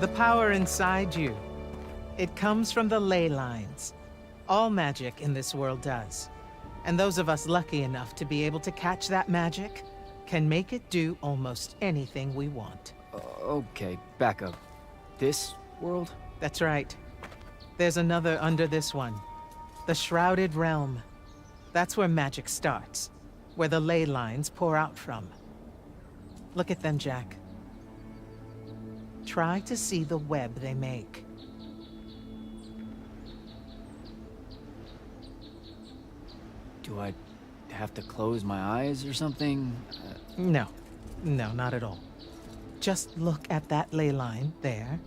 The power inside you. It comes from the ley lines. All magic in this world does. And those of us lucky enough to be able to catch that magic can make it do almost anything we want. Okay, back up. This world? That's right. There's another under this one. The Shrouded Realm. That's where magic starts. Where the ley lines pour out from. Look at them, Jack. Try to see the web they make. Do I have to close my eyes or something? No. No, not at all. Just look at that ley line there,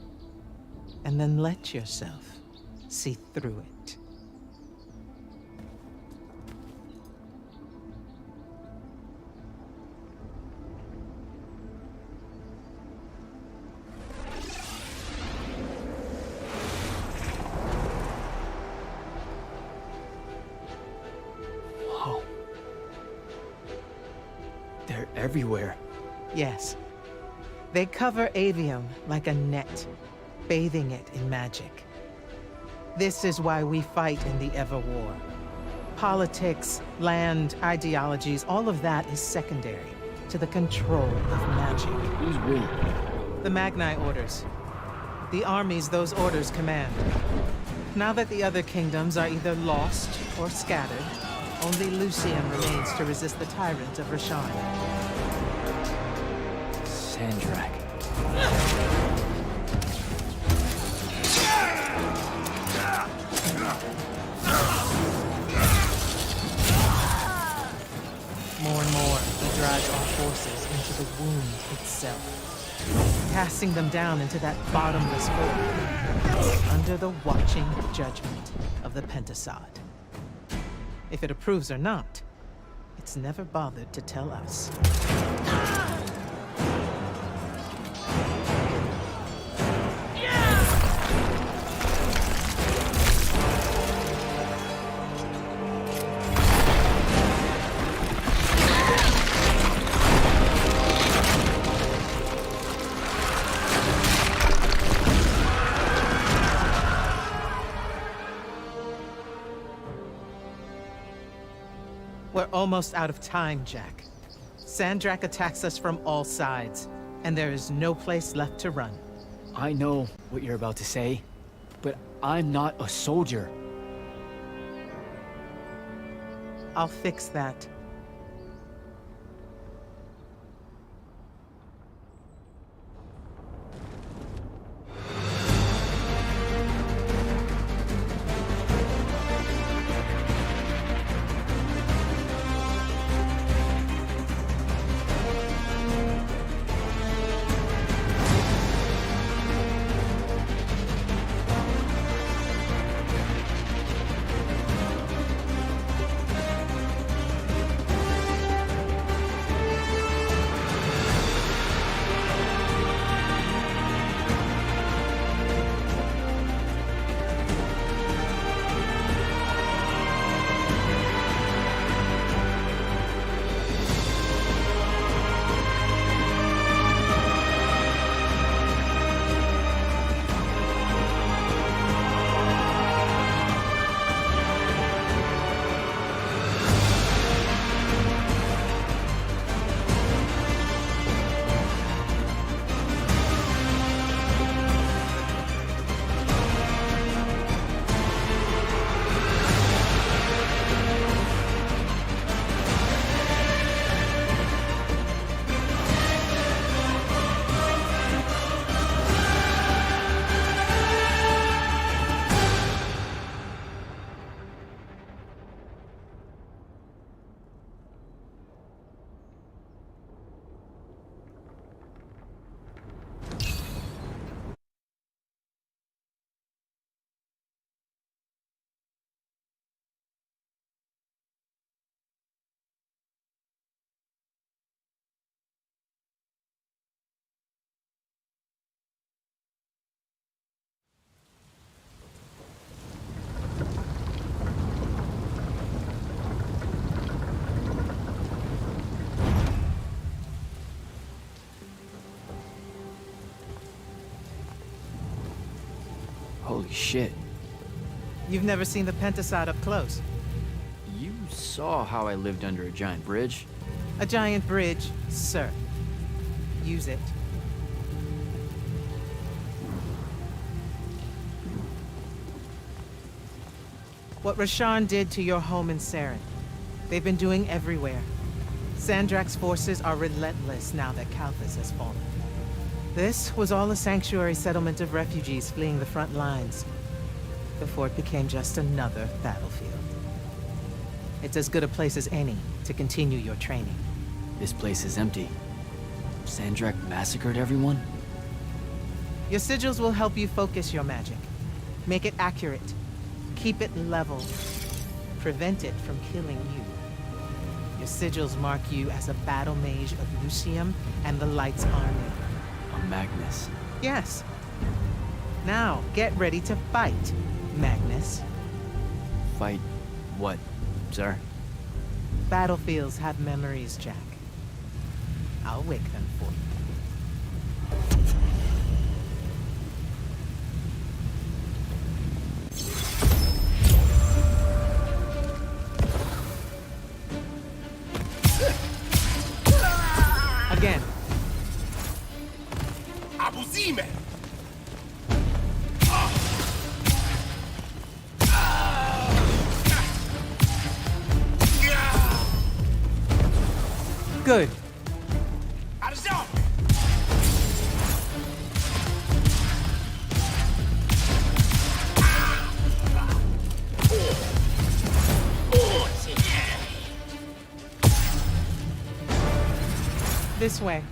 and then let yourself see through it. Whoa. They're everywhere. Yes. They cover AVEUM like a net, bathing it in magic. This is why we fight in the Everwar. Politics, land, ideologies, all of that is secondary to the control of magic. Who's we? The Magni orders. The armies those orders command. Now that the other kingdoms are either lost or scattered, only Lucian remains to resist the tyrant of Rasharn. Sandrak. More and more, he drives our forces into the wound itself, casting them down into that bottomless hole, under the watching judgment of the Pentasod. If it approves or not, it's never bothered to tell us. We're almost out of time, Jack. Sandrak attacks us from all sides, and there is no place left to run. I know what you're about to say, but I'm not a soldier. I'll fix that. shit. You've never seen the Pentasod up close. You saw how I lived under a giant bridge. A giant bridge, sir. Use it. What Rasharn did to your home in Saren, they've been doing everywhere. Sandrak's forces are relentless now that Kalthus has fallen. This was all a sanctuary settlement of refugees fleeing the front lines, before it became just another battlefield. It's as good a place as any to continue your training. This place is empty. Sandrak massacred everyone? Your sigils will help you focus your magic. Make it accurate. Keep it level. Prevent it from killing you. Your sigils mark you as a battle mage of Lucium and the Light's army. A Magnus. Yes. Now, get ready to fight, Magnus. Fight what, sir? Battlefields have memories, Jack. I'll wake them for you. Again. AVEUM! Good. This way.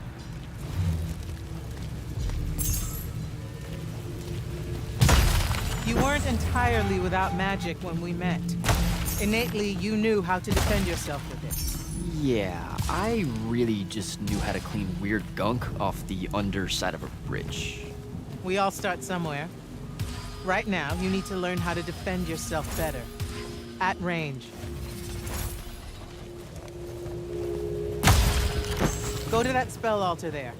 You weren't entirely without magic when we met. Innately, you knew how to defend yourself with it. Yeah, I really just knew how to clean weird gunk off the underside of a bridge. We all start somewhere. Right now, you need to learn how to defend yourself better. At range. Go to that spell altar there.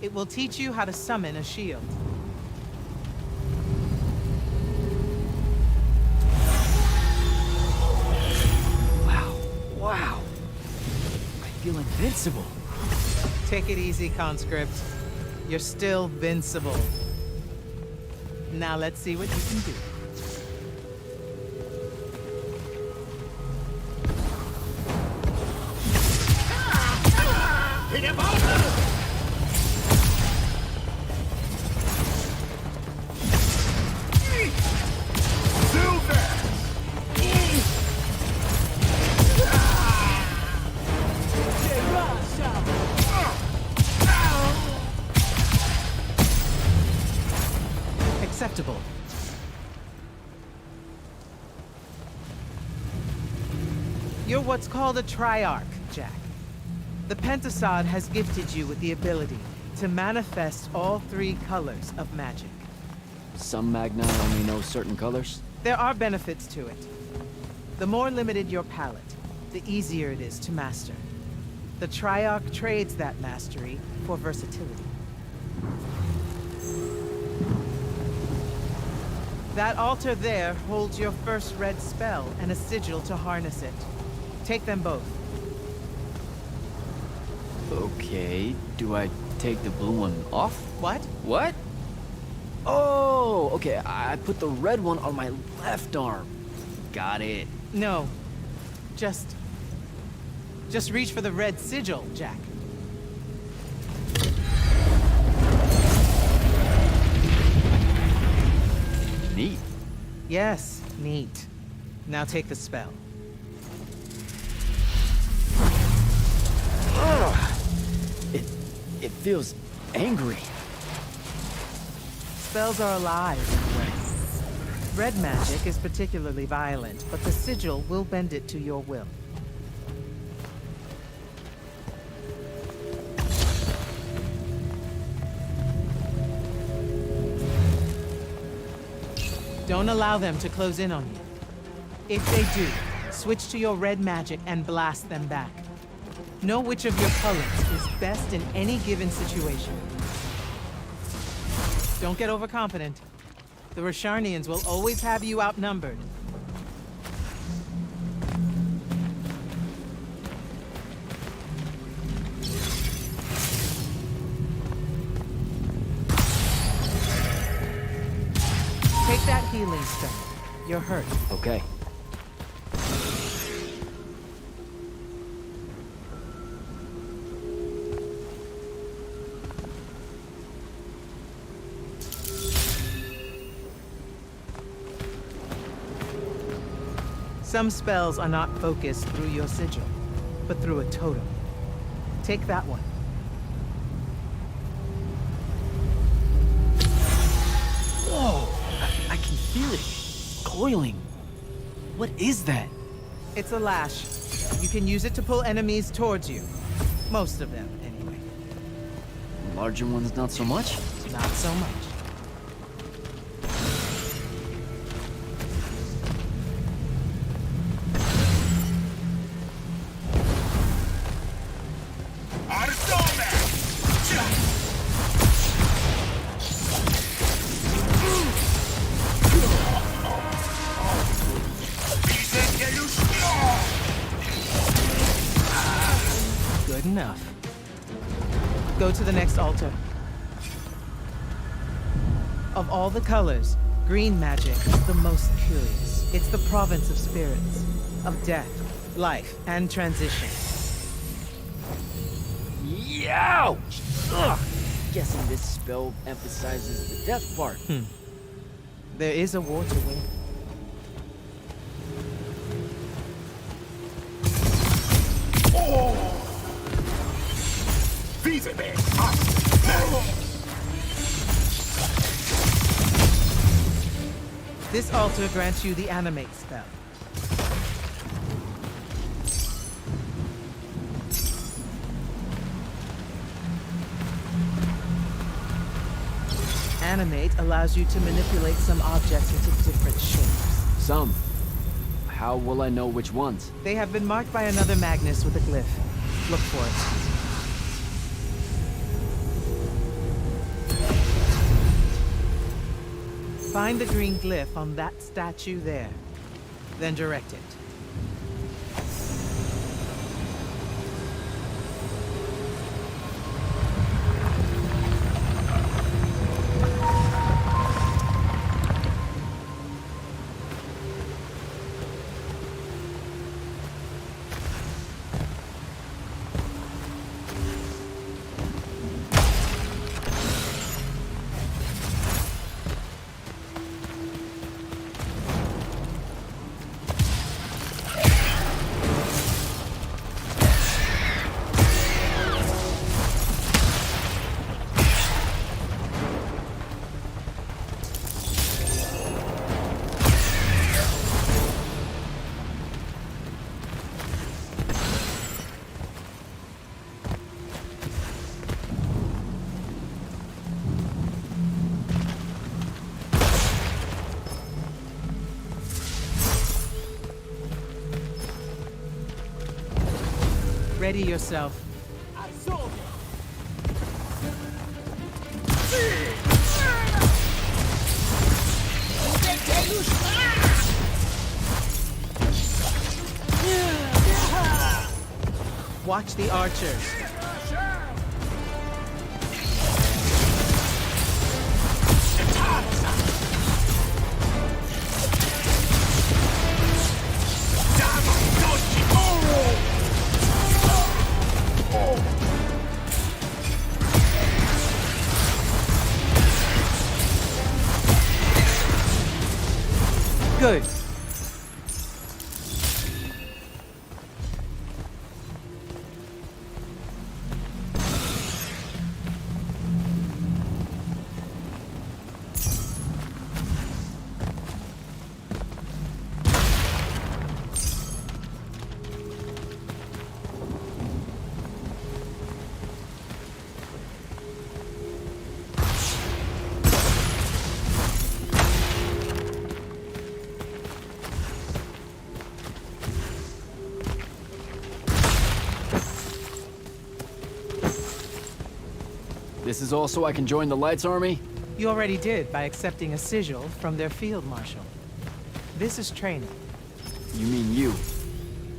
It will teach you how to summon a shield. Wow. I feel invincible. Take it easy, conscript. You're still vincible. Now let's see what you can do. Acceptable. You're what's called a Triarch, Jack. The Pentasod has gifted you with the ability to manifest all three colors of magic. Some Magni only know certain colors. There are benefits to it. The more limited your palette, the easier it is to master. The Triarch trades that mastery for versatility. That altar there holds your first red spell and a sigil to harness it. Take them both. Okay, do I take the blue one off? What? What? Oh, okay, I put the red one on my left arm. Got it. No. Just reach for the red sigil, Jack. Neat. Yes, neat. Now take the spell. It feels angry. Spells are alive in a way. Red magic is particularly violent, but the sigil will bend it to your will. Don't allow them to close in on you. If they do, switch to your red magic and blast them back. Know which of your colors is best in any given situation. Don't get overconfident. The Rosharnians will always have you outnumbered. Take that healing stone. You're hurt. Okay. Some spells are not focused through your sigil, but through a totem. Take that one. Whoa! I can feel it. Coiling. What is that? It's a lash. You can use it to pull enemies towards you. Most of them, anyway. Larger ones, not so much? Not so much. Good enough. Go to the next altar. Of all the colors, green magic is the most curious. It's the province of spirits, of death, life, and transition. Yow! Ugh! Guessing this spell emphasizes the death part. There is a war to win. This altar grants you the animate spell. Animate allows you to manipulate some objects into different shapes. Some. How will I know which ones? They have been marked by another Magnus with a glyph. Look for it. Find the green glyph on that statue there. Then direct it. Ready yourself. Watch the archers. Good. This is all so I can join the Lights Army? You already did by accepting a sigil from their field marshal. This is training. You mean you?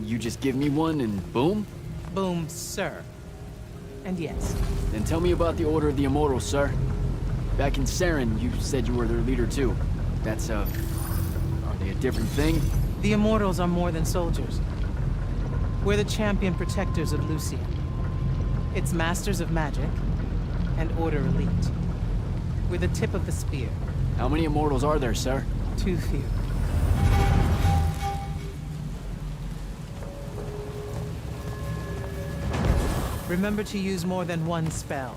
You just give me one and boom? Boom, sir. And yes, Then tell me about the Order of the Immortals, sir. Back in Saren, you said you were their leader too. That's, are they a different thing? the Immortals are more than soldiers. We're the champion protectors of Lucia. It's masters of magic and Order elite. We're the tip of the spear. How many Immortals are there, sir? Too few. Remember to use more than one spell.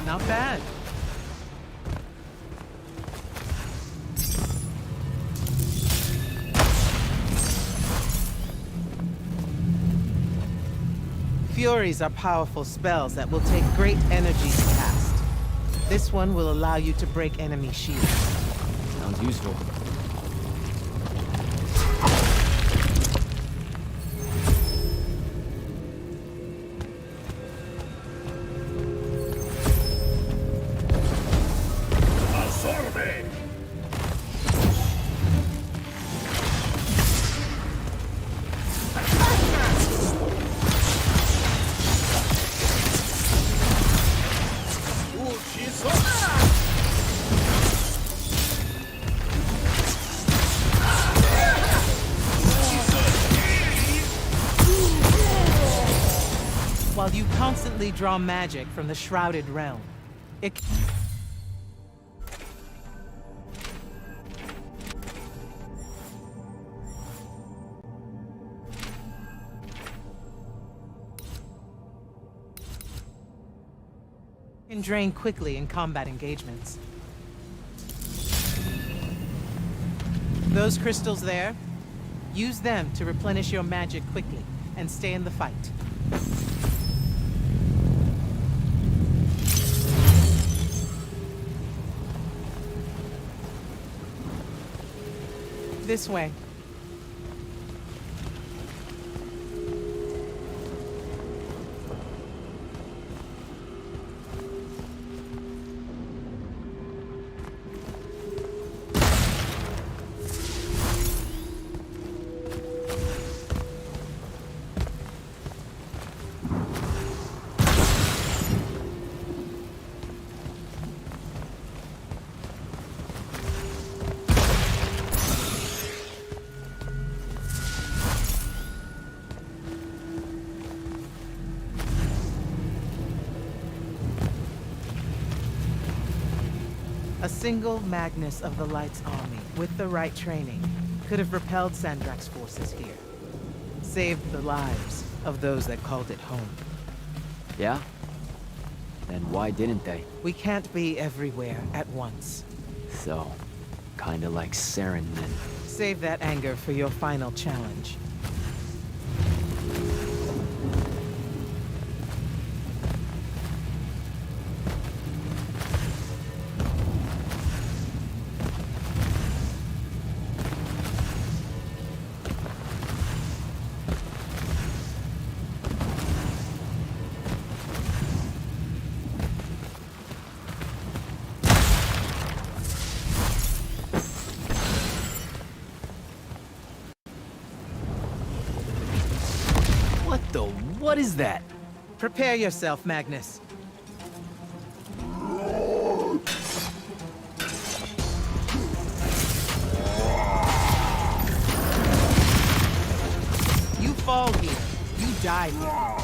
Not bad. Furies are powerful spells that will take great energy to cast. This one will allow you to break enemy shields. Sounds useful. While you constantly draw magic from the Shrouded Realm, it can drain quickly in combat engagements. Those crystals there, use them to replenish your magic quickly and stay in the fight. This way. A single Magnus of the Light's army, with the right training, could have repelled Sandrak's forces here. Saved the lives of those that called it home. Yeah? Then why didn't they? We can't be everywhere at once. So, kinda like Saren then. Save that anger for your final challenge. What is that? Prepare yourself, Magnus. You fall here. You die here.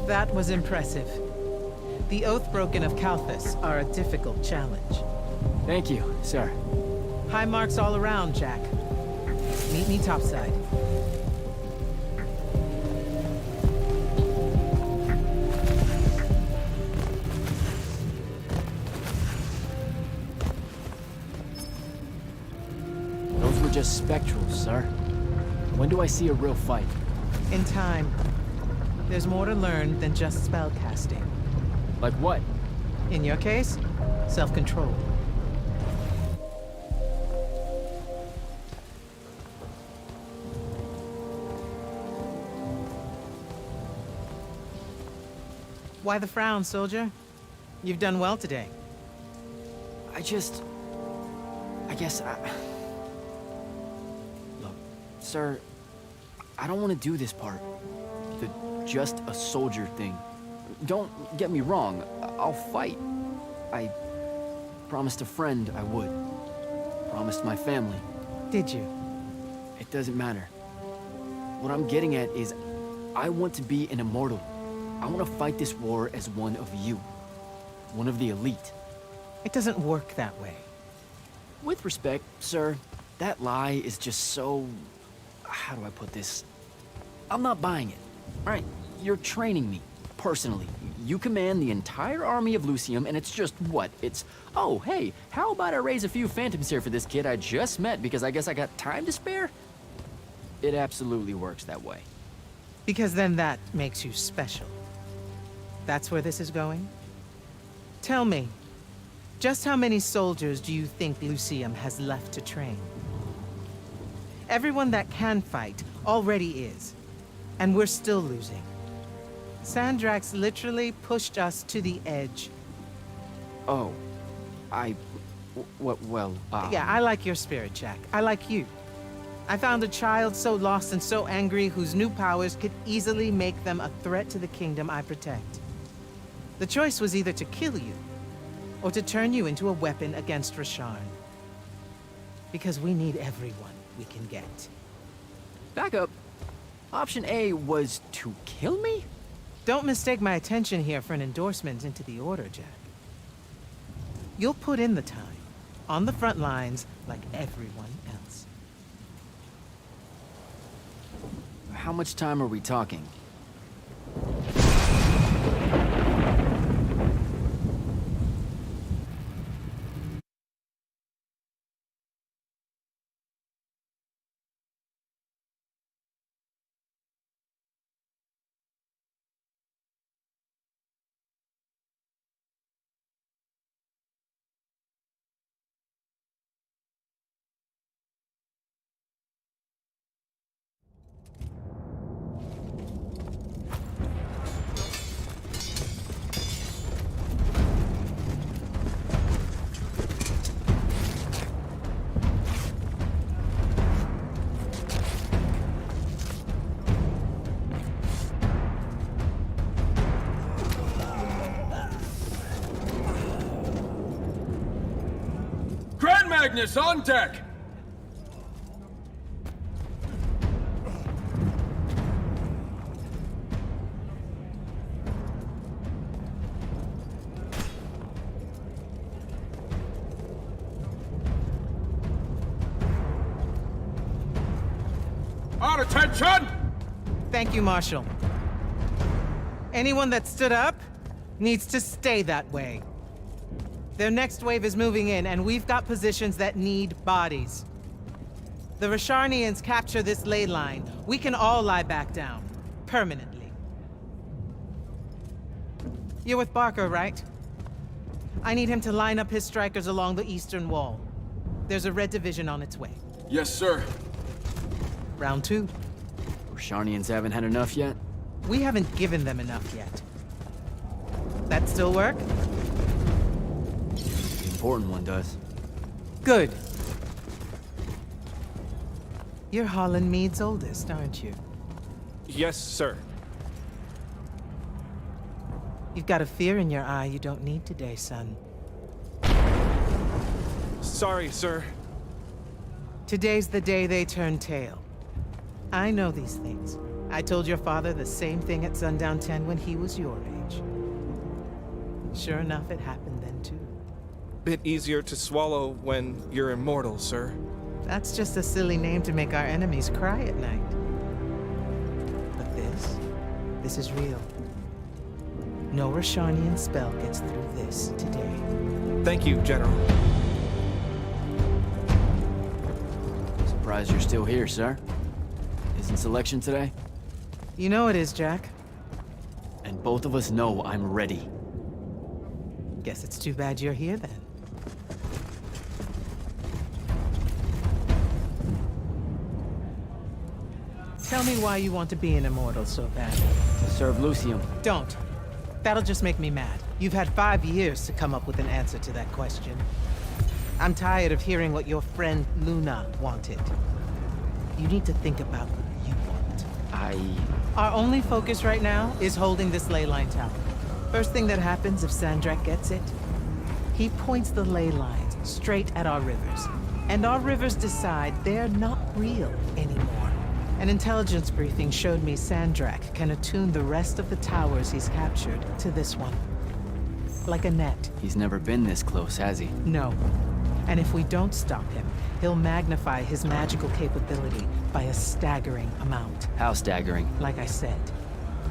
That was impressive. The Oathbroken of Kalthus are a difficult challenge. Thank you, sir. High marks all around, Jack. Meet me topside. Those were just spectrals, sir. When do I see a real fight? In time. There's more to learn than just spell casting. Like what? In your case, self-control. Why the frown, soldier? You've done well today. I guess I... Look, sir, I don't want to do this part. The just a soldier thing. Don't get me wrong, I'll fight. I promised a friend I would. Promised my family. Did you? It doesn't matter. What I'm getting at is, I want to be an immortal. I want to fight this war as one of you. One of the elite. It doesn't work that way. With respect, sir, that lie is just so... How do I put this? I'm not buying it. Right, you're training me, personally. You command the entire army of Lucium, and it's just what? It's, oh, hey, how about I raise a few phantoms here for this kid I just met because I guess I got time to spare? It absolutely works that way. Because then that makes you special. That's where this is going? Tell me, just how many soldiers do you think Lucium has left to train? Everyone that can fight already is, and we're still losing. Sandrax literally pushed us to the edge. Oh, well, Yeah, I like your spirit, Jack. I like you. I found a child so lost and so angry whose new powers could easily make them a threat to the kingdom I protect. The choice was either to kill you, or to turn you into a weapon against Rasharn. Because we need everyone we can get. Back up. Option A was to kill me? Don't mistake my attention here for an endorsement into the Order, Jack. You'll put in the time, on the front lines, like everyone else. How much time are we talking? Magnus on deck! Our attention! Thank you, Marshal. Anyone that stood up needs to stay that way. Their next wave is moving in, and we've got positions that need bodies. The Rasharnians capture this ley line. We can all lie back down. Permanently. You're with Barker, right? I need him to line up his strikers along the eastern wall. There's a red division on its way. Yes, sir. Round 2. Rasharnians haven't had enough yet? We haven't given them enough yet. That still work? The important one does. Good. You're Holland Mead's oldest, aren't you? Yes, sir. You've got a fear in your eye you don't need today, son. Sorry, sir. Today's the day they turn tail. I know these things. I told your father the same thing at Sundown 10 when he was your age. Sure enough, it happened then too. Bit easier to swallow when you're immortal, sir. That's just a silly name to make our enemies cry at night. But this is real. No Rashanian spell gets through this today. Thank you, General. Surprised you're still here, sir. Isn't selection today? You know it is, Jack. And both of us know I'm ready. Guess it's too bad you're here then. Tell me why you want to be an immortal so badly. Serve Lucium. Don't. That'll just make me mad. You've had 5 years to come up with an answer to that question. I'm tired of hearing what your friend Luna wanted. You need to think about what you want. Our only focus right now is holding this ley line tower. First thing that happens if Sandrak gets it, he points the ley lines straight at our rivers. And our rivers decide they're not real anymore. An intelligence briefing showed me Sandrak can attune the rest of the towers he's captured to this one. Like a net. He's never been this close, has he? No. And if we don't stop him, he'll magnify his magical capability by a staggering amount. How staggering? Like I said,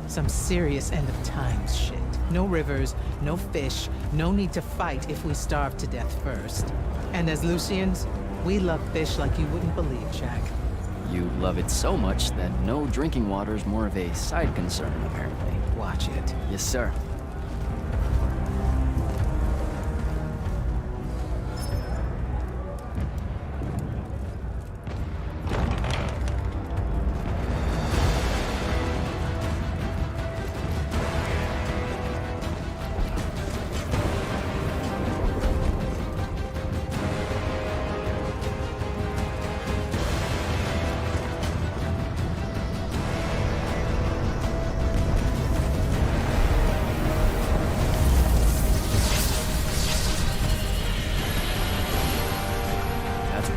some serious end of times shit. No rivers, no fish, no need to fight if we starve to death first. And as Lucians, we love fish like you wouldn't believe, Jack. You love it so much that no drinking water is more of a side concern, apparently. Watch it. Yes, sir.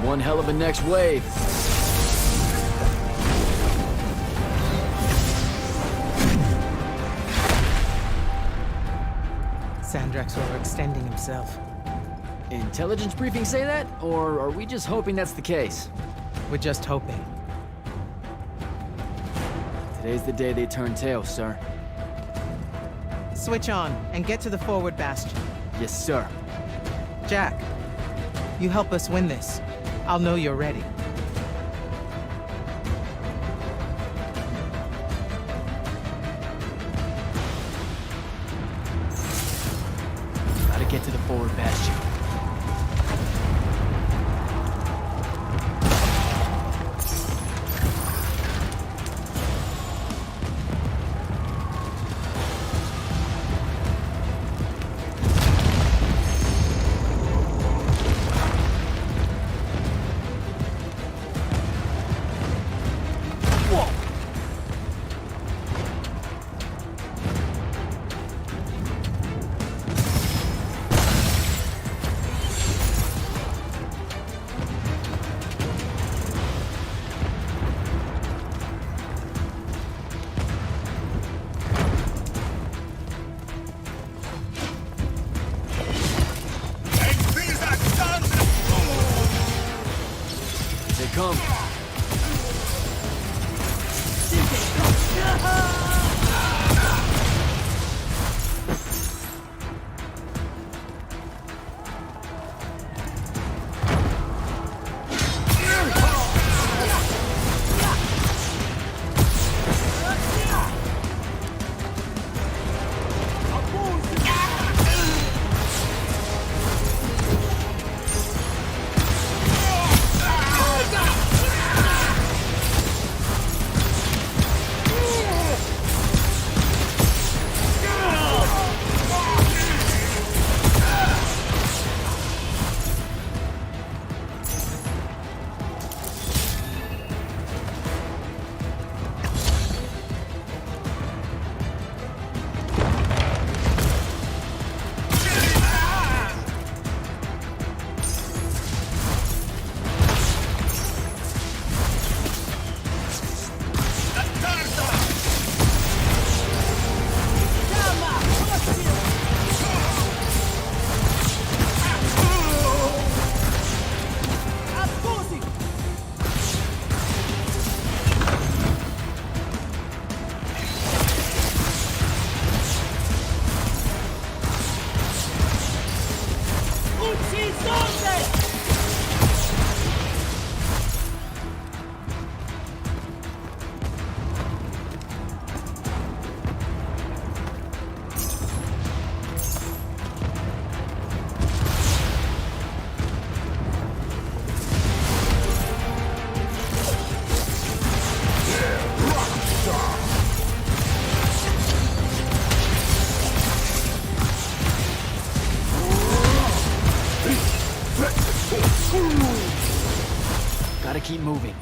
One hell of a next wave. Sandrak's overextending himself. Intelligence briefing say that? Or are we just hoping that's the case? We're just hoping. Today's the day they turn tail, sir. Switch on and get to the forward bastion. Yes, sir. Jack, you help us win this. I'll know you're ready. Gotta get to the forward bastion. Come. keep moving.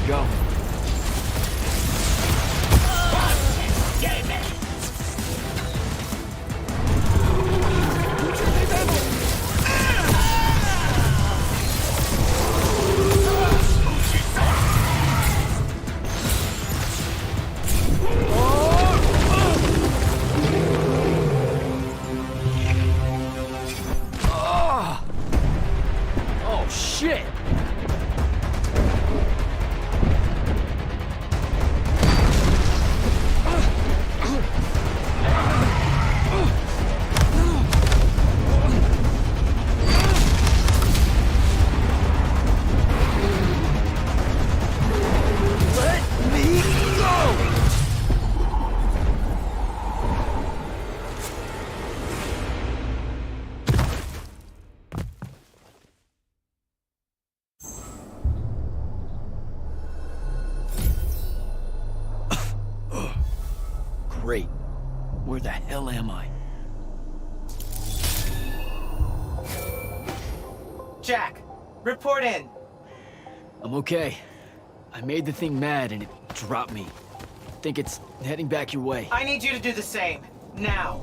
Go. Oh, shit! Let me go! Great. Where the hell am I? Jack, report in. I'm okay. I made the thing mad and it dropped me. Think it's heading back your way. I need you to do the same. Now.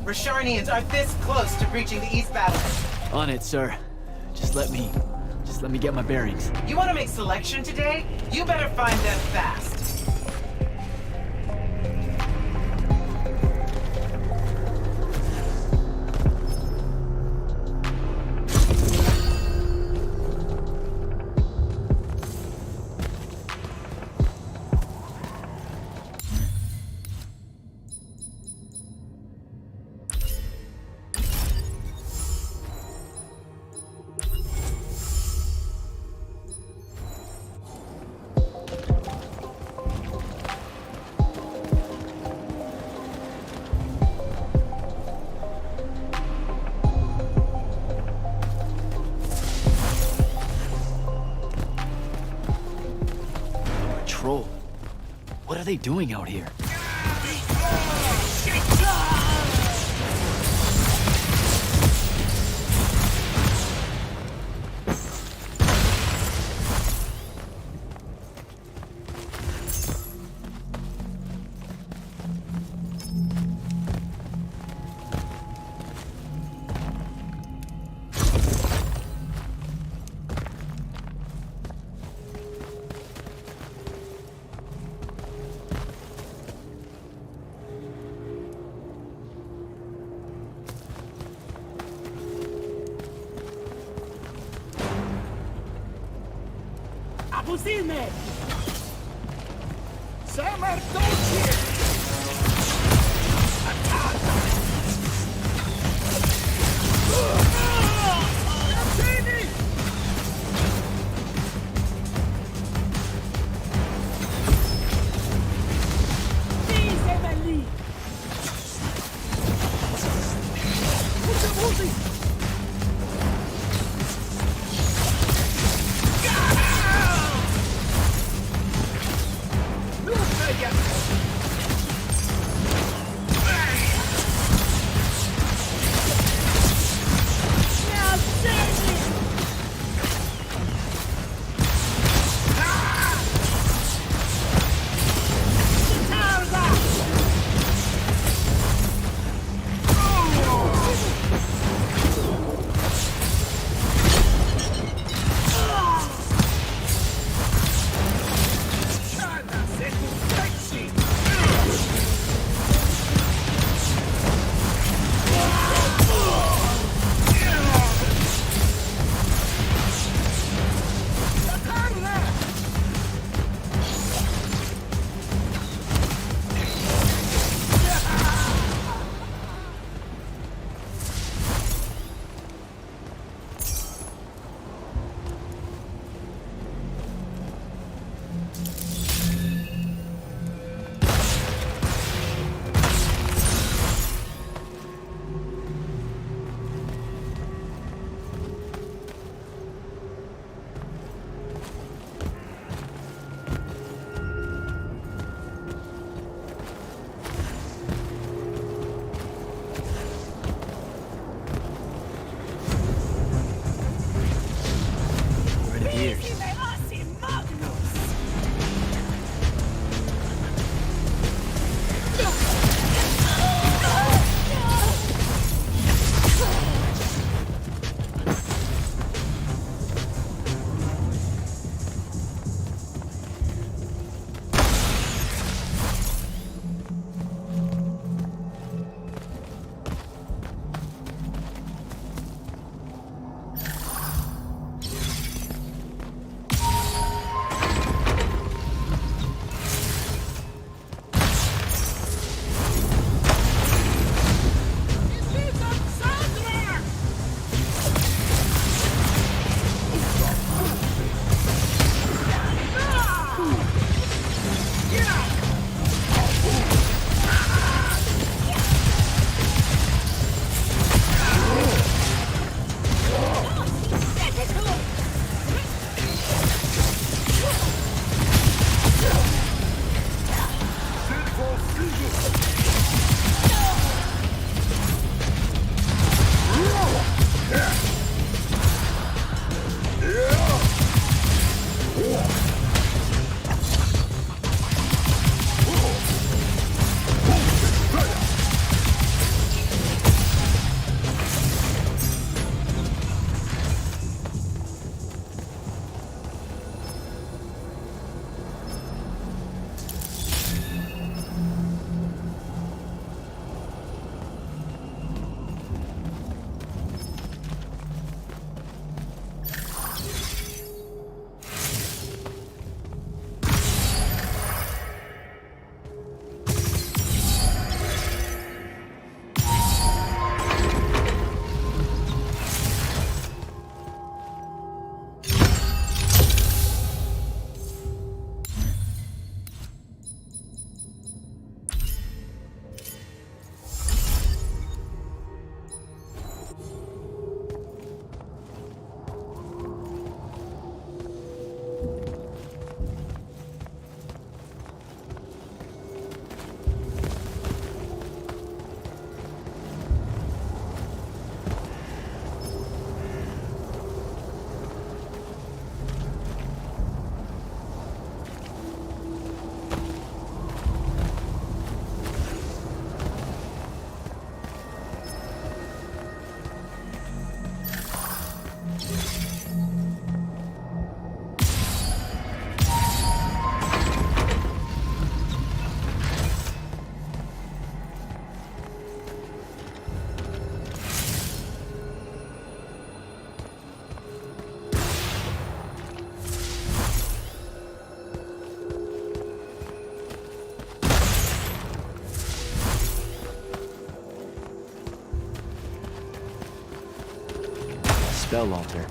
Rasharnians are this close to breaching the East Battlement. On it, sir. Just let me get my bearings. You want to make selection today? You better find them fast. Patrol. What are they doing out here? Опустíme! Самартовчик! Uzi! Put the Uzi! spell altar.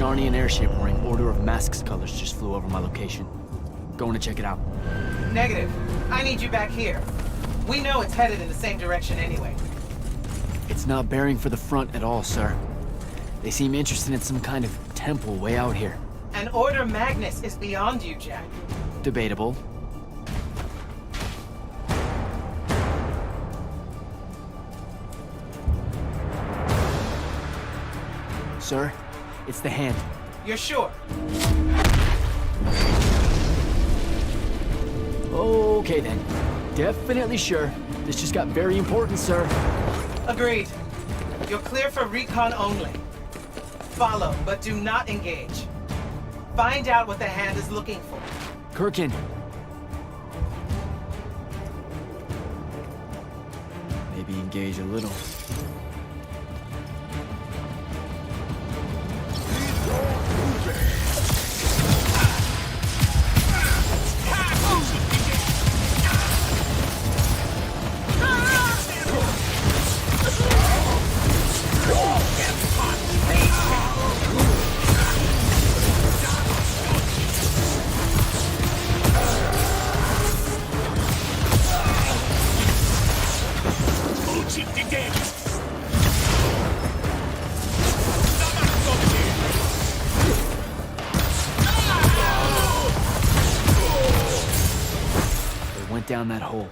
Narnian airship wearing Order of Masks colors just flew over my location. Going to check it out. Negative. I need you back here. We know it's headed in the same direction anyway. It's not bearing for the front at all, sir. They seem interested in some kind of temple way out here. An Order Magnus is beyond you, Jack. Debatable. Sir, it's the hand. You're sure? Okay then. Definitely sure. This just got very important, sir. Agreed. You're clear for recon only. Follow, but do not engage. Find out what the hand is looking for. Kirkin. Maybe engage a little. Down that hole.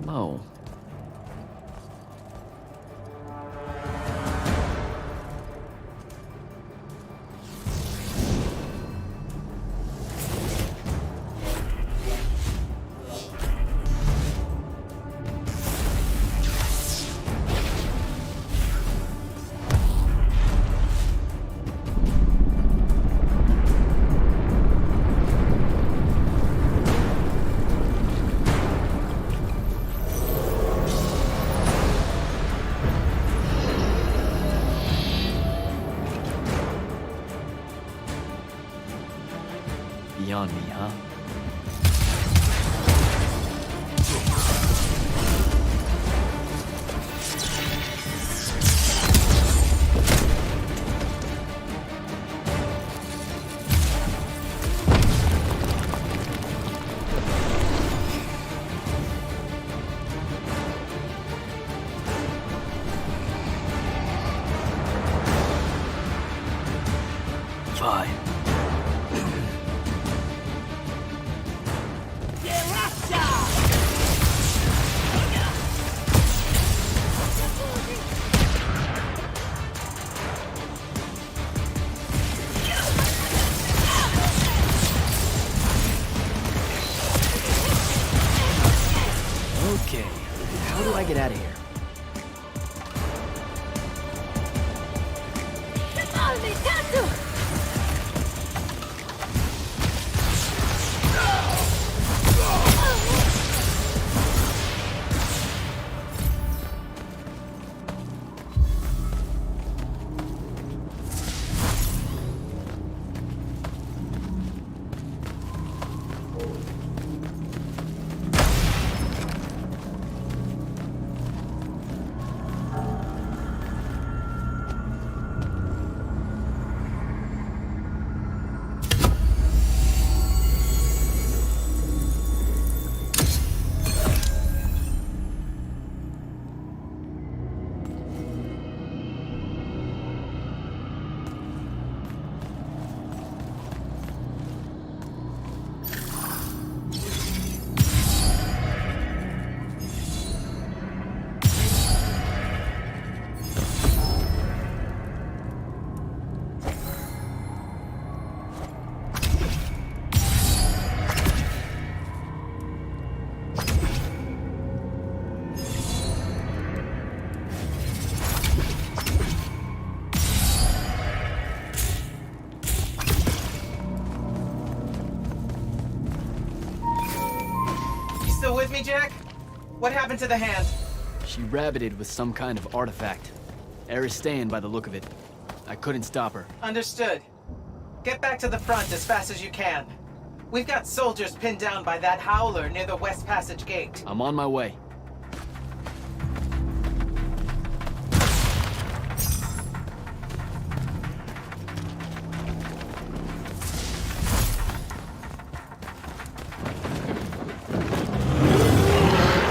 Oh. Beyond me, huh? Fine. How do I get out of here? Still with me, Jack? What happened to the hand? She rabbited with some kind of artifact. Aristean by the look of it. I couldn't stop her. Understood. Get back to the front as fast as you can. We've got soldiers pinned down by that howler near the West Passage gate. I'm on my way.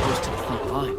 Just to the front line.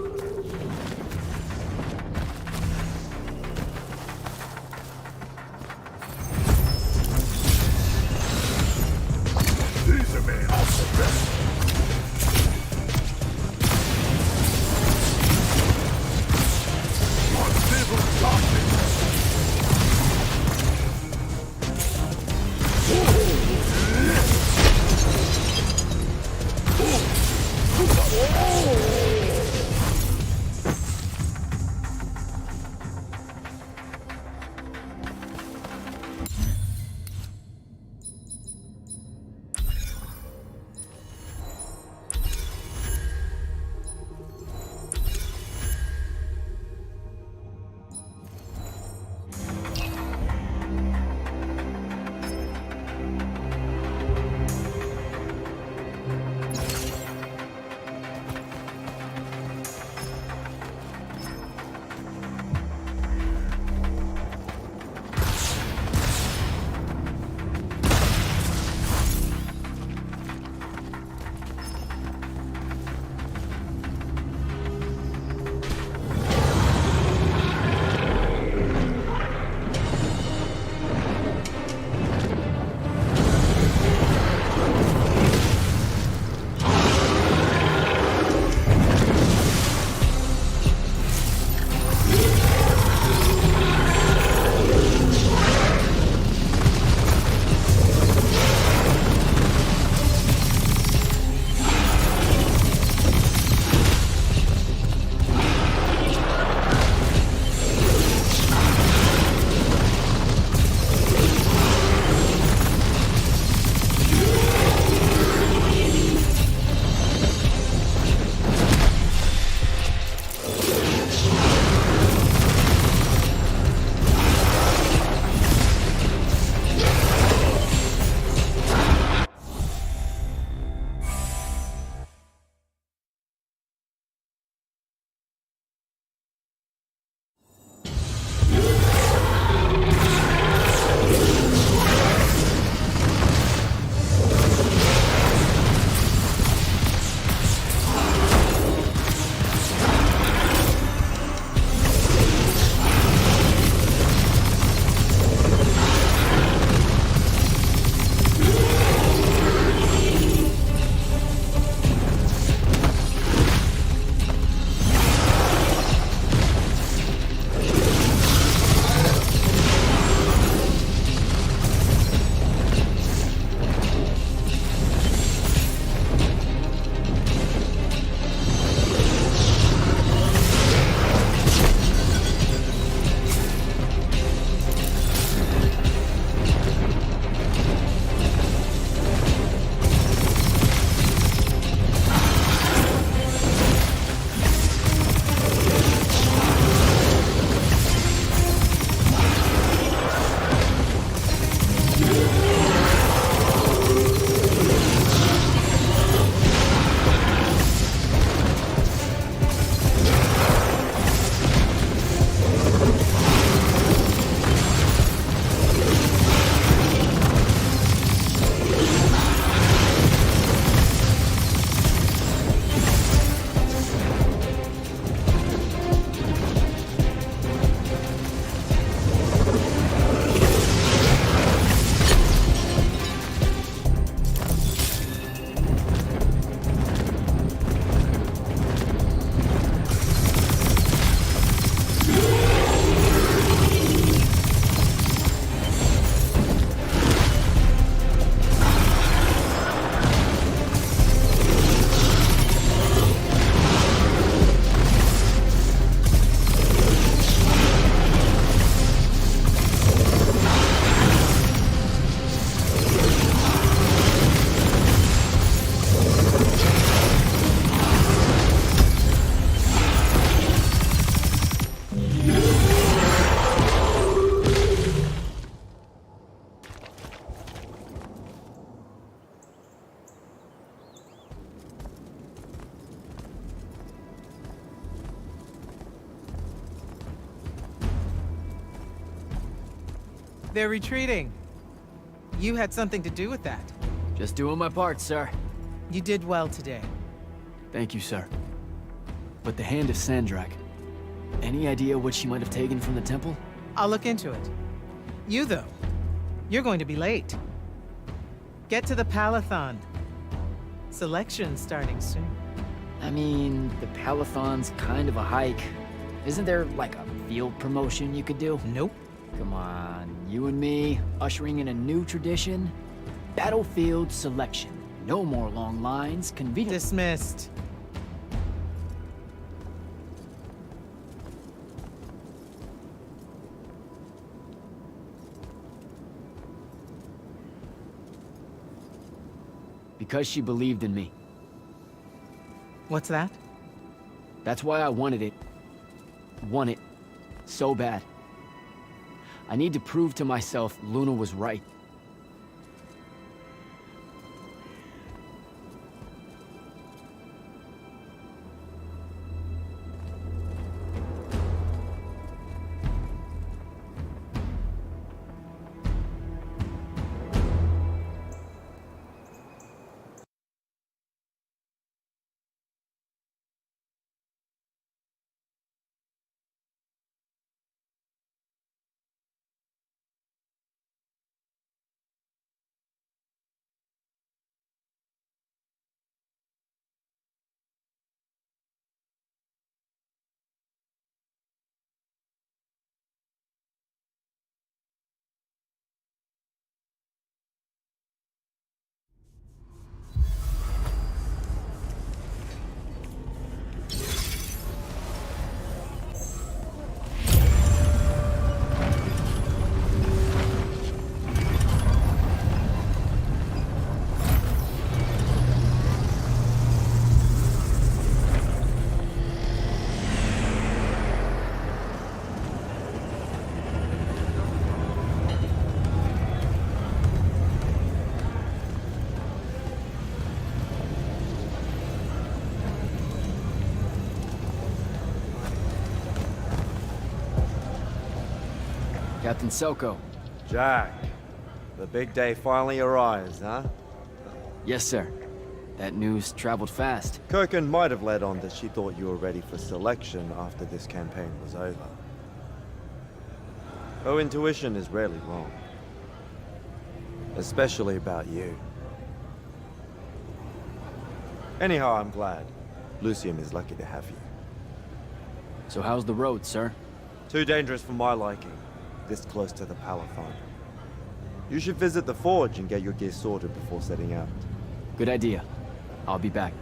They're retreating. You had something to do with that. Just doing my part, sir. You did well today. Thank you, sir. But the Hand of Sandrak, any idea what she might have taken from the temple? I'll look into it. You, though, you're going to be late. Get to the Palathon. Selection's starting soon. I mean, the Palathon's kind of a hike. Isn't there, like, a field promotion you could do? Nope. Come on, you and me, ushering in a new tradition? Battlefield selection. No more long lines, convenient. Dismissed. Because she believed in me. What's that? That's why I wanted it. Want it. So bad. I need to prove to myself Luna was right. Captain Selko. Jack, the big day finally arrives, huh? Yes, sir. That news traveled fast. Kirkin might have led on that she thought you were ready for selection after this campaign was over. Her intuition is rarely wrong. Especially about you. Anyhow, I'm glad. Lucium is lucky to have you. So how's the road, sir? Too dangerous for my liking, this close to the Palathon. You should visit the forge and get your gear sorted before setting out. Good idea. I'll be back.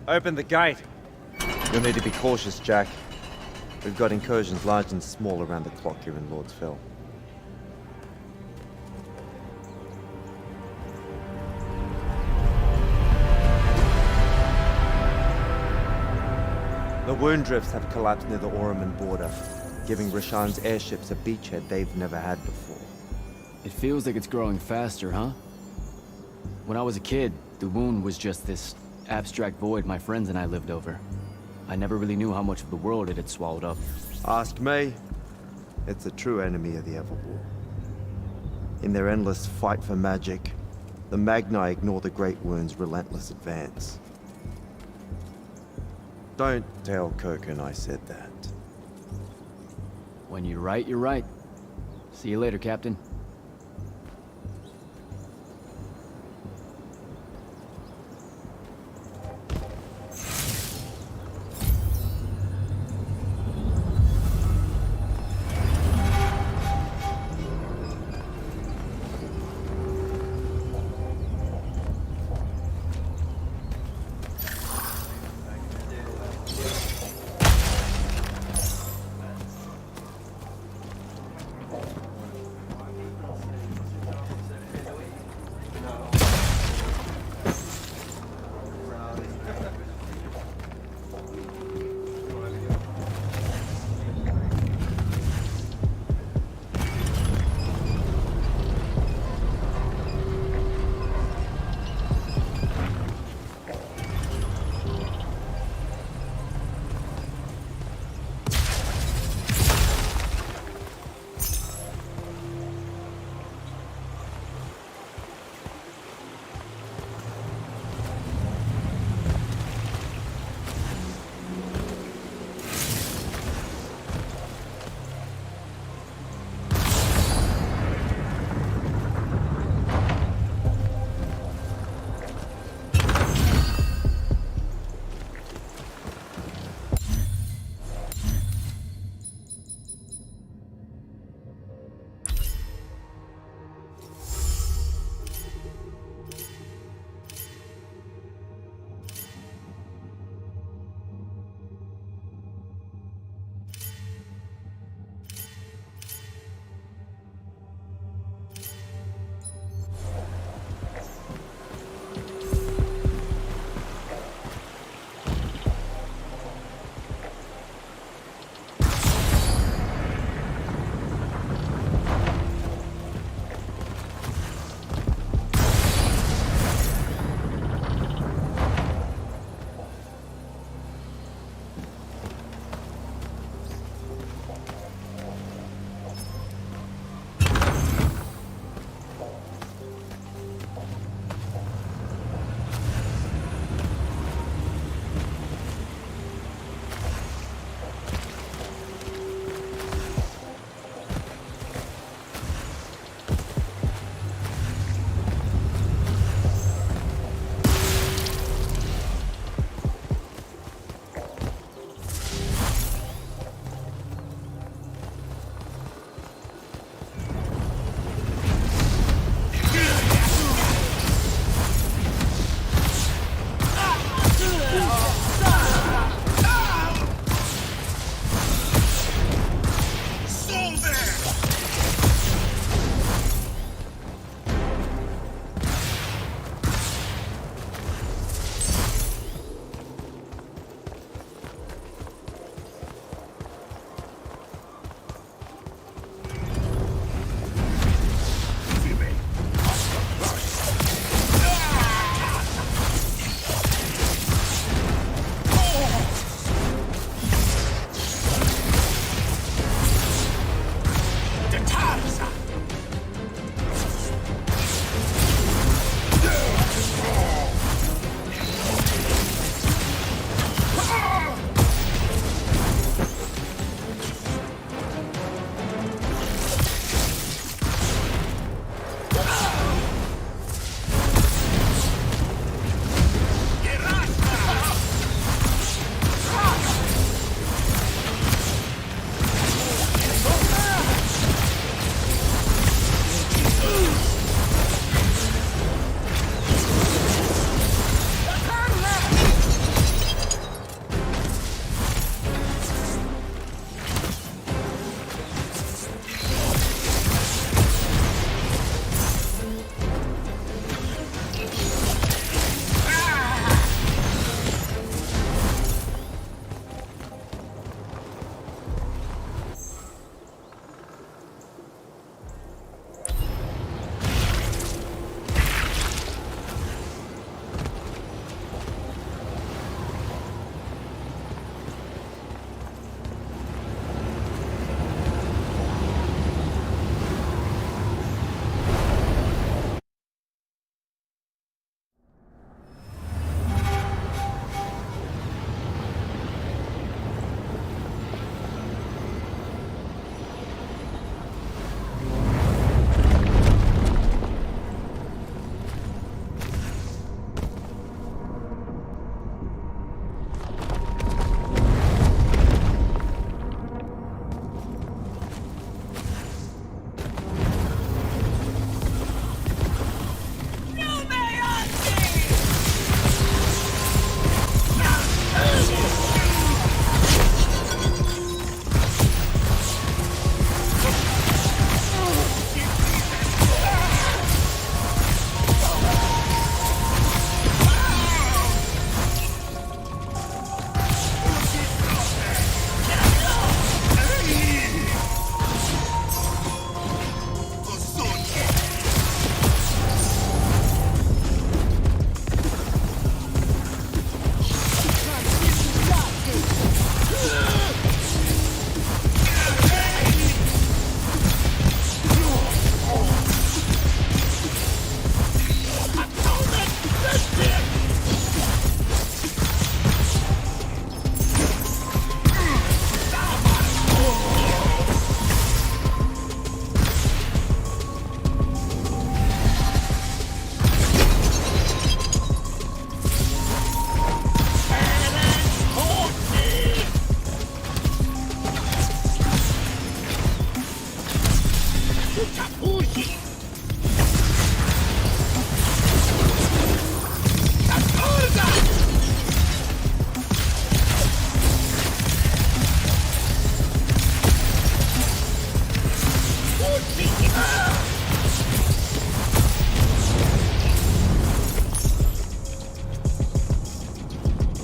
Open the gate! You'll need to be cautious, Jack. We've got incursions large and small around the clock here in Lordsville. The wound drifts have collapsed near the Orman border, giving Rashan's airships a beachhead they've never had before. It feels like it's growing faster, huh? When I was a kid, the wound was just this abstract void my friends and I lived over. I never really knew how much of the world it had swallowed up. Ask me. It's a true enemy of the Everwar. In their endless fight for magic, the Magni ignore the Great Wound's relentless advance. Don't tell Kirkin I said that. When you're right, you're right. See you later, Captain.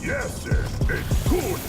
Yes, sir. It's good.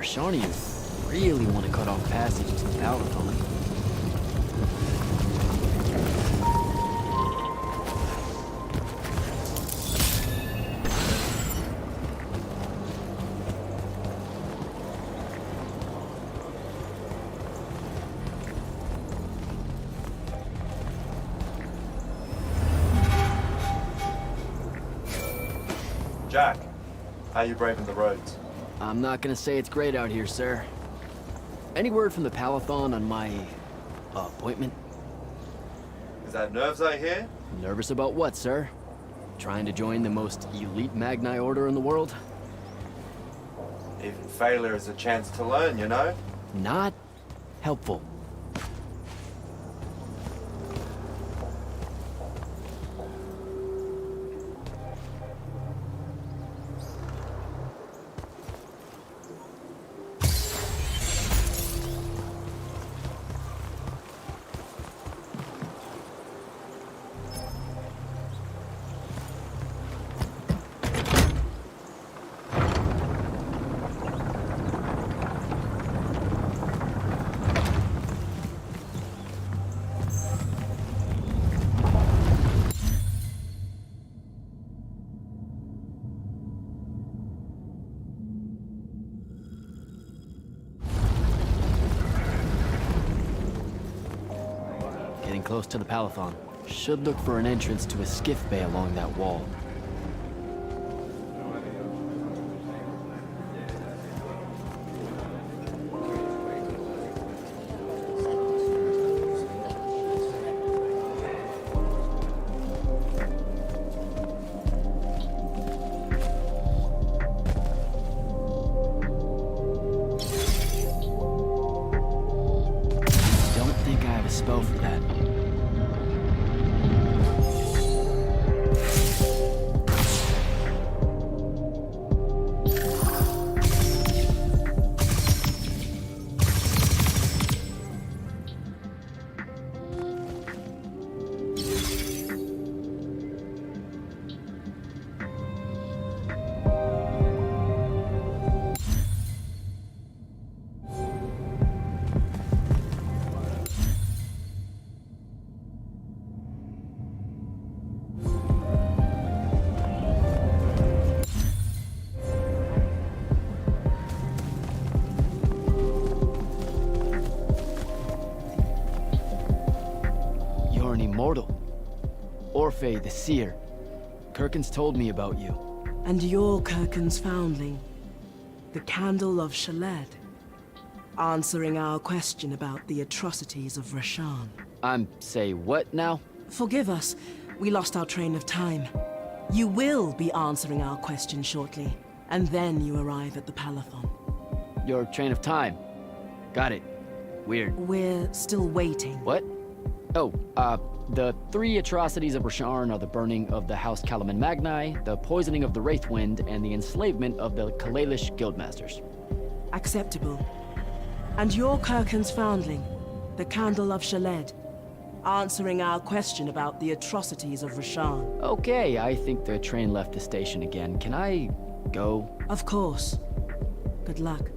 Shawnee, you really want to cut off passage to the powder pond. Jack, how you braving the roads? I'm not gonna say it's great out here, sir. Any word from the Palathon on my appointment? Is that nerves I hear? Nervous about what, sir? Trying to join the most elite Magni order in the world? Even failure is a chance to learn, you know? Not helpful. Getting close to the Palathon. Should look for an entrance to a skiff bay along that wall. Don't think I have a spell for that. You're an immortal. Orphe the Seer. Kirkin's told me about you. And you're Kirkin's foundling, the Candle of Shaled, answering our question about the atrocities of Rashan. Say what now? Forgive us, we lost our train of time. You will be answering our question shortly, and then you arrive at the Palathon. Your train of time. Got it. Weird. We're still waiting. What? Oh, the three atrocities of Rasharn are the burning of the House Kalaman Magni, the poisoning of the Wraithwind, and the enslavement of the Kalalish Guildmasters. Acceptable. And you're Kirkin's foundling, the Candle of Shaled, answering our question about the atrocities of Rashan. Okay, I think the train left the station again. Can I go? Of course. Good luck.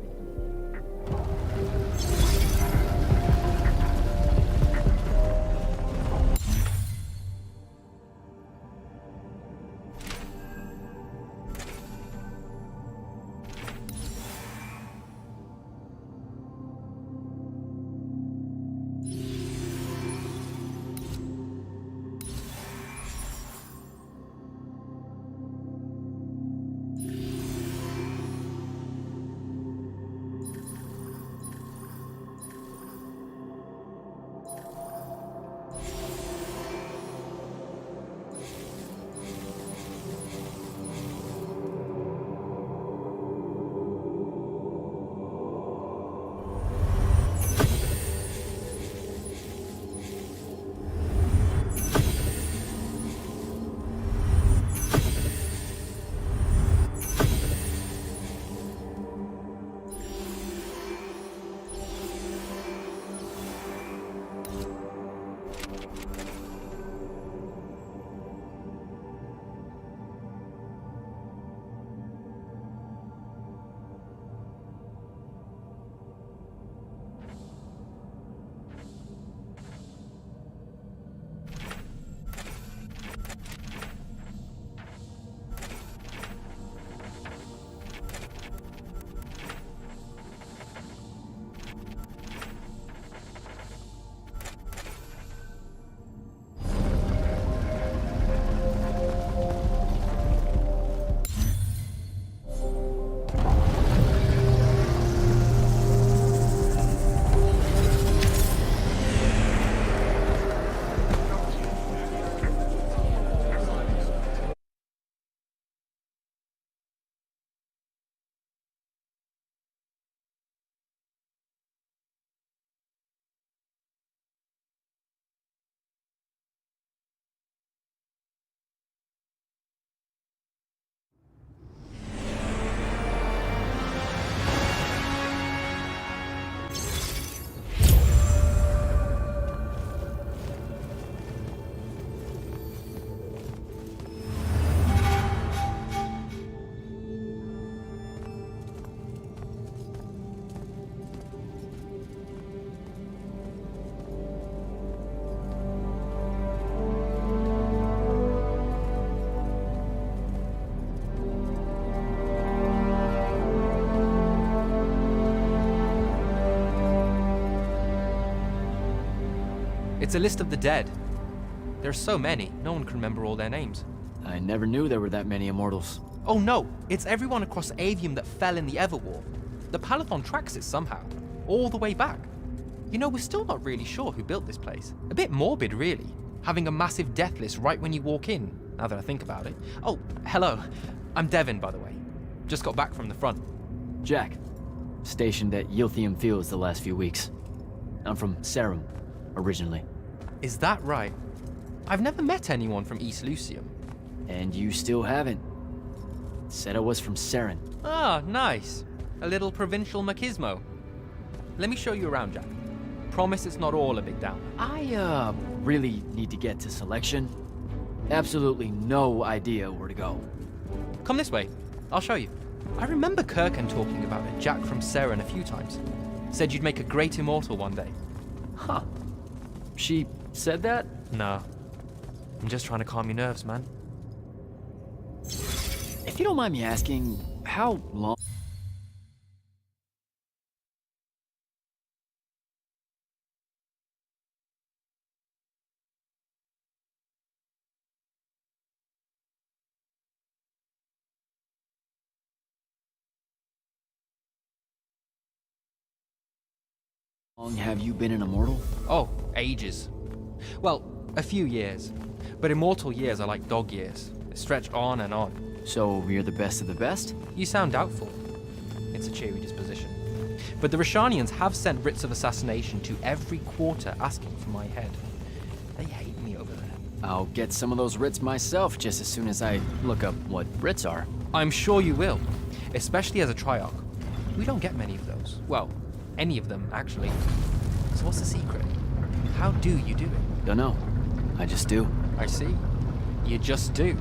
It's a list of the dead. There's so many, no one can remember all their names. I never knew there were that many immortals. Oh no, it's everyone across AVEUM that fell in the Everwar. The Palathon tracks it somehow, all the way back. You know, we're still not really sure who built this place. A bit morbid, really, having a massive death list right when you walk in, now that I think about it. Oh, hello. I'm Devin, by the way. Just got back from the front. Jack, stationed at Yilthium Fields the last few weeks. I'm from Serum, originally. Is that right? I've never met anyone from East Lucium. And you still haven't. Said I was from Seren. Ah, nice. A little provincial machismo. Let me show you around, Jack. Promise it's not all a big down. I, really need to get to selection. Absolutely no idea where to go. Come this way. I'll show you. I remember Kirkan talking about a Jack from Seren a few times. Said you'd make a great immortal one day. Huh. She said that? No. I'm just trying to calm your nerves, man. If you don't mind me asking, how long have you been an immortal? Oh, ages. Well, a few years. But immortal years are like dog years. They stretch on and on. So you're the best of the best? You sound doubtful. It's a cheery disposition. But the Rashanians have sent writs of assassination to every quarter asking for my head. They hate me over there. I'll get some of those writs myself just as soon as I look up what writs are. I'm sure you will, especially as a Triarch. We don't get many of those. Well, any of them, actually. So what's the secret? How do you do it? Dunno. I just do. I see. You just do.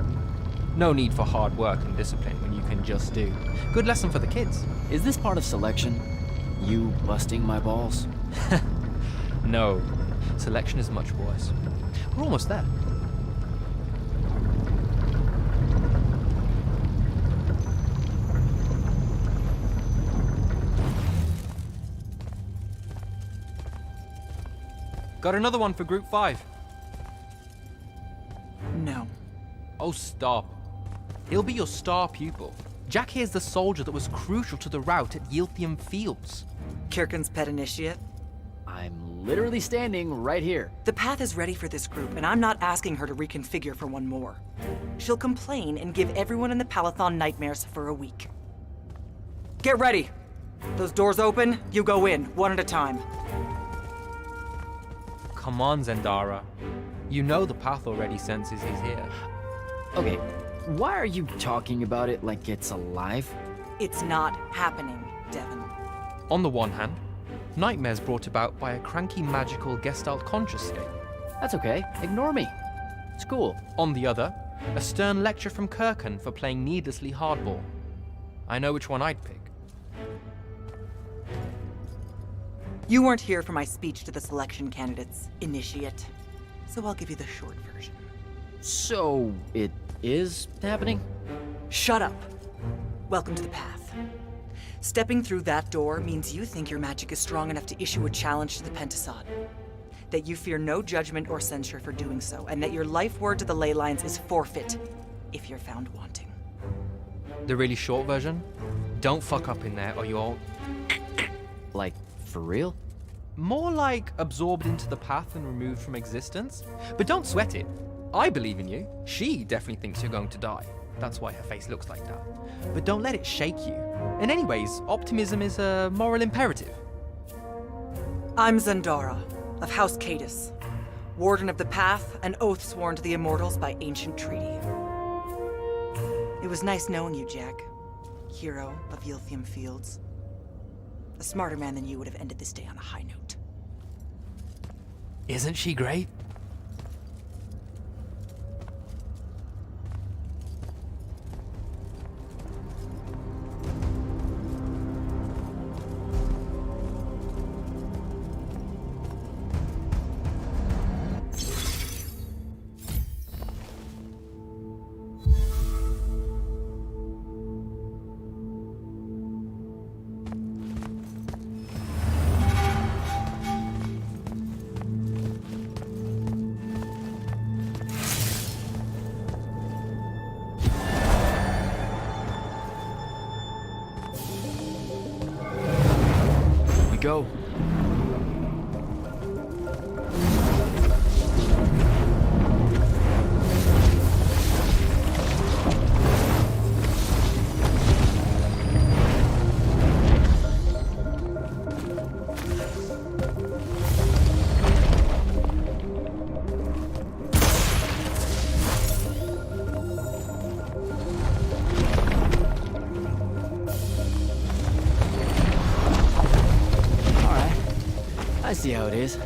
No need for hard work and discipline when you can just do. Good lesson for the kids. Is this part of selection? You busting my balls? No. Selection is much worse. We're almost there. Got another one for Group 5. No. Oh, stop. He'll be your star pupil. Jack here's the soldier that was crucial to the rout at Yilthium Fields. Kirkan's pet initiate? I'm literally standing right here. The path is ready for this group, and I'm not asking her to reconfigure for one more. She'll complain and give everyone in the Palathon nightmares for a week. Get ready! Those doors open, you go in, one at a time. Come on, Zendara. You know the path already senses he's here. Okay, why are you talking about it like it's alive? It's not happening, Devin. On the one hand, nightmares brought about by a cranky magical Gestalt conscious state. That's okay, ignore me. It's cool. On the other, a stern lecture from Kirkan for playing needlessly hardball. I know which one I'd pick. You weren't here for my speech to the selection candidates, initiate. So I'll give you the short version. So, it is happening? Shut up. Welcome to the path. Stepping through that door means you think your magic is strong enough to issue a challenge to the Pentasod. That you fear no judgment or censure for doing so, and that your life word to the ley lines is forfeit if you're found wanting. The really short version? Don't fuck up in there or you'll... Like, for real? More like absorbed into the path and removed from existence. But don't sweat it. I believe in you. She definitely thinks you're going to die. That's why her face looks like that. But don't let it shake you. And anyways, optimism is a moral imperative. I'm Zendara, of House Cadus, Warden of the Path, an oath sworn to the Immortals by ancient treaty. It was nice knowing you, Jack. Hero of Yilthium Fields. A smarter man than you would have ended this day on a high note. Isn't she great? go. I see how it is.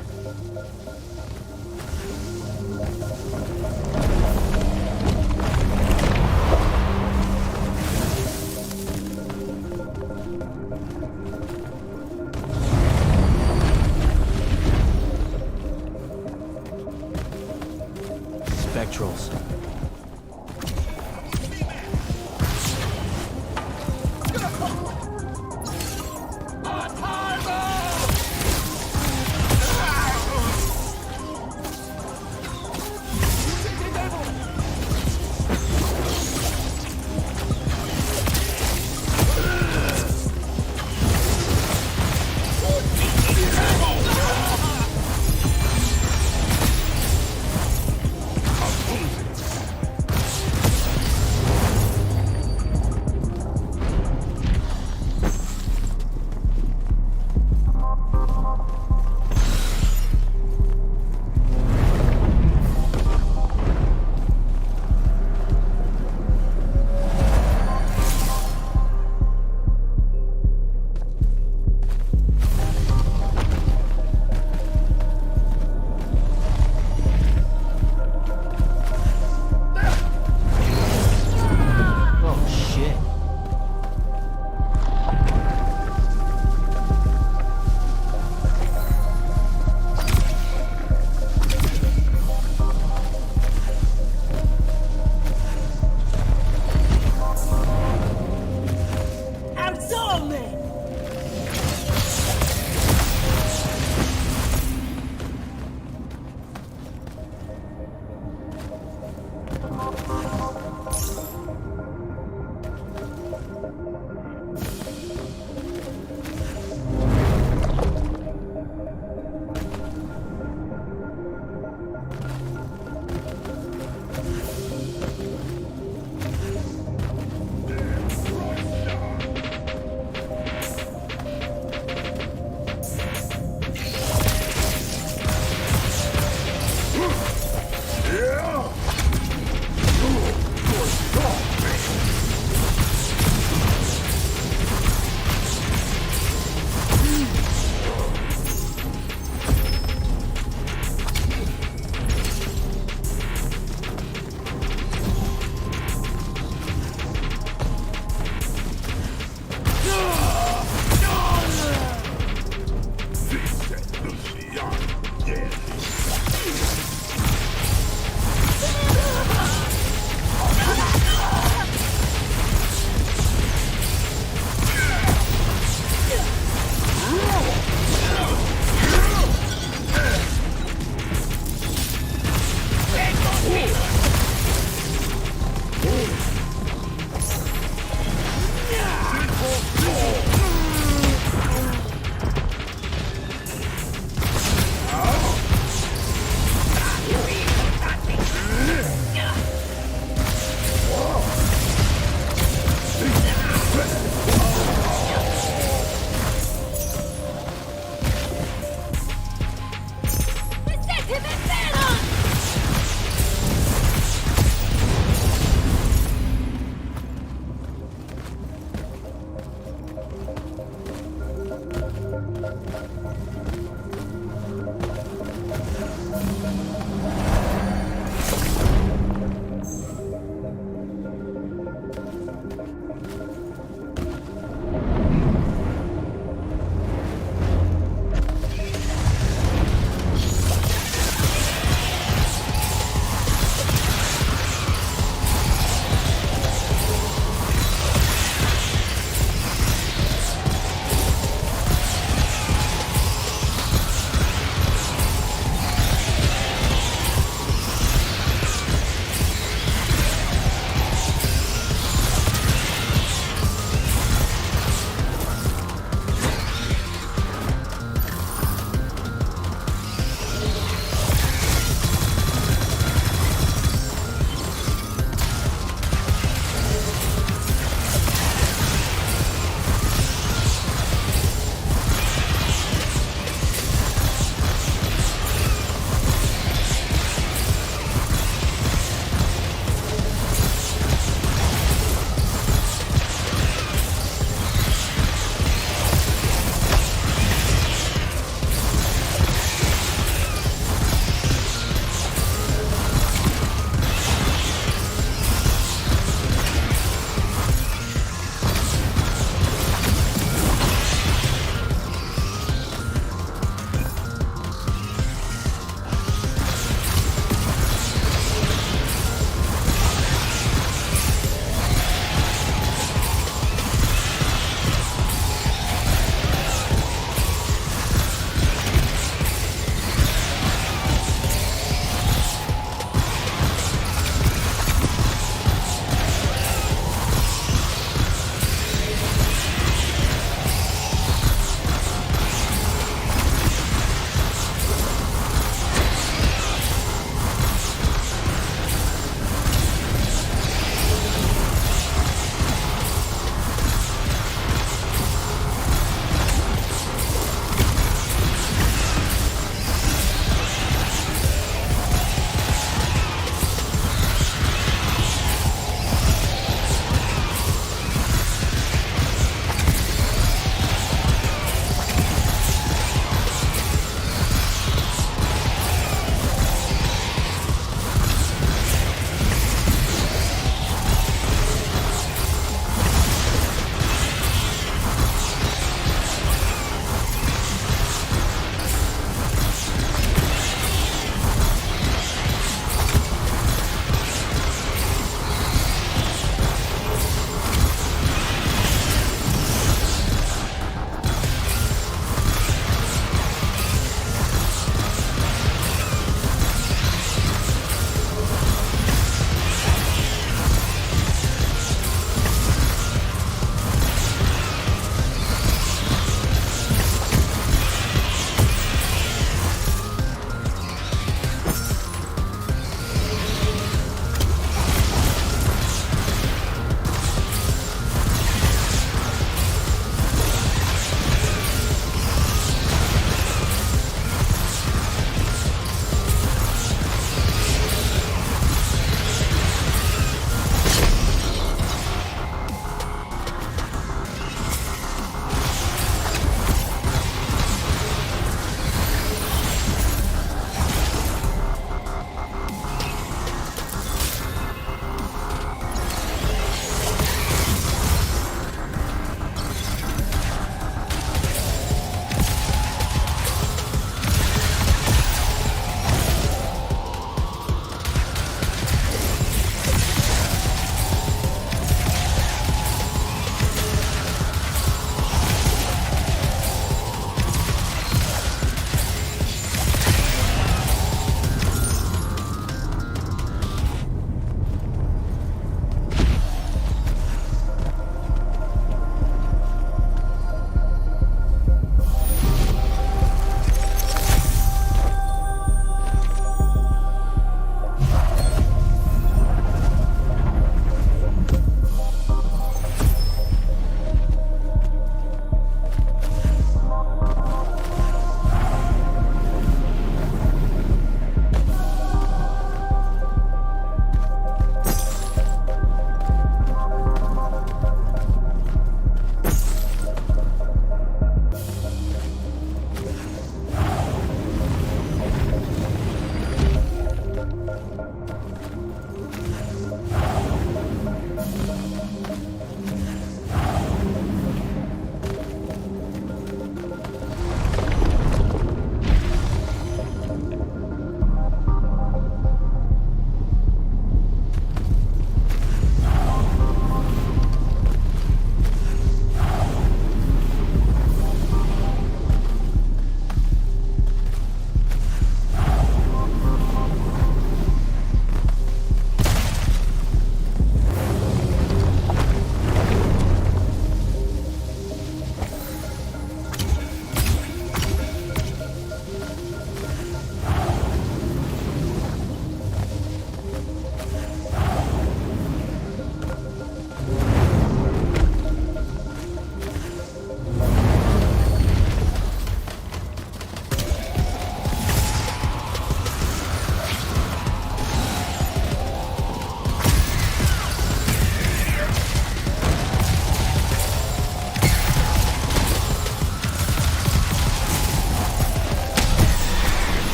Spectrals.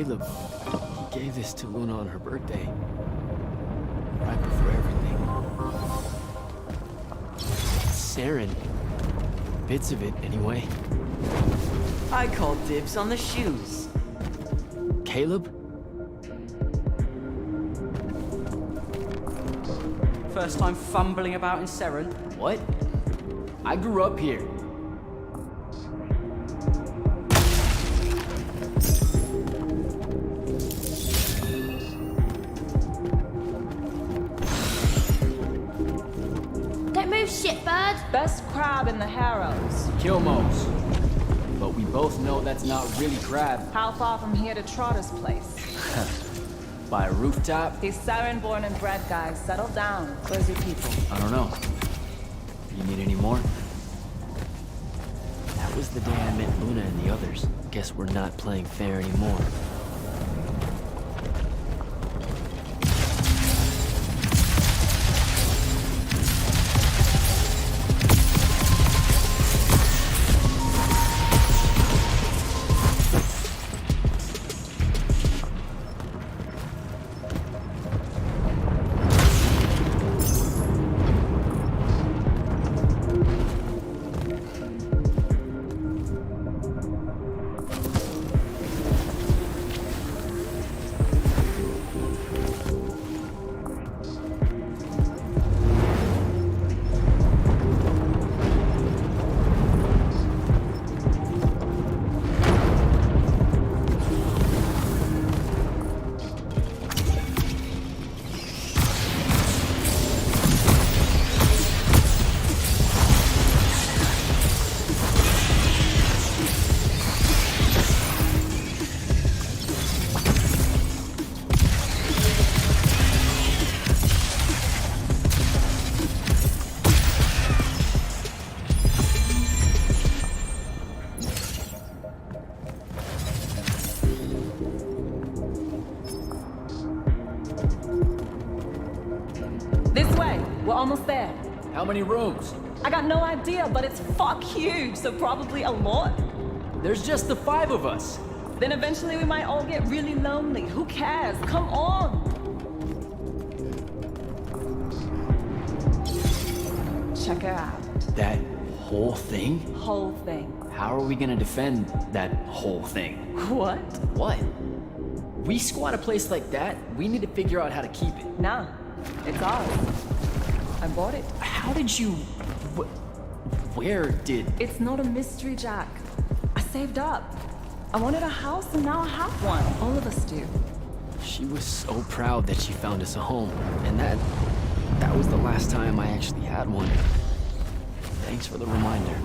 Caleb, he gave this to Luna on her birthday. Right before everything. Saren. Bits of it, anyway. I call dibs on the shoes. Caleb? First time fumbling about in Seren? What? I grew up here. Don't move, shitbird! Best crab in the Harrows. Kilmos. But we both know that's not really crab. How far from here to Trotter's place? By a rooftop? He's Saren born and bred, guys. Settle down. Where's your people? I don't know. You need any more? That was the day I met Luna and the others. Guess we're not playing fair anymore. Almost there. How many rooms? I got no idea, but it's fuck huge, so probably a lot. There's just the 5 of us. Then eventually we might all get really lonely. Who cares? Come on! Check it out. That whole thing? Whole thing. How are we gonna defend that whole thing? What? What? We squat a place like that, we need to figure out how to keep it. Nah, it's ours. I bought it. How did you... Where did... It's not a mystery, Jack. I saved up. I wanted a house and now I have one. All of us do. She was so proud that she found us a home. And that was the last time I actually had one. Thanks for the reminder.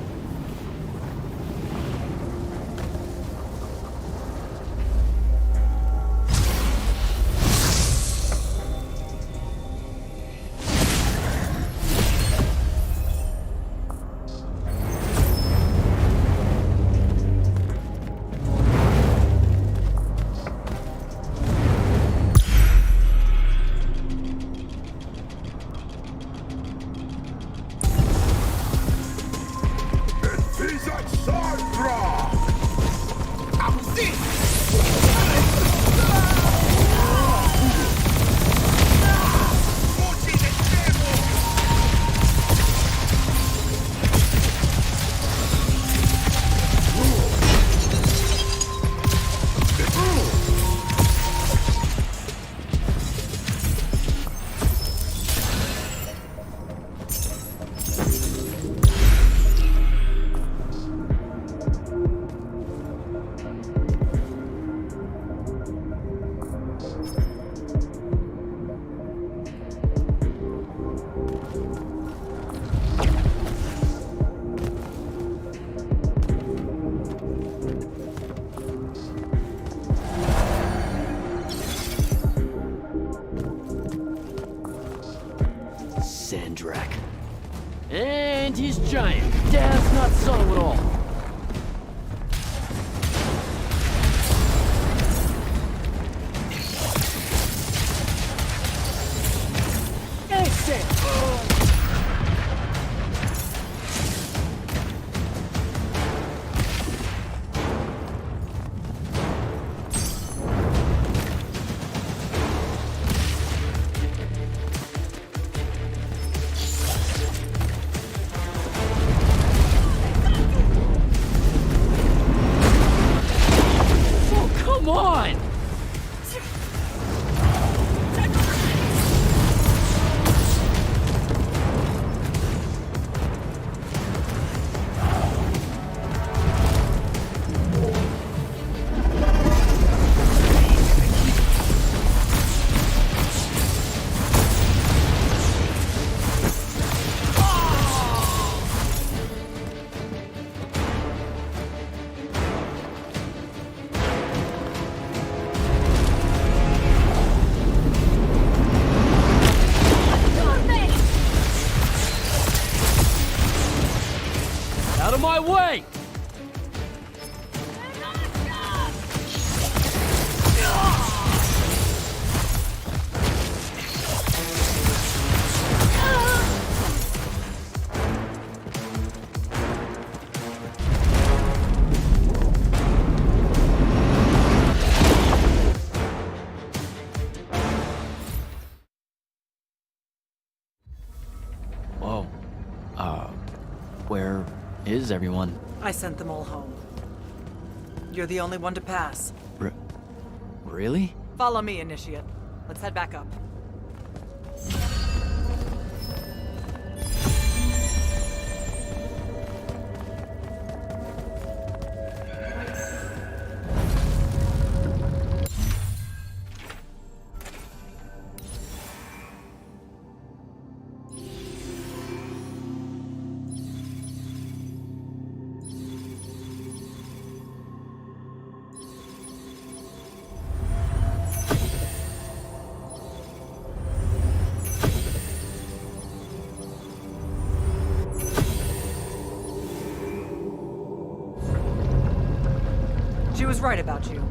And he's giant. Dad's not subtle at all. of my way! Whoa. Where is everyone? I sent them all home. You're the only one to pass. Really? Follow me, Initiate. Let's head back up. She was right about you.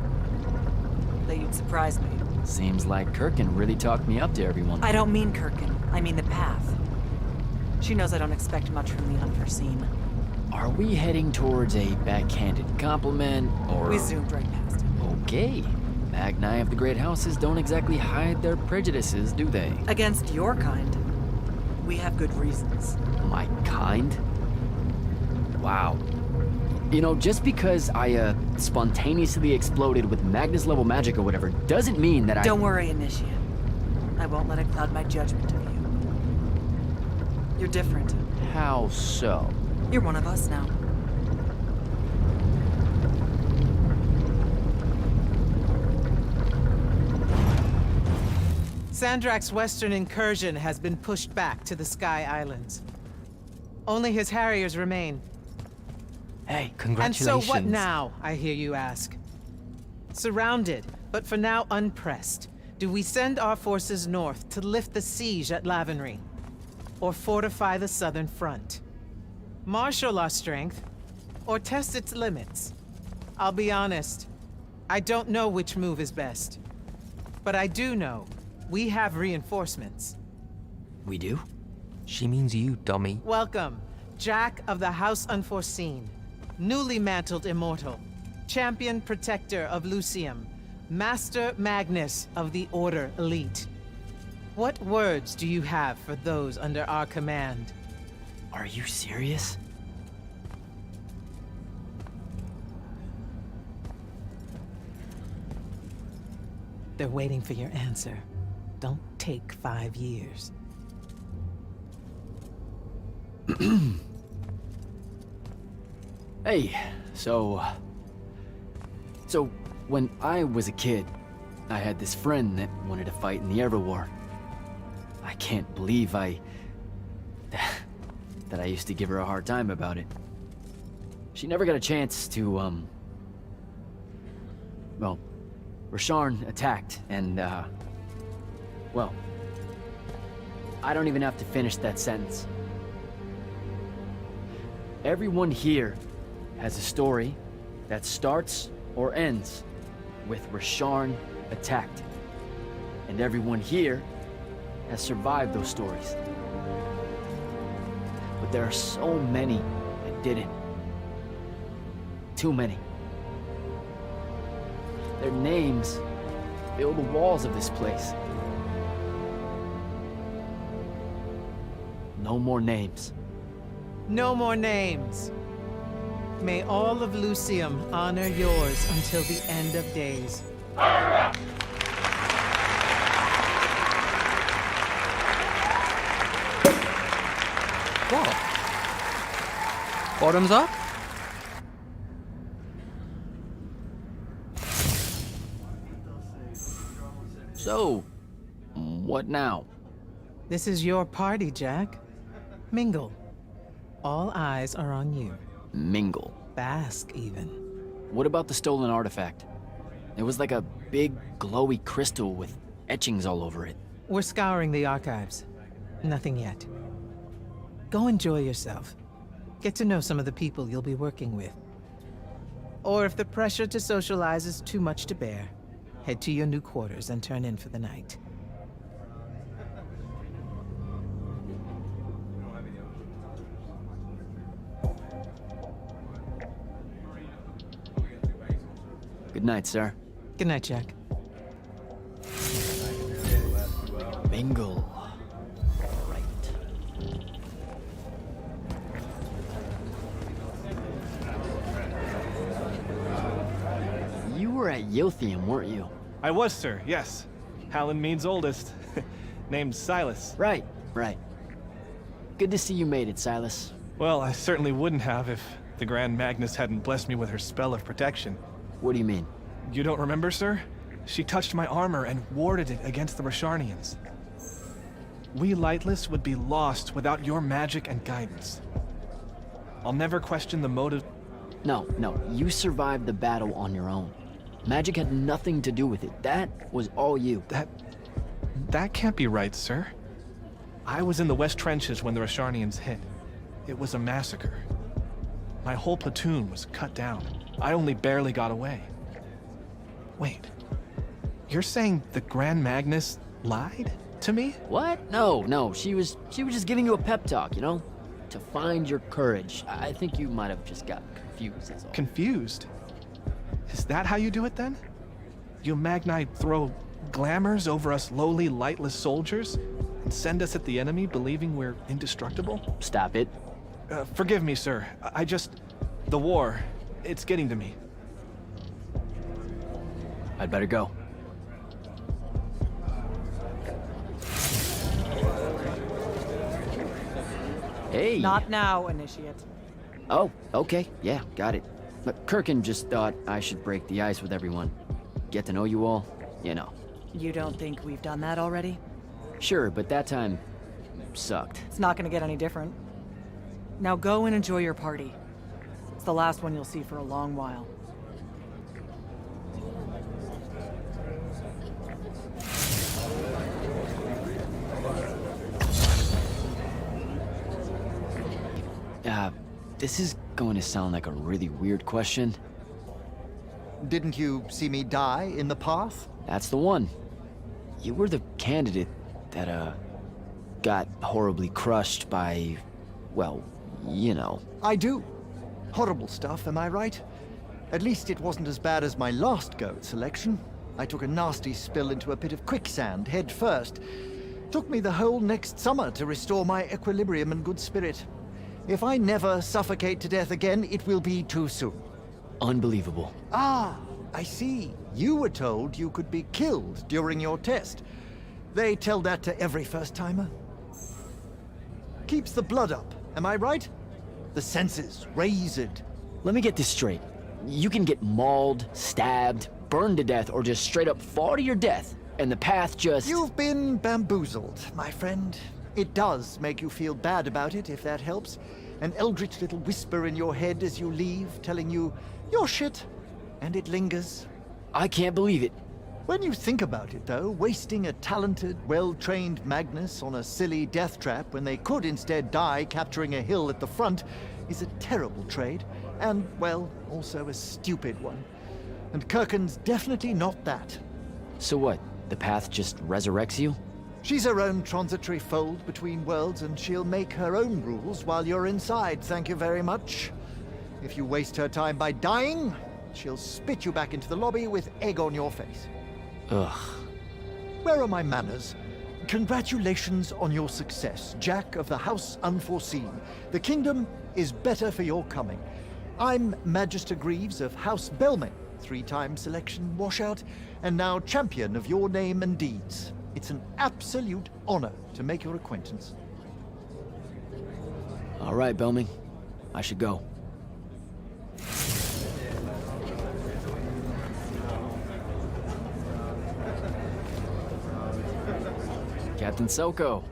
That you'd surprise me. Seems like Kirkin really talked me up to everyone. I don't mean Kirkin. I mean the path. She knows I don't expect much from the unforeseen. Are we heading towards a backhanded compliment, or...? We zoomed right past it. Okay. Magni of the Great Houses don't exactly hide their prejudices, do they? Against your kind. We have good reasons. My kind? Wow. You know, just because I, spontaneously exploded with Magnus-level magic or whatever, doesn't mean that I... Don't worry, Initiate. I won't let it cloud my judgment of you. You're different. How so? You're one of us now. Sandrak's western incursion has been pushed back to the Sky Islands. Only his Harriers remain. Hey, congratulations. And so what now, I hear you ask? Surrounded, but for now unpressed, do we send our forces north to lift the siege at Lavenry? Or fortify the southern front? Marshal our strength, or test its limits? I'll be honest, I don't know which move is best. But I do know we have reinforcements. We do? She means you, dummy. Welcome, Jack of the House Unforeseen. Newly mantled immortal, champion protector of Lucium, Master Magnus of the Order Elite. What words do you have for those under our command? Are you serious? They're waiting for your answer. Don't take 5 years. Hey, so when I was a kid, I had this friend that wanted to fight in the Everwar. I can't believe that I used to give her a hard time about it. She never got a chance to, well, Rasharn attacked, and, well, I don't even have to finish that sentence. Everyone here has a story that starts or ends with Rasharn attacked. And everyone here has survived those stories. But there are so many that didn't. Too many. Their names fill the walls of this place. No more names. No more names. May all of Lucium honor yours until the end of days. What? Bottoms up? So, what now? This is your party, Jack. Mingle. All eyes are on you. Mingle. Bask, even. What about the stolen artifact? It was like a big, glowy crystal with etchings all over it. We're scouring the archives. Nothing yet. Go enjoy yourself. Get to know some of the people you'll be working with. Or if the pressure to socialize is too much to bear, head to your new quarters and turn in for the night. Good night, sir. Good night, Jack. Mingle. Right. You were at Yothium, weren't you? I was, sir, yes. Hallen Mead's oldest. Named Silas. Right. Good to see you made it, Silas. Well, I certainly wouldn't have if the Grand Magnus hadn't blessed me with her spell of protection. What do you mean? You don't remember, sir? She touched my armor and warded it against the Rasharnians. We Lightless would be lost without your magic and guidance. I'll never question the motive. No, you survived the battle on your own. Magic had nothing to do with it. That was all you. That can't be right, sir. I was in the West Trenches when the Rasharnians hit. It was a massacre. My whole platoon was cut down. I only barely got away. Wait, you're saying the Grand Magnus lied to me? What? No, she was just giving you a pep talk, you know? To find your courage. I think you might have just got confused, that's all. Confused? Is that how you do it then? You Magnite throw glamours over us lowly, lightless soldiers and send us at the enemy believing we're indestructible? Stop it. Forgive me, sir. The war, it's getting to me. I'd better go. Hey! Not now, Initiate. Oh, okay. Yeah, got it. But Kirkin just thought I should break the ice with everyone. Get to know you all, you know. You don't think we've done that already? Sure, but that time sucked. It's not gonna get any different. Now go and enjoy your party. It's the last one you'll see for a long while. This is going to sound like a really weird question. Didn't you see me die in the path? That's the one. You were the candidate that, got horribly crushed by, well, you know. I do. Horrible stuff, am I right? At least it wasn't as bad as my last go at selection. I took a nasty spill into a pit of quicksand head first. Took me the whole next summer to restore my equilibrium and good spirit. If I never suffocate to death again, it will be too soon. Unbelievable. Ah, I see. You were told you could be killed during your test. They tell that to every first-timer. Keeps the blood up, am I right? The senses raised. Let me get this straight. You can get mauled, stabbed, burned to death, or just straight up fall to your death, and the path just... You've been bamboozled, my friend. It does make you feel bad about it, if that helps. An eldritch little whisper in your head as you leave, telling you, you're shit. And it lingers. I can't believe it. When you think about it, though, wasting a talented, well-trained Magnus on a silly death trap when they could instead die capturing a hill at the front is a terrible trade. And, well, also a stupid one. And Kirkin's definitely not that. So what? The path just resurrects you? She's her own transitory fold between worlds, and she'll make her own rules while you're inside, thank you very much. If you waste her time by dying, she'll spit you back into the lobby with egg on your face. Ugh. Where are my manners? Congratulations on your success, Jack of the House Unforeseen. The kingdom is better for your coming. I'm Magister Greaves of House Belmay, 3-time selection washout, and now champion of your name and deeds. It's an absolute honor to make your acquaintance. All right, Belming. I should go. Captain Soko.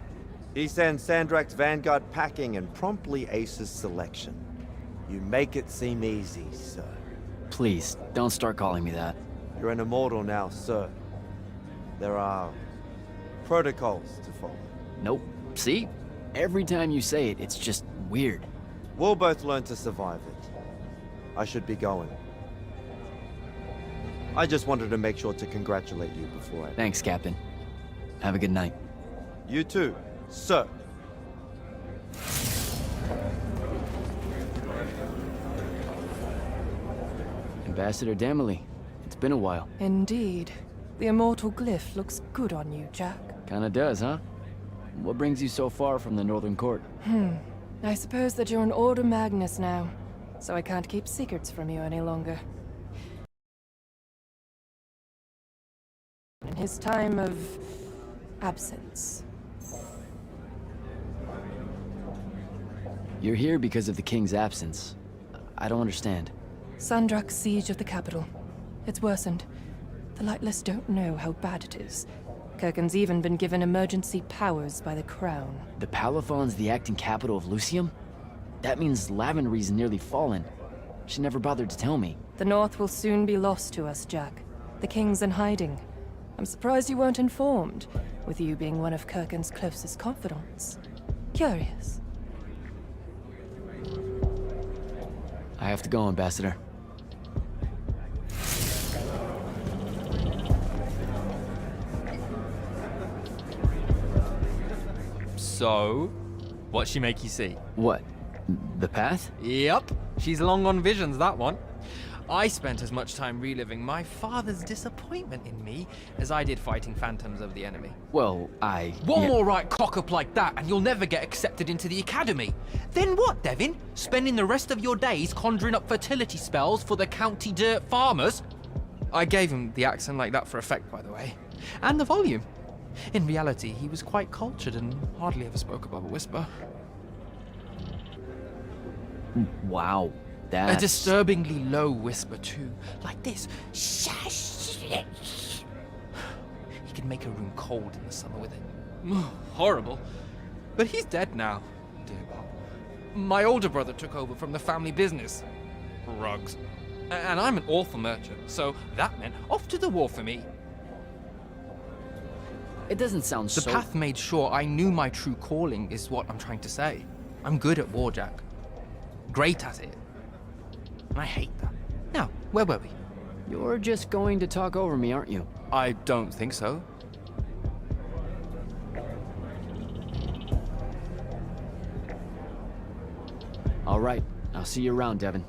He sends Sandrak's vanguard packing and promptly aces selection. You make it seem easy, sir. Please, don't start calling me that. You're an immortal now, sir. There are protocols to follow. Nope. See? Every time you say it, it's just weird. We'll both learn to survive it. I should be going. I just wanted to make sure to congratulate you before I... Thanks, Captain. Have a good night. You too, sir. Ambassador Damley, it's been a while. Indeed. The immortal glyph looks good on you, Jack. Kinda does, huh? What brings you so far from the Northern Court? I suppose that you're an Order Magnus now, so I can't keep secrets from you any longer. In his time of absence. You're here because of the King's absence. I don't understand. Sandrak's siege of the capital. It's worsened. The Lightless don't know how bad it is. Kirken's even been given emergency powers by the Crown. The Palathon's the acting capital of Lucium? That means Lavenry's nearly fallen. She never bothered to tell me. The North will soon be lost to us, Jack. The King's in hiding. I'm surprised you weren't informed, with you being one of Kirken's closest confidants. Curious. I have to go, Ambassador. So, what'd she make you see? What? The path? Yep, she's long on visions, that one. I spent as much time reliving my father's disappointment in me as I did fighting phantoms of the enemy. Well, One more right cock-up like that and you'll never get accepted into the academy. Then what, Devin? Spending the rest of your days conjuring up fertility spells for the county dirt farmers? I gave him the accent like that for effect, by the way. And the volume. In reality, he was quite cultured and hardly ever spoke above a whisper. Wow. A disturbingly low whisper, too. Like this. He could make a room cold in the summer with it. Horrible. But he's dead now, dear Bob. My older brother took over from the family business. Rugs. And I'm an awful merchant, so that meant off to the war for me. It doesn't sound The path made sure I knew my true calling is what I'm trying to say. I'm good at war, Jack. Great at it. And I hate that. Now, where were we? You're just going to talk over me, aren't you? I don't think so. All right. I'll see you around, Devin.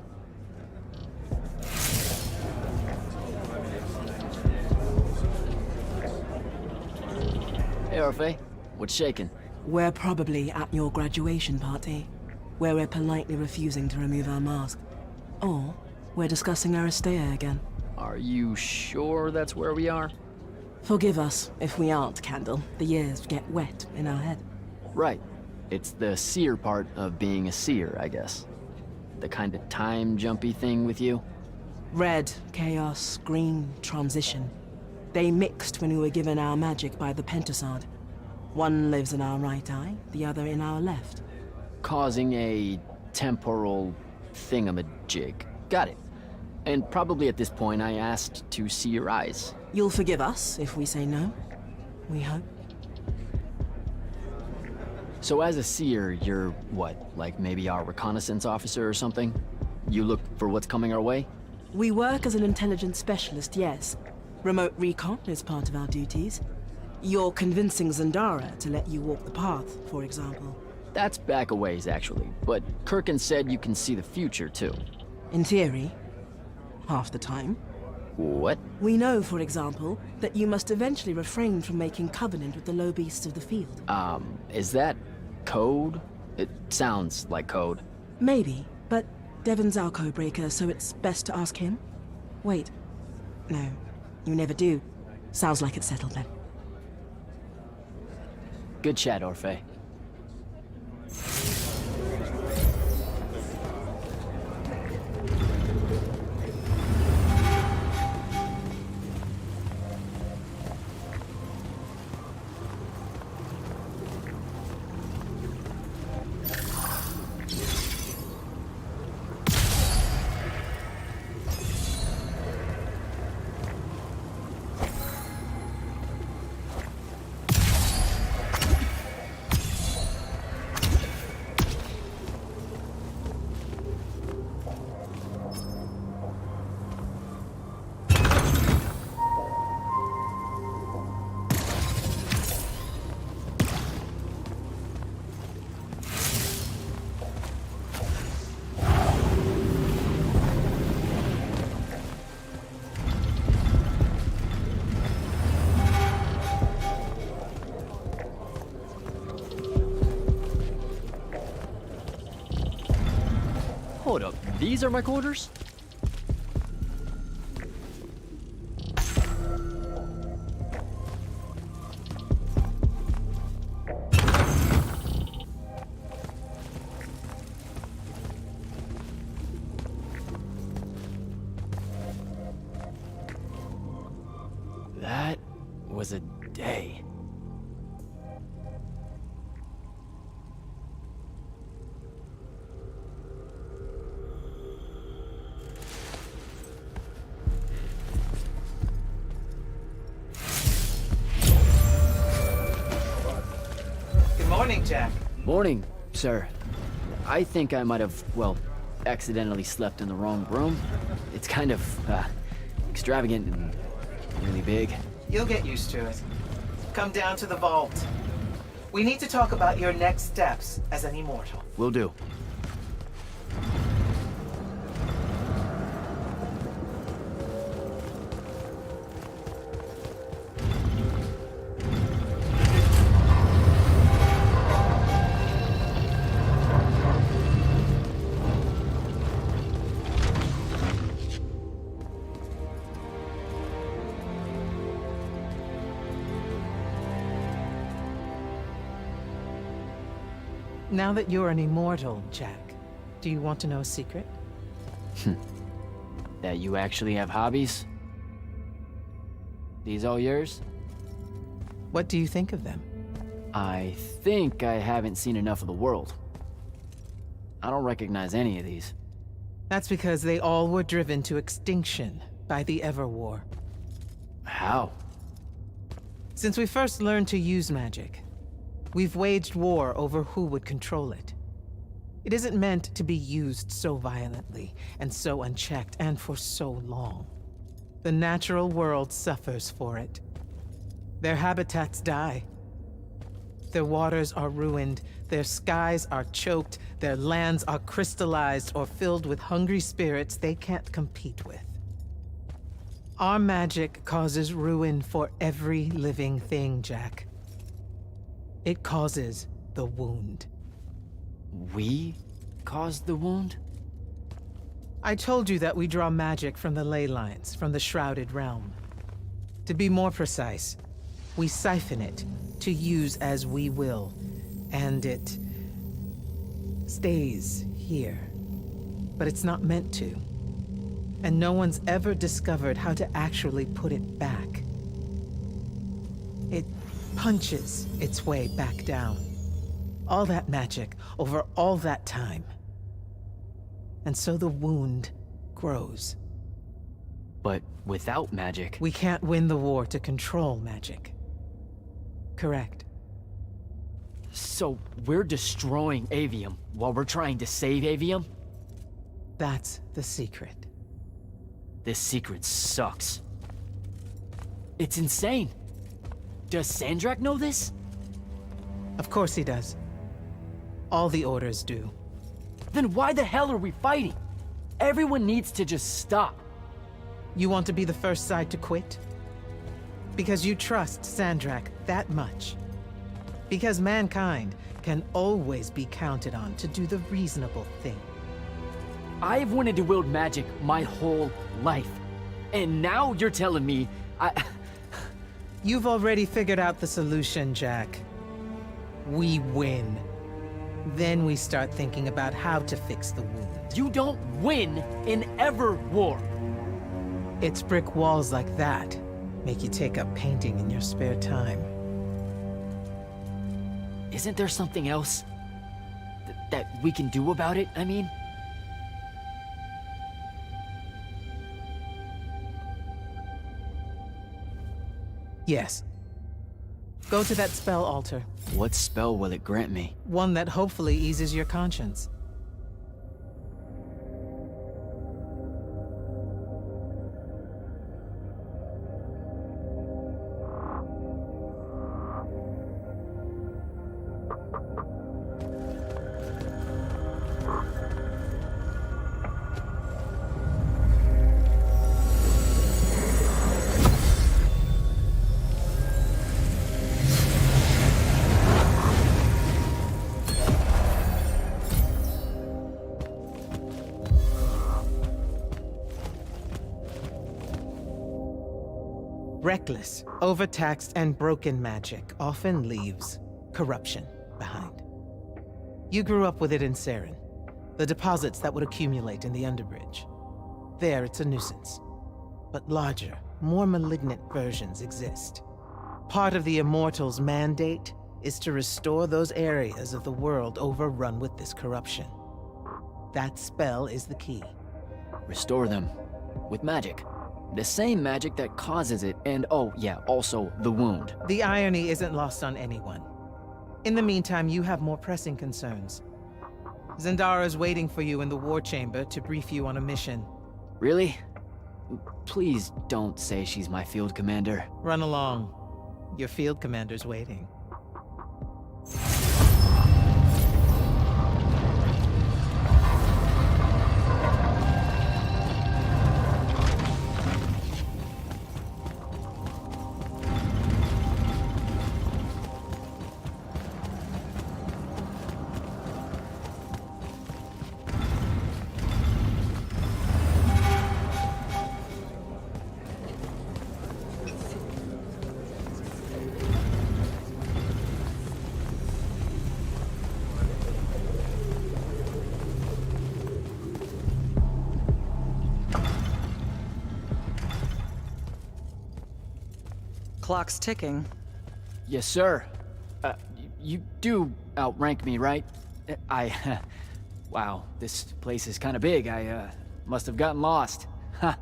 Hey, Orphe. What's shaking? We're probably at your graduation party, where we're politely refusing to remove our mask. Or we're discussing Aristea again. Are you sure that's where we are? Forgive us if we aren't, Candle. The years get wet in our head. Right. It's the seer part of being a seer, I guess. The kind of time-jumpy thing with you. Red, chaos, green, transition. They mixed when we were given our magic by the Pentasod. One lives in our right eye, the other in our left. Causing a temporal thingamajig. Got it. And probably at this point I asked to see your eyes. You'll forgive us if we say no. We hope. So as a seer, you're what? Like maybe our reconnaissance officer or something? You look for what's coming our way? We work as an intelligence specialist, yes. Remote recon is part of our duties. You're convincing Zendara to let you walk the path, for example. That's back a ways, actually. But Kirken said you can see the future, too. In theory. Half the time. What? We know, for example, that you must eventually refrain from making covenant with the low beasts of the field. Is that code? It sounds like code. Maybe, but Devin's our codebreaker, so it's best to ask him. Wait. No, you never do. Sounds like it's settled then. Good chat, Orphe. Hold up, these are my quarters? That was a day. Good morning, Jack. Morning, sir. I think I might have, well, accidentally slept in the wrong room. It's kind of, extravagant and really big. You'll get used to it. Come down to the vault. We need to talk about your next steps as an immortal. Will do. Now that you're an immortal, Jack, do you want to know a secret? That you actually have hobbies? These all yours? What do you think of them? I think I haven't seen enough of the world. I don't recognize any of these. That's because they all were driven to extinction by the Everwar. How? Since we first learned to use magic, we've waged war over who would control it. It isn't meant to be used so violently and so unchecked and for so long. The natural world suffers for it. Their habitats die. Their waters are ruined, their skies are choked, their lands are crystallized or filled with hungry spirits they can't compete with. Our magic causes ruin for every living thing, Jack. It causes the wound. We caused the wound? I told you that we draw magic from the ley lines, from the Shrouded Realm. To be more precise, we siphon it to use as we will, and it stays here. But it's not meant to. And no one's ever discovered how to actually put it back. It punches its way back down. All that magic over all that time. And so the wound grows. But without magic... We can't win the war to control magic. Correct. So we're destroying AVEUM while we're trying to save AVEUM? That's the secret. This secret sucks. It's insane. Does Sandrak know this? Of course he does. All the orders do. Then why the hell are we fighting? Everyone needs to just stop. You want to be the first side to quit? Because you trust Sandrak that much. Because mankind can always be counted on to do the reasonable thing. I've wanted to wield magic my whole life. And now you're telling me You've already figured out the solution, Jack. We win. Then we start thinking about how to fix the wound. You don't win in Everwar. It's brick walls like that make you take up painting in your spare time. Isn't there something else that we can do about it, I mean? Yes. Go to that spell altar. What spell will it grant me? One that hopefully eases your conscience. Reckless, overtaxed, and broken magic often leaves corruption behind. You grew up with it in Saren, the deposits that would accumulate in the Underbridge. There, it's a nuisance. But larger, more malignant versions exist. Part of the Immortals' mandate is to restore those areas of the world overrun with this corruption. That spell is the key. Restore them. With magic. The same magic that causes it, and oh yeah, also the wound. The irony isn't lost on anyone. In the meantime, you have more pressing concerns. Zendara's waiting for you in the war chamber to brief you on a mission. Really? Please don't say she's my field commander. Run along. Your field commander's waiting. Clock's ticking. Yes, sir. You do outrank me, right? Wow, this place is kind of big. I must have gotten lost. Ha.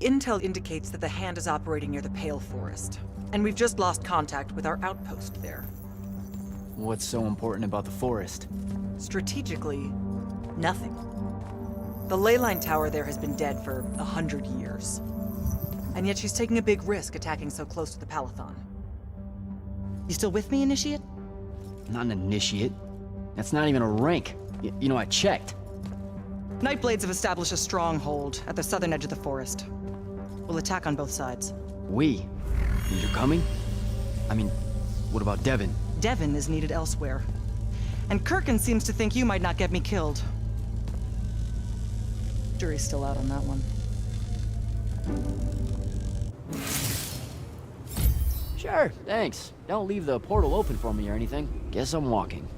Intel indicates that the Hand is operating near the Pale Forest, and we've just lost contact with our outpost there. What's so important about the forest? Strategically, nothing. The ley line tower there has been dead for 100 years. And yet she's taking a big risk attacking so close to the Palathon. You still with me, Initiate? Not an initiate. That's not even a rank. You know, I checked. Nightblades have established a stronghold at the southern edge of the forest. We'll attack on both sides. We? You're coming? I mean, what about Devin? Devin is needed elsewhere. And Kirkin seems to think you might not get me killed. Jury's still out on that one. Sure, thanks. Don't leave the portal open for me or anything. Guess I'm walking.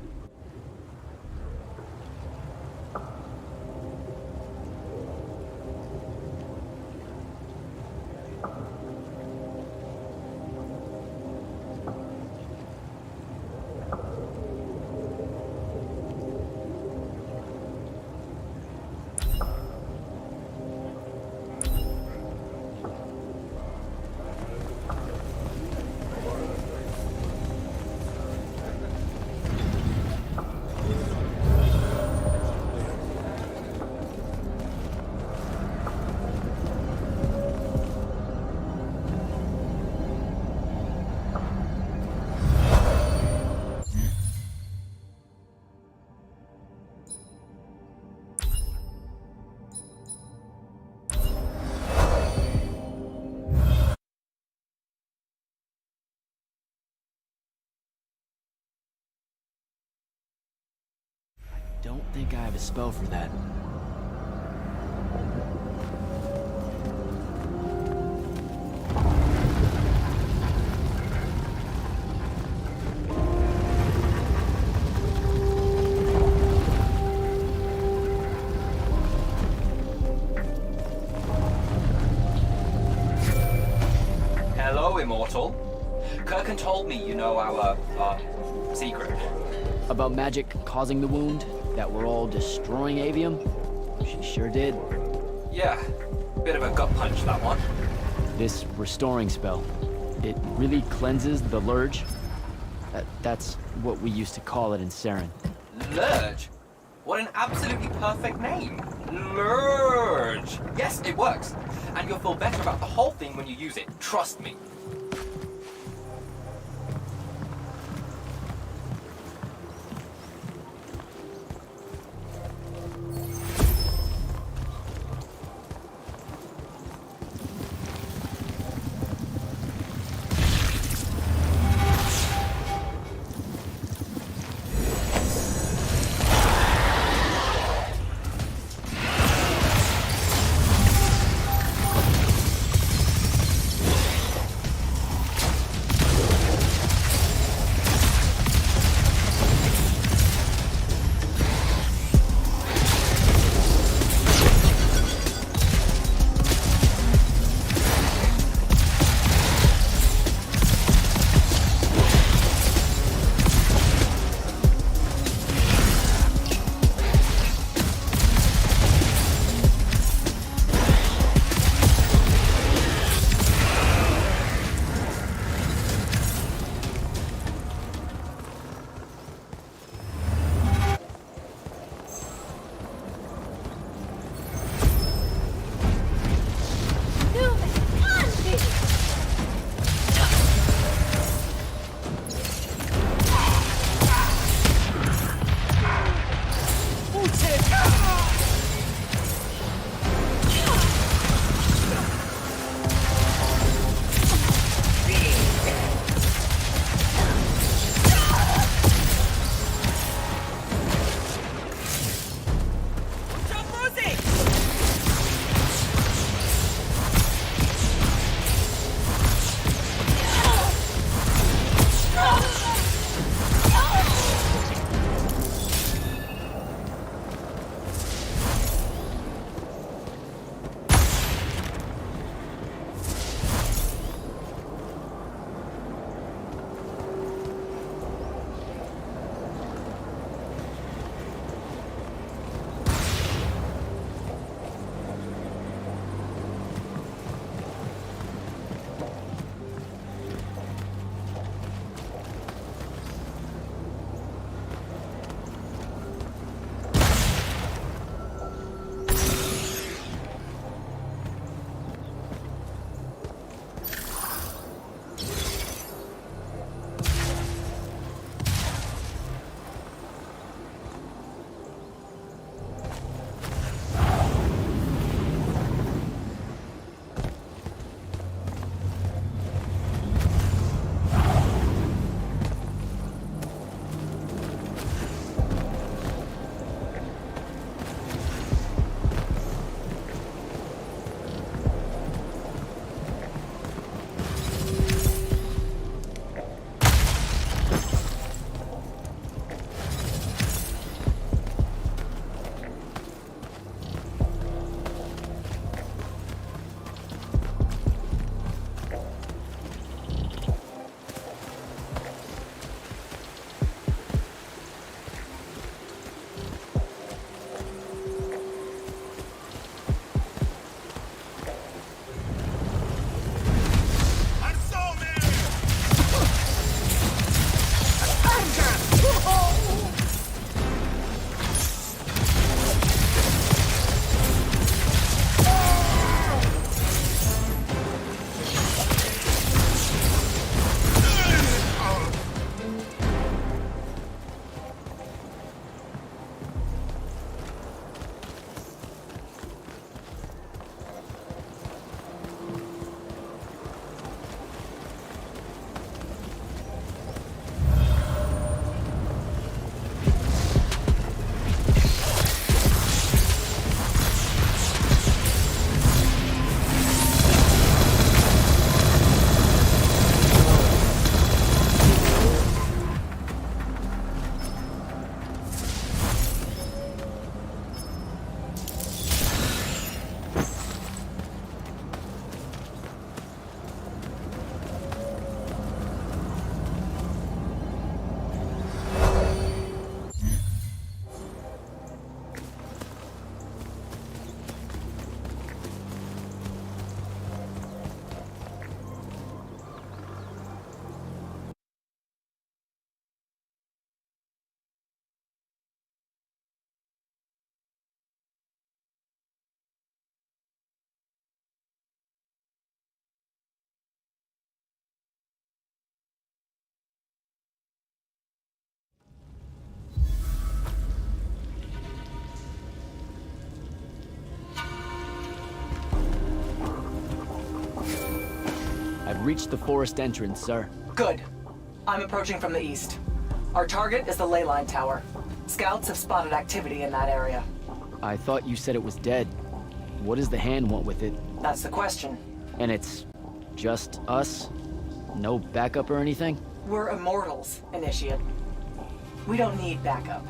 Don't think I have a spell for that. Hello, Immortal. Kirkin told me you know our secret. About magic causing the wound? That we're all destroying AVEUM? She sure did. Yeah, bit of a gut punch, that one. This restoring spell, it really cleanses the Lurge? That's what we used to call it in Saren. Lurge? What an absolutely perfect name. Lurge. Yes, it works. And you'll feel better about the whole thing when you use it. Trust me. I've reached the forest entrance, sir. Good. I'm approaching from the east. Our target is the ley line tower. Scouts have spotted activity in that area. I thought you said it was dead. What does the hand want with it? That's the question. And it's just us? No backup or anything? We're immortals, Initiate. We don't need backup.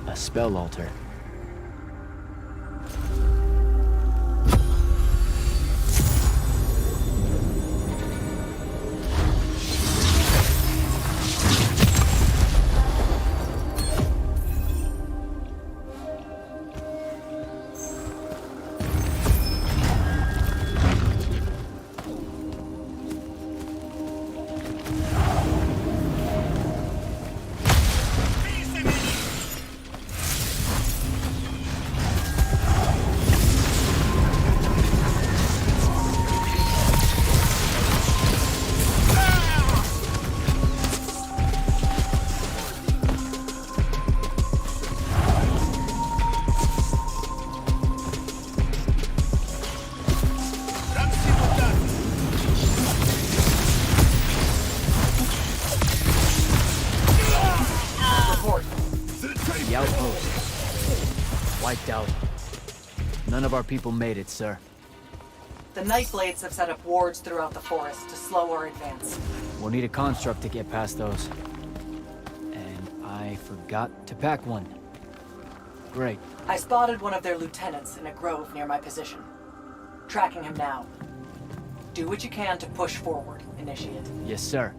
A spell altar. The outpost. Wiped out. None of our people made it, sir. The Nightblades have set up wards throughout the forest to slow our advance. We'll need a construct to get past those. And I forgot to pack one. Great. I spotted one of their lieutenants in a grove near my position. Tracking him now. Do what you can to push forward, Initiate. Yes, sir.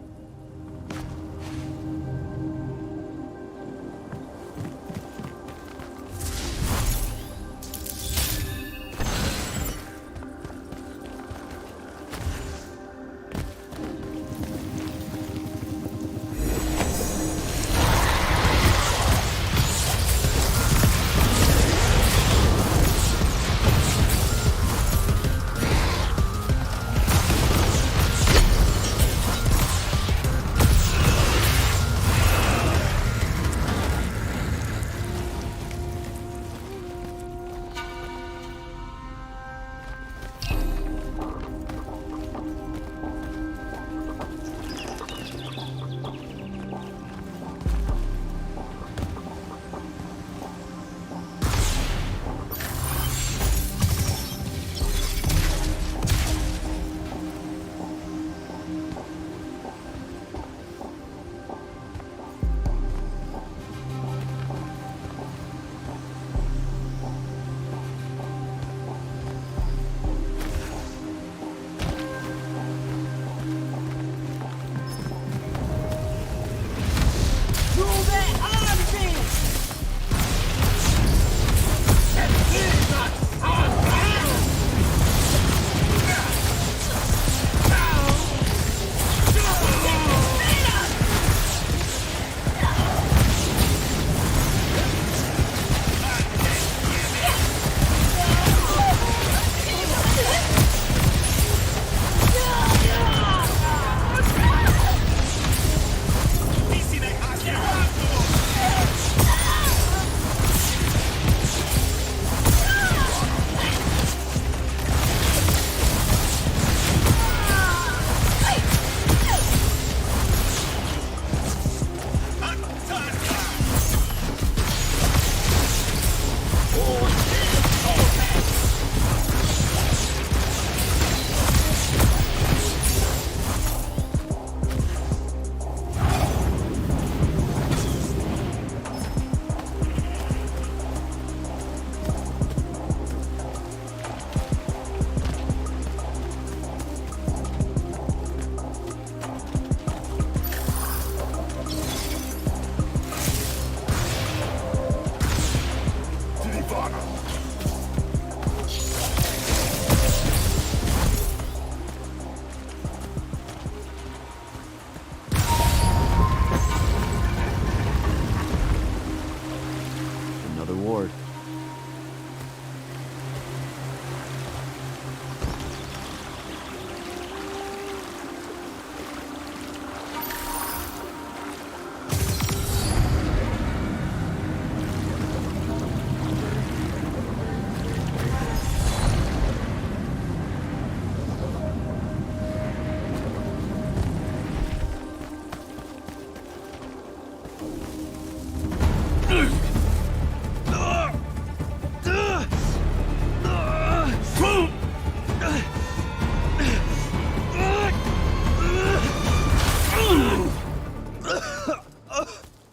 ward.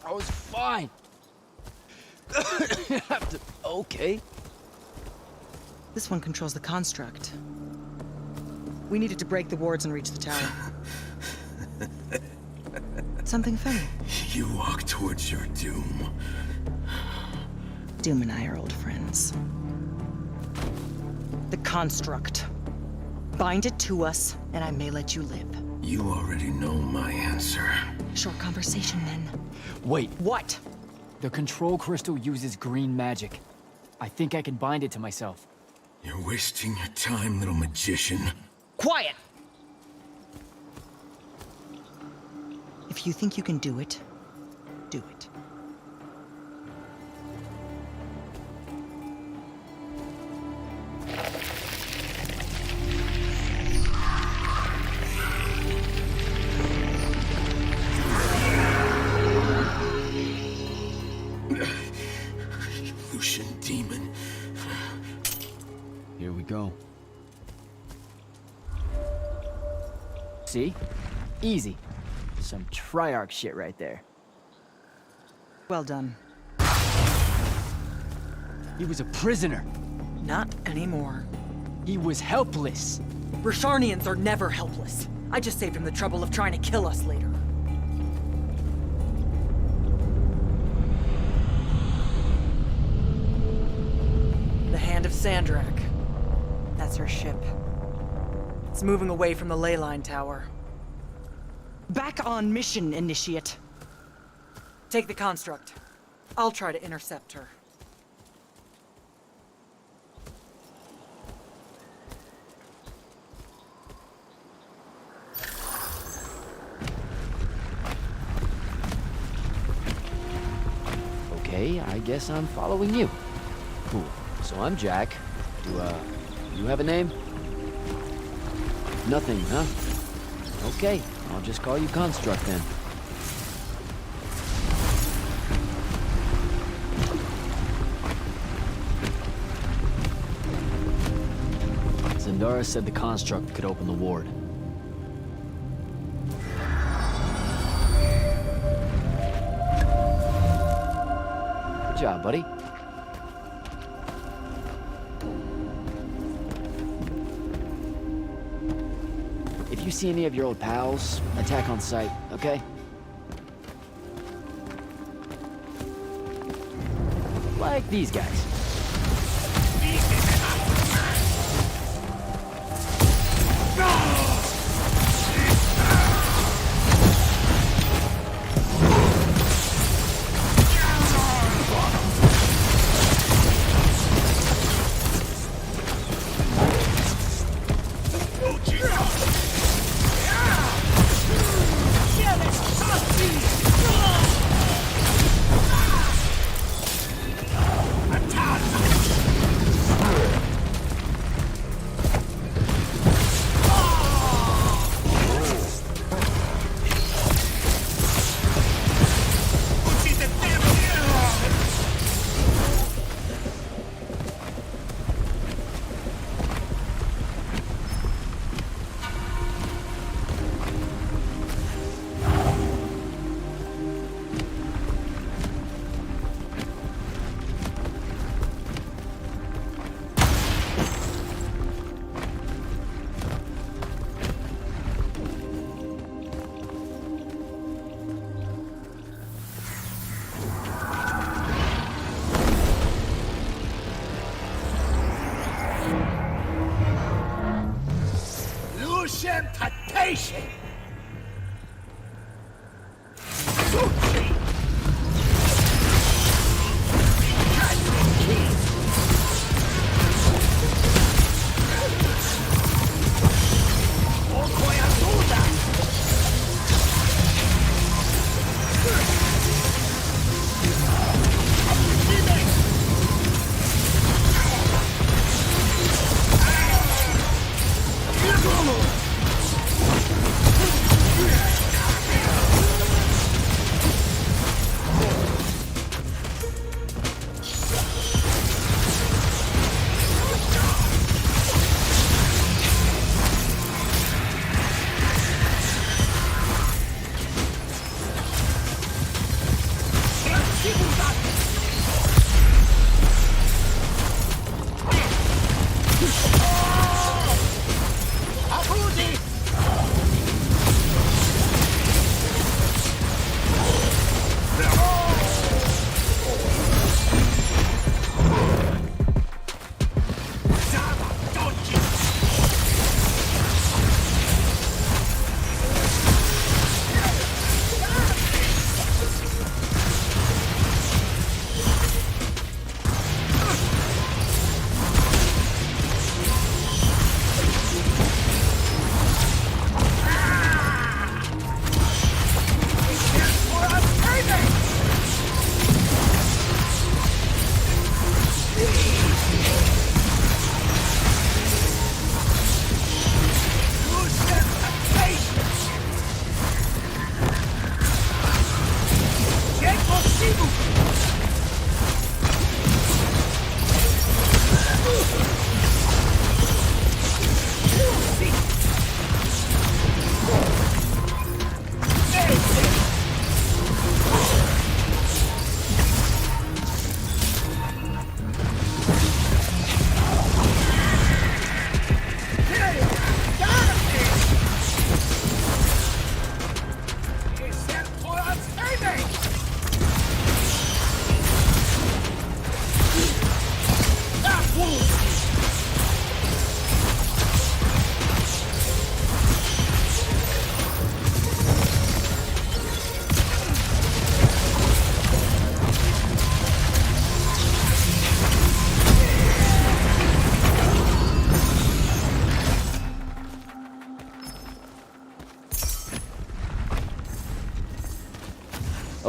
I was fine. Okay. This one controls the construct. We needed to break the wards and reach the tower. Something funny. You walk towards your doom. Doom and I are old friends. The construct. Bind it to us, and I may let you live. You already know my answer. Short conversation, then. Wait. What? The control crystal uses green magic. I think I can bind it to myself. You're wasting your time, little magician. Quiet! If you think you can do it, do it. Lucian demon. Here we go. See? Easy. Some Triarch shit right there. Well done. He was a prisoner. Not anymore. He was helpless. Rasharnians are never helpless. I just saved him the trouble of trying to kill us later. The Hand of Sandrak. That's her ship. It's moving away from the ley line tower. Back on mission, Initiate. Take the construct. I'll try to intercept her. Okay, I guess I'm following you. Cool. So I'm Jack. Do, you have a name? Nothing, huh? Okay, I'll just call you Construct then. Zendara said the Construct could open the ward. Good job, buddy. If you see any of your old pals, attack on sight, okay? Like these guys. Attack!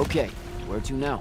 Okay, where to now?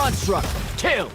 Construct! Kill!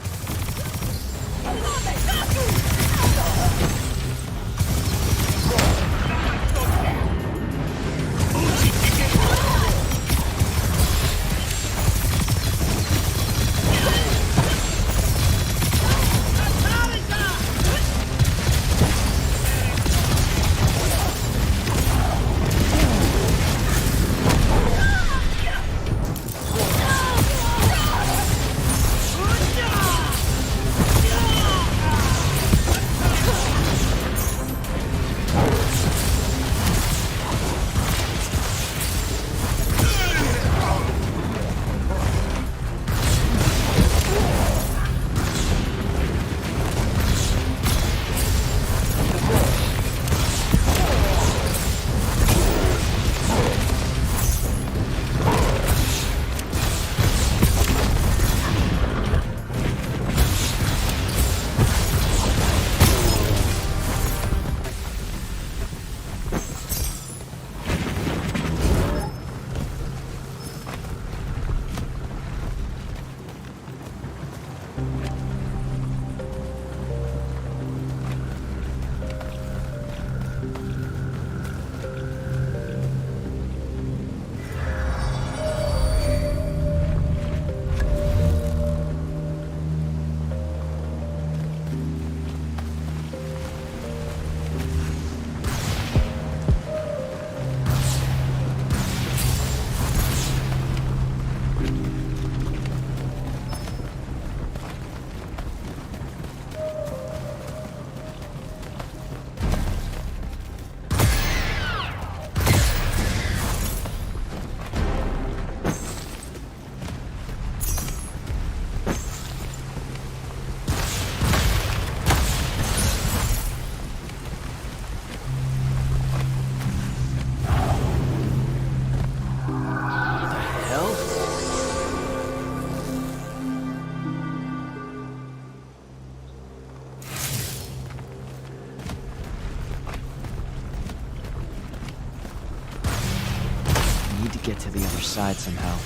Get to the other side somehow.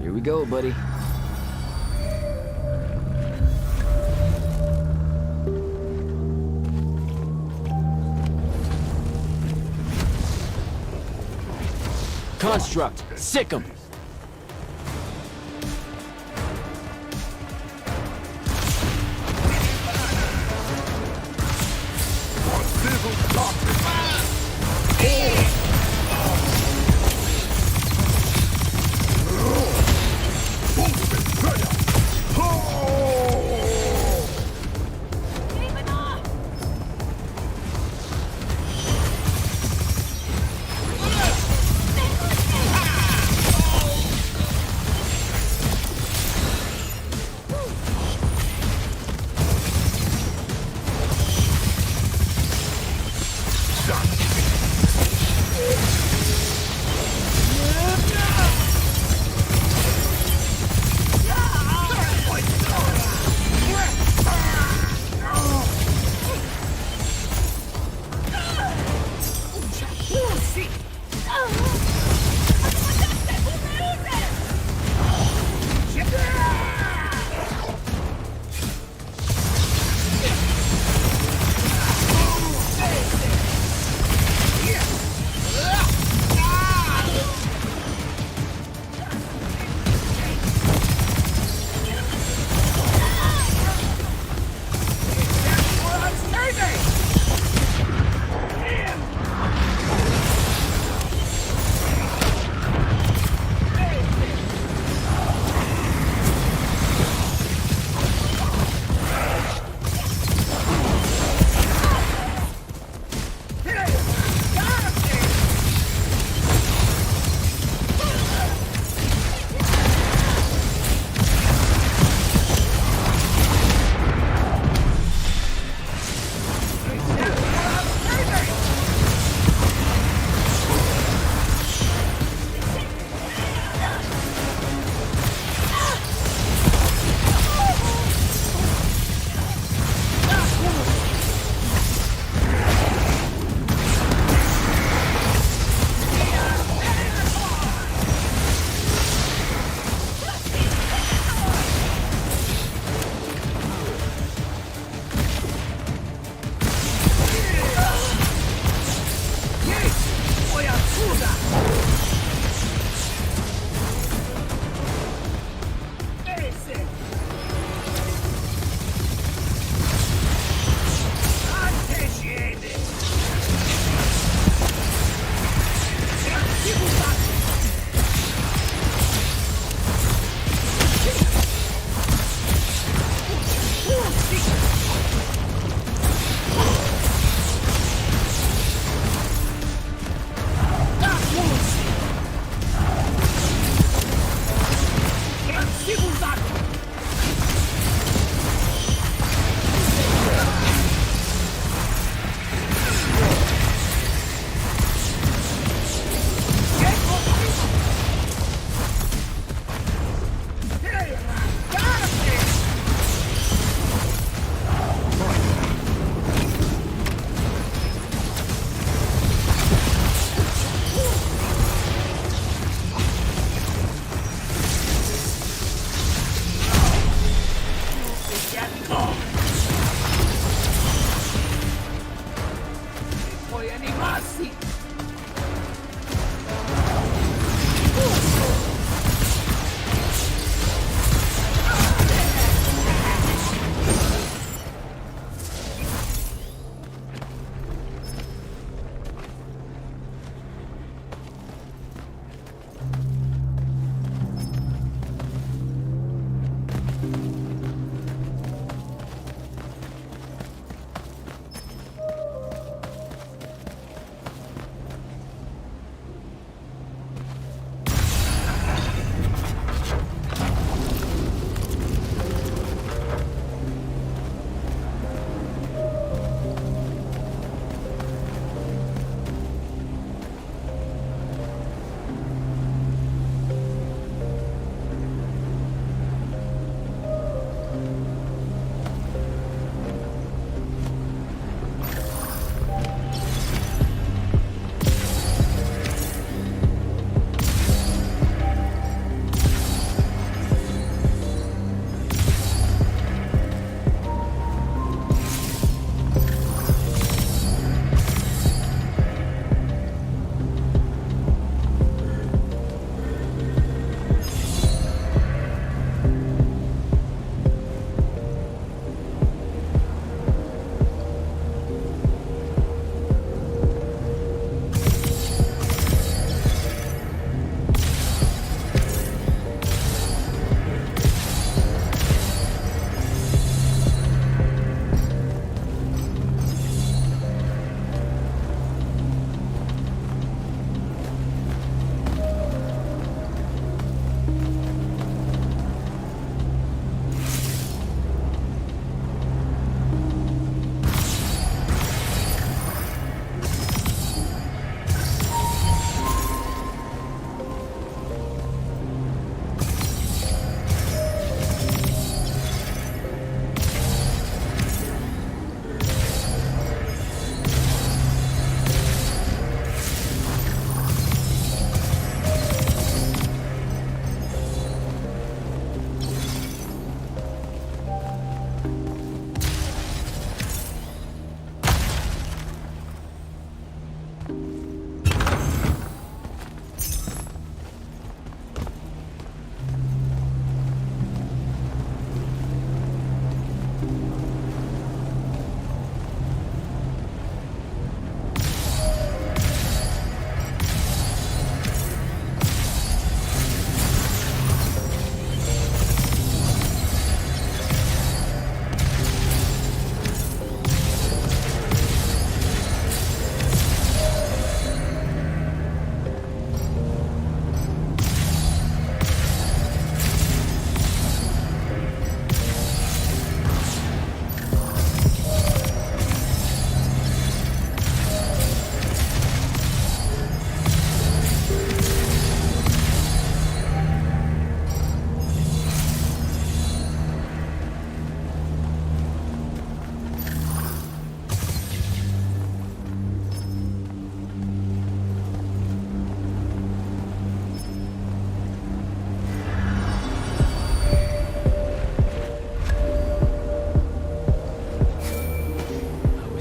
Here we go, buddy. Construct! Sick 'em!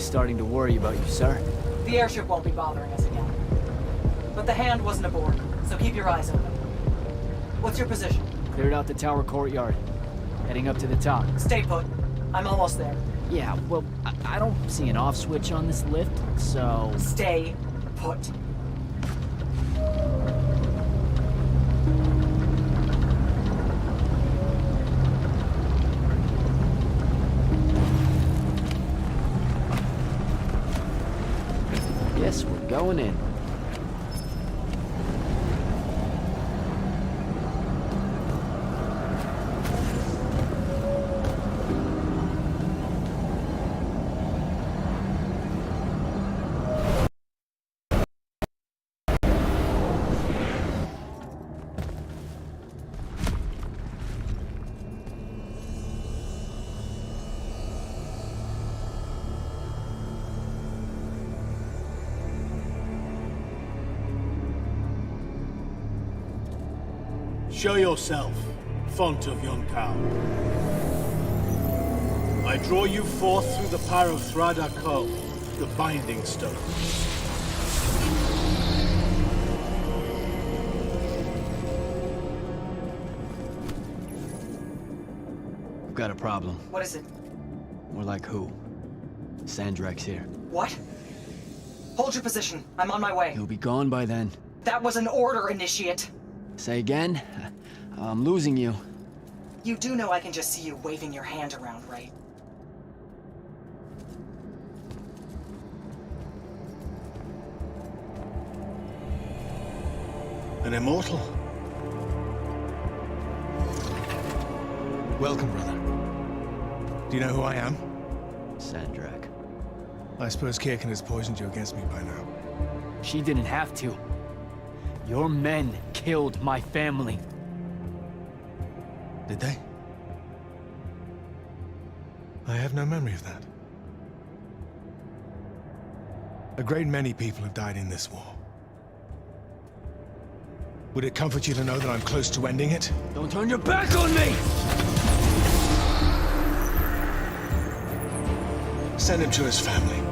starting to worry about you, sir. The airship won't be bothering us again. But the hand wasn't aboard, so keep your eyes open. What's your position? Cleared out the tower courtyard. Heading up to the top. Stay put. I'm almost there. Yeah, well, I don't see an off switch on this lift, so... Stay put. Yes, we're going in. Show yourself, font of Yonkao. I draw you forth through the power of Thrada Ko, the Binding Stone. I've got a problem. What is it? More like who? Sandrak's here. What? Hold your position. I'm on my way. He'll be gone by then. That was an order, Initiate. Say again? I'm losing you. You do know I can just see you waving your hand around, right? An immortal? Welcome, brother. Do you know who I am? Sandrak. I suppose Kirkin has poisoned you against me by now. She didn't have to. Your men killed my family. Did they? I have no memory of that. A great many people have died in this war. Would it comfort you to know that I'm close to ending it? Don't turn your back on me! Send him to his family.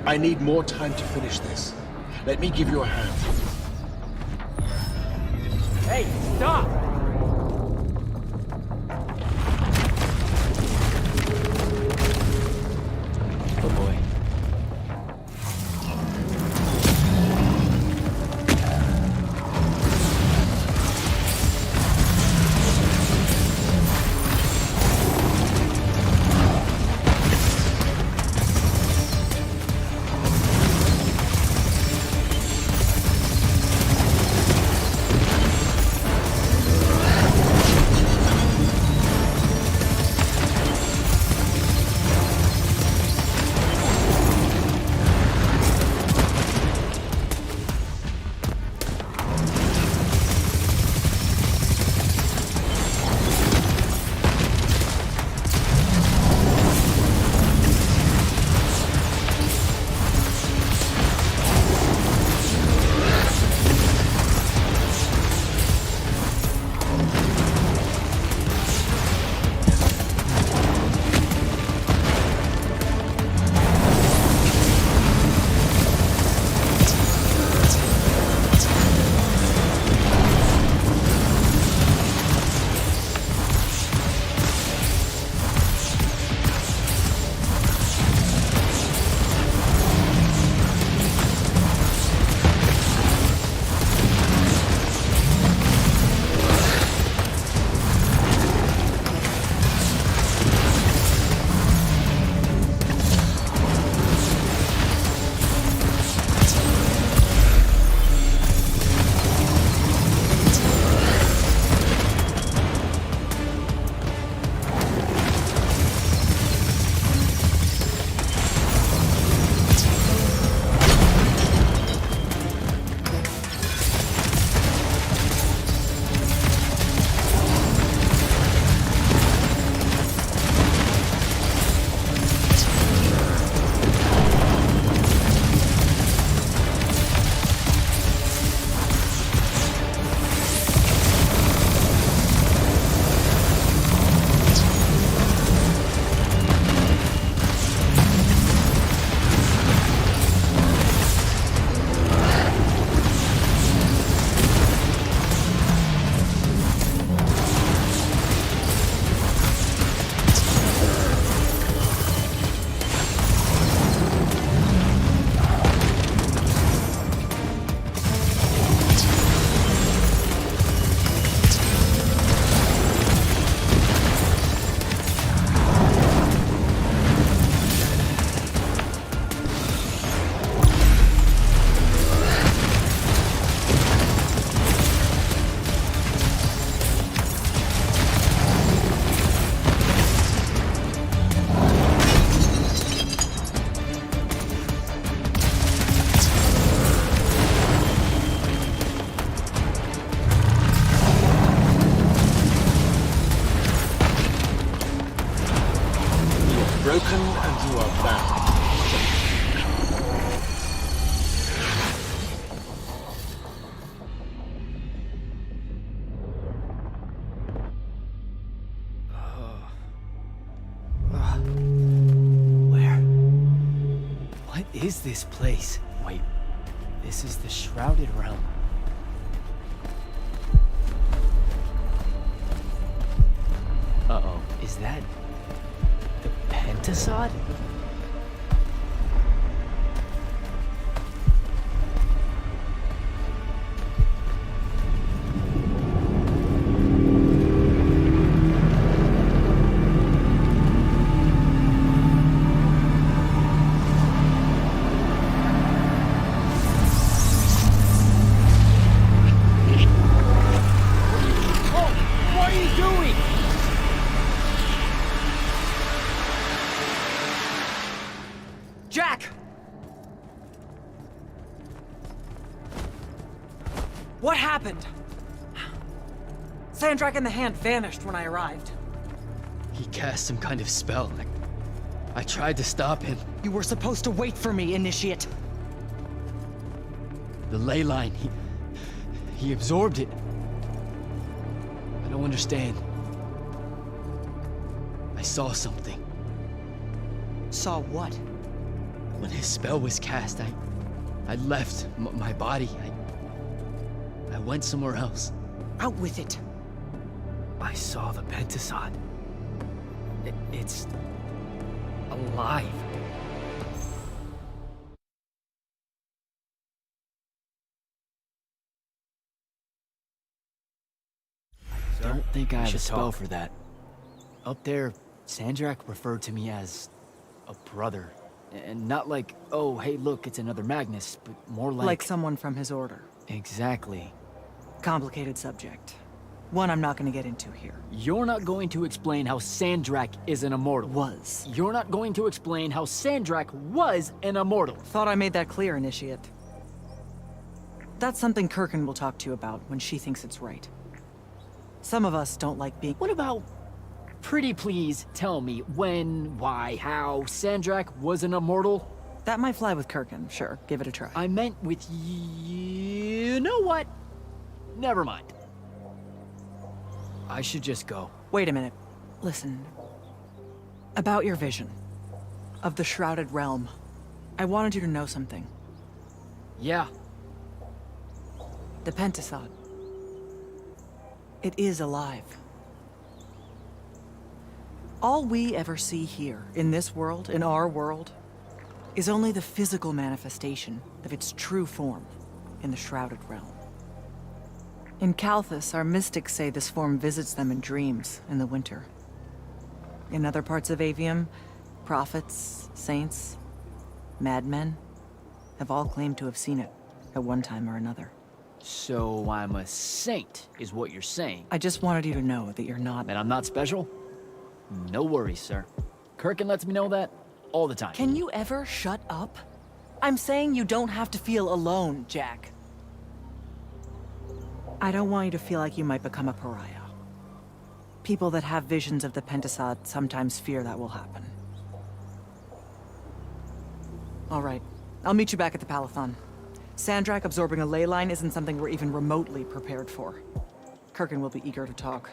I need more time to finish this. Let me give you a hand. Hey, stop! Oh boy. broken and you are bound. What is this place? Wait, this is the Shrouded Realm. Uh-oh, is that the Pentasod? Jack! What happened? Sandrak in the Hand vanished when I arrived. He cast some kind of spell. I tried to stop him. You were supposed to wait for me, Initiate. The ley line, he absorbed it. I don't understand. I saw something. Saw what? When his spell was cast, I left my body. I went somewhere else. Out with it. I saw the Pentasod. It's alive. I don't think I have a spell for that. Up there, Sandrak referred to me as a brother. And not like, oh, hey, look, it's another Magnus, but more like... Like someone from his order. Exactly. Complicated subject. One I'm not going to get into here. You're not going to explain how Sandrak is an immortal. Was. You're not going to explain how Sandrak was an immortal. Thought I made that clear, Initiate. That's something Kirkin will talk to you about when she thinks it's right. Some of us don't like being... What about... Pretty please tell me when, why, how Sandrak was an immortal? That might fly with Kirkin, sure. Give it a try. I meant with you know what? Never mind. I should just go. Wait a minute. Listen. About your vision of the Shrouded Realm. I wanted you to know something. Yeah. The Pentasod. It is alive. All we ever see here, in this world, in our world, is only the physical manifestation of its true form in the Shrouded Realm. In Kalthus, our mystics say this form visits them in dreams in the winter. In other parts of AVEUM, prophets, saints, madmen have all claimed to have seen it at one time or another. So I'm a saint, is what you're saying. I just wanted you to know that you're not... And I'm not special? No worries, sir. Kirkin lets me know that all the time. Can you ever shut up? I'm saying you don't have to feel alone, Jack. I don't want you to feel like you might become a pariah. People that have visions of the Pentasod sometimes fear that will happen. All right. I'll meet you back at the Palathon. Sandrak absorbing a ley line isn't something we're even remotely prepared for. Kirkin will be eager to talk.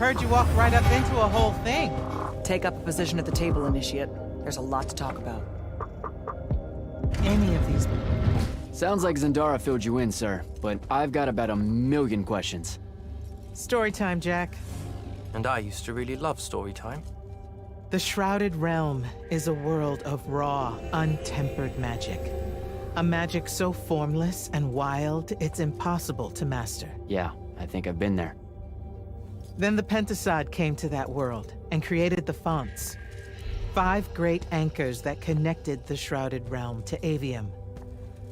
Heard you walked right up into a whole thing. Take up a position at the table, Initiate. There's a lot to talk about. Any of these... Sounds like Zendara filled you in, sir, but I've got about 1,000,000 questions. Story time, Jack. And I used to really love story time. The Shrouded Realm is a world of raw, untempered magic. A magic so formless and wild, it's impossible to master. Yeah, I think I've been there. Then the Pentasod came to that world and created the fonts. 5 great anchors that connected the Shrouded Realm to AVEUM.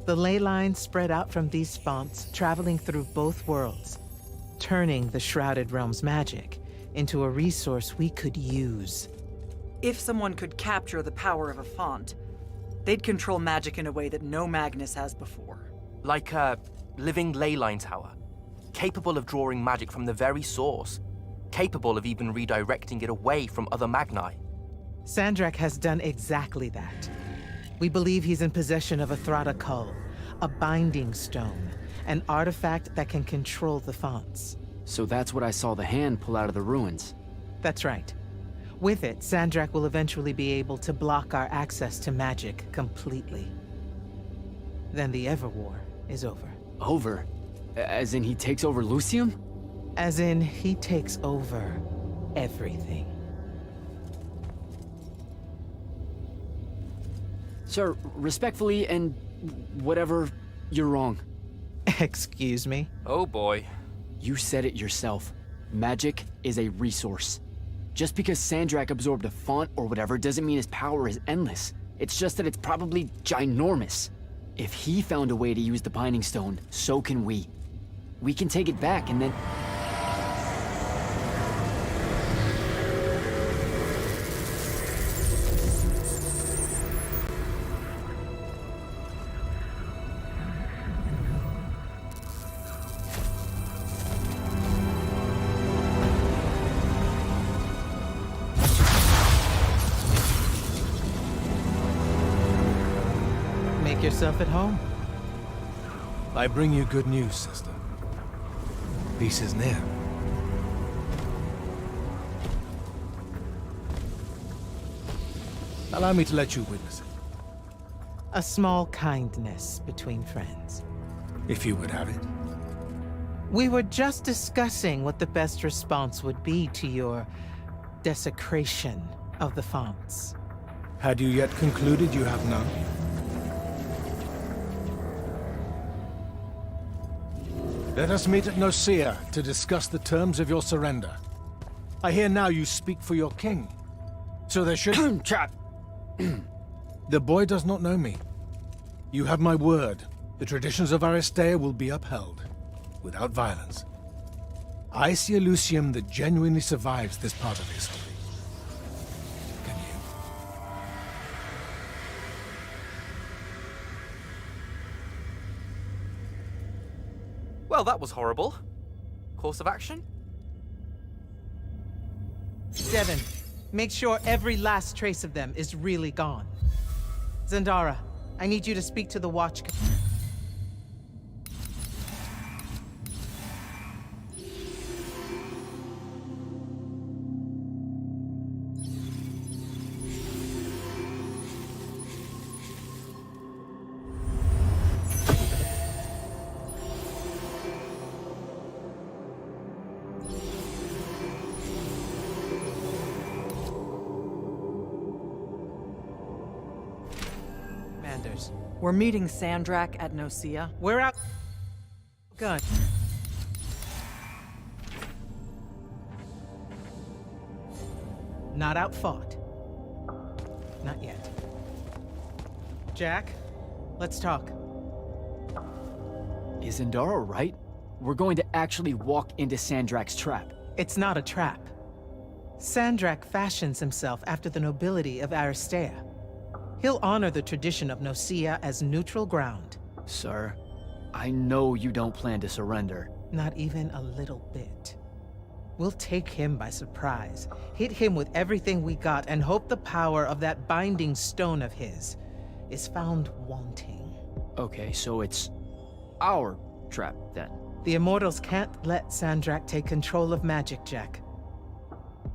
The ley lines spread out from these fonts, traveling through both worlds, turning the Shrouded Realm's magic into a resource we could use. If someone could capture the power of a font, they'd control magic in a way that no Magnus has before. Like a living ley line tower, capable of drawing magic from the very source, capable of even redirecting it away from other Magni. Sandrak has done exactly that. We believe he's in possession of a Thrada Cull, a binding stone, an artifact that can control the fonts. So that's what I saw the hand pull out of the ruins. That's right. With it, Sandrak will eventually be able to block our access to magic completely. Then the Everwar is over. Over? As in he takes over Lucium? As in he takes over everything. Sir, respectfully and whatever, you're wrong. Excuse me? Oh boy. You said it yourself. Magic is a resource. Just because Sandrak absorbed a font or whatever doesn't mean his power is endless. It's just that it's probably ginormous. If he found a way to use the Binding Stone, so can we. We can take it back and then... Make yourself at home. I bring you good news, sister. Peace is near. Allow me to let you witness it, A small kindness between friends. if you would have it. We were just discussing what the best response would be to your desecration of the fonts. Had you yet concluded you have none? Let us meet at Nicaea to discuss the terms of your surrender. I hear now you speak for your king. So there should... Trap! The boy does not know me. You have my word. The traditions of Aristea will be upheld, without violence. I see a Lucium that genuinely survives this part of history. Can you? Well, that was horrible. Course of action? Devin, make sure every last trace of them is really gone. Zendara, I need you to speak to the Watch... We're meeting Sandrak at Nicaea. We're out... Good. Not outfought. Not yet. Jack, let's talk. Is Zendara right? We're going to actually walk into Sandrak's trap. It's not a trap. Sandrak fashions himself after the nobility of Aristea. He'll honor the tradition of Nicaea as neutral ground. Sir, I know you don't plan to surrender. Not even a little bit. We'll take him by surprise, hit him with everything we got, and hope the power of that binding stone of his is found wanting. Okay, so it's our trap, then. The Immortals can't let Sandrak take control of magic, Jack.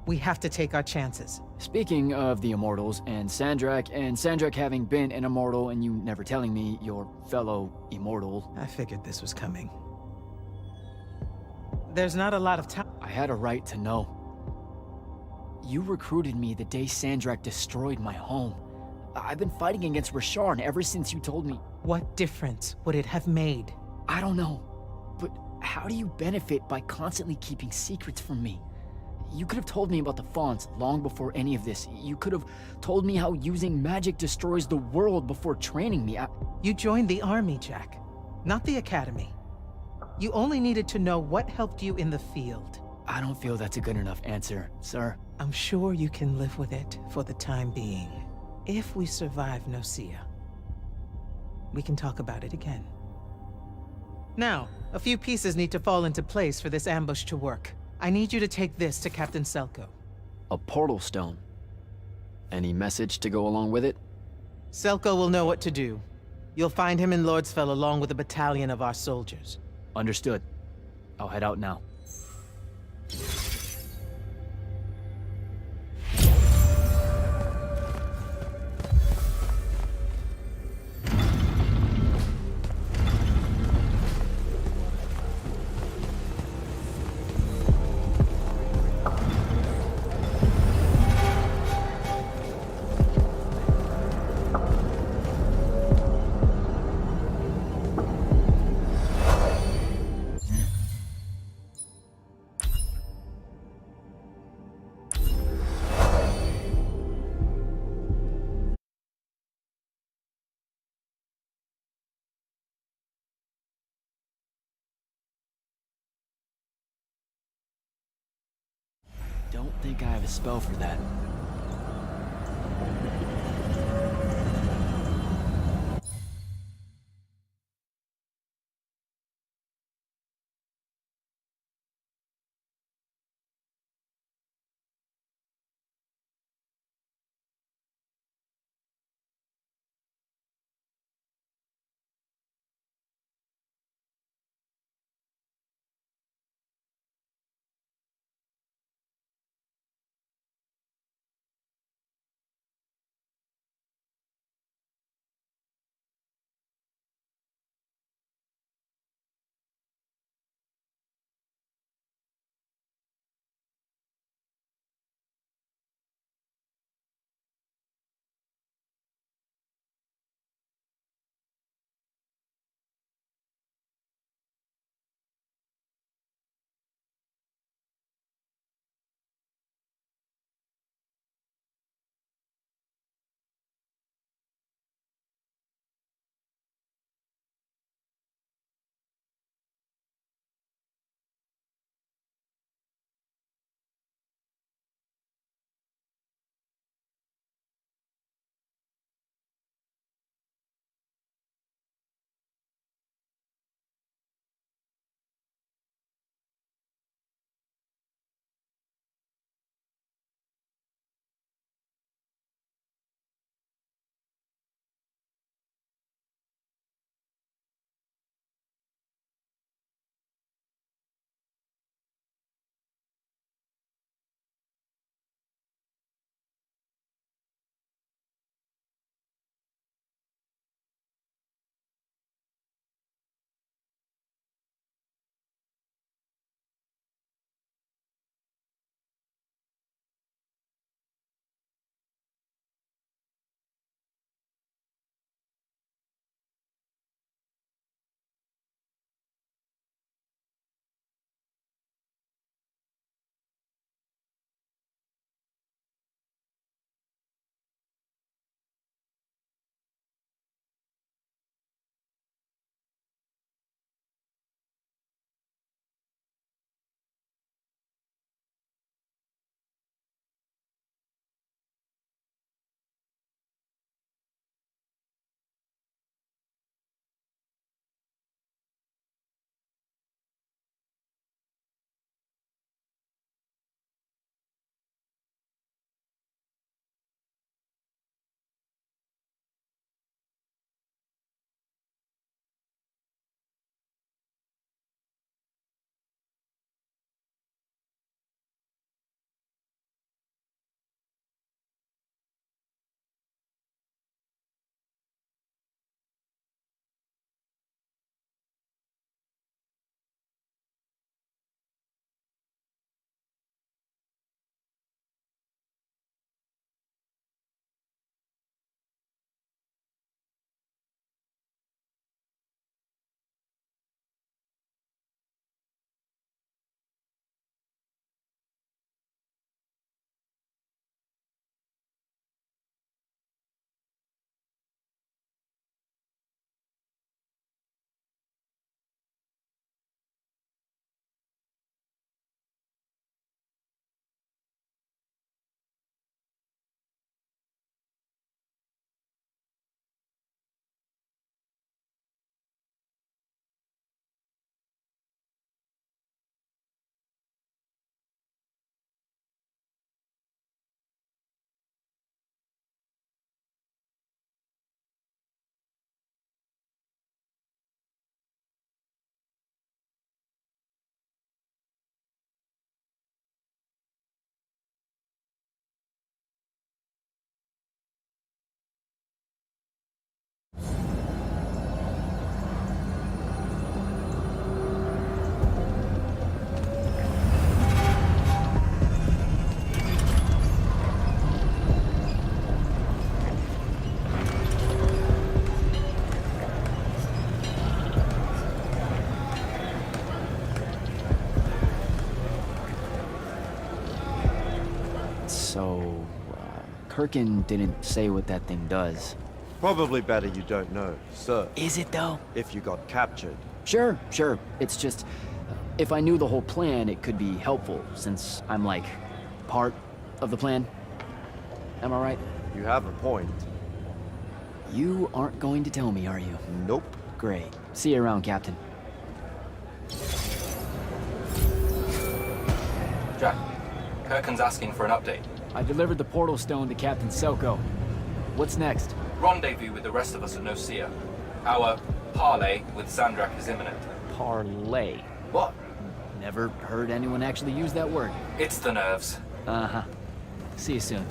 We have to take our chances. Speaking of the Immortals and Sandrak having been an immortal and you never telling me your fellow immortal. I figured this was coming. There's not a lot of time. I had a right to know. You recruited me the day Sandrak destroyed my home. I've been fighting against Rasharn ever since you told me. What difference would it have made? I don't know. But how do you benefit by constantly keeping secrets from me? You could have told me about the Fawns long before any of this. You could have told me how using magic destroys the world before training me. You joined the army, Jack, not the academy. You only needed to know what helped you in the field. I don't feel that's a good enough answer, sir. I'm sure you can live with it for the time being. If we survive Nocia, we can talk about it again. Now, a few pieces need to fall into place for this ambush to work. I need you to take this to Captain Selko. A portal stone. Any message to go along with it? Selko will know what to do. You'll find him in Lordsfell along with a battalion of our soldiers. Understood. I'll head out now. Don't think I have a spell for that. Kirkin didn't say what that thing does. Probably better you don't know, sir. Is it though? If you got captured. Sure. It's just, if I knew the whole plan, it could be helpful, since I'm like, part of the plan. Am I right? You have a point. You aren't going to tell me, are you? Nope. Great. See you around, Captain. Jack, Kirkin's asking for an update. I delivered the portal stone to Captain Selko. What's next? Rendezvous with the rest of us at Nocia. Our parley with Sandrak is imminent. Parlay. What? Never heard anyone actually use that word. It's the nerves. Uh-huh. See you soon.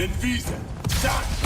Invisa! Done!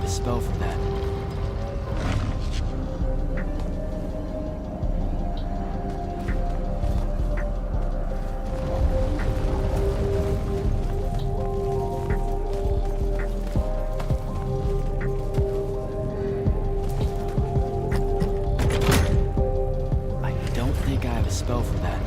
a spell for that. I don't think I have a spell for that.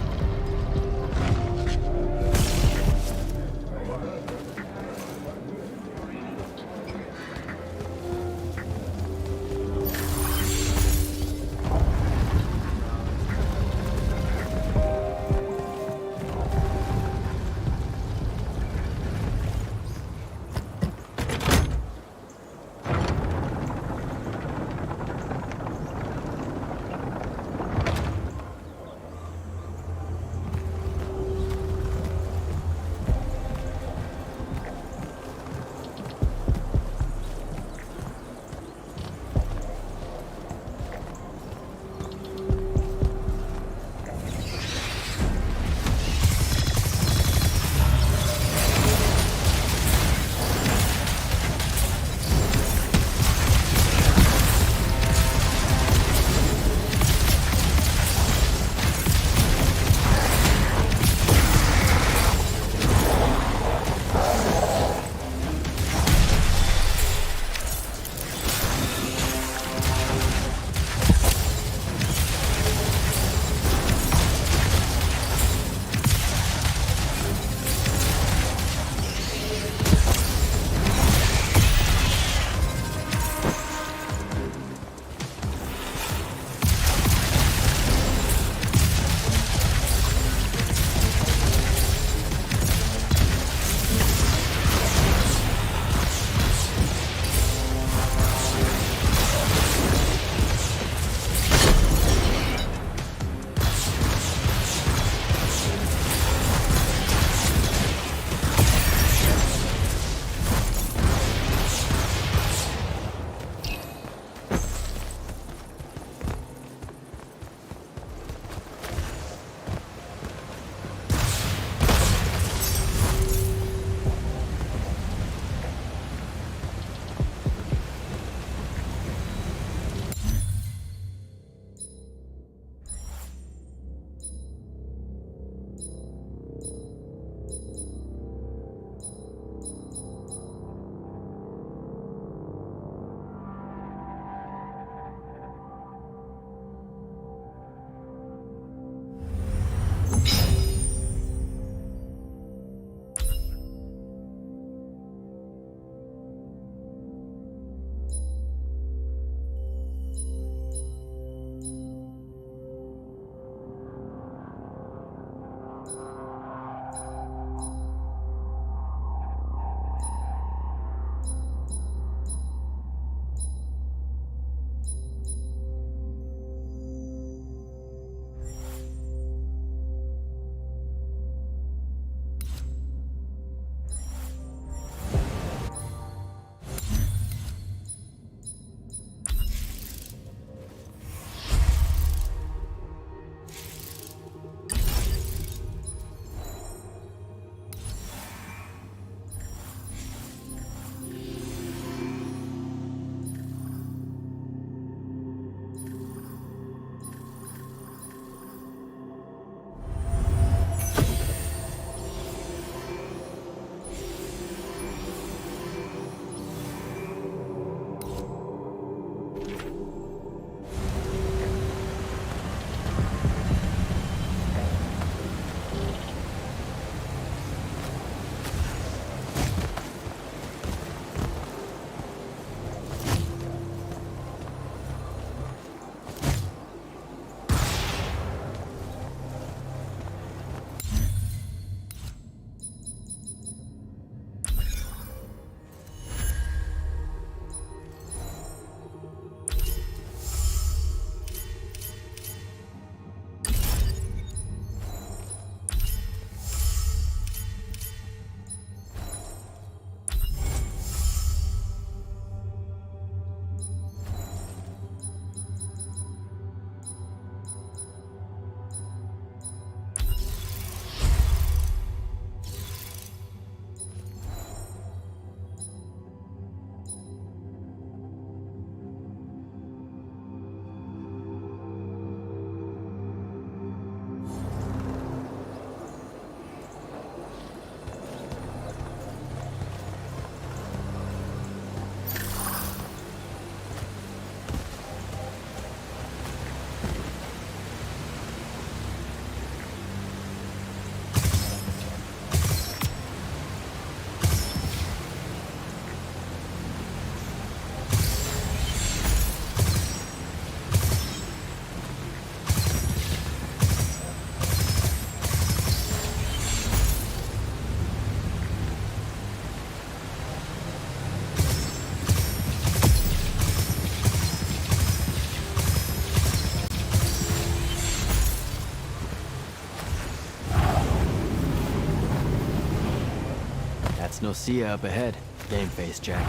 I'll see you up ahead, game face Jack.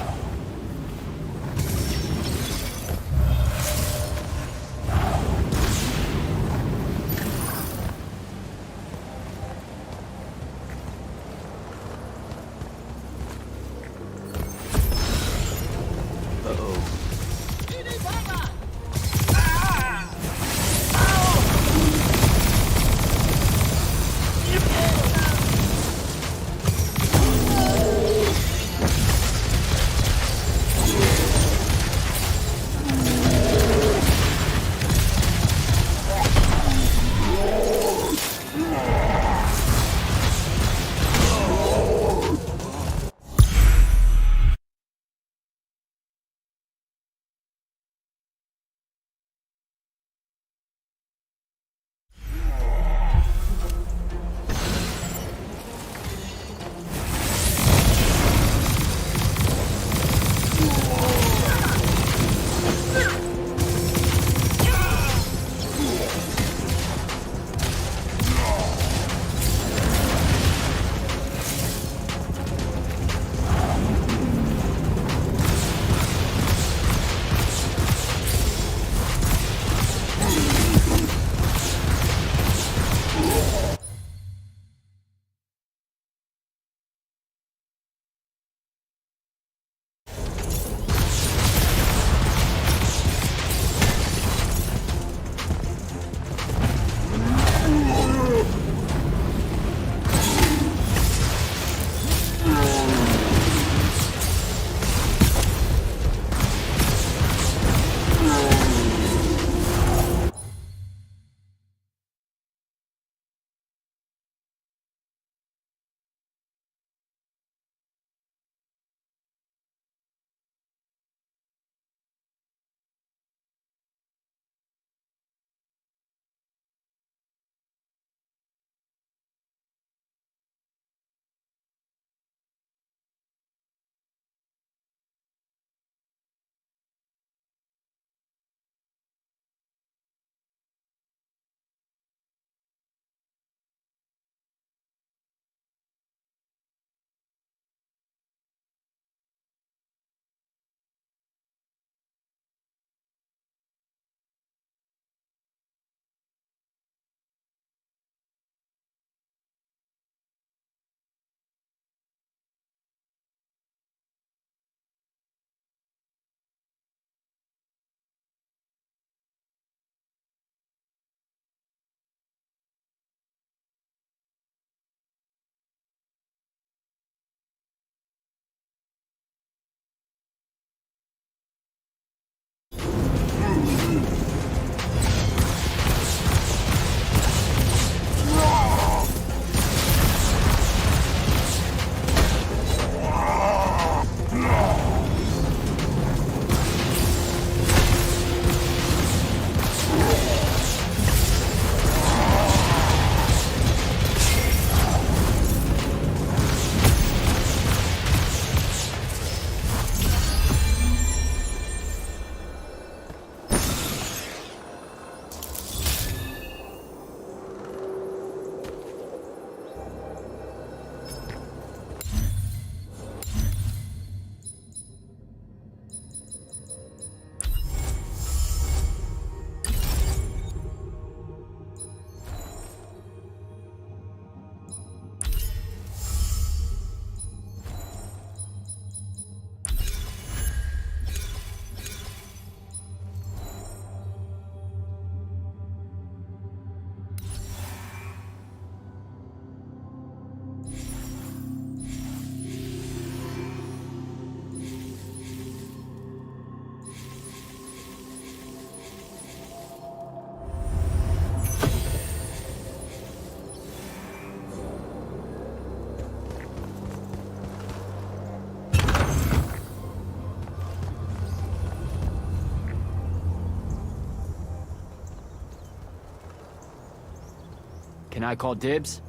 Can I call dibs?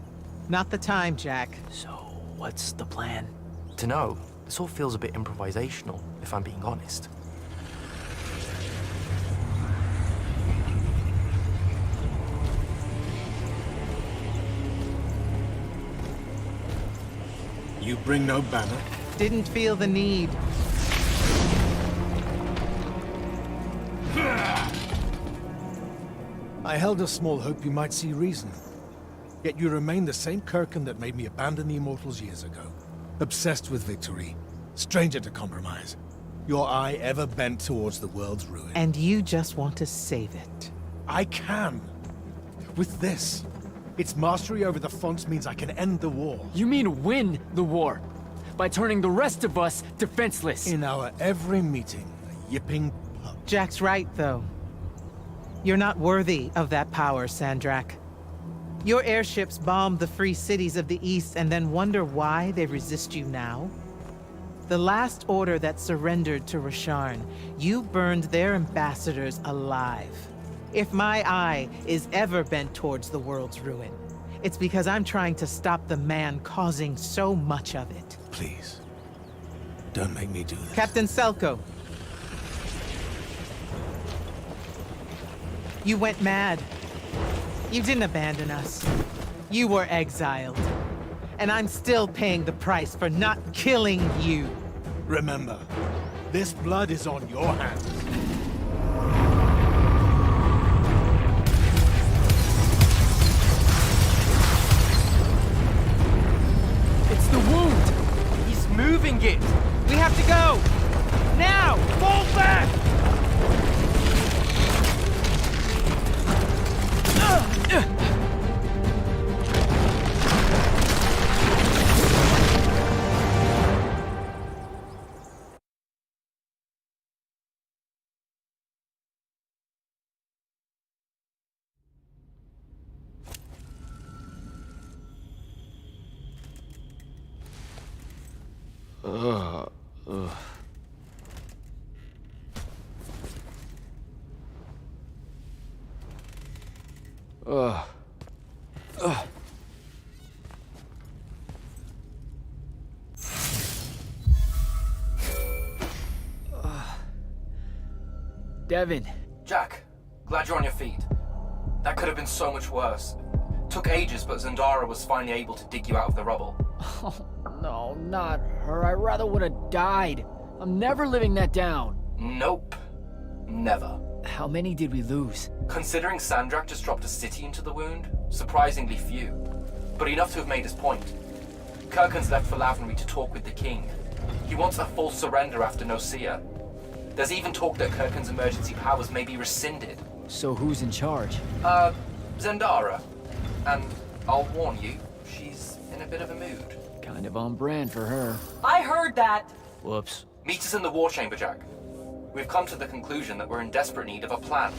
Not the time, Jack. So, what's the plan? To know, this all feels a bit improvisational, if I'm being honest. You bring no banner? Didn't feel the need. I held a small hope you might see reason. Yet you remain the same Kirkin that made me abandon the Immortals years ago. Obsessed with victory, stranger to compromise. Your eye ever bent towards the world's ruin. And you just want to save it. I can. With this. Its mastery over the fonts means I can end the war. You mean win the war? By turning the rest of us defenseless? In our every meeting, a yipping pup. Jack's right, though. You're not worthy of that power, Sandrak. Your airships bombed the free cities of the East and then wonder why they resist you now? The last order that surrendered to Rasharn, you burned their ambassadors alive. If my eye is ever bent towards the world's ruin, it's because I'm trying to stop the man causing so much of it. Please, don't make me do this. Captain Selko. You went mad. You didn't abandon us. You were exiled. And I'm still paying the price for not killing you. Remember, this blood is on your hands. It's the wound! He's moving it! We have to go! Now! Fall back! Devin. Jack, glad you're on your feet. That could have been so much worse. Took ages, but Zendara was finally able to dig you out of the rubble. Oh, no, not her. I rather would have died. I'm never living that down. Nope. Never. How many did we lose? Considering Sandrak just dropped a city into the wound, surprisingly few. But enough to have made his point. Kirkin's left for Lavenry to talk with the king. He wants a full surrender after Nocia. There's even talk that Kirkin's emergency powers may be rescinded. So who's in charge? Zendara. And I'll warn you, she's in a bit of a mood. Kind of on brand for her. I heard that! Whoops. Meet us in the war chamber, Jack. We've come to the conclusion that we're in desperate need of a plan.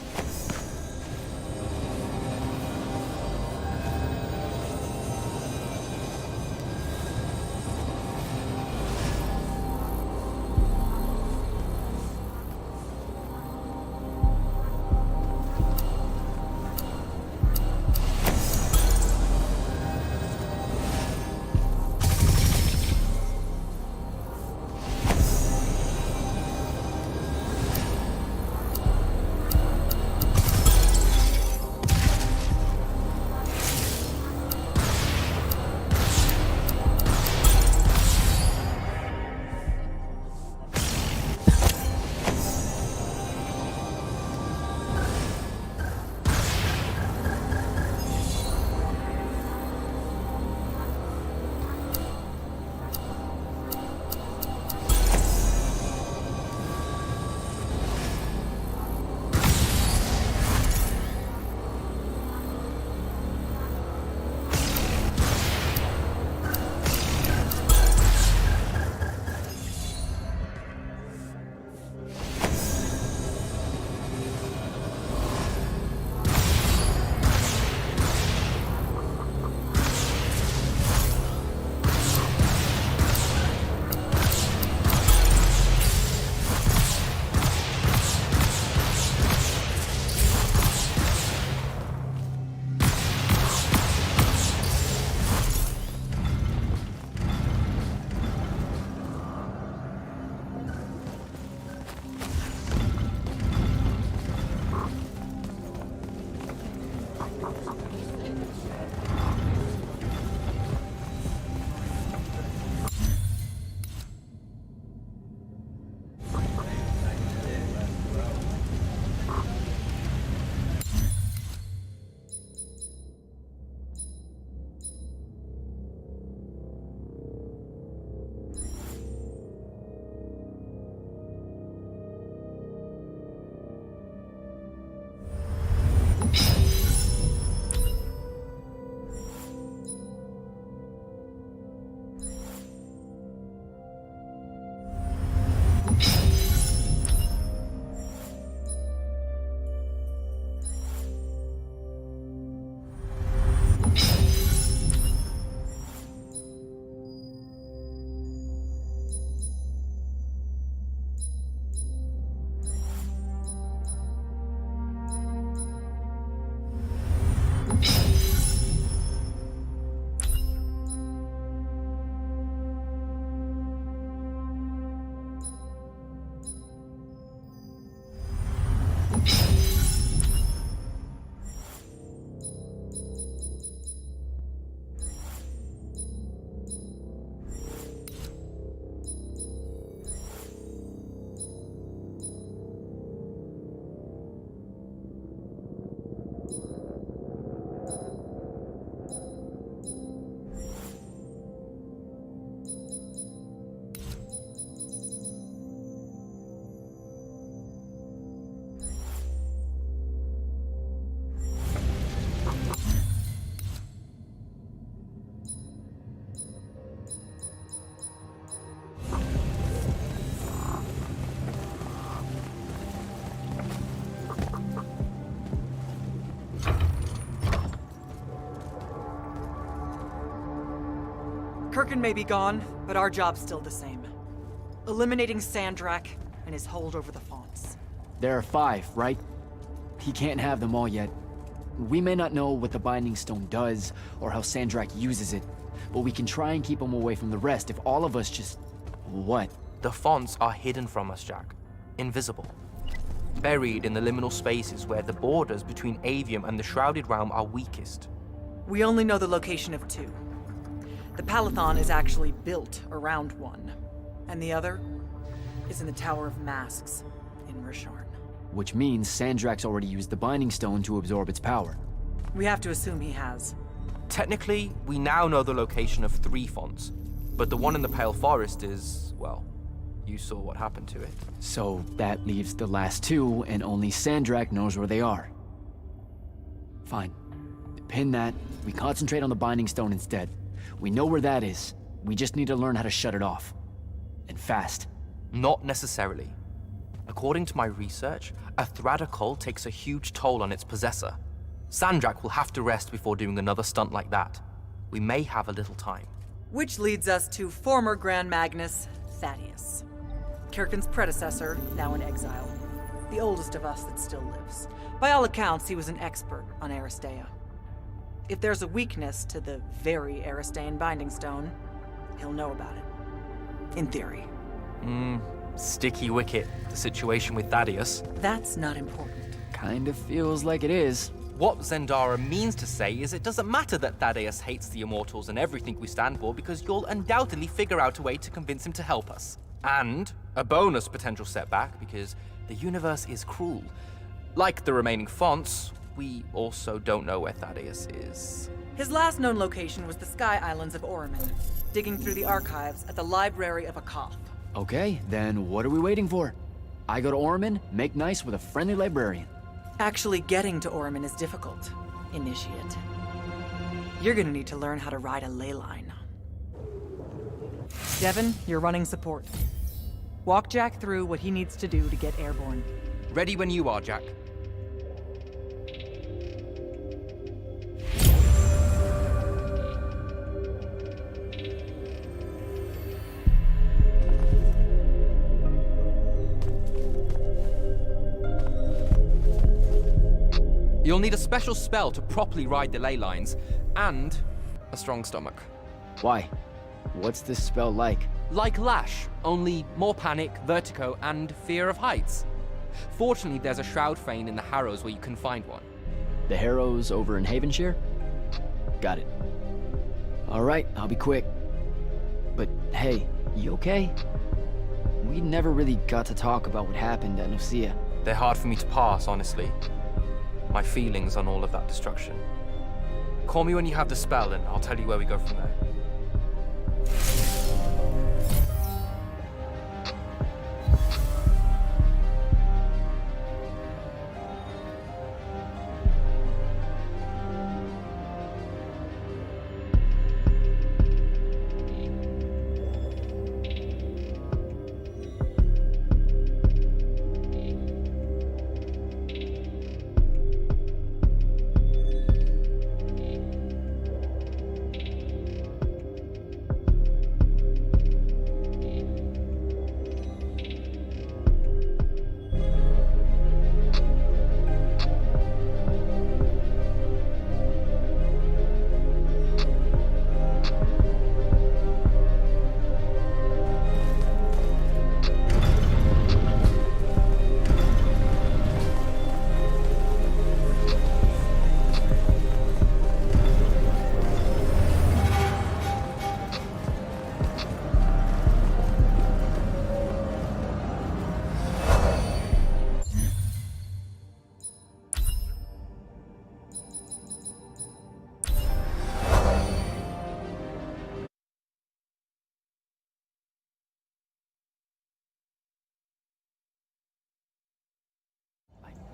Kirkin may be gone, but our job's still the same. Eliminating Sandrak and his hold over the fonts. There are 5, right? He can't have them all yet. We may not know what the Binding Stone does, or how Sandrak uses it, but we can try and keep him away from the rest if all of us just... What? The fonts are hidden from us, Jack. Invisible. Buried in the liminal spaces where the borders between AVEUM and the Shrouded Realm are weakest. We only know the location of 2. The Palathon is actually built around one, and the other is in the Tower of Masks in Rasharn. Which means Sandrak's already used the Binding Stone to absorb its power. We have to assume he has. Technically, we now know the location of 3 fonts, but the one in the Pale Forest is, well, you saw what happened to it. So that leaves the last 2, and only Sandrak knows where they are. Fine. Pin that. We concentrate on the Binding Stone instead. We know where that is. We just need to learn how to shut it off. And fast. Not necessarily. According to my research, a Thradda cull takes a huge toll on its possessor. Sandrak will have to rest before doing another stunt like that. We may have a little time. Which leads us to former Grand Magnus, Thaddeus. Kirkin's predecessor, now in exile. The oldest of us that still lives. By all accounts, he was an expert on Aristea. If there's a weakness to the very Aristean Binding Stone, he'll know about it. In theory. Sticky wicket, the situation with Thaddeus. That's not important. Kind of feels like it is. What Zendara means to say is it doesn't matter that Thaddeus hates the Immortals and everything we stand for, because you'll undoubtedly figure out a way to convince him to help us. And a bonus potential setback, because the universe is cruel. Like the remaining fonts, we also don't know where Thaddeus is. His last known location was the Sky Islands of Oramin, digging through the archives at the Library of Akoth. Okay, then what are we waiting for? I go to Oramin, make nice with a friendly librarian. Actually getting to Oramin is difficult, Initiate. You're gonna need to learn how to ride a ley line. Devin, you're running support. Walk Jack through what he needs to do to get airborne. Ready when you are, Jack. You'll need a special spell to properly ride the ley lines, and a strong stomach. Why? What's this spell like? Like Lash, only more panic, vertigo, and fear of heights. Fortunately, there's a Shroud Fane in the Harrows where you can find one. The Harrows over in Havenshire? Got it. Alright, I'll be quick. But hey, you okay? We never really got to talk about what happened at Nicaea. They're hard for me to pass, honestly. My feelings on all of that destruction. Call me when you have the spell and I'll tell you where we go from there.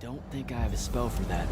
don't think I have a spell for that.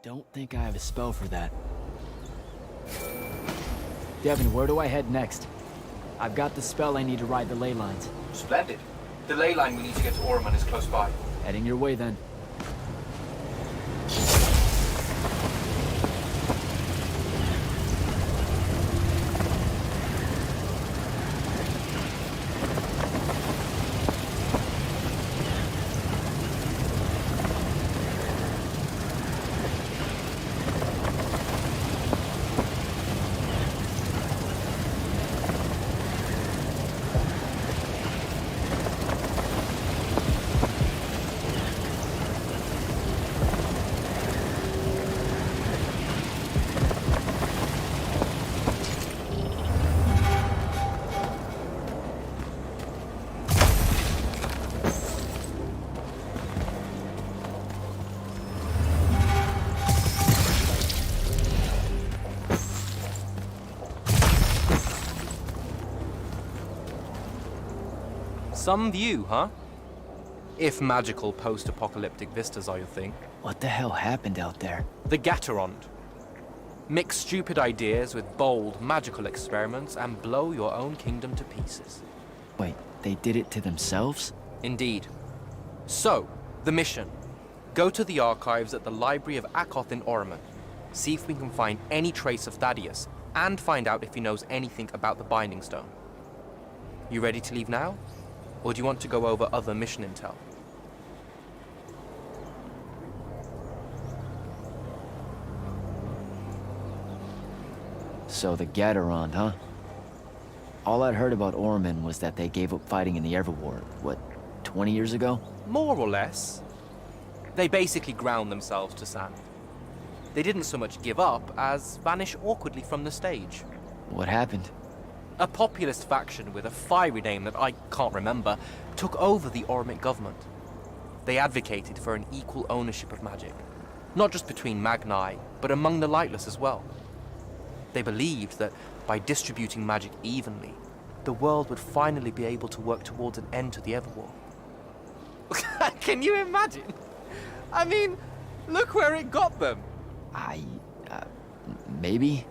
Don't think I have a spell for that. Devin, where do I head next? I've got the spell I need to ride the ley lines. Splendid. The ley line we need to get to Orman is close by. Heading your way then. Some view, huh? If magical post-apocalyptic vistas are your thing. What the hell happened out there? The Gatorond. Mix stupid ideas with bold, magical experiments and blow your own kingdom to pieces. Wait, they did it to themselves? Indeed. So, the mission. Go to the archives at the Library of Akoth in Orman. See if we can find any trace of Thaddeus, and find out if he knows anything about the Binding Stone. You ready to leave now? Or do you want to go over other mission intel? So the Gatorond, huh? All I'd heard about Orman was that they gave up fighting in the Everwar, what, 20 years ago? More or less. They basically ground themselves to sand. They didn't so much give up as vanish awkwardly from the stage. What happened? A populist faction with a fiery name that I can't remember took over the Ormic government. They advocated for an equal ownership of magic, not just between Magni, but among the lightless as well. They believed that by distributing magic evenly, the world would finally be able to work towards an end to the Everwar. Can you imagine? I mean, look where it got them. Maybe?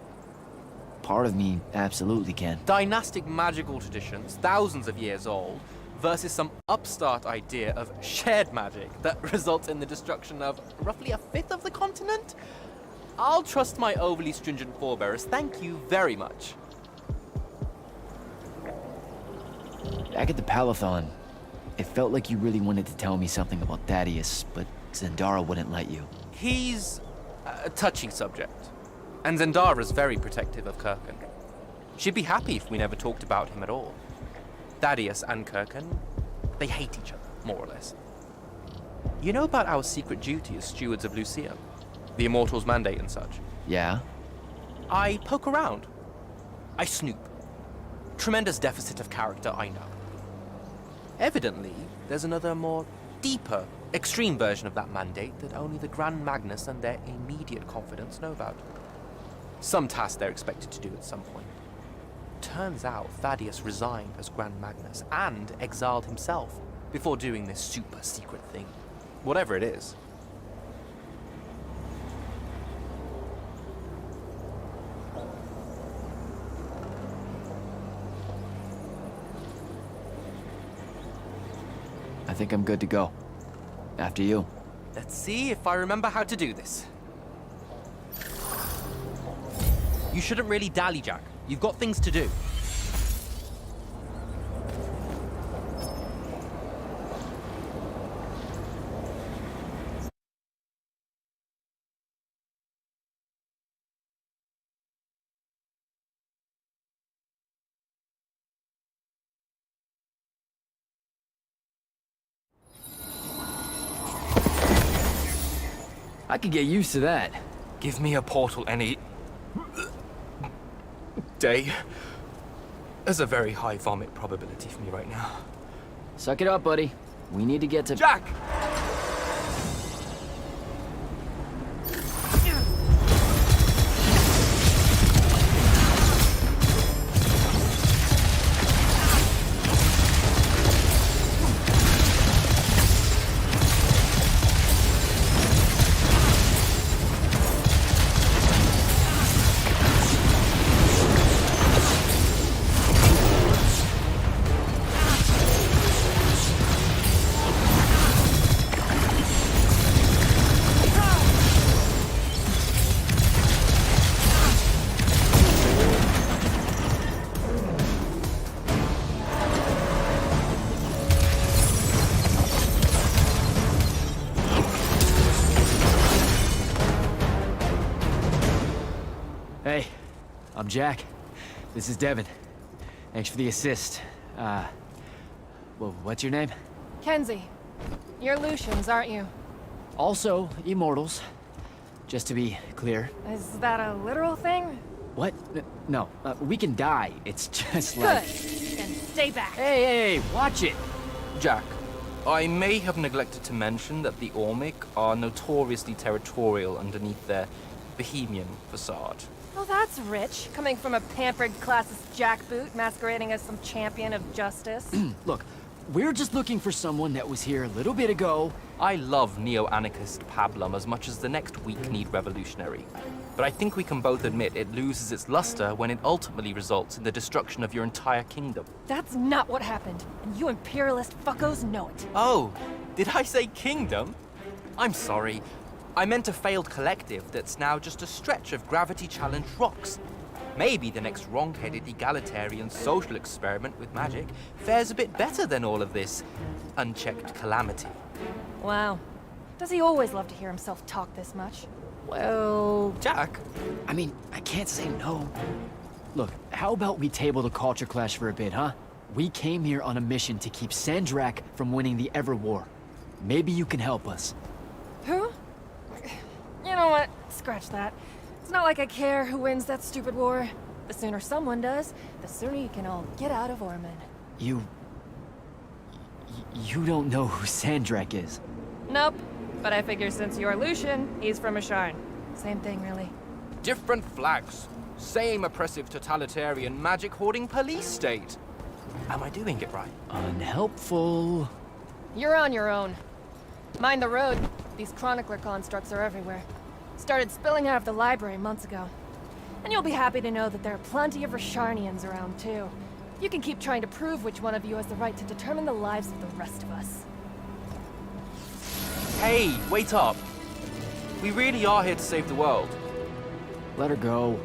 Part of me absolutely can. Dynastic magical traditions, thousands of years old, versus some upstart idea of shared magic that results in the destruction of roughly a fifth of the continent? I'll trust my overly stringent forebears, thank you very much. Back at the Palathon, it felt like you really wanted to tell me something about Thaddeus, but Zendara wouldn't let you. He's a touchy subject, and Zendara's very protective of Kirkan. She'd be happy if we never talked about him at all. Thaddeus and Kirkan, they hate each other, more or less. You know about our secret duty as stewards of Lucium? The Immortals' mandate and such? Yeah? I poke around. I snoop. Tremendous deficit of character, I know. Evidently, there's another more deeper, extreme version of that mandate that only the Grand Magnus and their immediate confidants know about. Some task they're expected to do at some point. Turns out Thaddeus resigned as Grand Magnus and exiled himself before doing this super secret thing. Whatever it is. I think I'm good to go. After you. Let's see if I remember how to do this. You shouldn't really dally, Jack. You've got things to do. I could get used to that. Give me a portal any day. There's a very high vomit probability for me right now. Suck it up, buddy. We need to get to... Jack! I'm Jack. This is Devin. Thanks for the assist. Well, what's your name? Kenzie. You're Lucians, aren't you? Also, immortals. Just to be clear. Is that a literal thing? What? No, we can die. It's just Good. like... Then stay back. Hey, watch it! Jack, I may have neglected to mention that the Ormic are notoriously territorial underneath their bohemian facade. Oh, that's rich. Coming from a pampered classist jackboot masquerading as some champion of justice. Look, we're just looking for someone that was here a little bit ago. I love neo-anarchist pablum as much as the next weak-kneed revolutionary. But I think we can both admit it loses its luster when it ultimately results in the destruction of your entire kingdom. That's not what happened, and you imperialist fuckos know it. Oh, did I say kingdom? I'm sorry. I meant a failed collective that's now just a stretch of gravity-challenged rocks. Maybe the next wrong-headed egalitarian social experiment with magic fares a bit better than all of this unchecked calamity. Wow. Does he always love to hear himself talk this much? Well, Jack, I mean, I can't say no. Look, how about we table the culture clash for a bit, huh? We came here on a mission to keep Sandrak from winning the Ever War. Maybe you can help us. Who? You know what? Scratch that. It's not like I care who wins that stupid war. The sooner someone does, the sooner you can all get out of Ormond. You don't know who Sandrak is? Nope. But I figure since you're Lucian, he's from Asharn. Same thing, really. Different flags. Same oppressive totalitarian magic-hoarding police state. Am I doing it right? Unhelpful. You're on your own. Mind the road. These chronicler constructs are everywhere. Started spilling out of the library months ago. And you'll be happy to know that there are plenty of Rasharnians around, too. You can keep trying to prove which one of you has the right to determine the lives of the rest of us. Hey, wait up. We really are here to save the world. Let her go.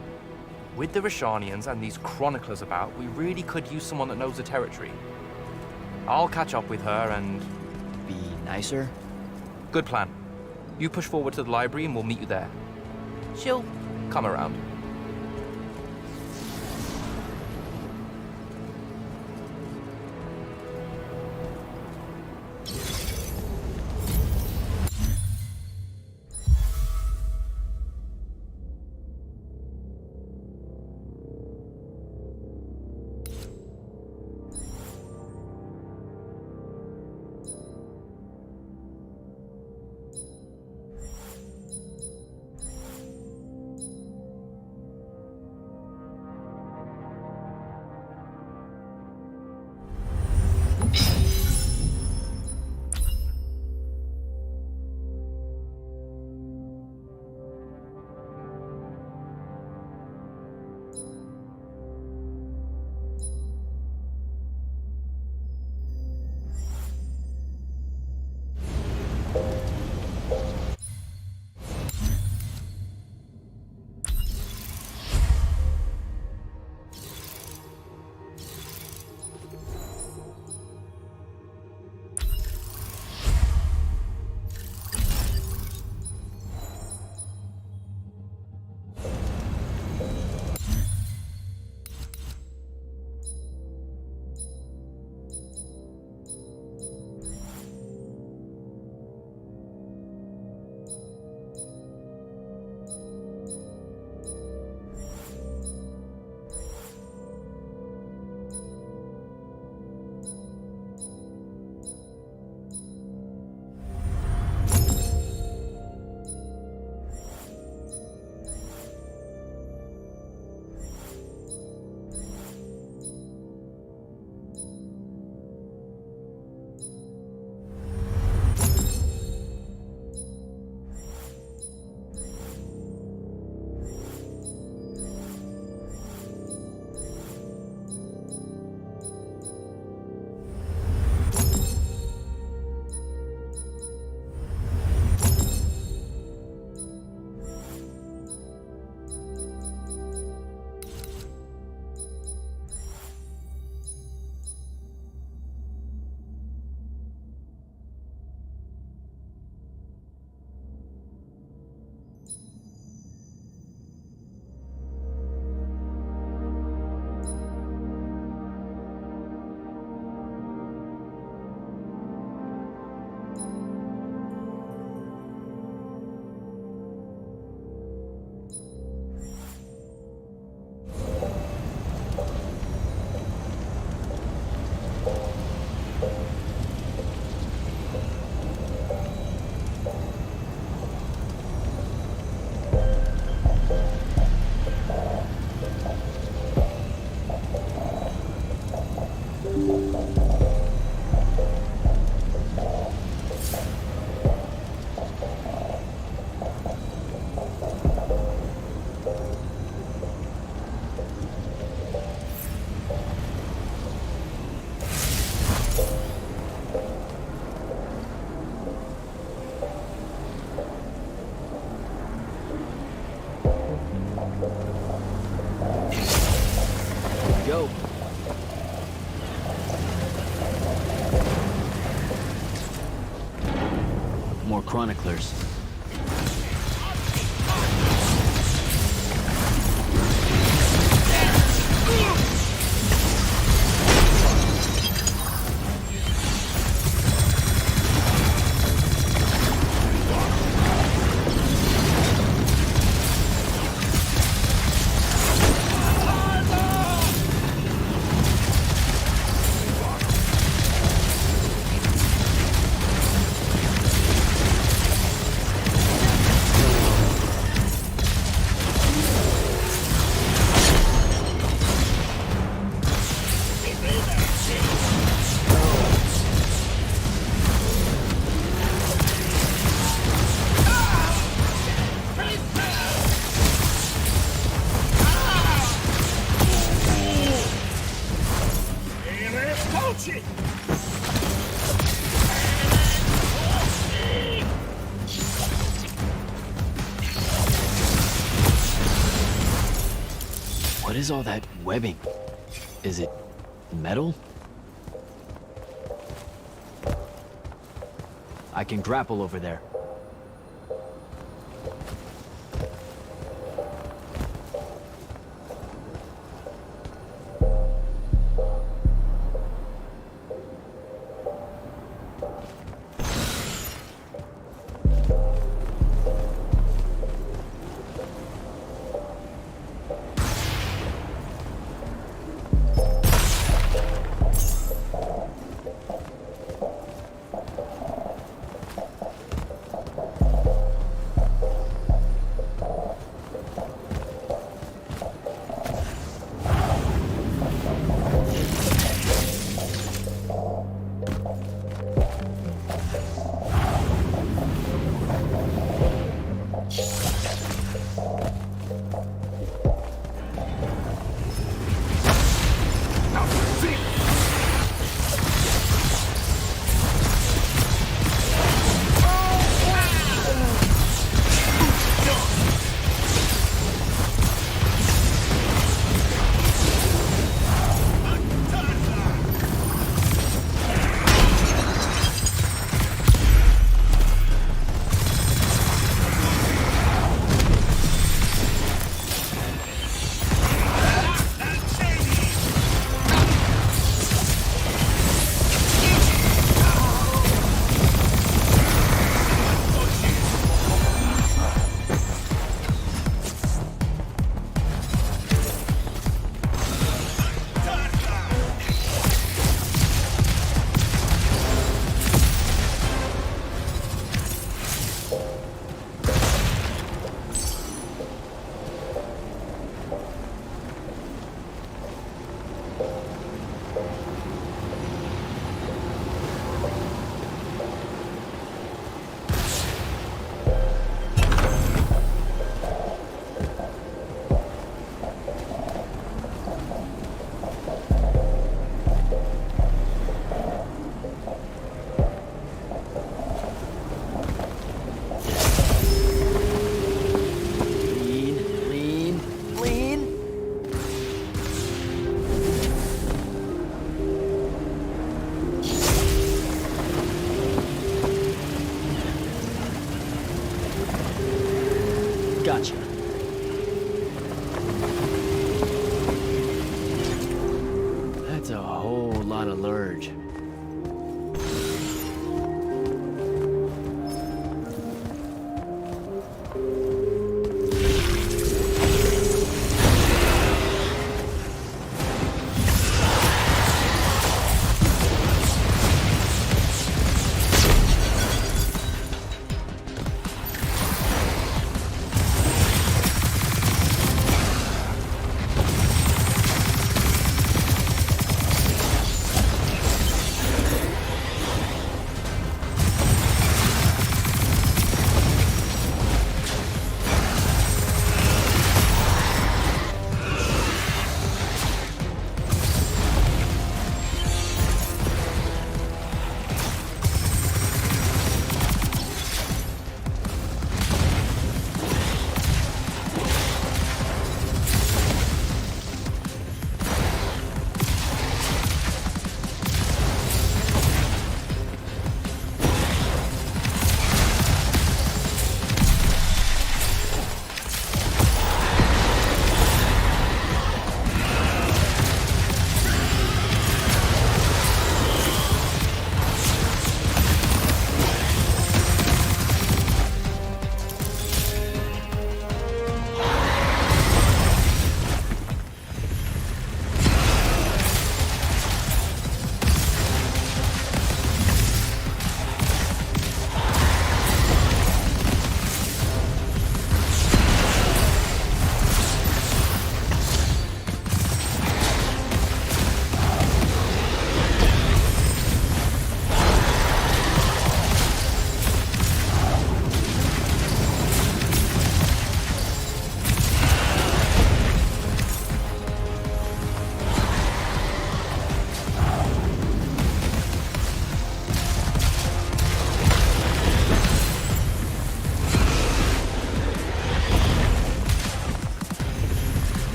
With the Rasharnians and these chroniclers about, we really could use someone that knows the territory. I'll catch up with her and... Be nicer? Good plan. You push forward to the library and we'll meet you there. She'll come around. Go. More chroniclers. What is all that webbing? Is it metal? I can grapple over there. Gotcha. That's a whole lot of lurge.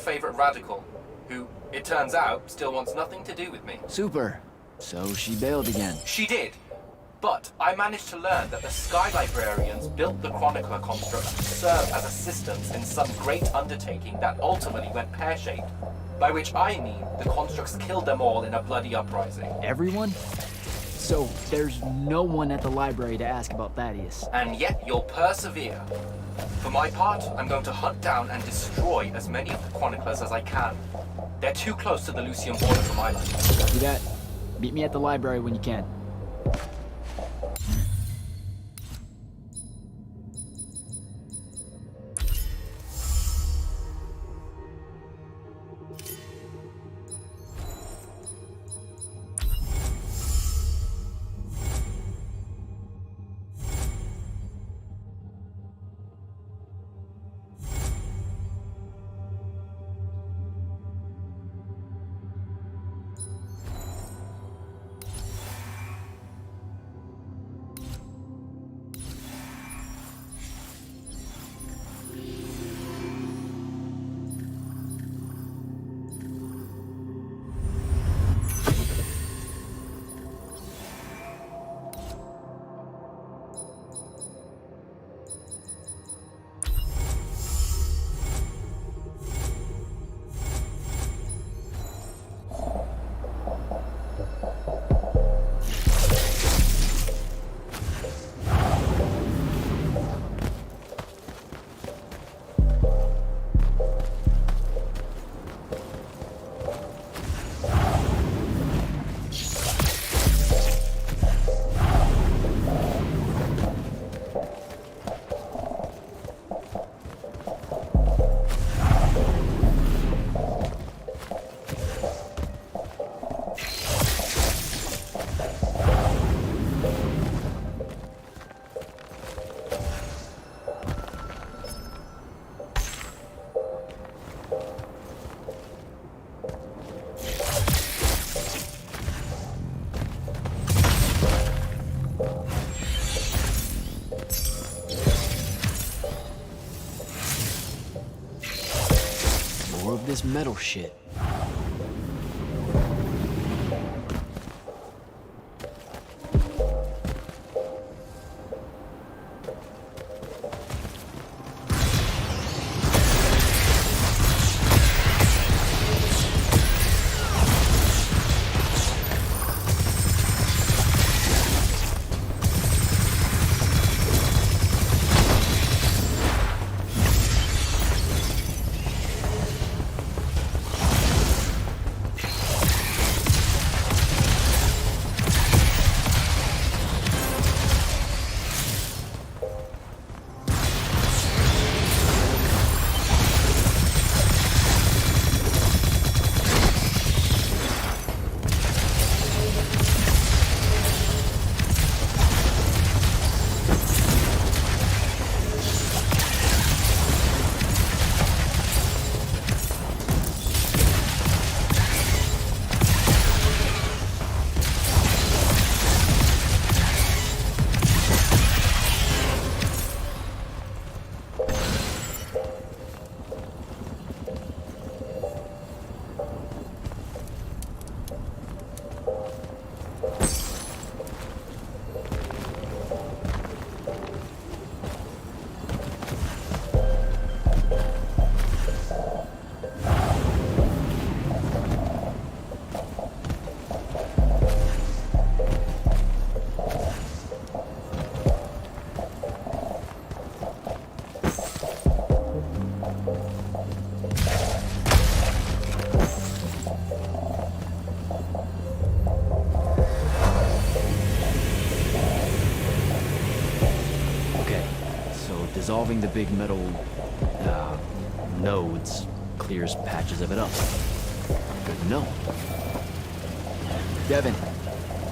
favorite radical, who, it turns out, still wants nothing to do with me. Super. So she bailed again. She did. But I managed to learn that the Sky Librarians built the Chronicler construct to serve as assistants in some great undertaking that ultimately went pear-shaped. By which I mean the constructs killed them all in a bloody uprising. Everyone? So there's no one at the library to ask about Thaddeus. And yet you'll persevere. For my part, I'm going to hunt down and destroy as many of the Chroniclers as I can. They're too close to the Lucium border for my liking. Copy that. Meet me at the library when you can. More of this metal shit. Dissolving the big metal, nodes clears patches of it up. Good to know. Devin,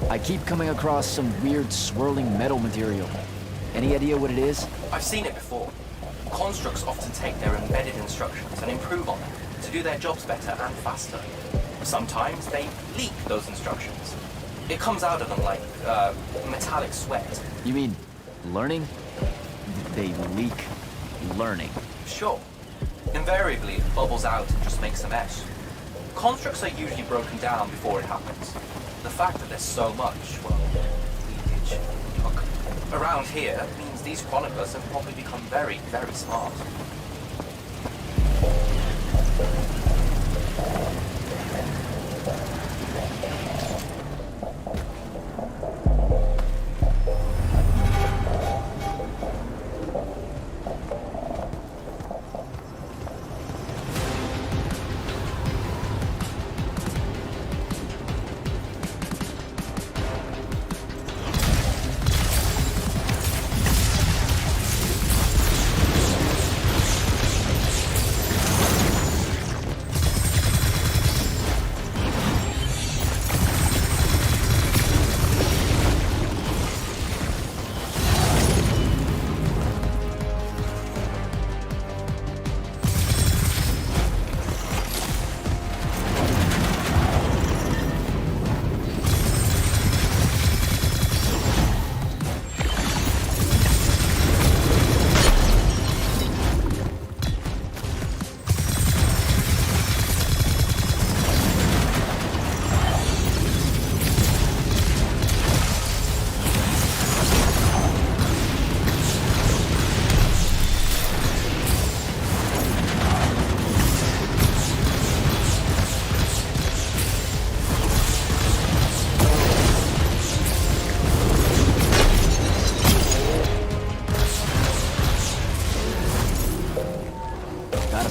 I keep coming across some weird swirling metal material. Any idea what it is? I've seen it before. Constructs often take their embedded instructions and improve on them to do their jobs better and faster. Sometimes they leak those instructions. It comes out of them like, metallic sweat. You mean learning? They leak learning. Sure. Invariably, it bubbles out and just makes a mess. Constructs are usually broken down before it happens. The fact that there's so much, well, leakage, look, around here means these chroniclers have probably become very, very smart.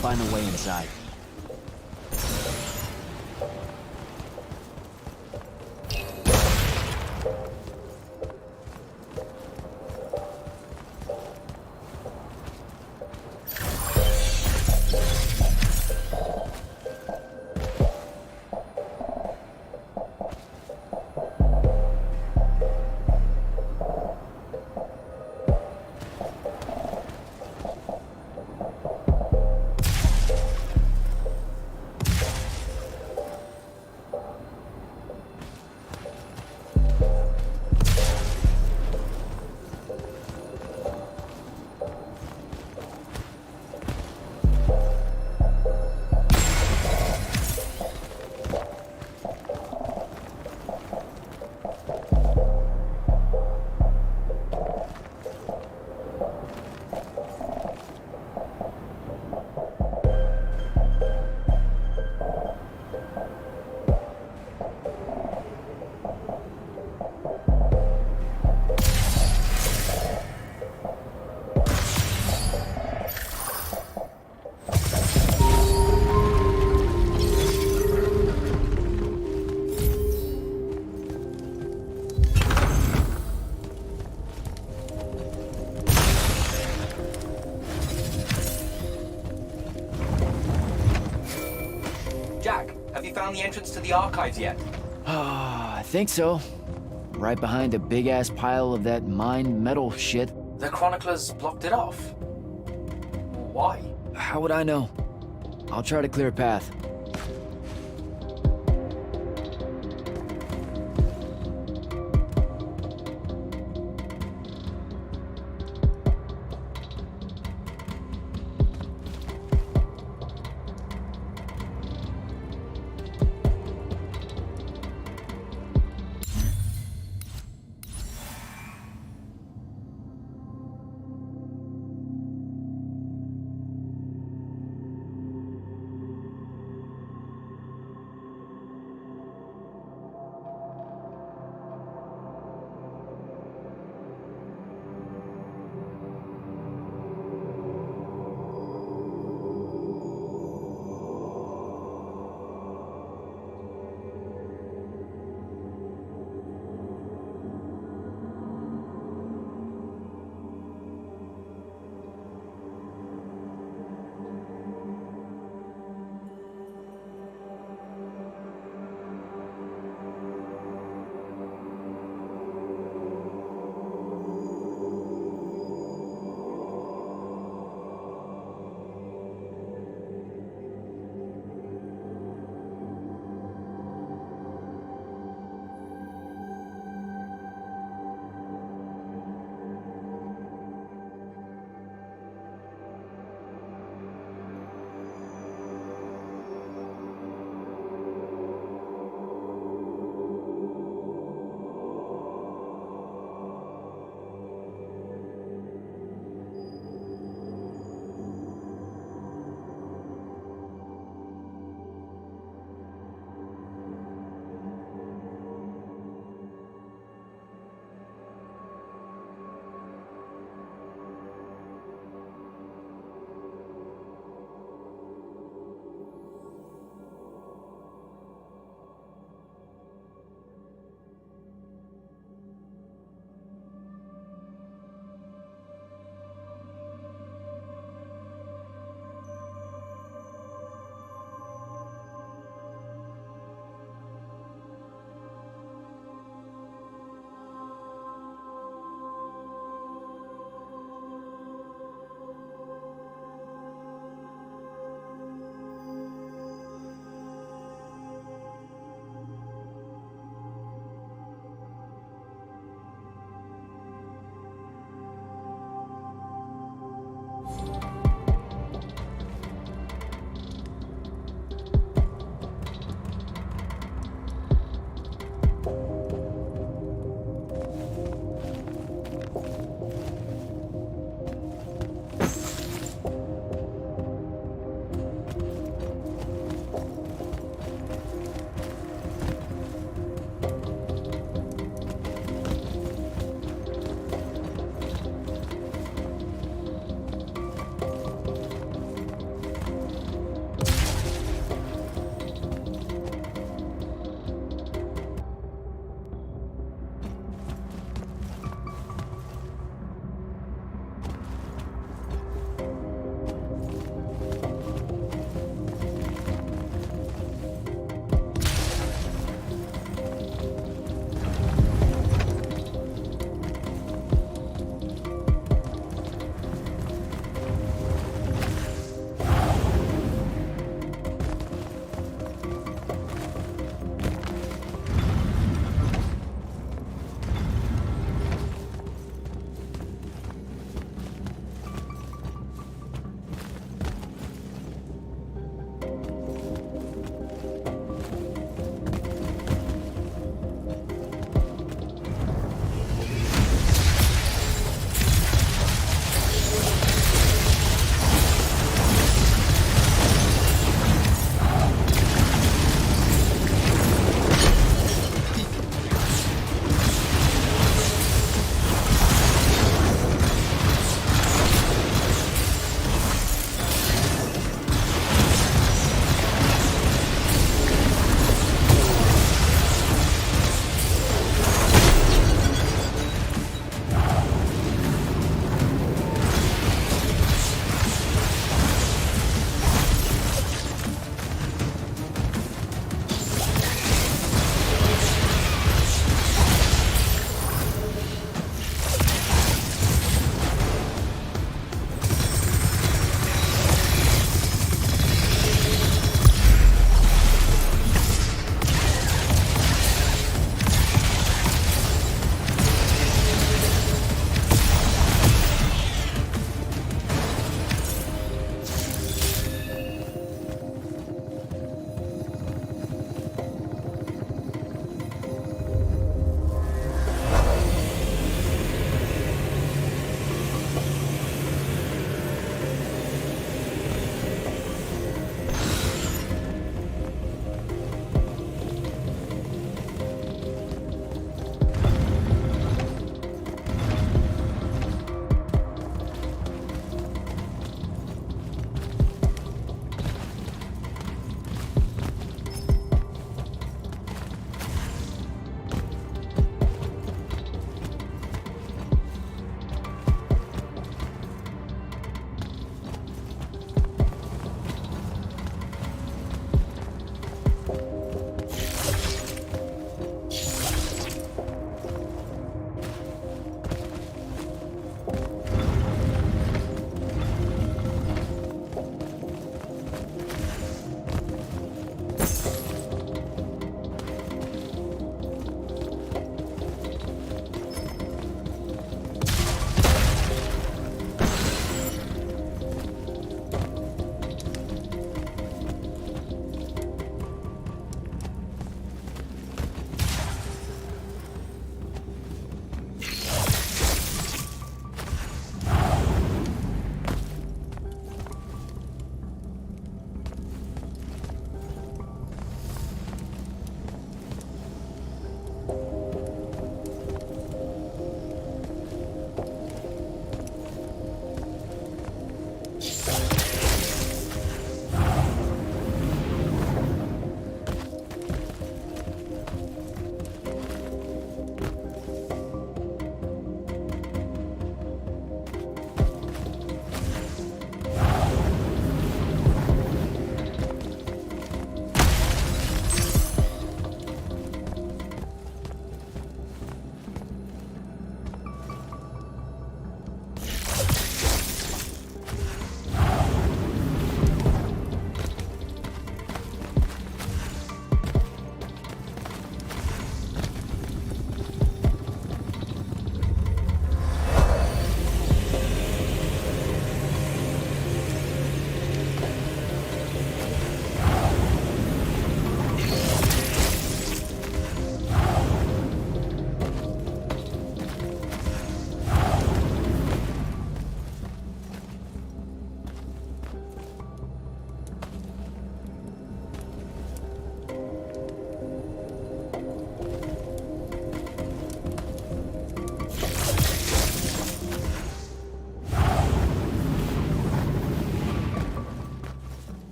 Find a way inside. Jack, have you found the entrance to the archives yet? I think so. Right behind a big-ass pile of that mined metal shit. The chroniclers blocked it off. Why? How would I know? I'll try to clear a path.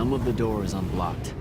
Some of the door is unblocked.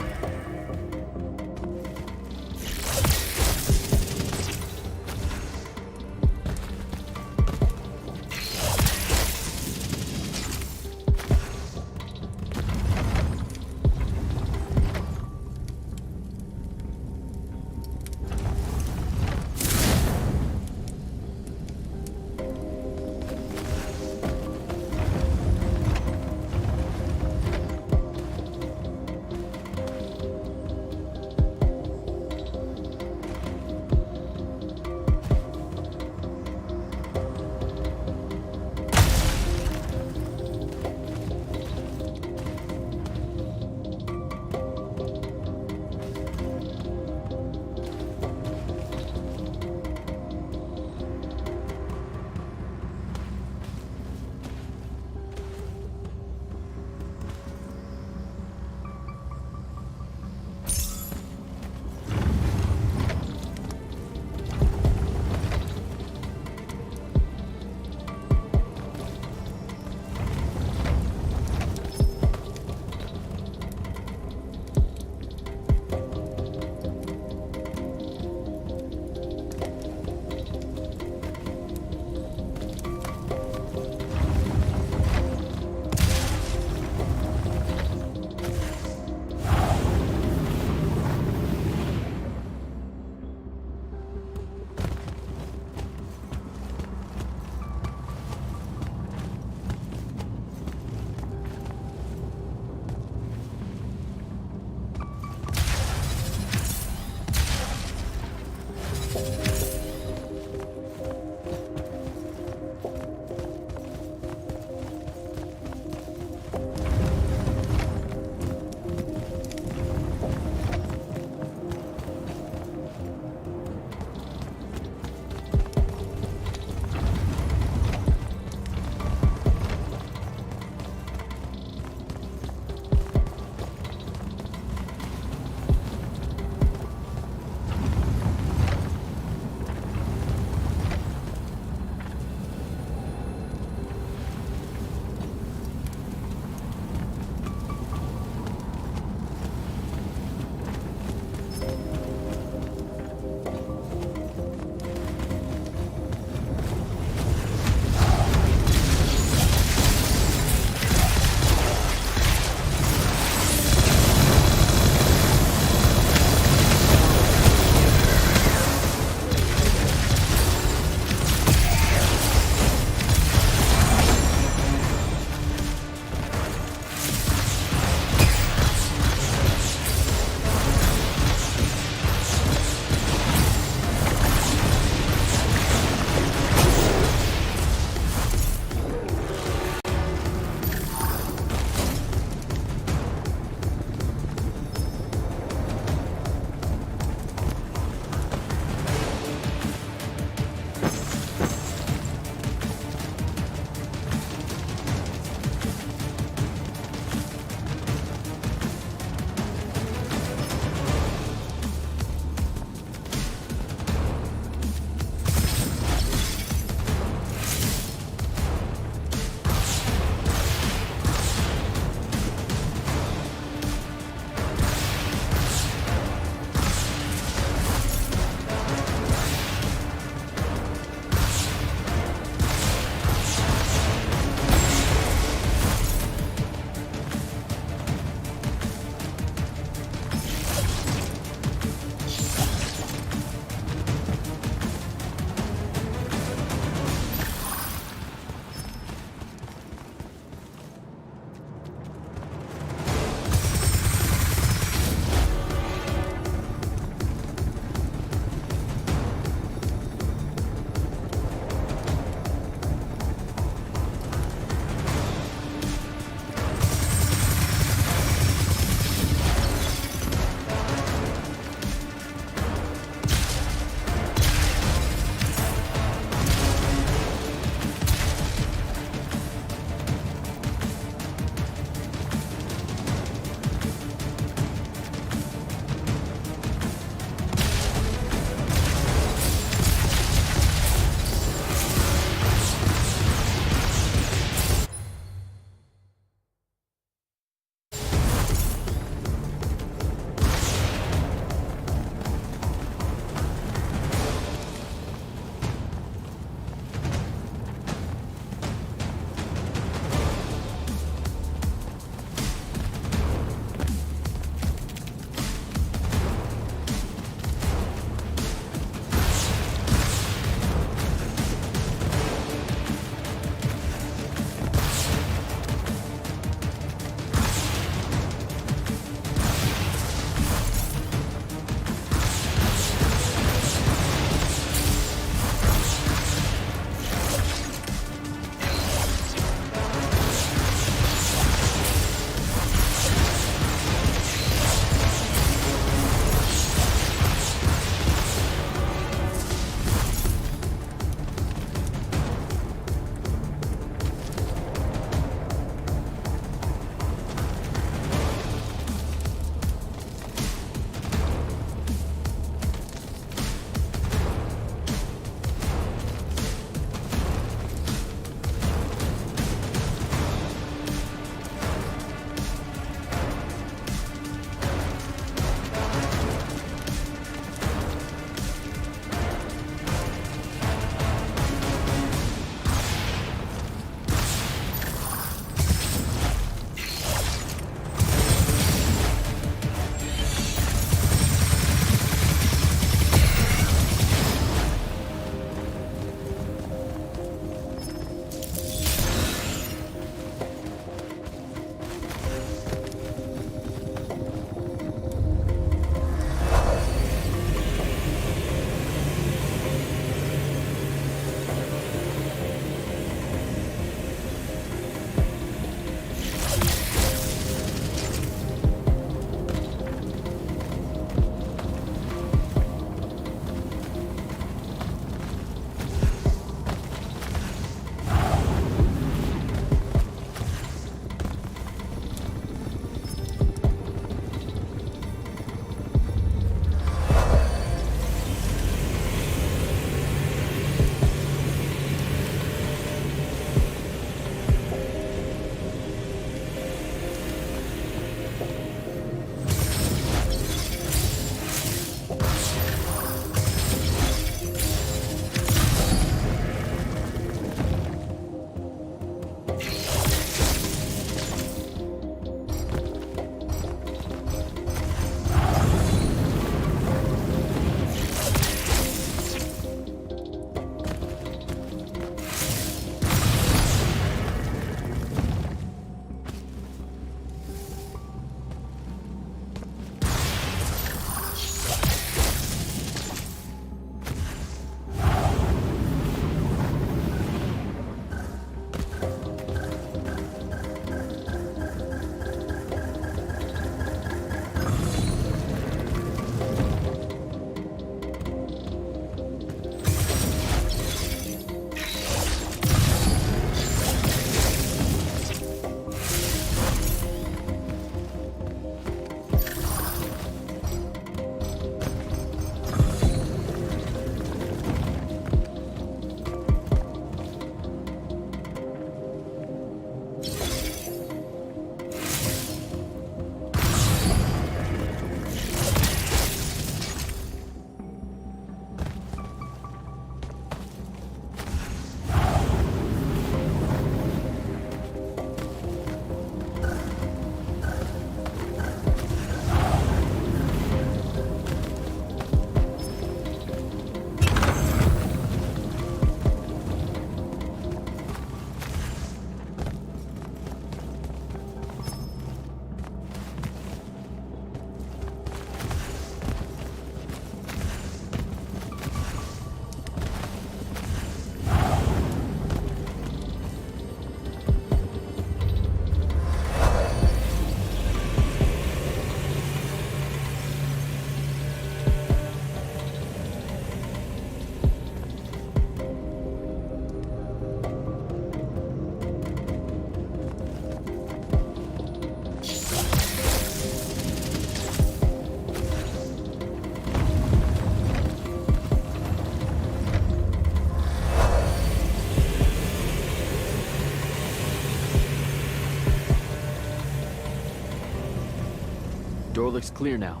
Door looks clear now.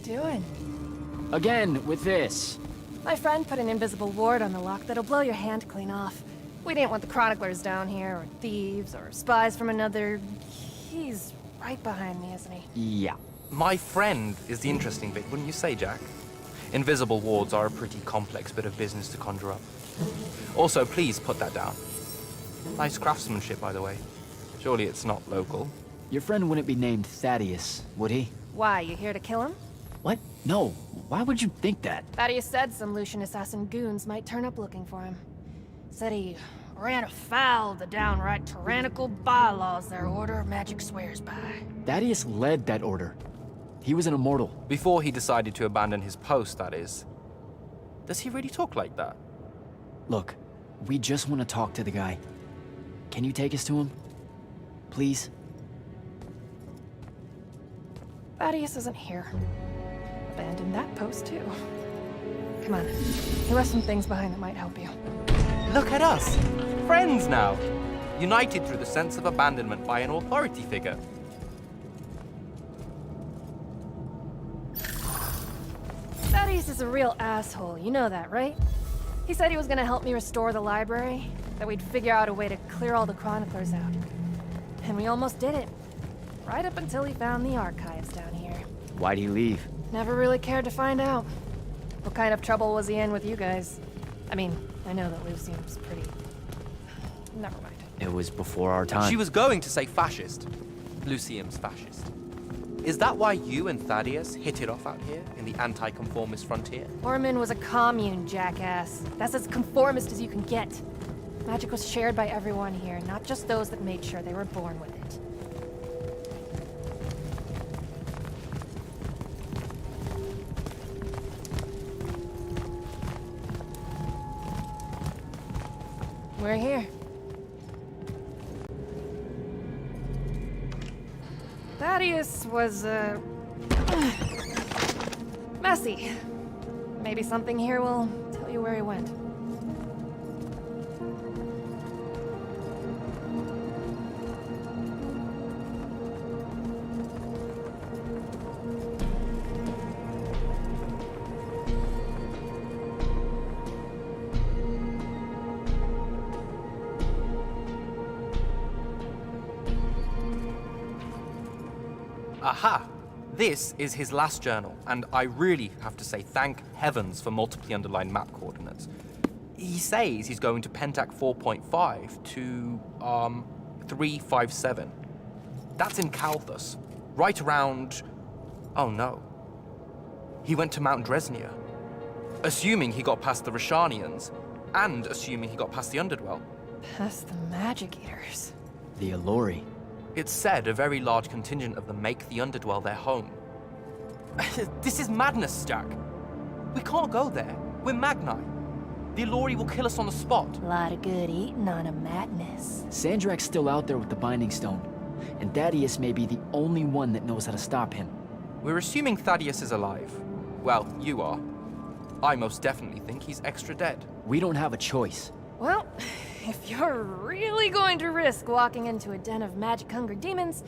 doing? Again, with this. My friend put an invisible ward on the lock that'll blow your hand clean off. We didn't want the chroniclers down here, or thieves, or spies from another... He's right behind me, isn't he? Yeah. My friend is the interesting bit, wouldn't you say, Jack? Invisible wards are a pretty complex bit of business to conjure up. Also, please put that down. Nice craftsmanship, by the way. Surely it's not local. Your friend wouldn't be named Thaddeus, would he? Why, you here to kill him? What? No. Why would you think that? Thaddeus said some Lucian assassin goons might turn up looking for him. Said he ran afoul of the downright tyrannical bylaws their Order of Magic swears by. Thaddeus led that order. He was an immortal. Before he decided to abandon his post, that is. Does he really talk like that? Look, we just want to talk to the guy. Can you take us to him? Please? Thaddeus isn't here. Abandoned that post, too. Come on. He left some things behind that might help you. Look at us! Friends now! United through the sense of abandonment by an authority figure. Thaddeus is a real asshole, you know that, right? He said he was gonna help me restore the library, that we'd figure out a way to clear all the chroniclers out. And we almost did it. Right up until he found the archives down here. Why'd he leave? Never really cared to find out. What kind of trouble was he in with you guys? I mean, I know that Lucium's pretty... Never mind. It was before our time. She was going to say fascist. Lucium's fascist. Is that why you and Thaddeus hit it off out here in the anti-conformist frontier? Orman was a commune, jackass. That's as conformist as you can get. Magic was shared by everyone here, not just those that made sure they were born with it. We're here. Thaddeus was, messy. Maybe something here will tell you where he went. Aha! This is his last journal, and I really have to say thank heavens for multiply underlined map coordinates. He says he's going to Pentac 4.5 to, 357. That's in Kalthus, right around... Oh no. He went to Mount Dresnia. Assuming he got past the Rashanians, and assuming he got past the Underdwell. Past the Magic Eaters. The Allori. It's said a very large contingent of them make the Underdwell their home. This is madness, Jack. We can't go there. We're Magni. The Allori will kill us on the spot. A lot of good eating on a madness. Sandrak's still out there with the Binding Stone, and Thaddeus may be the only one that knows how to stop him. We're assuming Thaddeus is alive. Well, you are. I most definitely think he's extra dead. We don't have a choice. Well, if you're really going to risk walking into a den of magic-hungry demons,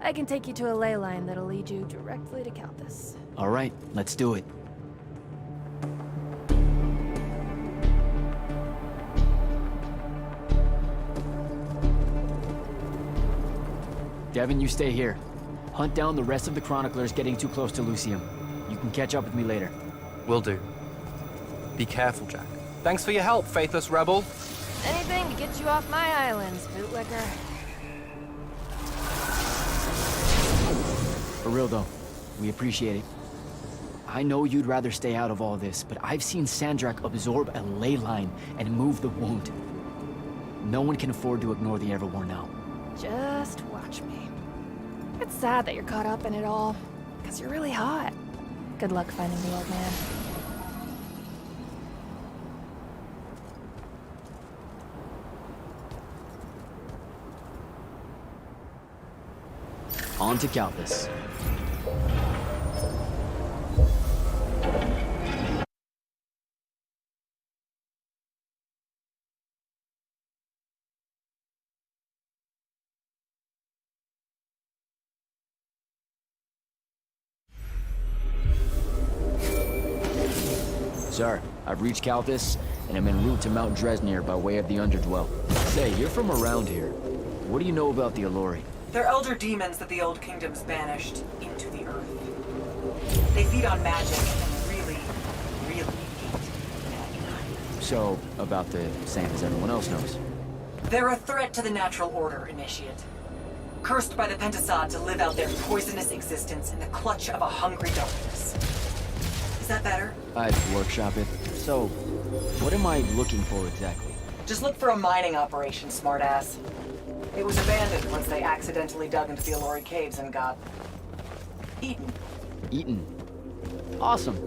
I can take you to a ley line that'll lead you directly to Kalthus. All right, let's do it. Devin, you stay here. Hunt down the rest of the chroniclers getting too close to Lucium. You can catch up with me later. Will do. Be careful, Jack. Thanks for your help, faithless rebel. Anything to get you off my islands, bootlicker. For real though, we appreciate it. I know you'd rather stay out of all this, but I've seen Sandrak absorb a ley line and move the wound. No one can afford to ignore the Everwar now. Just watch me. It's sad that you're caught up in it all, because you're really hot. Good luck finding the old man. On to Kalthus. Sir, I've reached Calthus, and I'm en route to Mount Dresnir by way of the Underdwell. Say, you're from around here. What do you know about the Allori? They're elder demons that the Old Kingdom's banished into the earth. They feed on magic and really hate Magni. So, about the same as everyone else knows. They're a threat to the natural order, Initiate. Cursed by the Pentasod to live out their poisonous existence in the clutch of a hungry darkness. Is that better? I'd workshop it. So, what am I looking for exactly? Just look for a mining operation, smartass. It was abandoned once they accidentally dug into the Allori caves and got... eaten. Eaten. Awesome.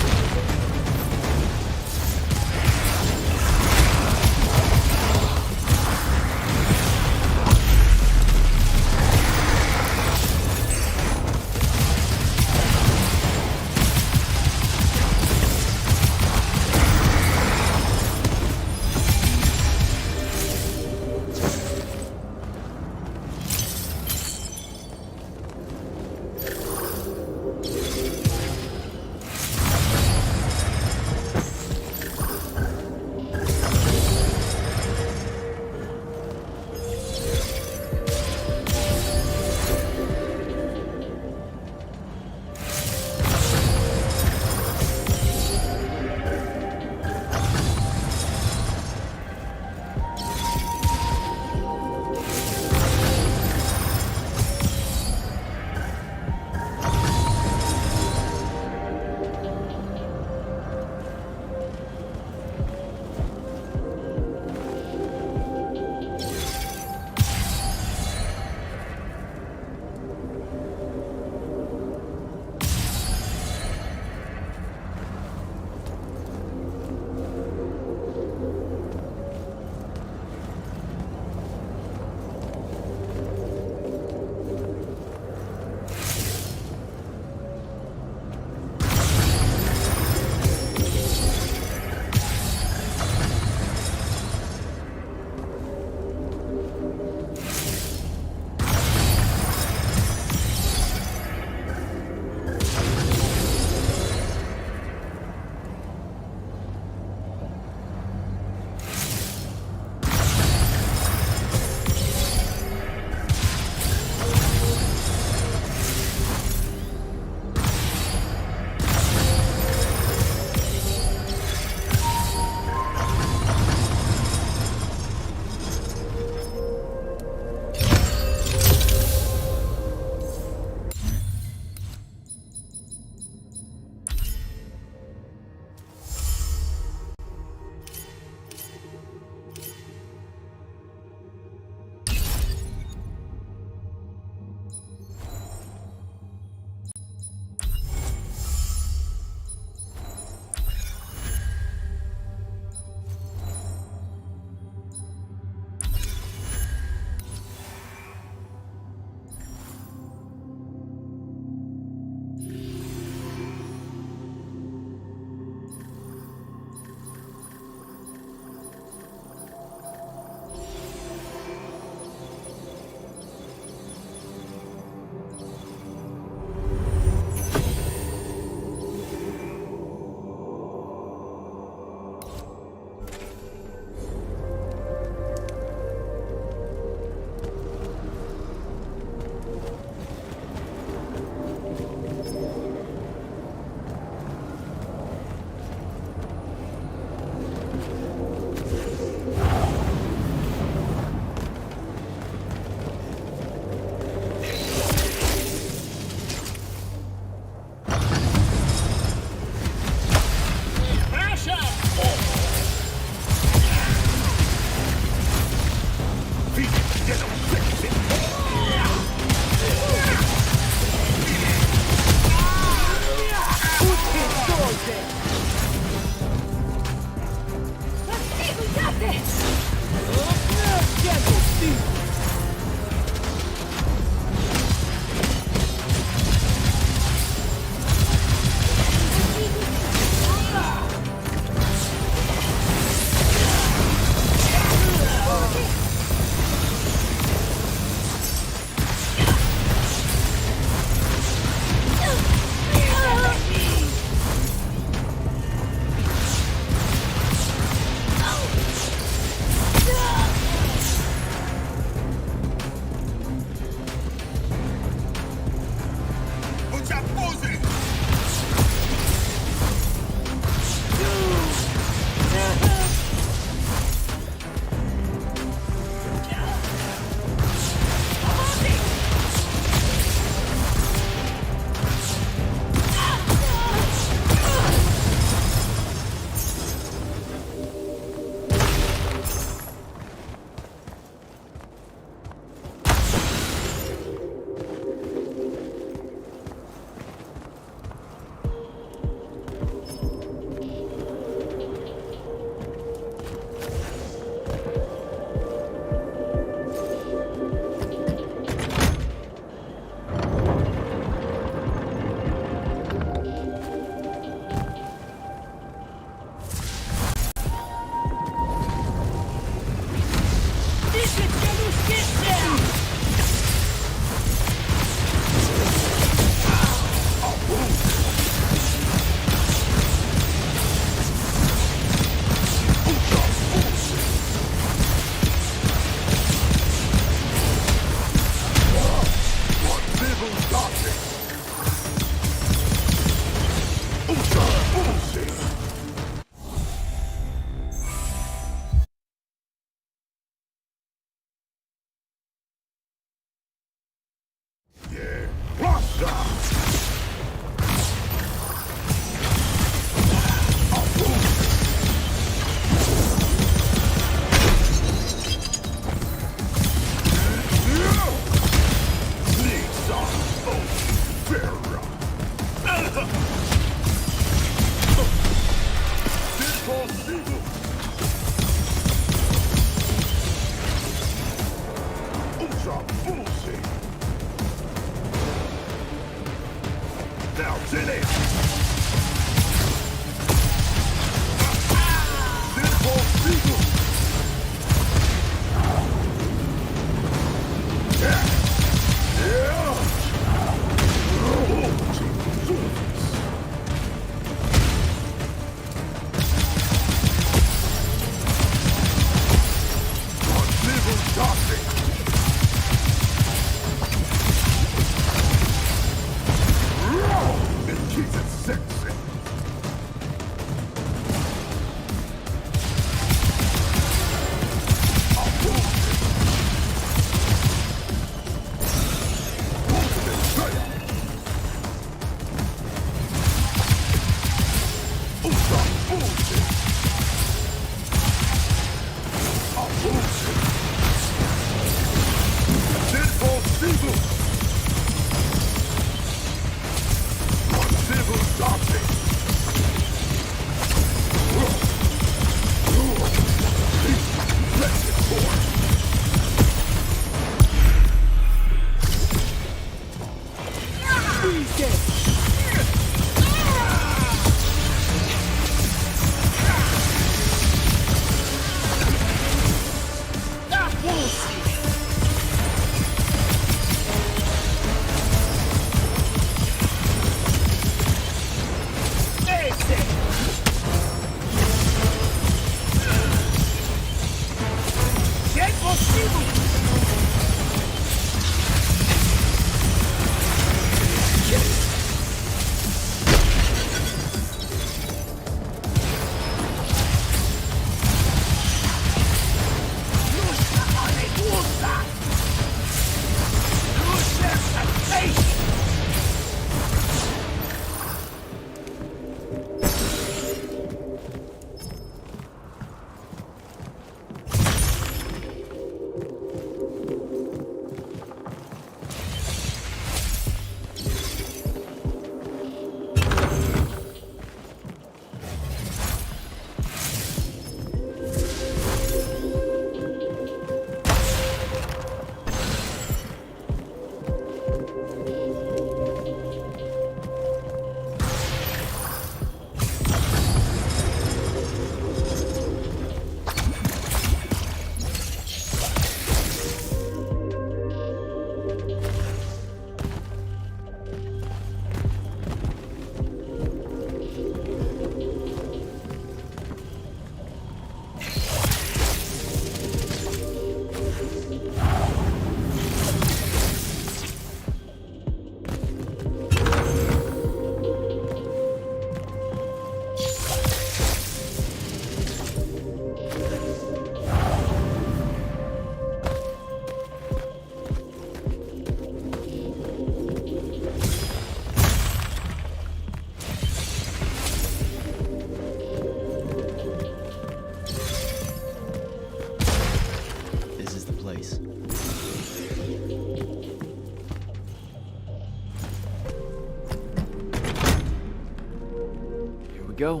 go.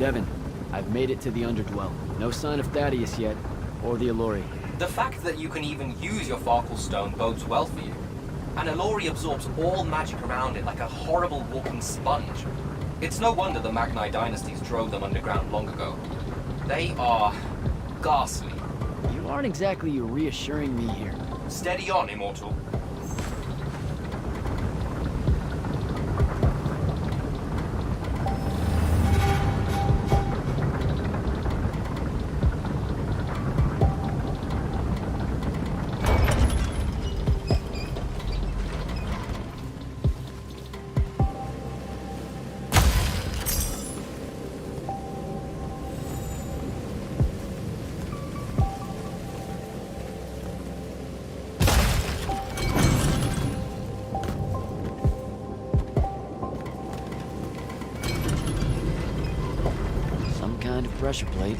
Devin, I've made it to the Underdwell. No sign of Thaddeus yet, or the Allori. The fact that you can even use your Farkle Stone bodes well for you. And Allori absorbs all magic around it like a horrible walking sponge. It's no wonder the Magnai dynasties drove them underground long ago. They are ghastly. You aren't exactly reassuring me here. Steady on, Immortal. Some kind of pressure plate.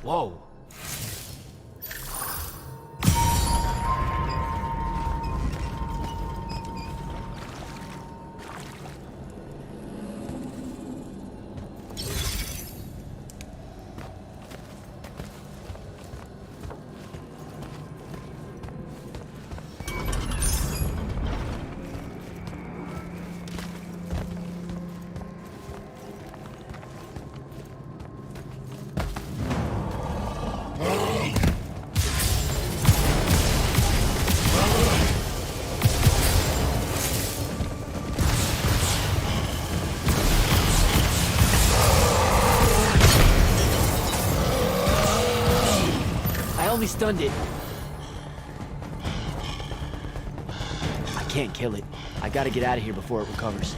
Whoa. Only stunned it. I can't kill it. I gotta get out of here before it recovers.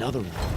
Another one.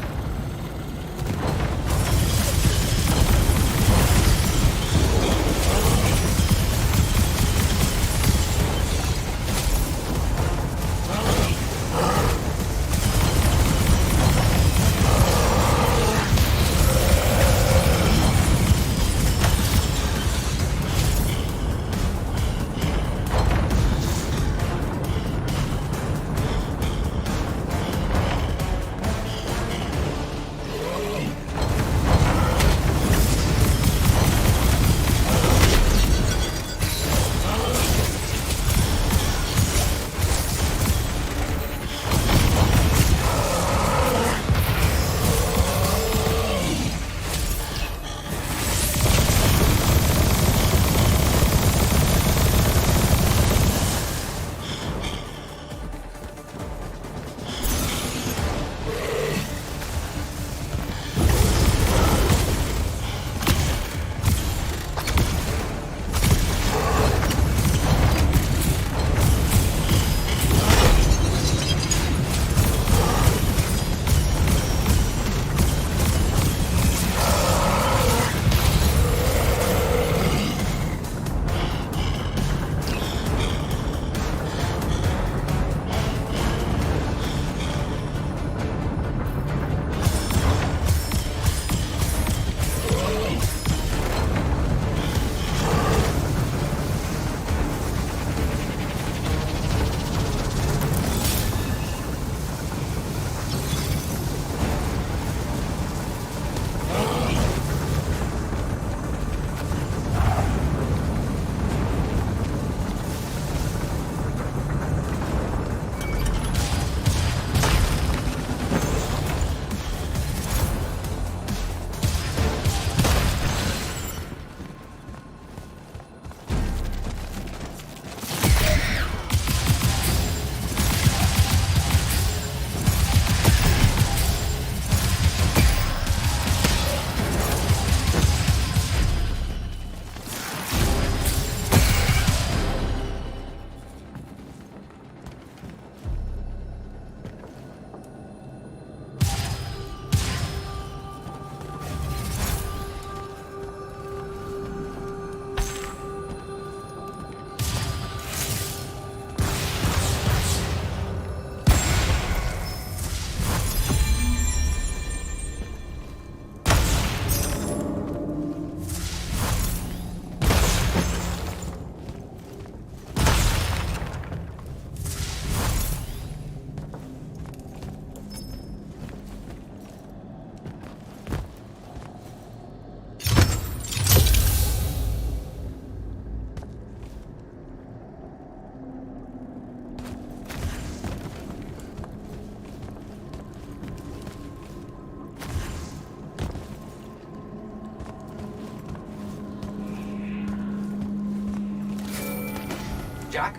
Jack?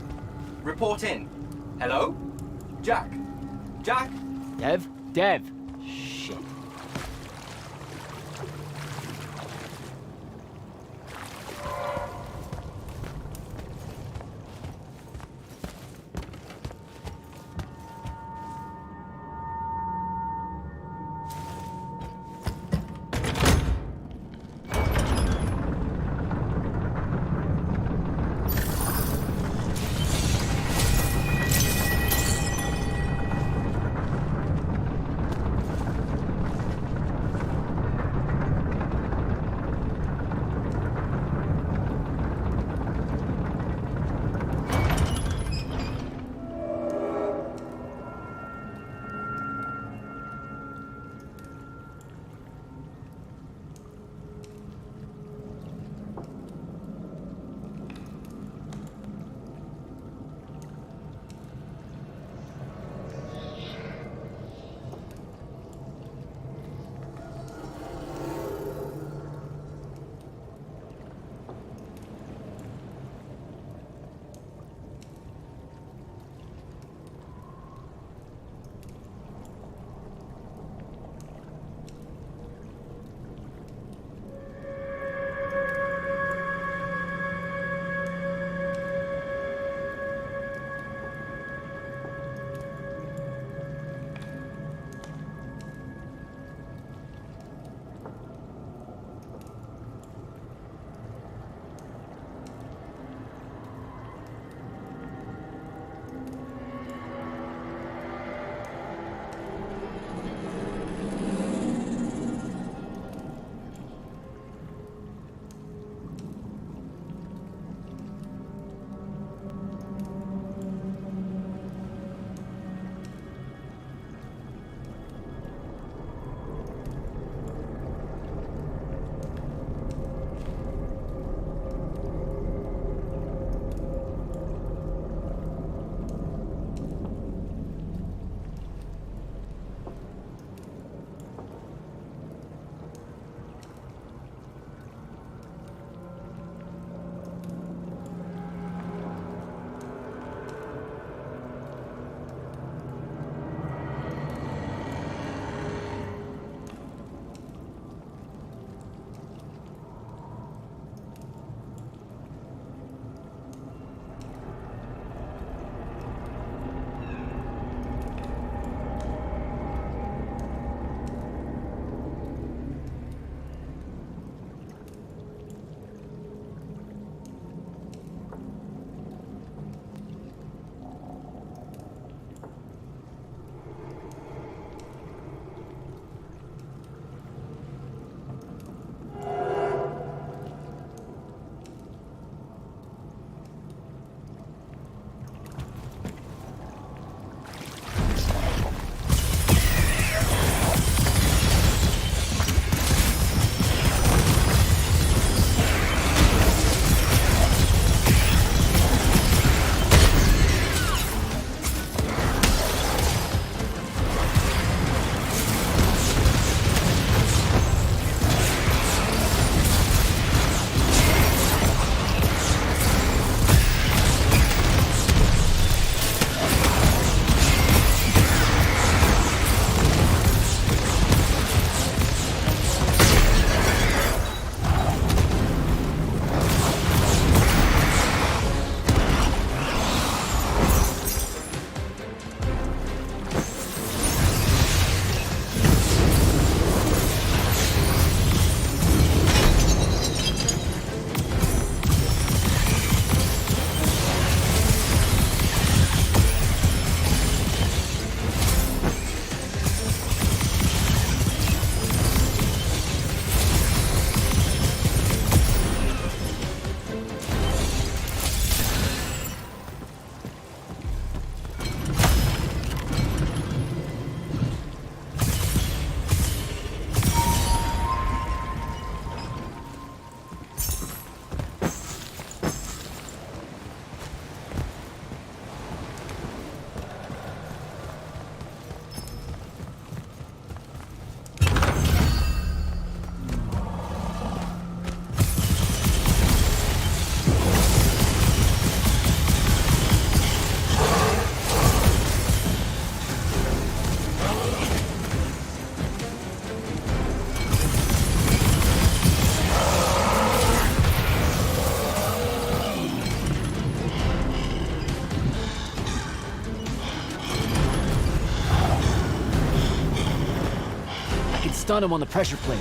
Report in. Hello? Jack? Jack? Dev? Dev! Shit. stun him on the pressure plate.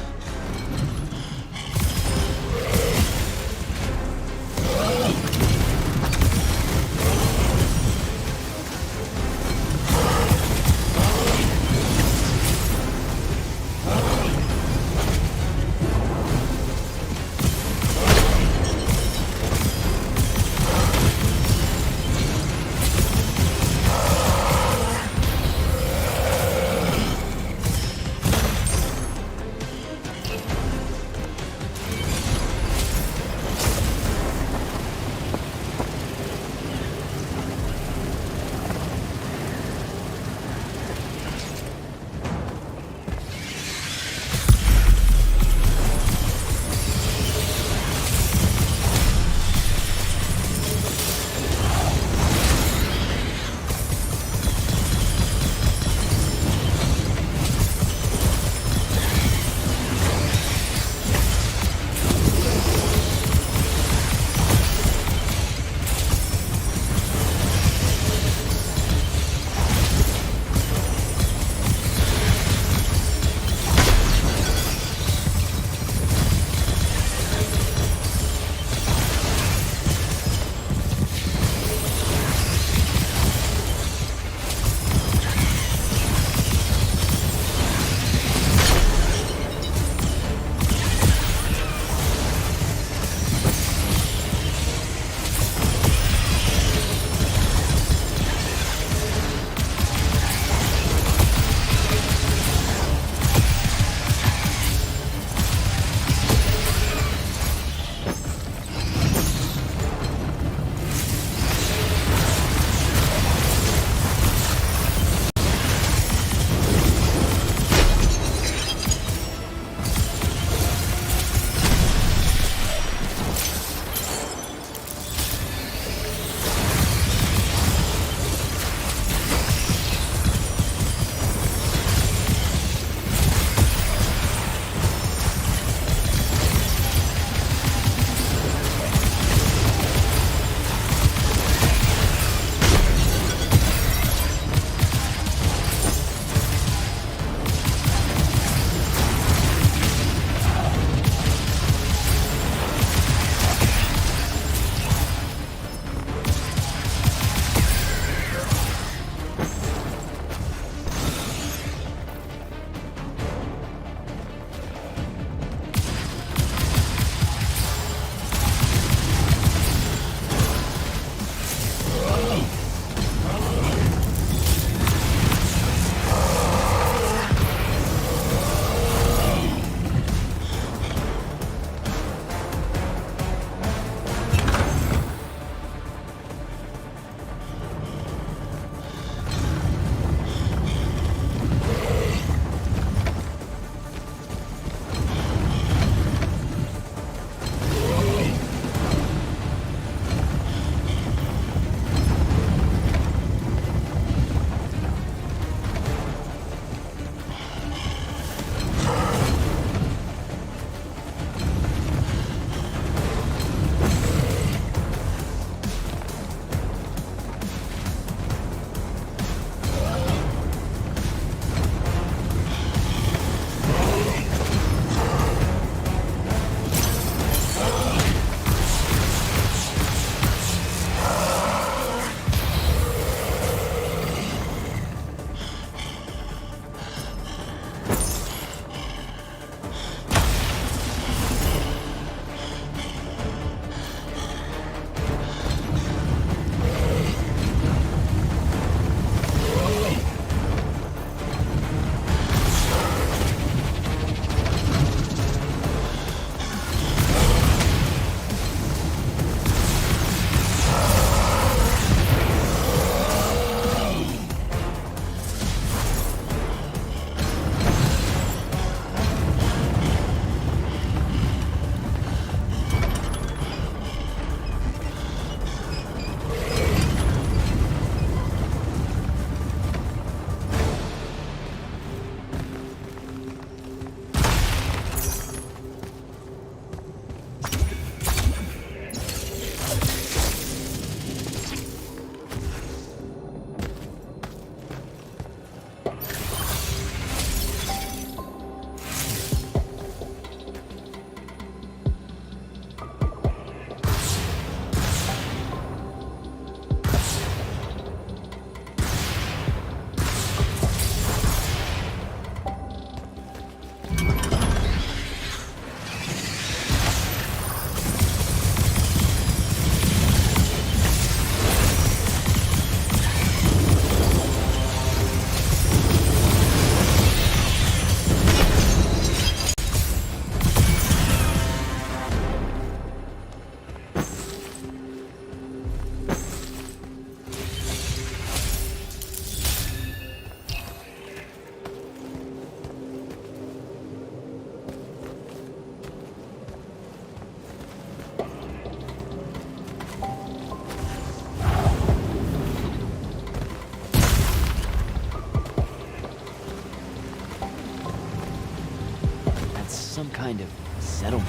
some kind of settlement.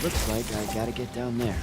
Looks like I gotta get down there.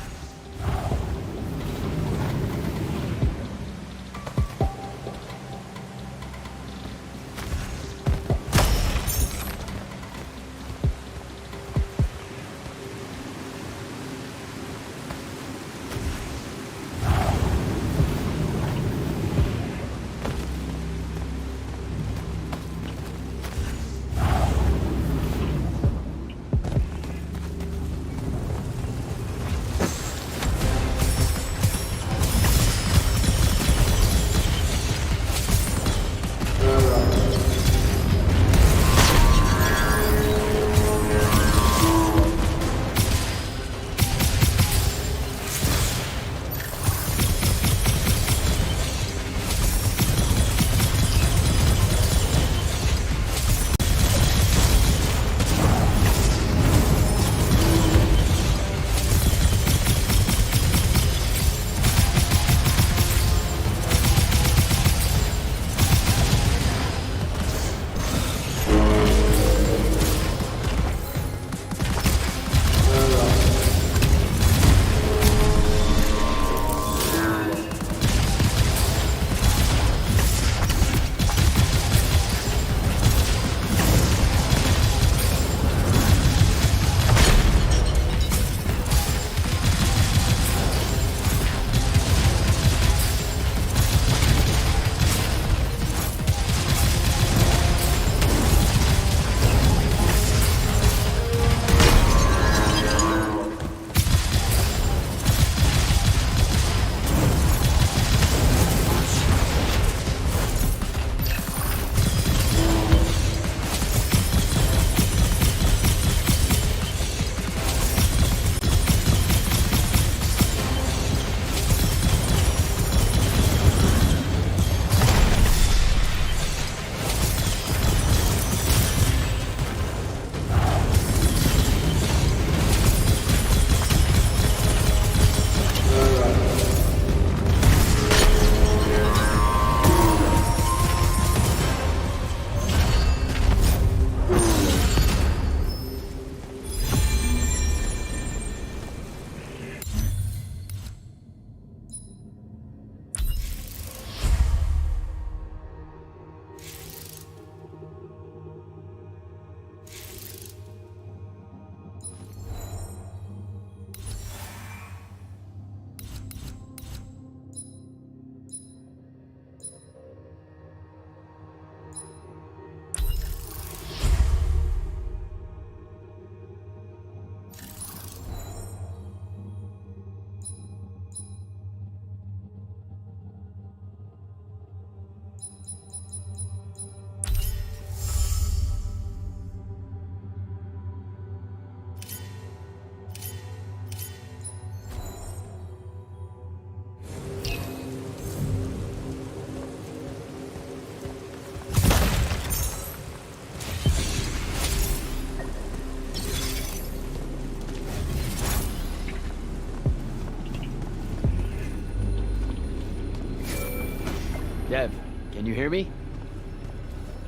Dev, can you hear me?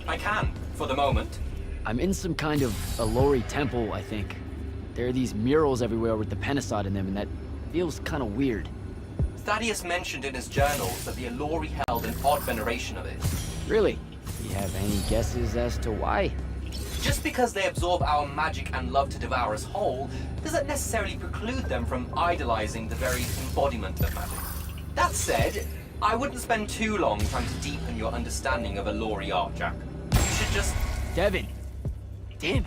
I can, for the moment. I'm in some kind of Alori temple, I think. There are these murals everywhere with the Penasod in them, and that feels kind of weird. Thaddeus mentioned in his journals that the Alori held an odd veneration of it. Really? Do you have any guesses as to why? Just because they absorb our magic and love to devour us whole, doesn't necessarily preclude them from idolizing the very embodiment of magic. That said, I wouldn't spend too long trying to deepen your understanding of Alori art, Jack. You should just... Devin! Damn it!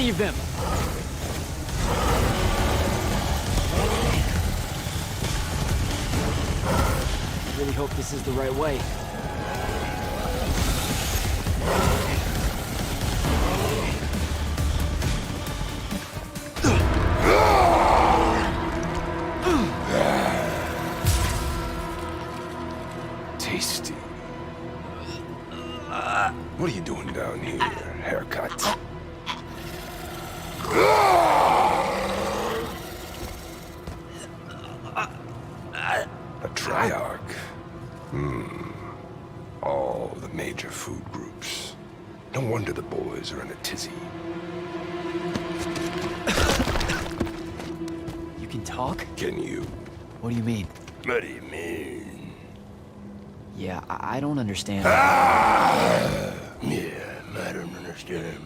many of them? I really hope this is the right way. Tasty. What are you doing down here? Haircut. A triarch. All the major food groups. No wonder the boys are in a tizzy. You can talk? Can you? What do you mean? What do you mean? Yeah, I don't understand. Yeah, I don't understand.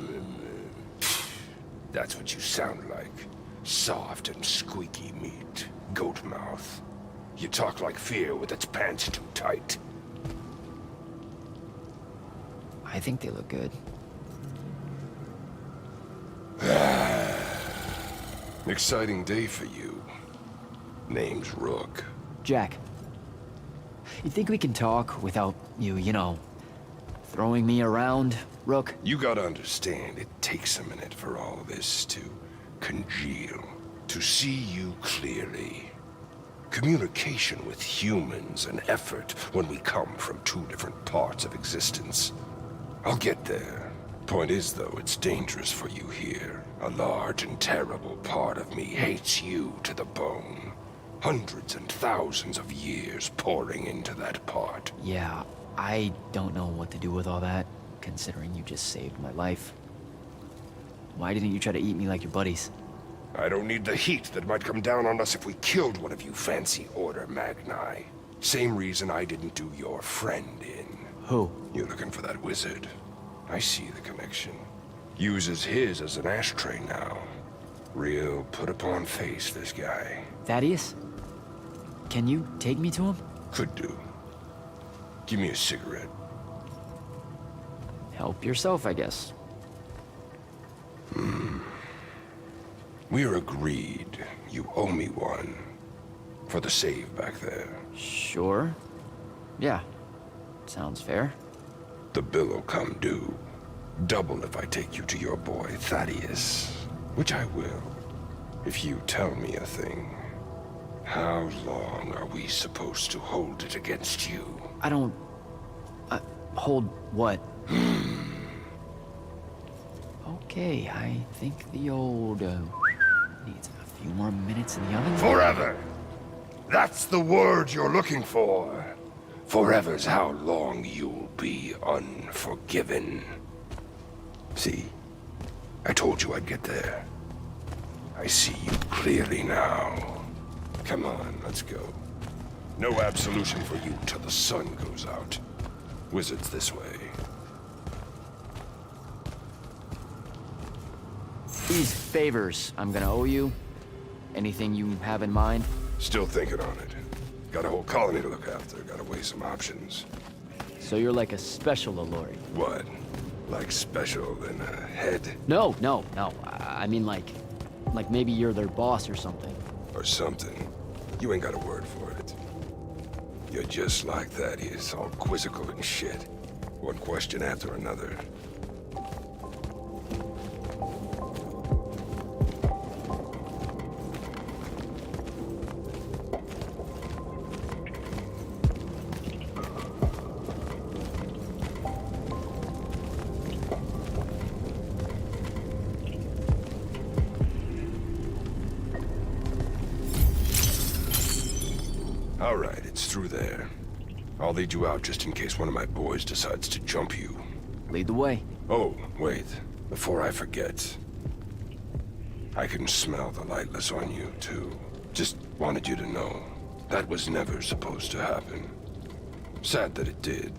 That's what you sound like. Soft and squeaky meat. Goat mouth. You talk like fear with its pants too tight. I think they look good. Exciting day for you. Name's Rook. Jack, you think we can talk without you know, throwing me around, Rook? You gotta understand, it takes a minute for all this to congeal, to see you clearly. Communication with humans, an effort when we come from two different parts of existence. I'll get there. Point is, though, it's dangerous for you here. A large and terrible part of me hates you to the bone. Hundreds and thousands of years pouring into that part. Yeah, I don't know what to do with all that, considering you just saved my life. Why didn't you try to eat me like your buddies? I don't need the heat that might come down on us if we killed one of you fancy Order Magni. Same reason I didn't do your friend in. Who? You're looking for that wizard. I see the connection. Uses his as an ashtray now. Real put-upon face, this guy. Thaddeus? Can you take me to him? Could do. Give me a cigarette. Help yourself, I guess. We're agreed. You owe me one. For the save back there. Sure. Yeah. Sounds fair. The bill'll come due. Double if I take you to your boy, Thaddeus. Which I will. If you tell me a thing. How long are we supposed to hold it against you? I don't... hold what? Okay, I think the old, needs a few more minutes in the oven. Forever! That's the word you're looking for. Forever's how long you'll be unforgiven. See? I told you I'd get there. I see you clearly now. Come on, let's go. No absolution for you till the sun goes out. Wizards this way. These favors I'm gonna owe you. Anything you have in mind? Still thinking on it. Got a whole colony to look after. Gotta weigh some options. So you're like a special Allori? What? Like special than a head? No. I mean like maybe you're their boss or something. Or something. You ain't got a word for it. You're just like that. He's all quizzical and shit. One question after another. All right, it's through there. I'll lead you out just in case one of my boys decides to jump you. Lead the way. Oh, wait. Before I forget. I can smell the lightless on you, too. Just wanted you to know. That was never supposed to happen. Sad that it did.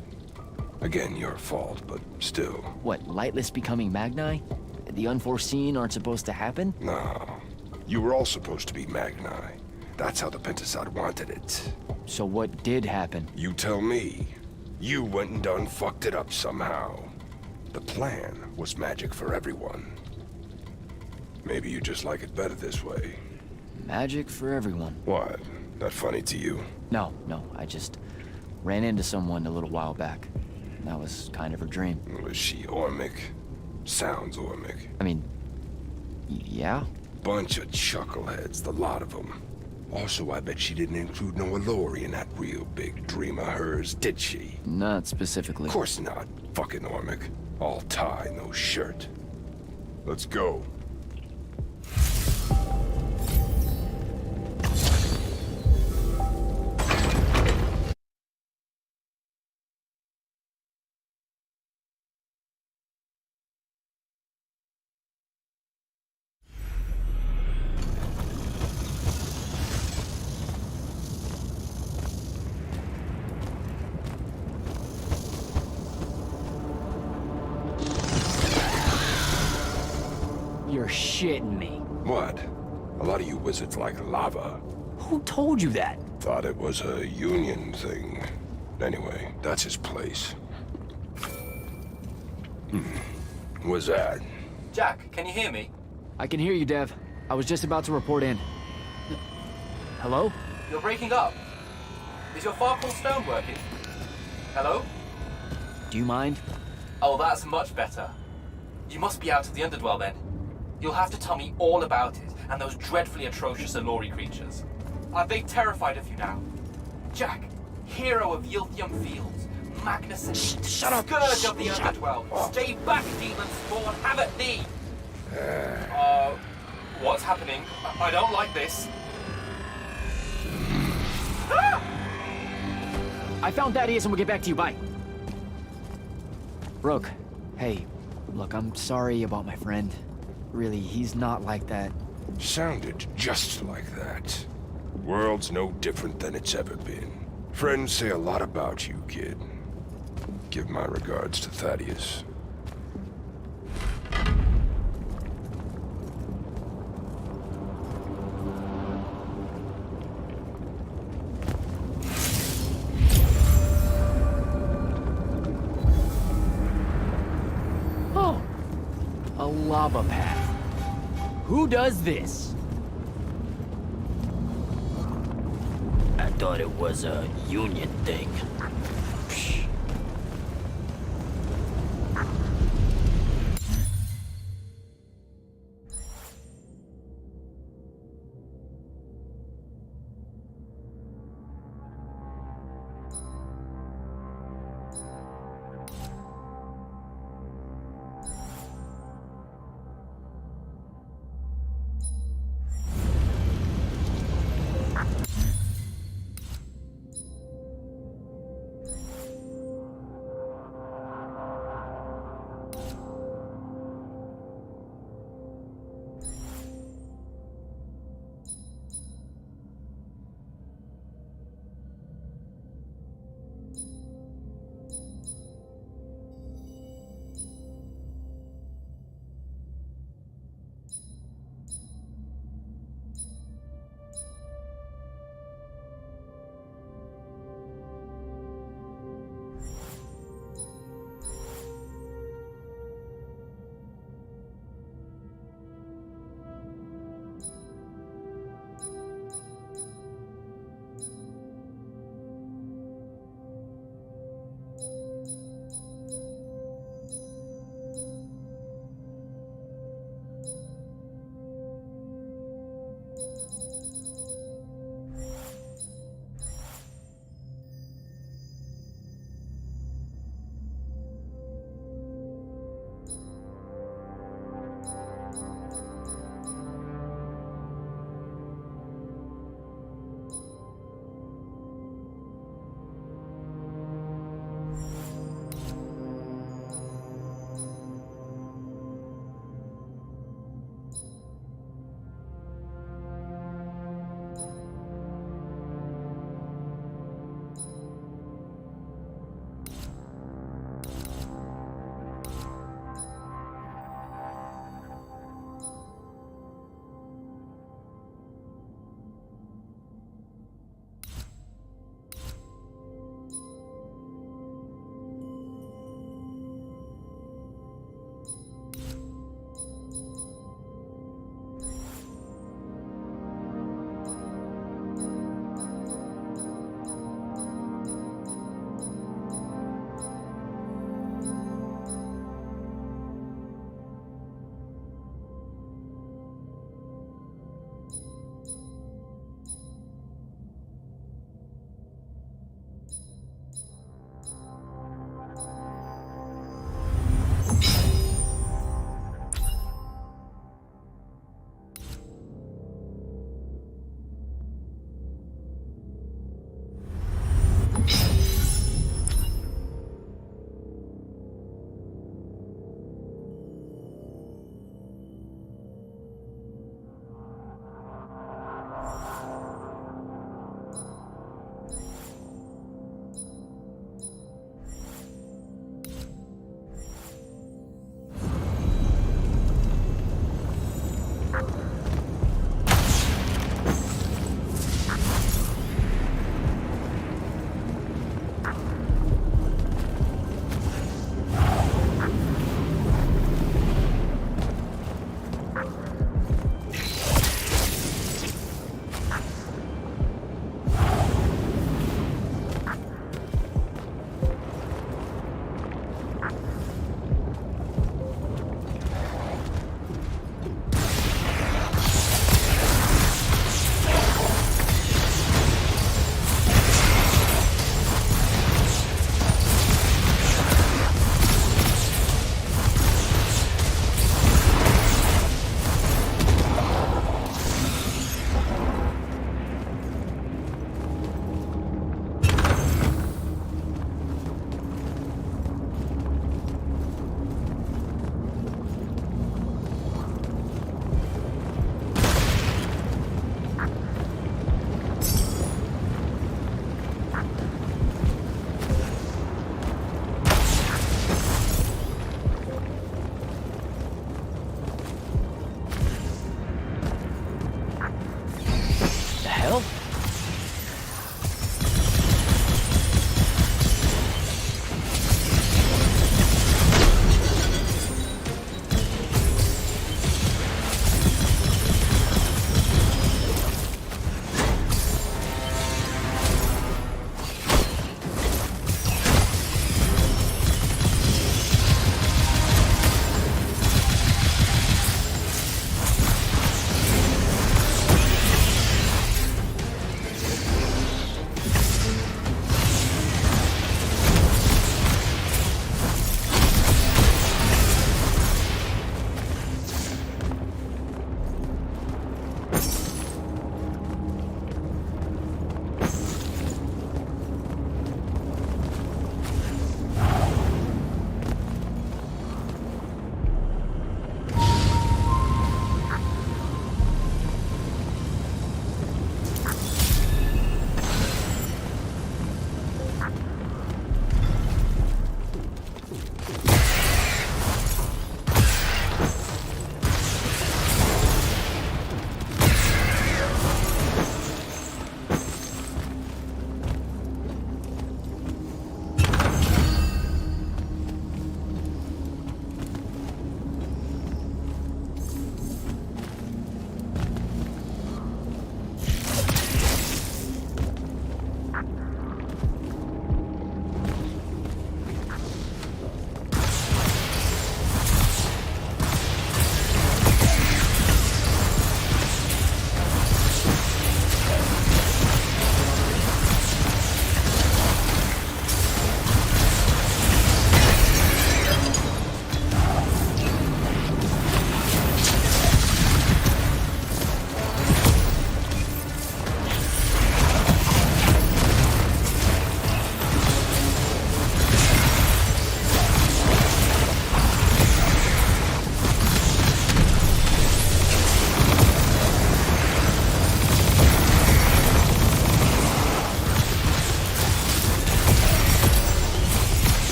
Again, your fault, but still. What, lightless becoming Magni? The unforeseen aren't supposed to happen? No. You were all supposed to be Magni. That's how the Pentasod wanted it. So what did happen? You tell me. You went and done fucked it up somehow. The plan was magic for everyone. Maybe you just like it better this way. Magic for everyone. What? That funny to you? No, I just ran into someone a little while back. That was kind of her dream. Was she Ormic? Sounds Ormic. I mean, yeah? Bunch of chuckleheads, the lot of them. Also, I bet she didn't include no Allori in that real big dream of hers, did she? Not specifically. Of course not. Fucking Ormic. All tie, no shirt. Let's go. You're shitting me. What? A lot of you wizards like lava. Who told you that? Thought it was a union thing. Anyway, that's his place. What's that? Jack, can you hear me? I can hear you, Dev. I was just about to report in. Hello? You're breaking up. Is your Farkle stone working? Hello? Do you mind? Oh, that's much better. You must be out of the Underdwell then. You'll have to tell me all about it, and those dreadfully atrocious Allori creatures. Are they terrified of you now? Jack, hero of Yilthium Fields, Magnuson, Shut up! Scourge of the Underdwell, stay back, demon spawn, have at thee! What's happening? I don't like this. I found Thaddeus and we'll get back to you, bye. Brooke, hey, look, I'm sorry about my friend. Really, he's not like that. Sounded just like that. World's no different than it's ever been. Friends say a lot about you, kid. Give my regards to Thaddeus. Oh, a lava path. Who does this? I thought it was a union thing.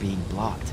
being blocked.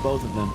both of them.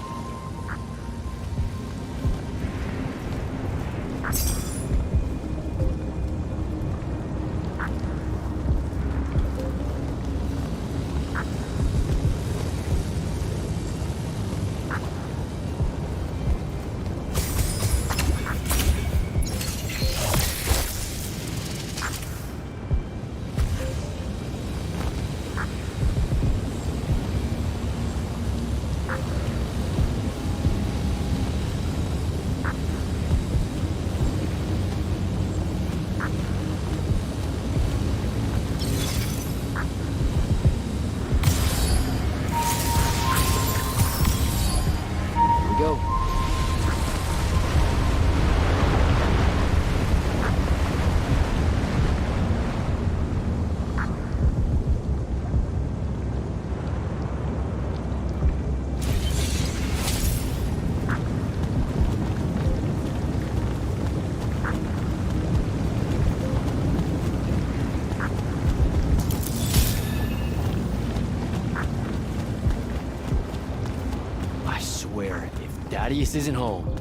Thaddeus isn't home.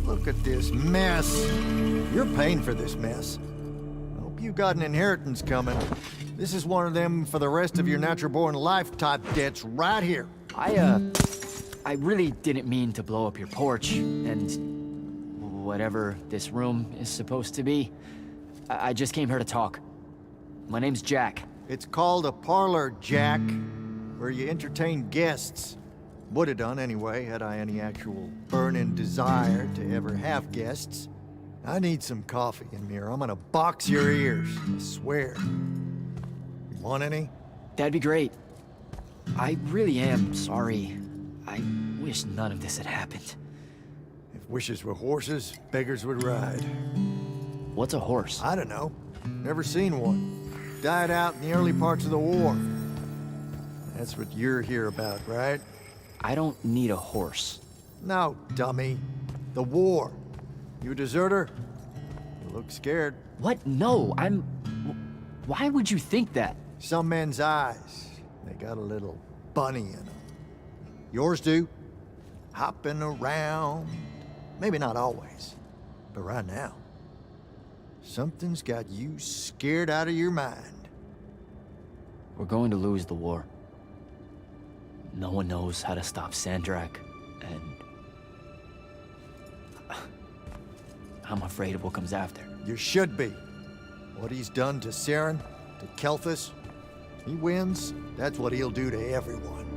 Look at this mess. You're paying for this mess. I hope you got an inheritance coming. This is one of them for the rest of your natural-born life type debts right here. I really didn't mean to blow up your porch, and whatever this room is supposed to be. I just came here to talk. My name's Jack. It's called a parlor, Jack, where you entertain guests. Would have done anyway, had I any actual burning desire to ever have guests. I need some coffee in here. I'm gonna box your ears, I swear. You want any? That'd be great. I really am sorry. I wish none of this had happened. If wishes were horses, beggars would ride. What's a horse? I don't know. Never seen one. Died out in the early parts of the war. That's what you're here about, right? I don't need a horse. No, dummy. The war. You a deserter? You look scared. What? No, I'm... Why would you think that? Some men's eyes. They got a little bunny in them. Yours do. Hopping around. Maybe not always, but right now. Something's got you scared out of your mind. We're going to lose the war. No one knows how to stop Sandrak, and... I'm afraid of what comes after. You should be. What he's done to Saren, to Kelthus, he wins, that's what he'll do to everyone.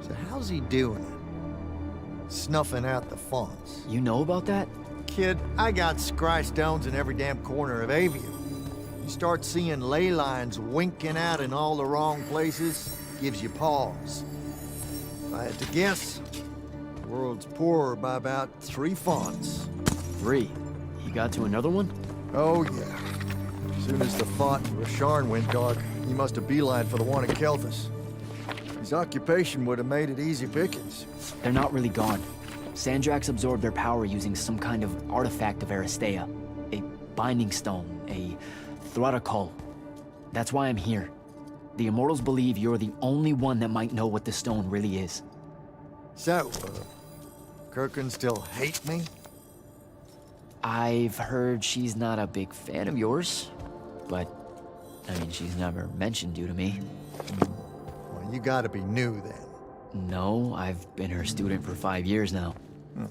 So how's he doing it? Snuffing out the fonts. You know about that? Kid, I got scry stones in every damn corner of AVEUM. You start seeing ley lines winking out in all the wrong places, gives you pause. If I had to guess, the world's poorer by about 3 fonts. 3? He got to another one? Oh, yeah. As soon as the font in Rasharn went dark, he must have beelined for the one in Kelthus. His occupation would have made it easy pickings. They're not really gone. Sandrax absorbed their power using some kind of artifact of Aristea. A binding stone, a Thrutakul. That's why I'm here. The Immortals believe you're the only one that might know what the stone really is. So, Kirkin still hate me? I've heard she's not a big fan of yours, but, I mean, she's never mentioned you to me. Well, you gotta be new then. No, I've been her student for 5 years now. Well,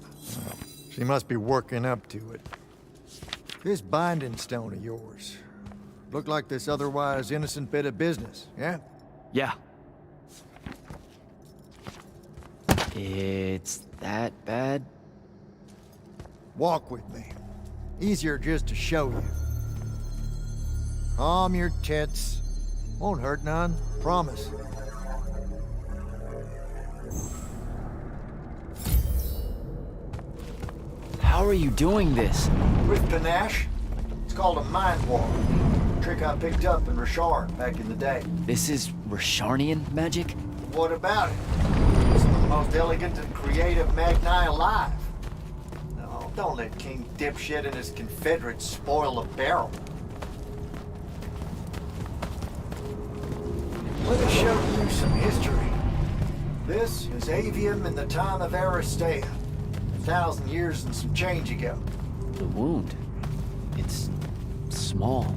she must be working up to it. This binding stone of yours, look like this otherwise innocent bit of business, yeah? Yeah. It's that bad? Walk with me. Easier just to show you. Calm your tits. Won't hurt none, promise. How are you doing this? With panache. It's called a mind warp. Trick I picked up in Rasharn back in the day. This is Rasharnian magic? What about it? It's the most elegant and creative Magni alive. No, don't let King Dipshit and his Confederates spoil the barrel. Let me show you some history. This is AVEUM in the time of Aristea. 1,000 years and some change ago. The wound. It's small.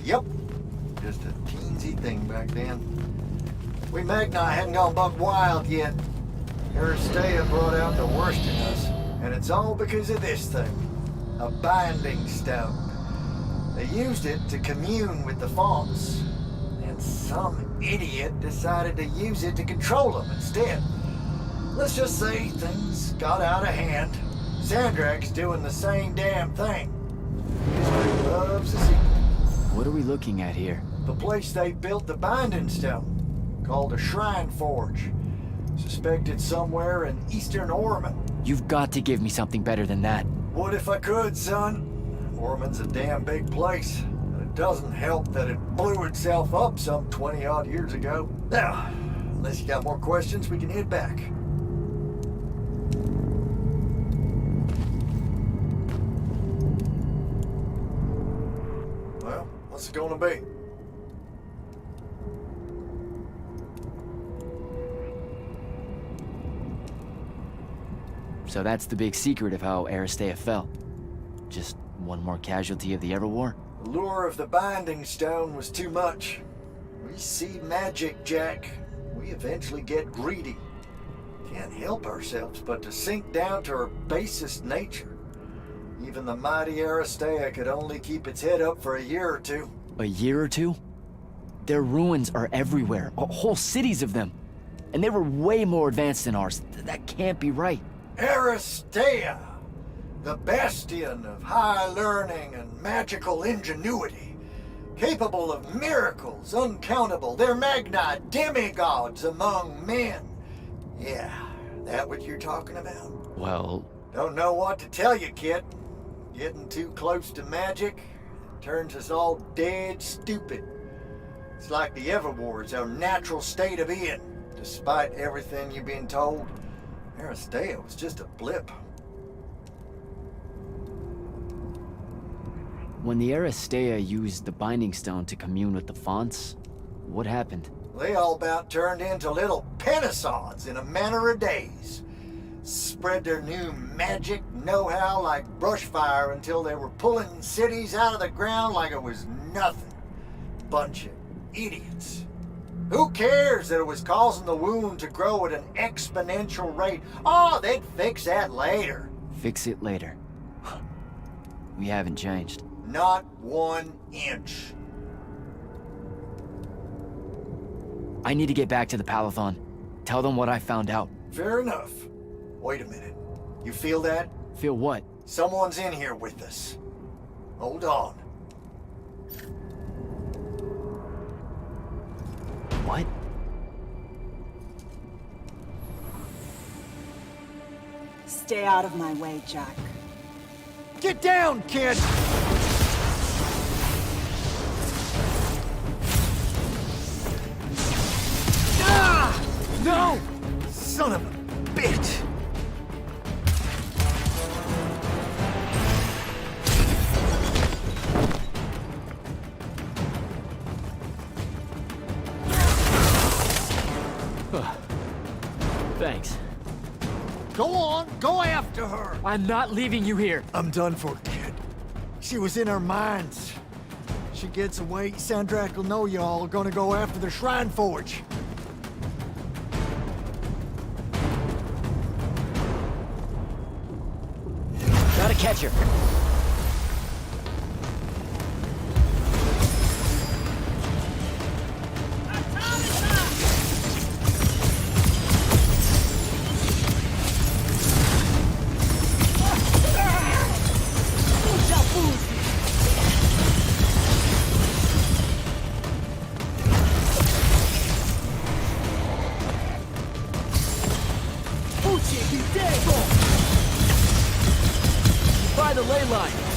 Yep. Just a teensy thing back then. We Magni hadn't gone buck wild yet. Aristea brought out the worst in us. And it's all because of this thing. A binding stone. They used it to commune with the fonts. And some idiot decided to use it to control them instead. Let's just say things got out of hand. Sandrak's doing the same damn thing. History loves a sequel. What are we looking at here? The place they built the binding stone, called a shrine forge. Suspected somewhere in eastern Orman. You've got to give me something better than that. What if I could, son? Orman's a damn big place. But it doesn't help that it blew itself up some 20-odd years ago. Now, unless you got more questions, we can head back. Well, what's it gonna be? So that's the big secret of how Aristea fell. Just one more casualty of the Everwar? The lure of the binding stone was too much. We see magic, Jack. We eventually get greedy. Can't help ourselves but to sink down to our basest nature. Even the mighty Aristea could only keep its head up for a year or two. A year or two? Their ruins are everywhere, whole cities of them. And they were way more advanced than ours. That can't be right. Aristea, the bastion of high learning and magical ingenuity, capable of miracles uncountable. They're Magni demigods among men. Yeah, that what you're talking about? Well... Don't know what to tell you, kid. Getting too close to magic turns us all dead stupid. It's like the Everwar's our natural state of being. Despite everything you've been told, Aristea was just a blip. When the Aristea used the Binding Stone to commune with the fonts, what happened? They all about turned into little penasauds in a matter of days. Spread their new magic know-how like brushfire until they were pulling cities out of the ground like it was nothing. Bunch of idiots. Who cares that it was causing the wound to grow at an exponential rate? Oh, they'd fix that later. Fix it later. We haven't changed. Not 1 inch. I need to get back to the Palathon. Tell them what I found out. Fair enough. Wait a minute. You feel that? Feel what? Someone's in here with us. Hold on. What? Stay out of my way, Jack. Get down, kid! Ah! No! Son of a bitch! Thanks. Go on, go after her! I'm not leaving you here. I'm done for, kid. She was in our minds. She gets away, Sandrak will know y'all are gonna go after the Shrine Forge. Gotta catch her. by the ley line.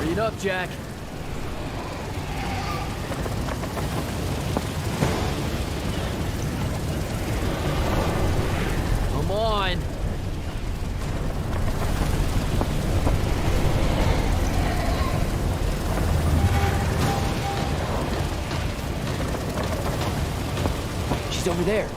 Hurry it up, Jack. Come on. She's over there.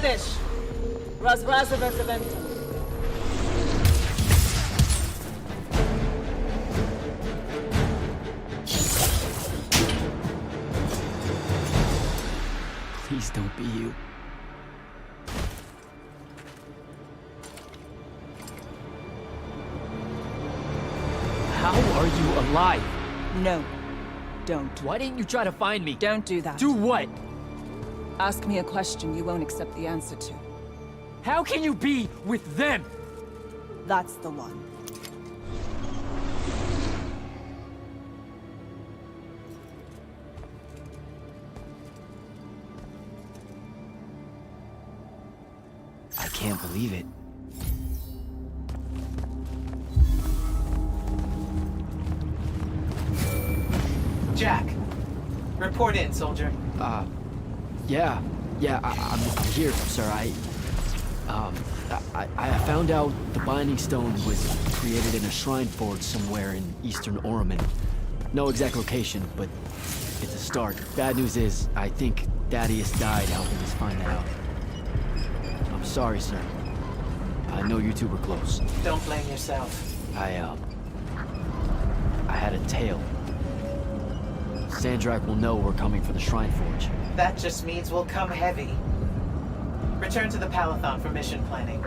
fish. Razrazavesavent. Please don't be you. How are you alive? No, don't. Why didn't you try to find me? Don't do that. Do what? Ask me a question you won't accept the answer to. How can you be with them? That's the one. I can't believe it. Jack, report in, soldier. Yeah, I'm here, sir. I found out the Binding Stone was created in a shrine forge somewhere in eastern Oromon. No exact location, but it's a start. Bad news is, I think Thaddeus died helping us find that out. I'm sorry, sir. I know you two were close. Don't blame yourself. I had a tale. Sandrak will know we're coming for the Shrine Forge. That just means we'll come heavy. Return to the Palathon for mission planning.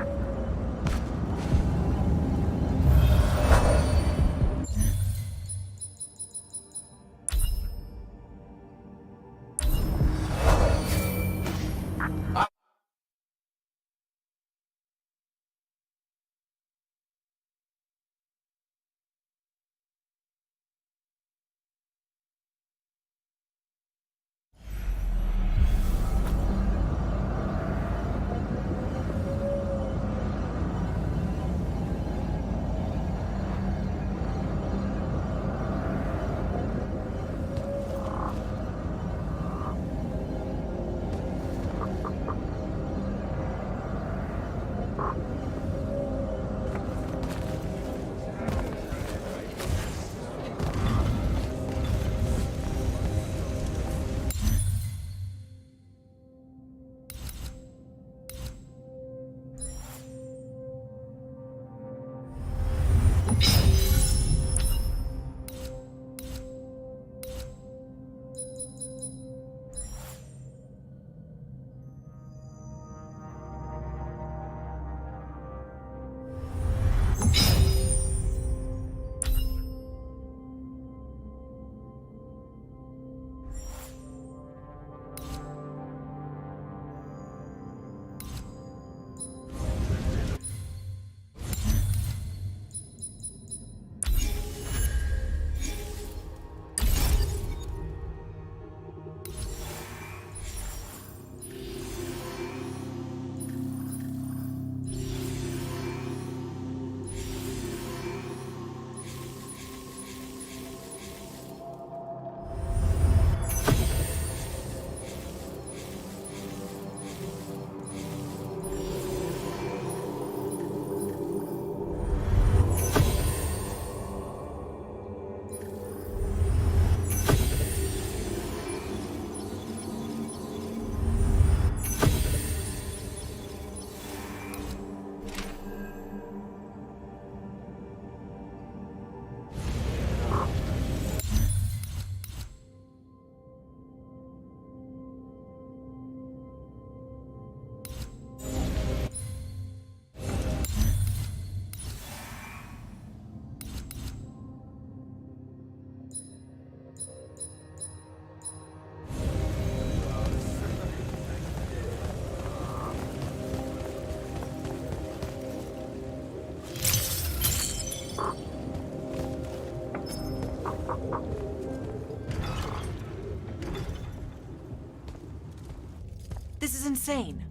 This is insane.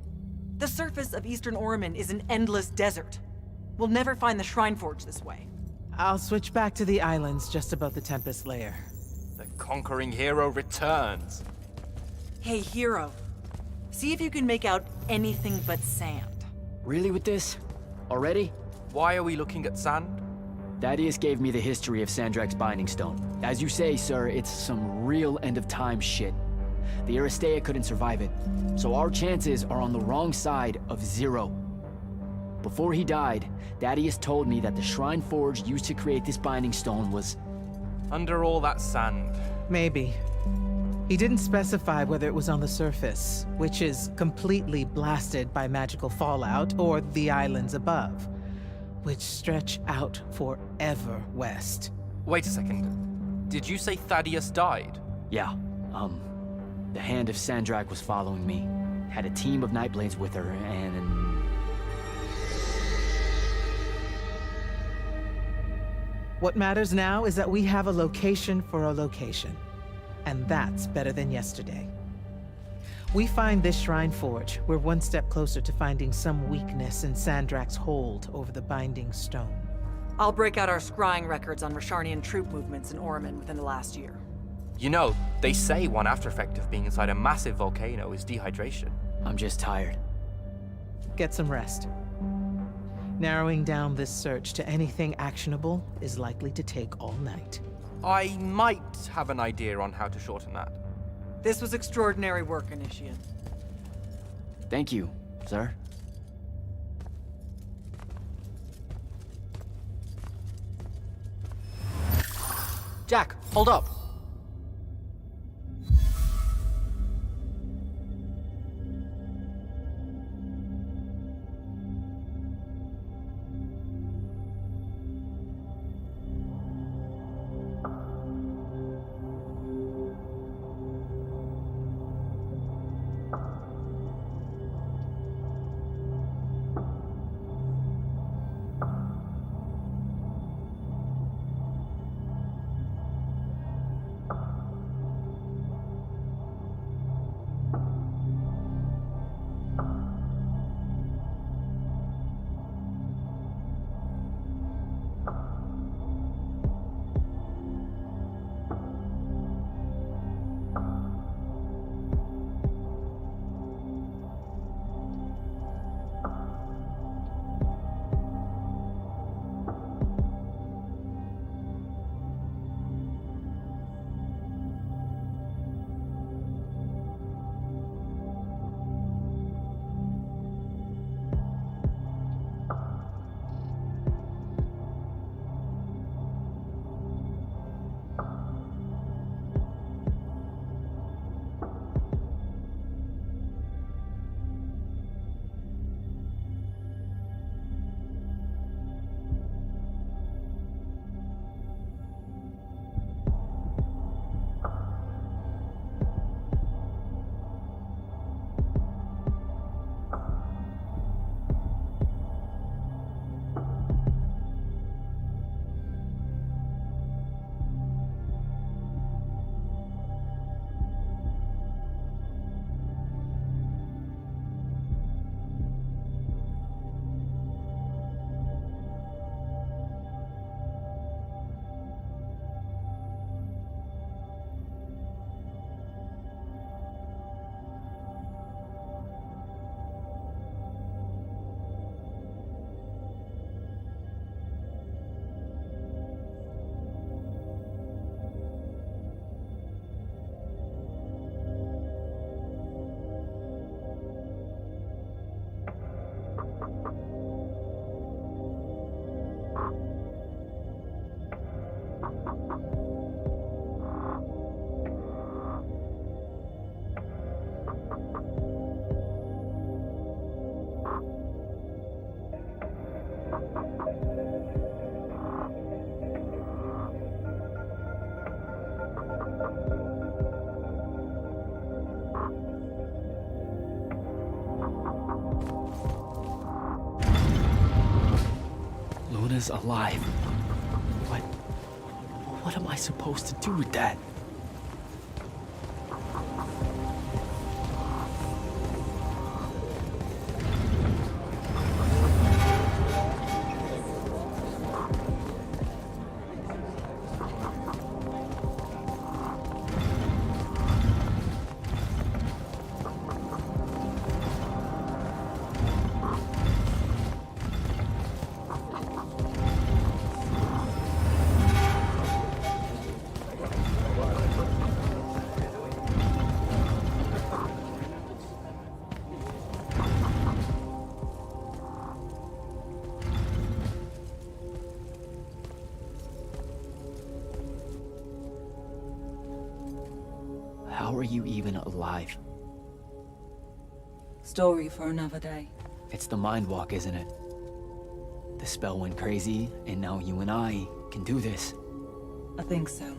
The surface of Eastern Oromon is an endless desert. We'll never find the Shrine Forge this way. I'll switch back to the islands just above the Tempest Lair. The conquering hero returns. Hey, hero. See if you can make out anything but sand. Really with this? Already? Why are we looking at sand? Thaddeus gave me the history of Sandrak's Binding Stone. As you say, sir, it's some real end-of-time shit. the Aristea couldn't survive it. So our chances are on the wrong side of 0. Before he died, Thaddeus told me that the shrine forge used to create this binding stone was... Under all that sand. Maybe. He didn't specify whether it was on the surface, which is completely blasted by magical fallout, or the islands above, which stretch out forever west. Wait a second. Did you say Thaddeus died? Yeah, the Hand of Sandrak was following me. Had a team of Nightblades with her, and... What matters now is that we have a location for a location. And that's better than yesterday. We find this shrine forge, we're one step closer to finding some weakness in Sandrak's hold over the binding stone. I'll break out our scrying records on Rasharnian troop movements in Orman within the last year. You know, they say one after effect of being inside a massive volcano is dehydration. I'm just tired. Get some rest. Narrowing down this search to anything actionable is likely to take all night. I might have an idea on how to shorten that. This was extraordinary work, Initiate. Thank you, sir. Jack, hold up. Luna's alive. What am I supposed to do with that? How are you even alive? Story for another day. It's the mind walk, isn't it? The spell went crazy, and now you and I can do this. I think so.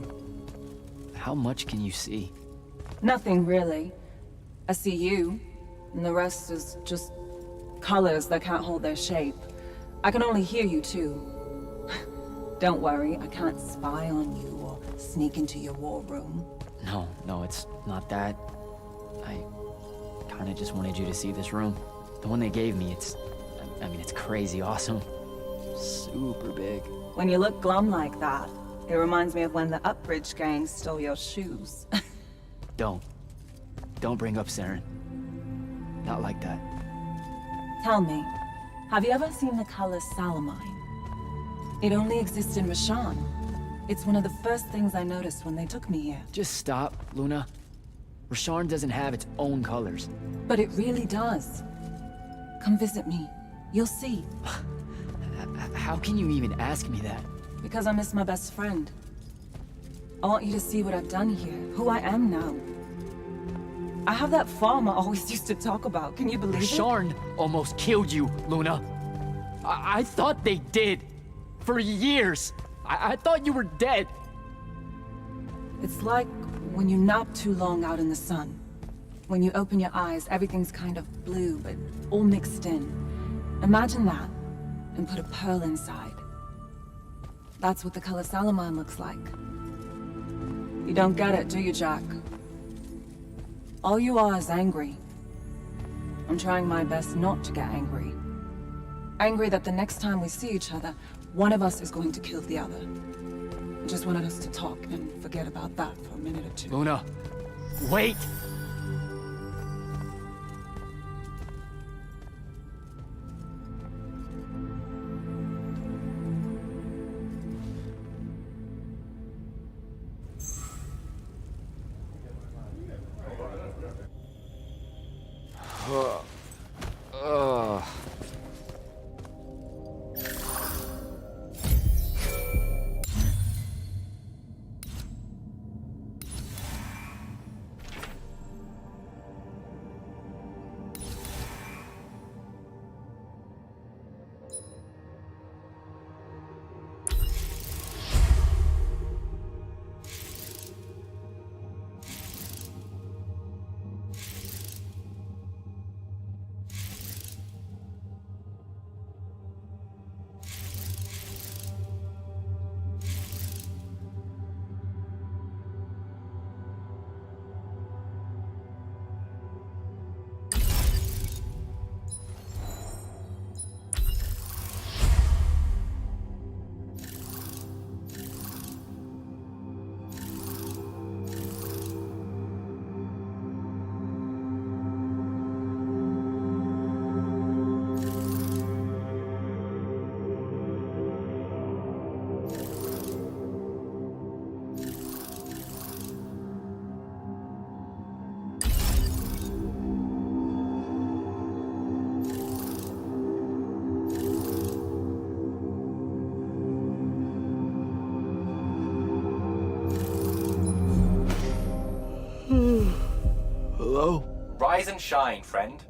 How much can you see? Nothing really. I see you, and the rest is just colors that can't hold their shape. I can only hear you too. Don't worry, I can't spy on you or sneak into your war room. No, it's not that. I kinda just wanted you to see this room. The one they gave me, it's crazy awesome. Super big. When you look glum like that, it reminds me of when the Upbridge gang stole your shoes. Don't bring up Saren. Not like that. Tell me, have you ever seen the color Salamine? It only exists in Rasharn. It's one of the first things I noticed when they took me here. Just stop, Luna. Rasharn doesn't have its own colors. But it really does. Come visit me. You'll see. How can you even ask me that? Because I miss my best friend. I want you to see what I've done here, who I am now. I have that farm I always used to talk about. Can you believe it? Rasharn almost killed you, Luna. I thought they did. For years. I thought you were dead. It's like when you nap too long out in the sun. When you open your eyes, everything's kind of blue, but all mixed in. Imagine that, and put a pearl inside. That's what the color Salamine looks like. You don't get it, do you, Jack? All you are is angry. I'm trying my best not to get angry. Angry that the next time we see each other, one of us is going to kill the other. I just wanted us to talk and forget about that for a minute or two. Luna, wait! Hello? Rise and shine, friend.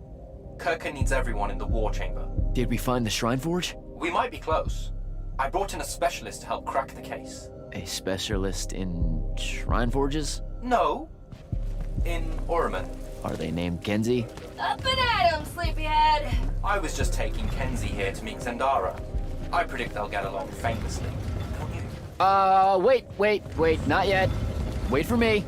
Kirkin needs everyone in the war chamber. Did we find the Shrine Forge? We might be close. I brought in a specialist to help crack the case. A specialist in Shrine Forges? No. In Orman. Are they named Kenzie? Up and at 'em, sleepyhead! I was just taking Kenzie here to meet Zendara. I predict they'll get along famously. Don't you? Wait, not yet. Wait for me.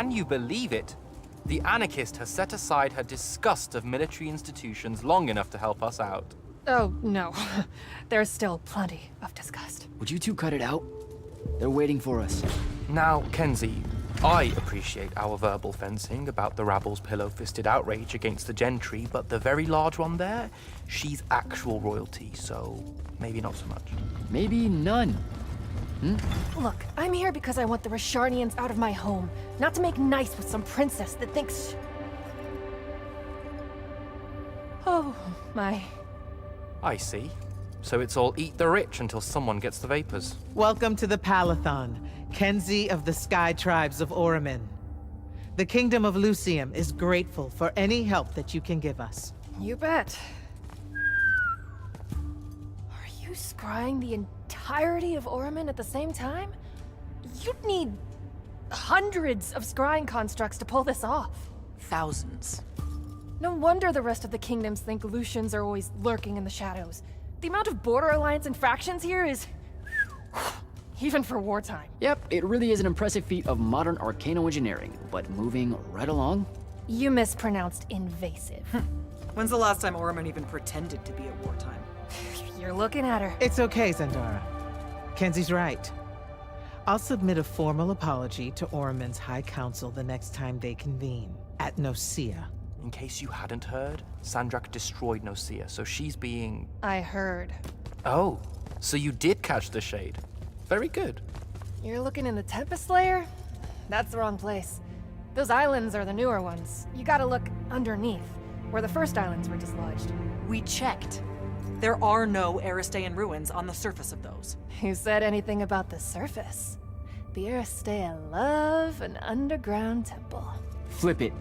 Can you believe it? The anarchist has set aside her disgust of military institutions long enough to help us out. Oh, no. There's still plenty of disgust. Would you two cut it out? They're waiting for us. Now, Kenzie, I appreciate our verbal fencing about the rabble's pillow-fisted outrage against the gentry, but the very large one there, she's actual royalty, so maybe not so much. Maybe none. Look, I'm here because I want the Rasharnians out of my home, not to make nice with some princess that thinks... Oh, my. I see. So it's all eat the rich until someone gets the vapors. Welcome to the Palathon, Kenzie of the Sky Tribes of Oramin. The Kingdom of Lucium is grateful for any help that you can give us. You bet. Are you scrying the entirety of Oramin at the same time? You'd need hundreds of scrying constructs to pull this off. Thousands. No wonder the rest of the kingdoms think Lucians are always lurking in the shadows. The amount of border alliance and factions here is... even for wartime. Yep, it really is an impressive feat of modern arcano engineering, but moving right along. You mispronounced invasive. When's the last time Oramin even pretended to be at wartime? You're looking at her. It's okay, Zendara. Kenzie's right. I'll submit a formal apology to Oramin's High Council the next time they convene, at Nosea. In case you hadn't heard, Sandrak destroyed Nosea, so she's being... I heard. Oh, so you did catch the shade. Very good. You're looking in the Tempest layer? That's the wrong place. Those islands are the newer ones. You gotta look underneath, where the first islands were dislodged. We checked. There are no Aristean ruins on the surface of those. Who said anything about the surface? The Aristean love an underground temple. Flip it.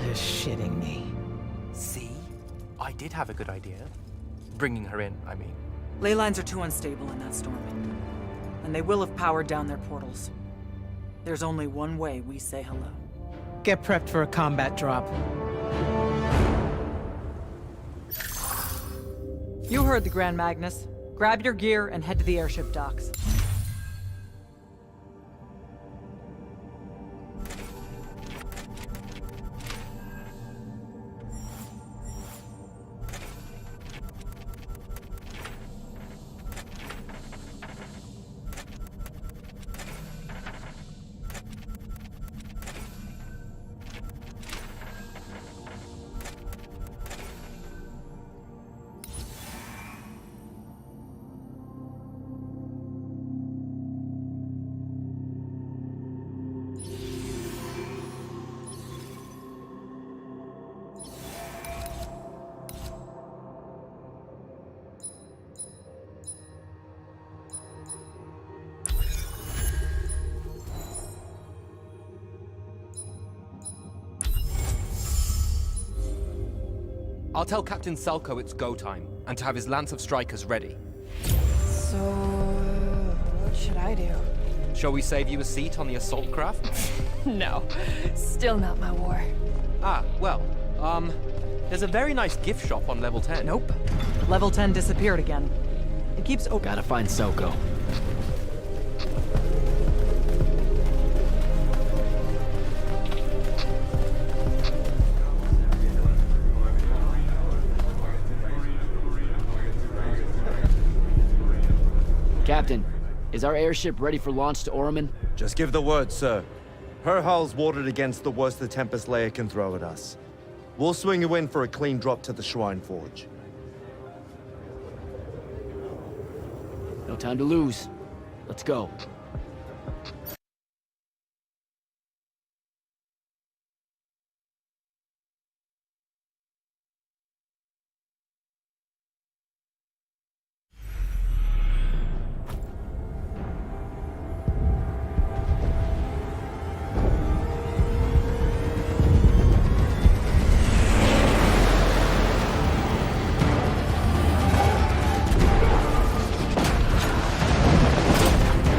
You're shitting me. See? I did have a good idea. Bringing her in, I mean. Ley lines are too unstable in that storm. And they will have powered down their portals. There's only one way we say hello. Get prepped for a combat drop. You heard the Grand Magnus. Grab your gear and head to the airship docks. I'll tell Captain Selko it's go time, and to have his lance of strikers ready. So... what should I do? Shall we save you a seat on the assault craft? No, still not my war. Ah, well, there's a very nice gift shop on level 10. Nope. Level 10 disappeared again. It keeps open. Gotta find Selko. Captain, is our airship ready for launch to Oramin? Just give the word, sir. Her hull's warded against the worst the Tempest layer can throw at us. We'll swing you in for a clean drop to the Shrine Forge. No time to lose. Let's go.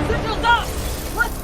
Signals up! Let's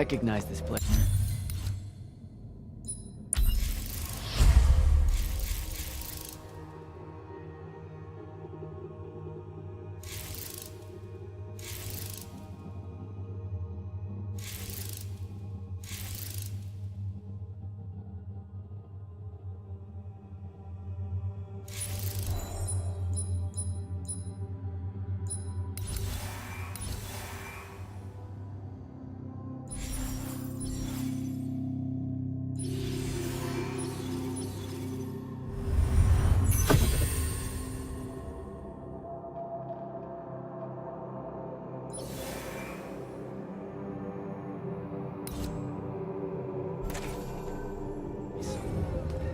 recognize this place.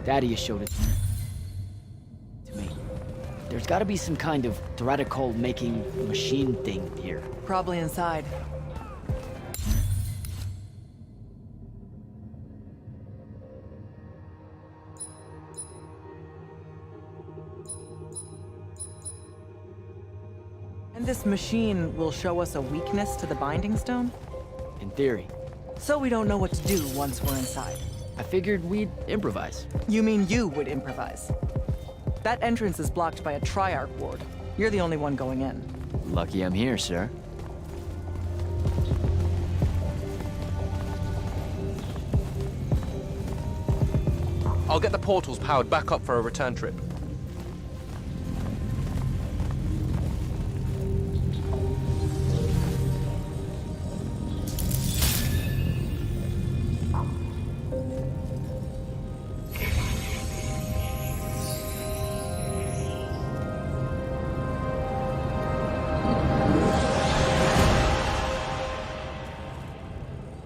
Daddy has showed it to me. There's gotta be some kind of theoretical making machine thing here. Probably inside. And this machine will show us a weakness to the binding stone? In theory. So we don't know what to do once we're inside. I figured we'd improvise. You mean you would improvise? That entrance is blocked by a Triarch ward. You're the only one going in. Lucky I'm here, sir. I'll get the portals powered back up for a return trip.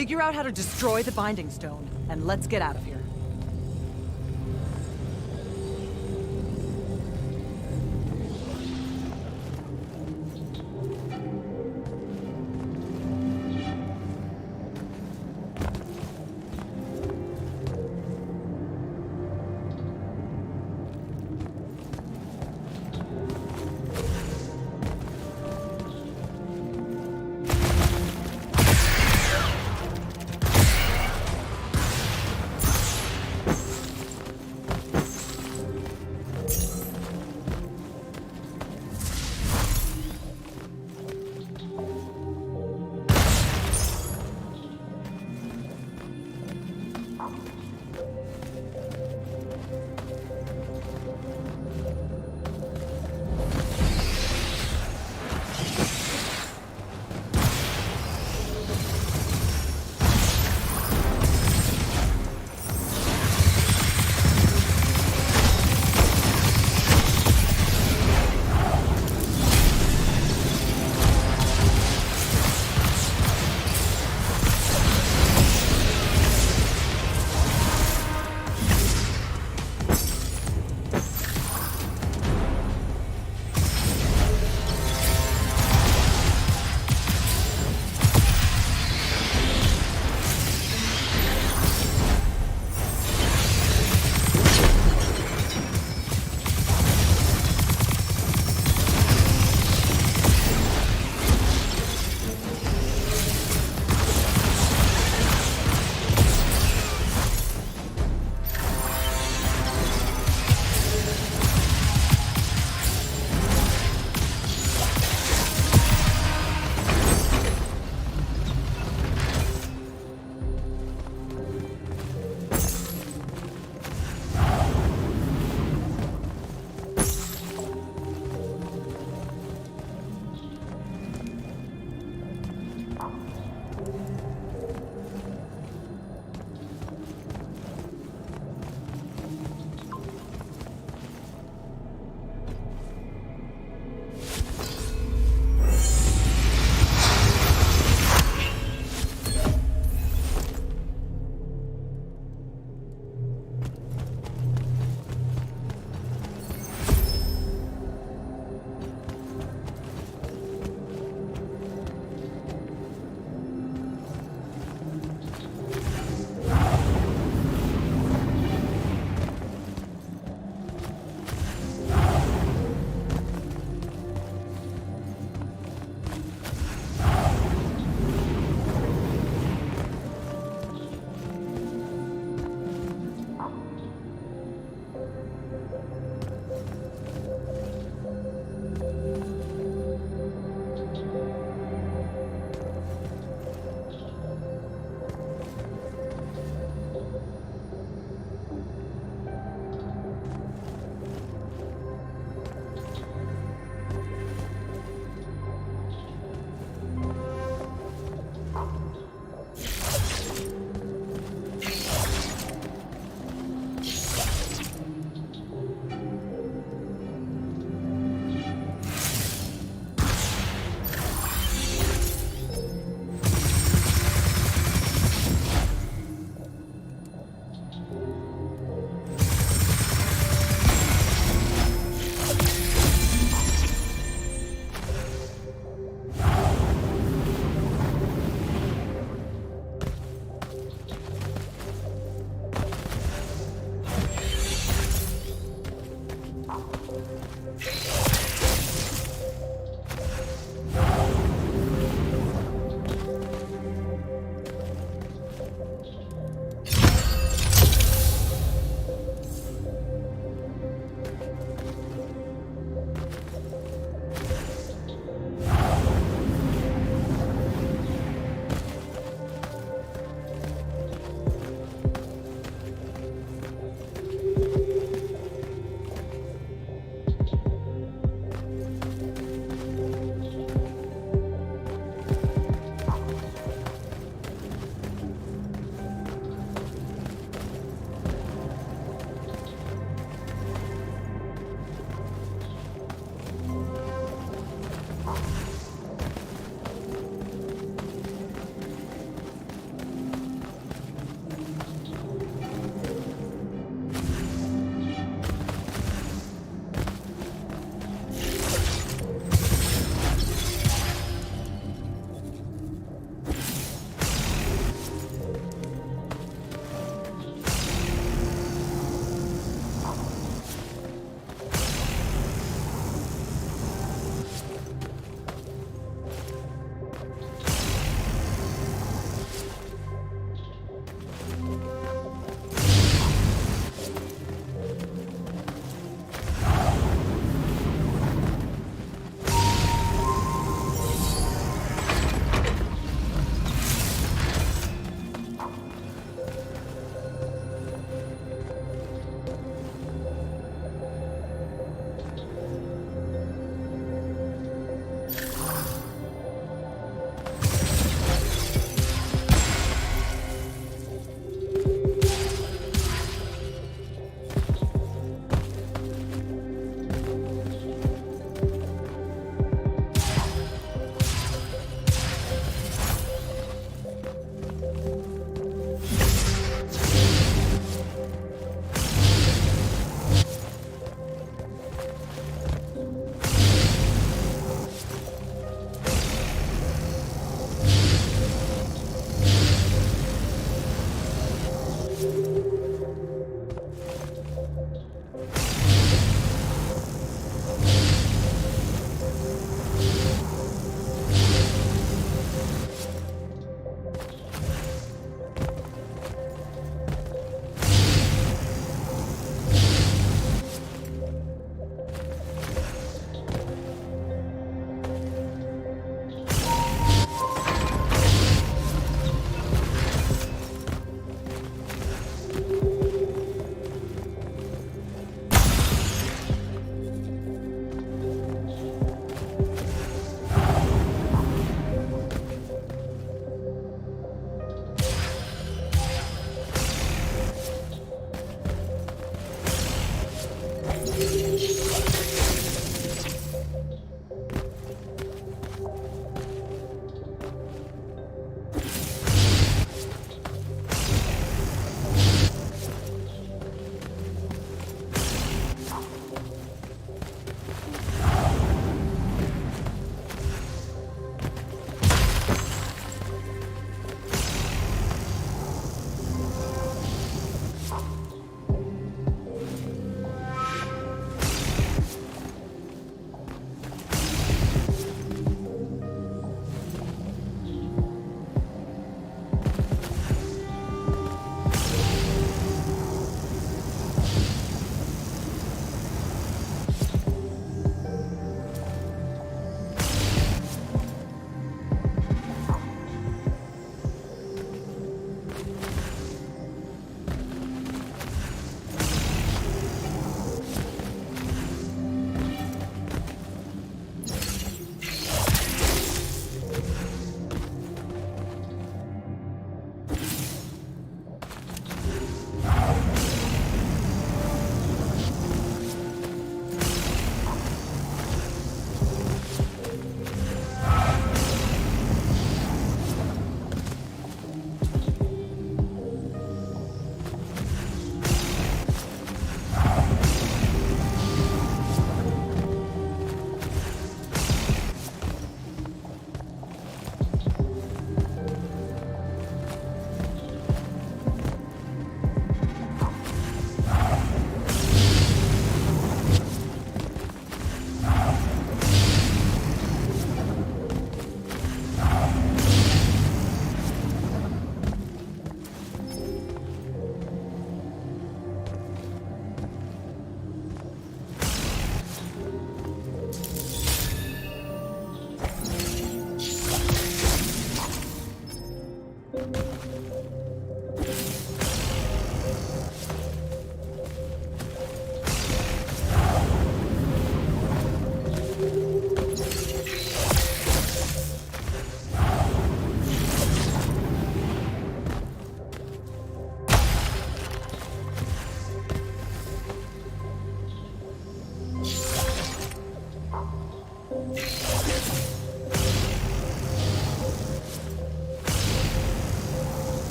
Figure out how to destroy the binding stone, and let's get out of here.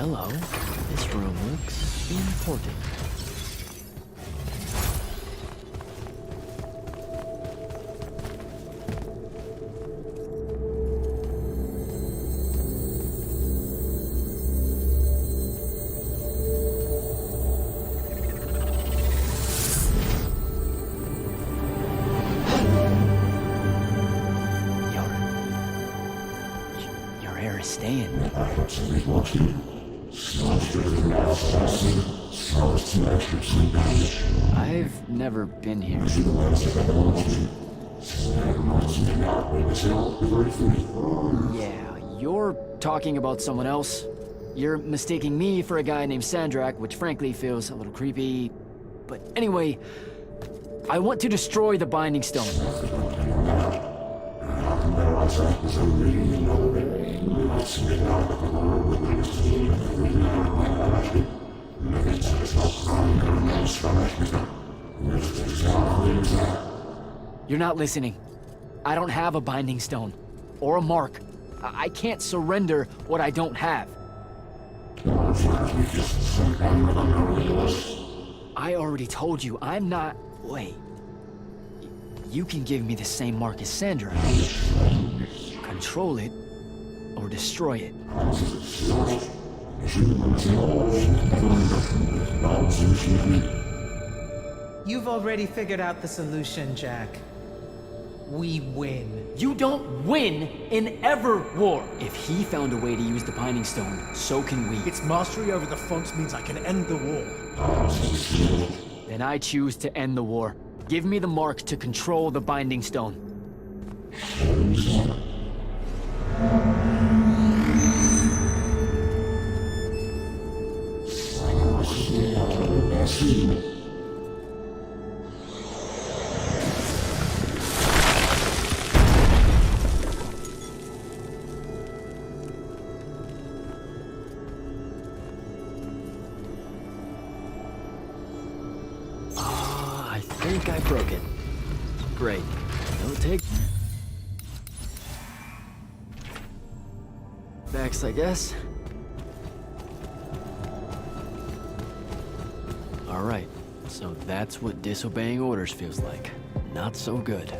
Hello. This room looks important. Your hair is staying. I've never been here. Yeah, you're talking about someone else. You're mistaking me for a guy named Sandrak, which frankly feels a little creepy. But anyway, I want to destroy the Binding Stone. You're not listening. I don't have a Binding Stone. Or a mark. I can't surrender what I don't have. I already told you, I'm not... Wait. You can give me the same mark as Sandra. Control it, or destroy it. You've already figured out the solution, Jack. We win. You don't win in ever war. If he found a way to use the Binding Stone, so can we. Its mastery over the fonts means I can end the war. Then I choose to end the war. Give me the mark to control the Binding Stone. I think I broke it. Great. No take. Backs, I guess. Alright, so that's what disobeying orders feels like. Not so good.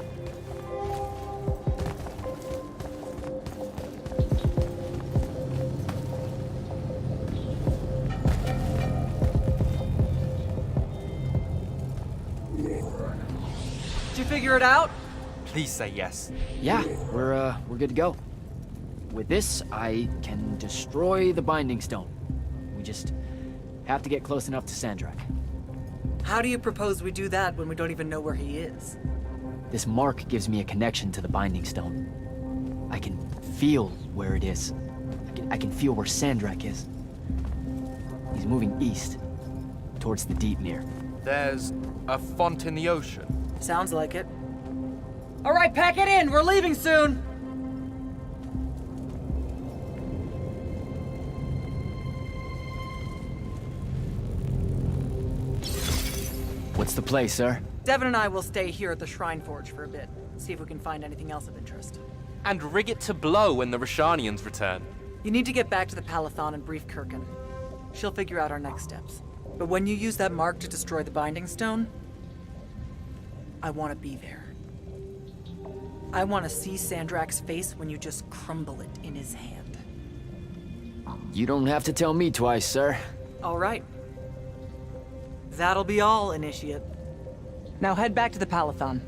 Did you figure it out? Please say yes. Yeah, we're good to go. With this, I can destroy the Binding Stone. We just have to get close enough to Sandrak. How do you propose we do that when we don't even know where he is? This mark gives me a connection to the Binding Stone. I can feel where it is. I can feel where Sandrak is. He's moving east, towards the Deepmere. There's a font in the ocean. Sounds like it. All right, pack it in. We're leaving soon. What's the play, sir? Devin and I will stay here at the Shrine Forge for a bit. See if we can find anything else of interest. And rig it to blow when the Rashanians return. You need to get back to the Palathon and brief Kirkin. She'll figure out our next steps. But when you use that mark to destroy the Binding Stone, I want to be there. I want to see Sandrak's face when you just crumble it in his hand. You don't have to tell me twice, sir. All right. That'll be all, Initiate. Now head back to the Palathon.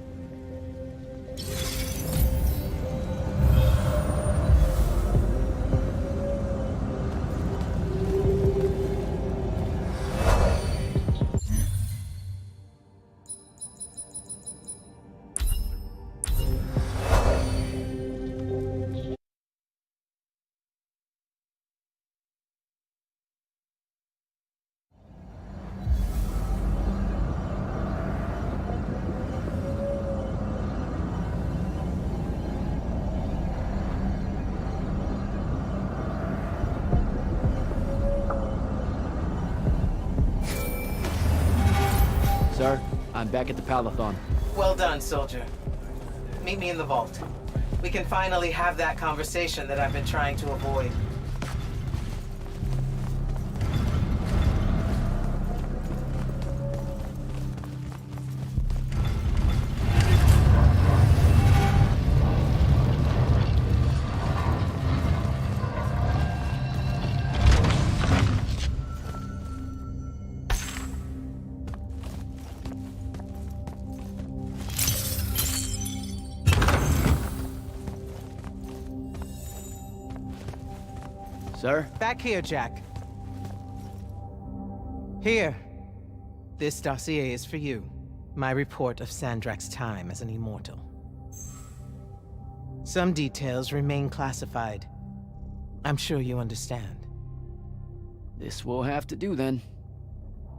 Sir, I'm back at the Palathon. Well done, soldier. Meet me in the vault. We can finally have that conversation that I've been trying to avoid. Sir? Back here, Jack. Here. This dossier is for you. My report of Sandrak's time as an immortal. Some details remain classified. I'm sure you understand. This will have to do then.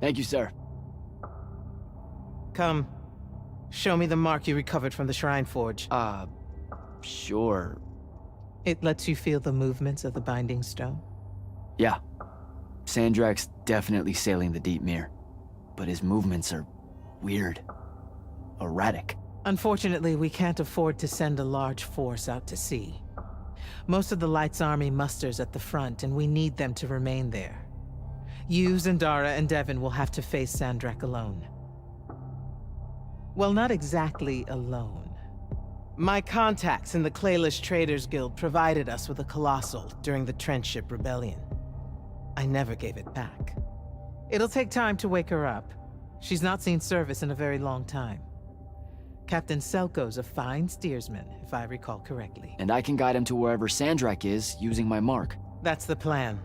Thank you, sir. Come. Show me the mark you recovered from the Shrine Forge. Sure. It lets you feel the movements of the Binding Stone? Yeah. Sandrak's definitely sailing the deep mirror, but his movements are weird. Erratic. Unfortunately, we can't afford to send a large force out to sea. Most of the Light's army musters at the front, and we need them to remain there. You, Zendara, and Devon will have to face Sandrak alone. Well, not exactly alone. My contacts in the Clayless Traders Guild provided us with a Colossal during the Trenchship Rebellion. I never gave it back. It'll take time to wake her up. She's not seen service in a very long time. Captain Selko's a fine steersman, if I recall correctly. And I can guide him to wherever Sandrak is using my mark. That's the plan.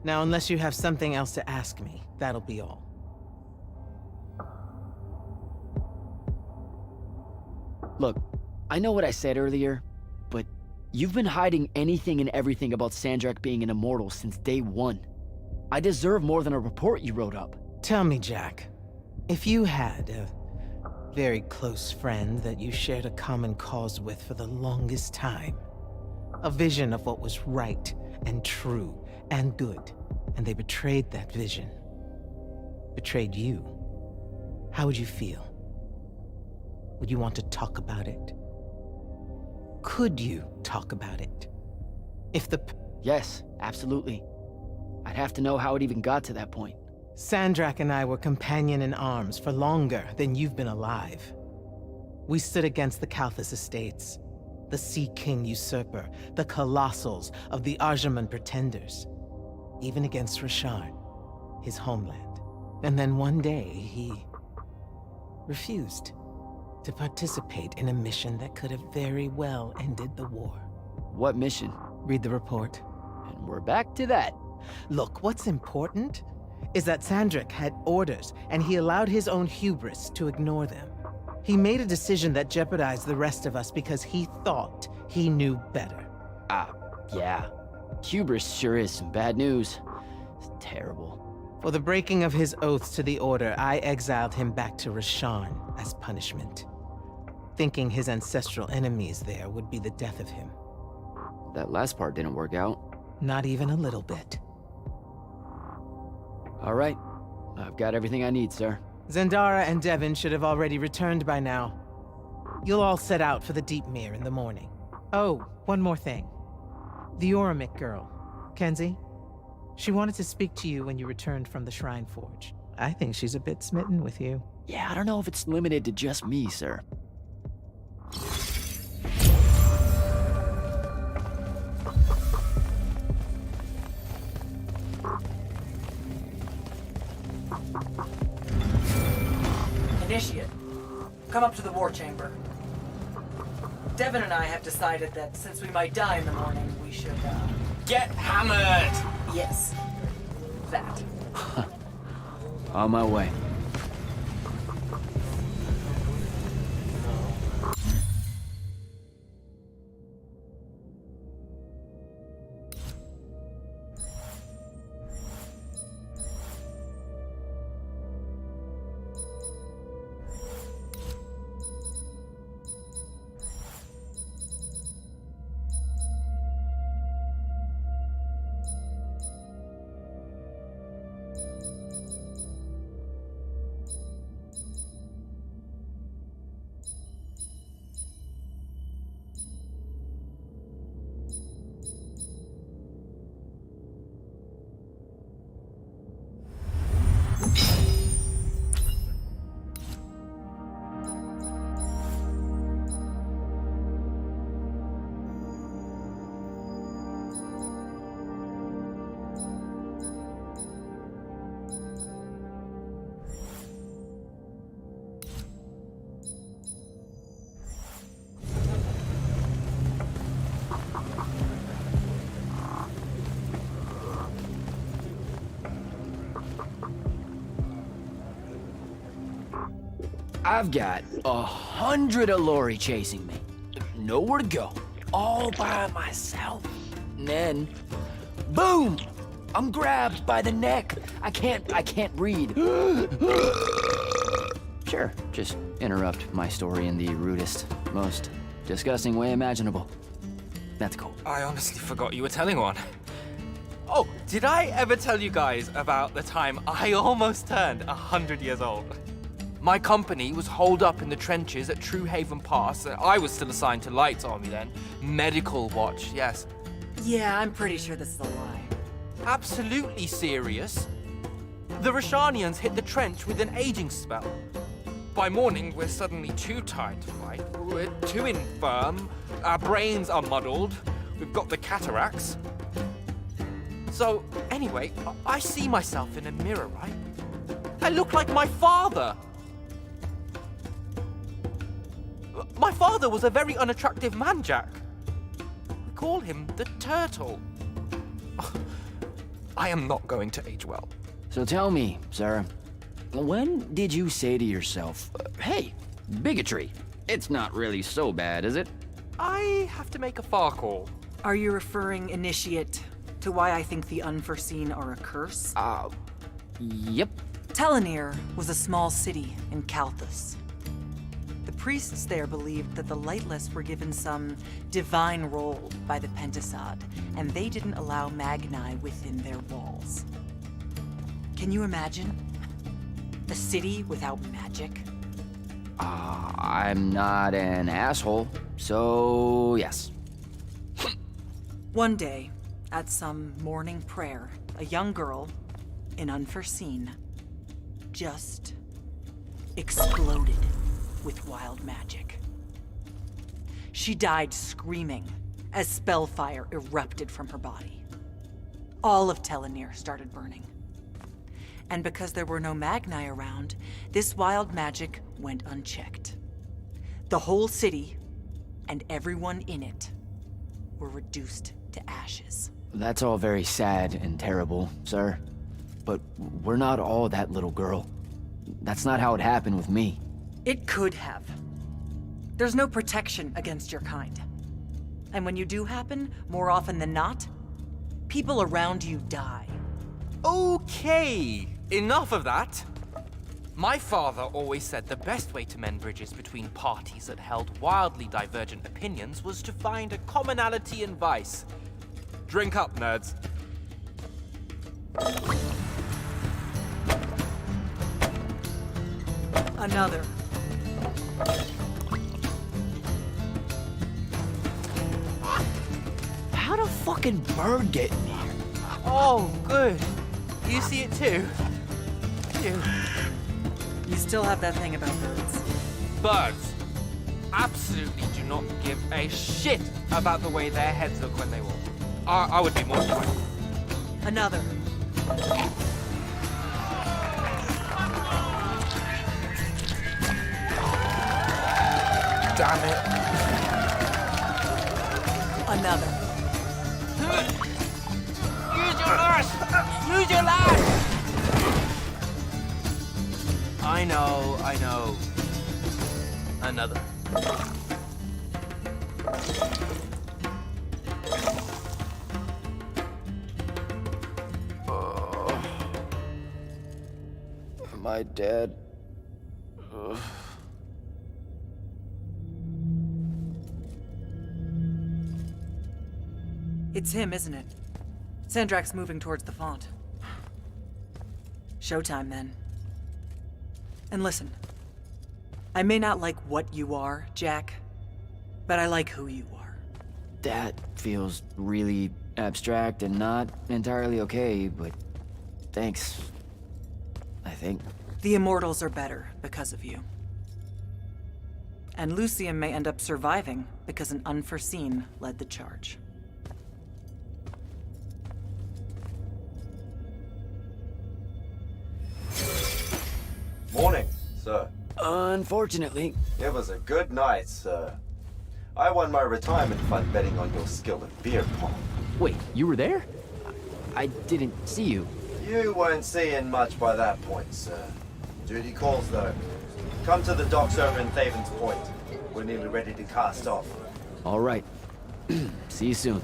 Now, unless you have something else to ask me, that'll be all. Look, I know what I said earlier, but you've been hiding anything and everything about Sandrak being an immortal since day one. I deserve more than a report you wrote up. Tell me, Jack, if you had a very close friend that you shared a common cause with for the longest time, a vision of what was right and true and good, and they betrayed that vision, betrayed you, how would you feel? Would you want to talk about it? Could you talk about it? If the... Yes, absolutely. I'd have to know how it even got to that point. Sandrak and I were companion in arms for longer than you've been alive. We stood against the Kalthus estates, the Sea King usurper, the Colossals of the Arjaman Pretenders, even against Rasharn, his homeland. And then one day, he refused to participate in a mission that could have very well ended the war. What mission? Read the report. And we're back to that. Look, what's important is that Sandrak had orders, and he allowed his own hubris to ignore them. He made a decision that jeopardized the rest of us because he thought he knew better. Yeah. Hubris sure is some bad news. It's terrible. For the breaking of his oaths to the Order, I exiled him back to Rasharn as punishment, thinking his ancestral enemies there would be the death of him. That last part didn't work out. Not even a little bit. All right. I've got everything I need, sir. Zendara and Devon should have already returned by now. You'll all set out for the Deep Mere in the morning. Oh, one more thing. The Oromik girl, Kenzie. She wanted to speak to you when you returned from the Shrine Forge. I think she's a bit smitten with you. Yeah, I don't know if it's limited to just me, sir. Initiate, come up to the war chamber. Devon and I have decided that since we might die in the morning, we should, Get hammered! Yes. That. On my way. I've got 100 Allori chasing me. Nowhere to go. All by myself. And then, boom! I'm grabbed by the neck. I can't breathe. Sure, just interrupt my story in the rudest, most disgusting way imaginable. That's cool. I honestly forgot you were telling one. Oh, did I ever tell you guys about the time I almost turned 100 years old? My company was holed up in the trenches at True Haven Pass. I was still assigned to Lights Army then. Medical watch, yes. Yeah, I'm pretty sure this is a lie. Absolutely serious. The Rashanians hit the trench with an aging spell. By morning, we're suddenly too tired to fight. We're too infirm. Our brains are muddled. We've got the cataracts. So, anyway, I see myself in a mirror, right? I look like my father. My father was a very unattractive man, Jack. We call him the Turtle. I am not going to age well. So tell me, sir, when did you say to yourself, hey, bigotry, it's not really so bad, is it? I have to make a far call. Are you referring, Initiate, to why I think the unforeseen are a curse? Yep. Telenir was a small city in Kalthus. The priests there believed that the Lightless were given some divine role by the Pentasod, and they didn't allow Magni within their walls. Can you imagine? A city without magic? I'm not an asshole, so yes. One day, at some morning prayer, a young girl, in Unforeseen, just exploded with wild magic. She died screaming as spellfire erupted from her body. All of Telenir started burning. And because there were no Magni around, this wild magic went unchecked. The whole city, and everyone in it, were reduced to ashes. That's all very sad and terrible, sir. But we're not all that little girl. That's not how it happened with me. It could have. There's no protection against your kind. And when you do happen, more often than not, people around you die. Okay, enough of that. My father always said the best way to mend bridges between parties that held wildly divergent opinions was to find a commonality in vice. Drink up, nerds. Another. How'd a fucking bird get in here? Oh, good. You see it too? Ew. You still have that thing about birds. Birds absolutely do not give a shit about the way their heads look when they walk. I would be mortified. Another. Damn it. Another. Use your lash! Use your lash! I know. Another. Am I dead? Ugh. It's him, isn't it? Sandrak's moving towards the font. Showtime, then. And listen, I may not like what you are, Jack, but I like who you are. That feels really abstract and not entirely okay, but thanks. I think. The Immortals are better because of you. And Lucium may end up surviving because an Unforeseen led the charge. Morning, sir. Unfortunately. It was a good night, sir. I won my retirement fund betting on your skill at beer pong. Wait, you were there? I didn't see you. You weren't seeing much by that point, sir. Duty calls, though. Come to the docks over in Thaven's Point. We're nearly ready to cast off. All right. See you soon.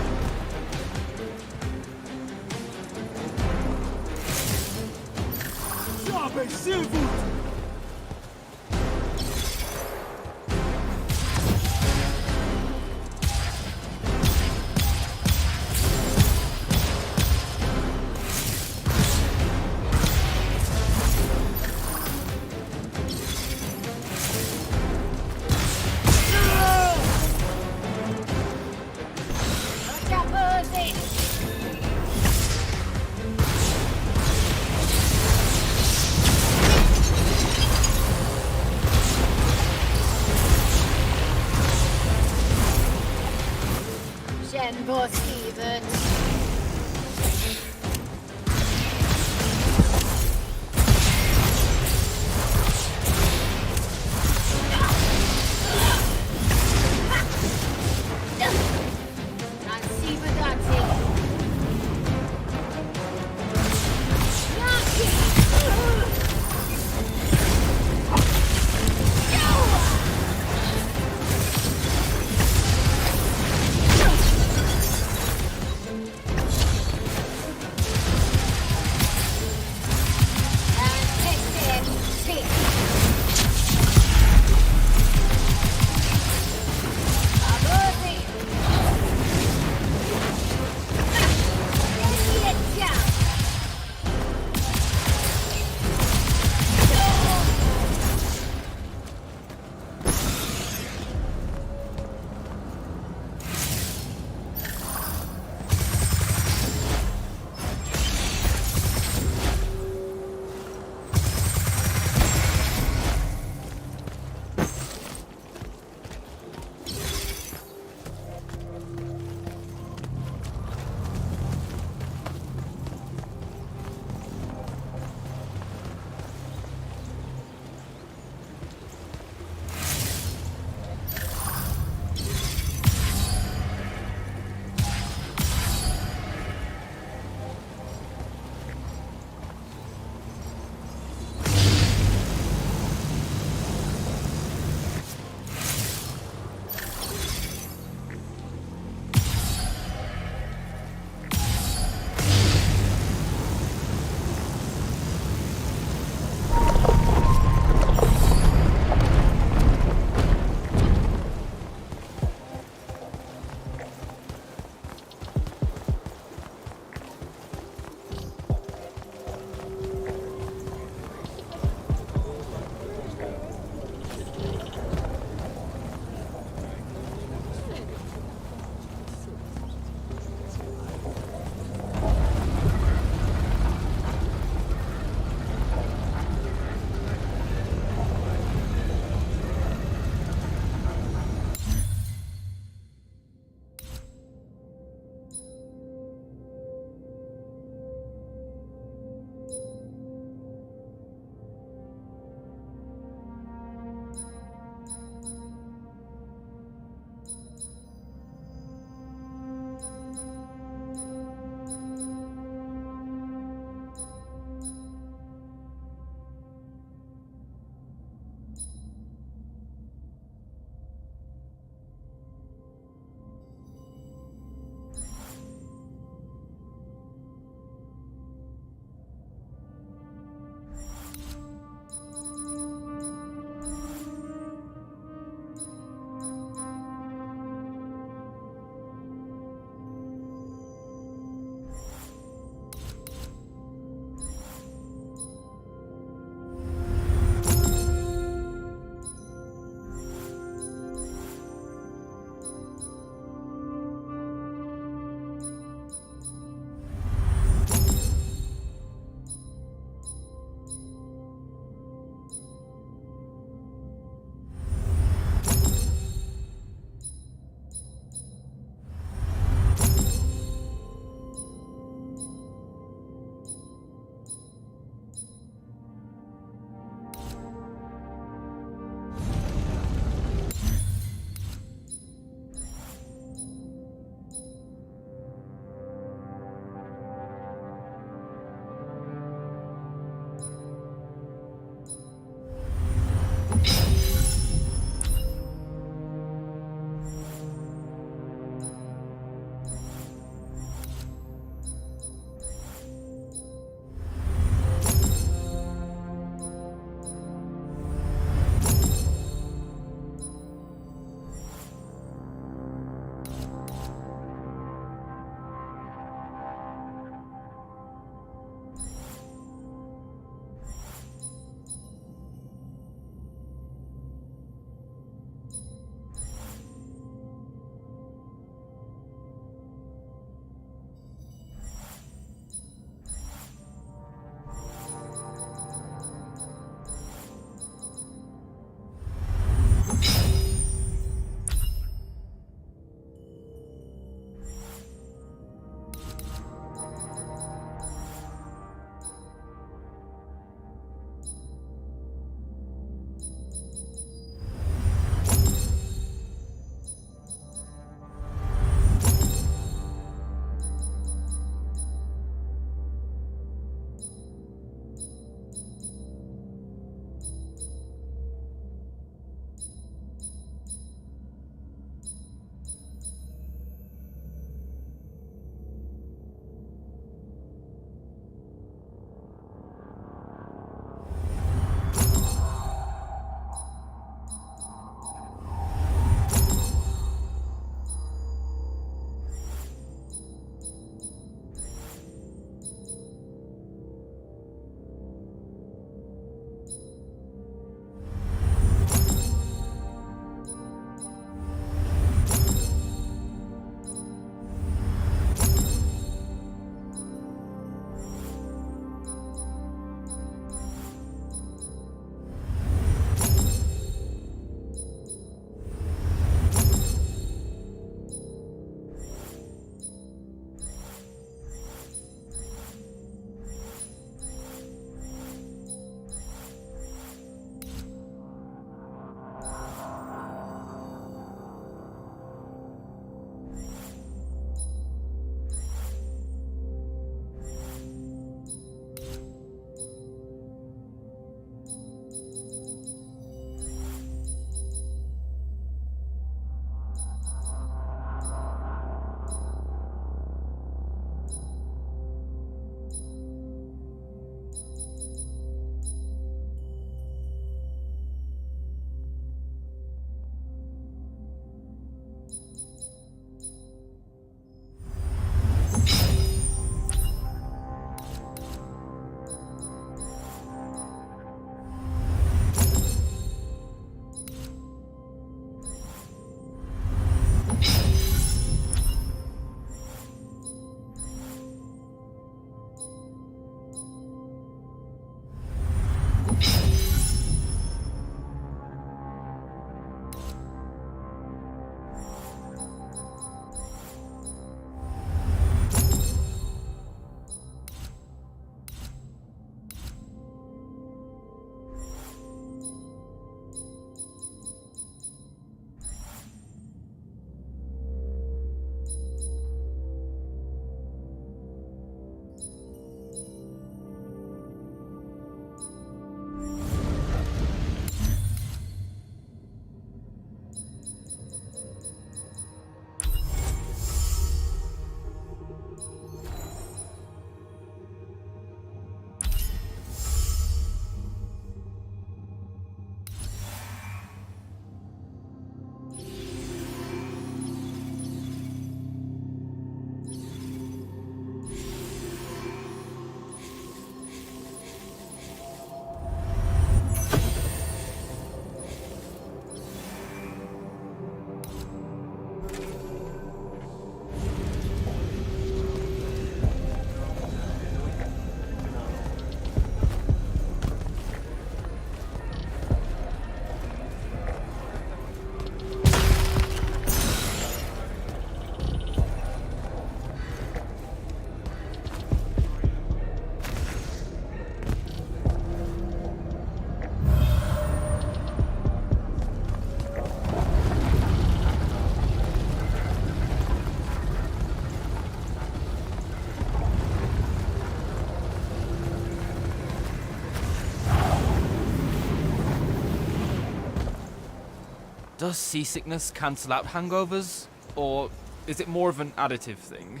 Does seasickness cancel out hangovers? Or is it more of an additive thing?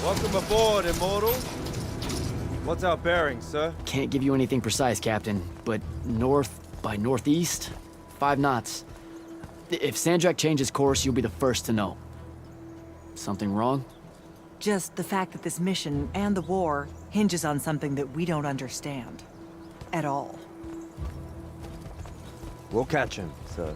Welcome aboard, Immortals. What's our bearing, sir? Can't give you anything precise, Captain, but north by northeast, 5 knots. If Sandrak changes course, you'll be the first to know. Something wrong? Just the fact that this mission and the war hinges on something that we don't understand. At all. We'll catch him, sir.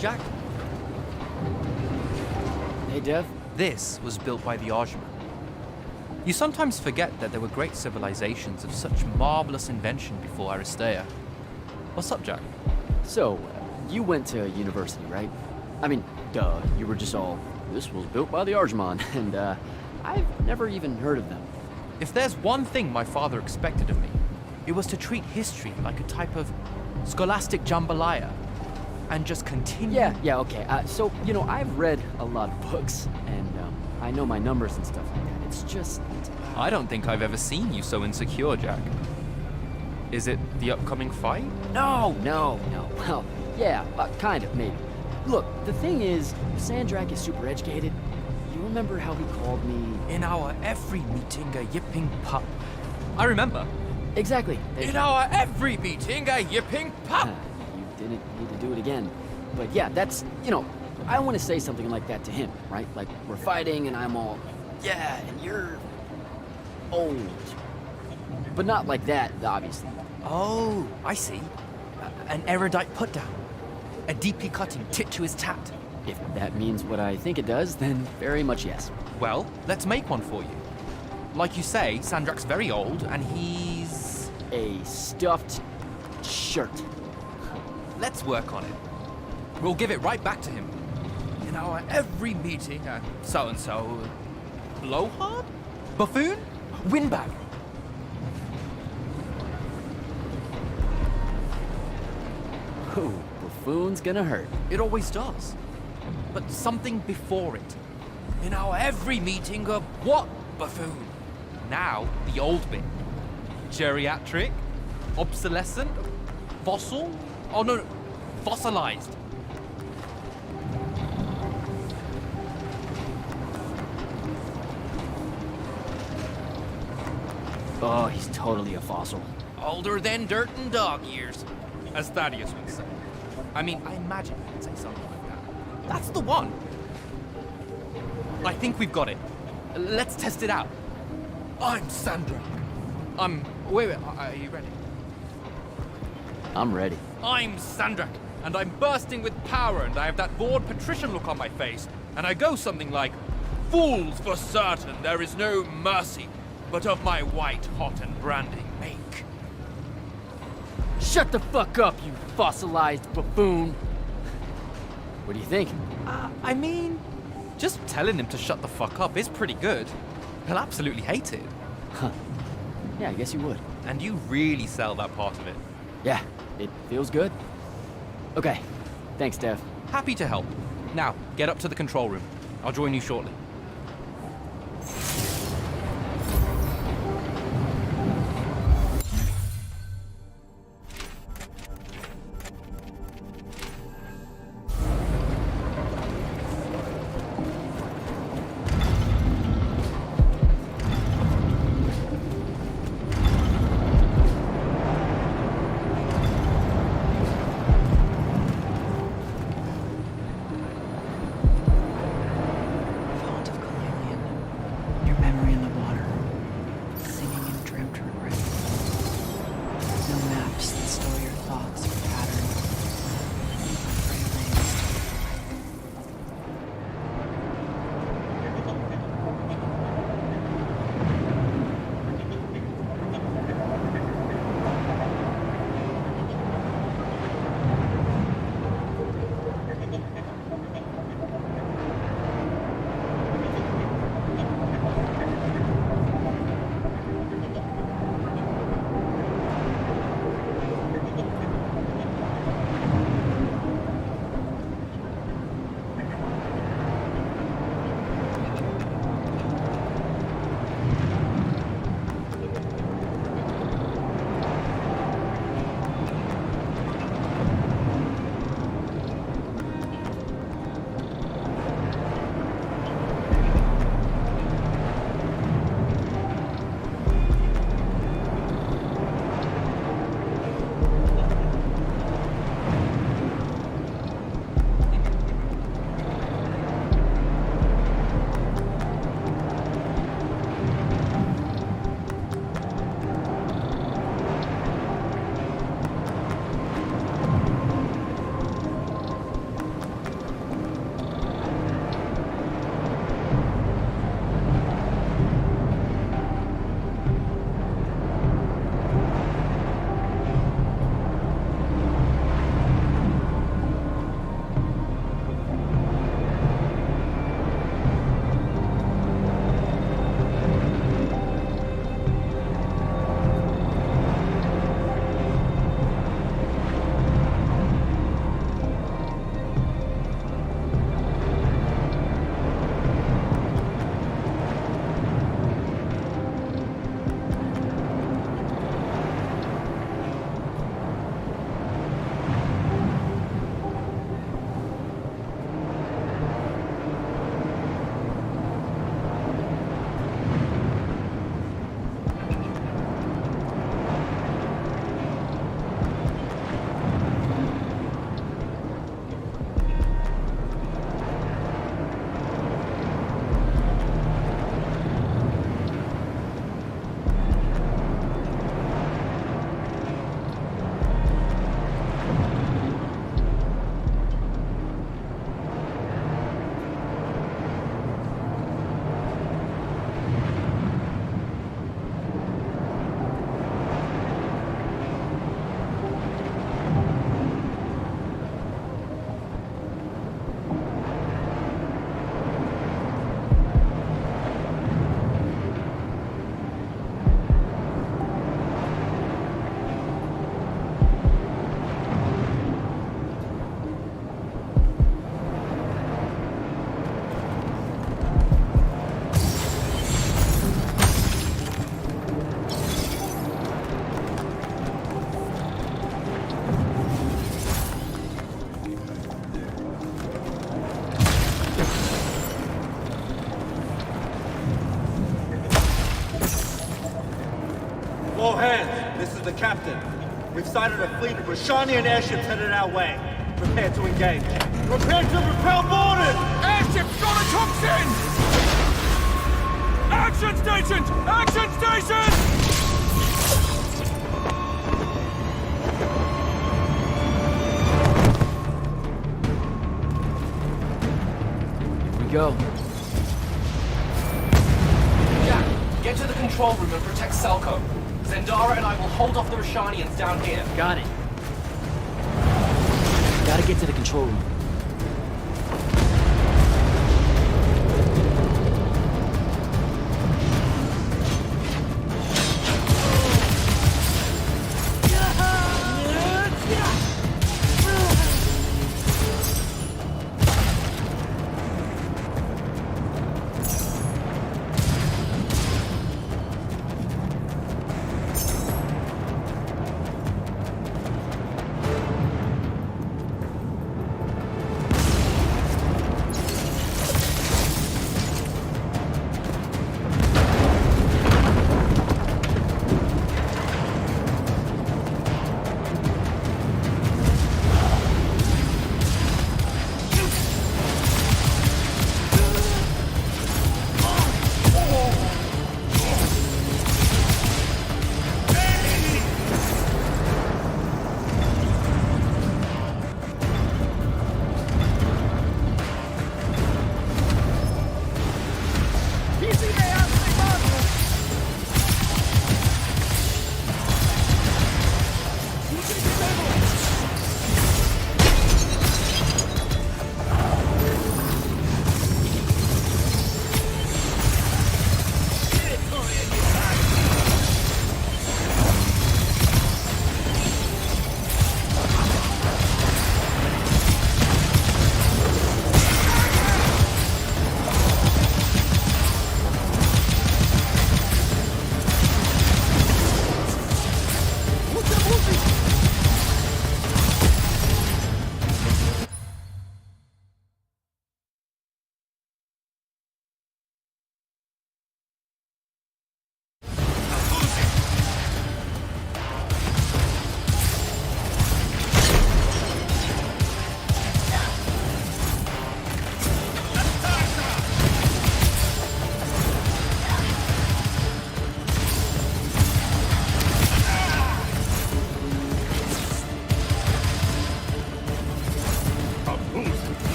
Jack? Hey, Dev. This was built by the Ajman. You sometimes forget that there were great civilizations of such marvelous invention before Aristea. What's up, Jack? So, you went to university, right? I mean, duh, you were just all, this was built by the Ajman, and I've never even heard of them. If there's one thing my father expected of me, it was to treat history like a type of scholastic jambalaya, and just continue. Yeah, okay. So, you know, I've read a lot of books, and I know my numbers and stuff like that. It's just... I don't think I've ever seen you so insecure, Jack. Is it the upcoming fight? No. Well, yeah, kind of, maybe. Look, the thing is, Sandrak is super educated. You remember how he called me... In our every meeting, a yipping pup. I remember. Exactly. In our every meeting, a yipping pup! You didn't need to do it again. But yeah, that's, you know, I want to say something like that to him, right? Like, we're fighting and I'm all, yeah, and you're old. But not like that, obviously. Oh, I see. An erudite put-down. A deeply cutting tit to his tat. If that means what I think it does, then very much yes. Well, let's make one for you. Like you say, Sandrak's very old, and he's... a stuffed shirt. Let's work on it. We'll give it right back to him. In our every meeting, so-and-so... Blowhard? Buffoon? Windbag? Ooh, buffoon's gonna hurt. It always does. but something before it. In our every meeting of what, buffoon? Now, the old bit. Geriatric? Obsolescent? Fossil? Oh no, fossilized. Oh, he's totally a fossil. Older than dirt and dog years, as Thaddeus would say. I mean, I imagine he'd say something like that. That's the one. I think we've got it. Let's test it out. I'm Sandra. Wait, are you ready? I'm ready. I'm Sandrak, and I'm bursting with power, and I have that bored patrician look on my face, and I go something like, "Fools, for certain, there is no mercy, but of my white hot and branding make." Shut the fuck up, you fossilized buffoon! What do you think? I mean, just telling him to shut the fuck up is pretty good. He'll absolutely hate it. Huh. Yeah, I guess you would. And you really sell that part of it. Yeah, it feels good. Okay, thanks, Dev. Happy to help. Now, get up to the control room. I'll join you shortly. the captain. We've sighted a fleet of Rashanian airships headed our way. Prepare to engage. Prepare to repel boarders! Airships got a toxin! Action stations! Action stations! Go. Jack, get to the control room and protect Selko. Zendara and I will hold off the Rashanians down here. Got it. Gotta get to the control room.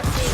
Got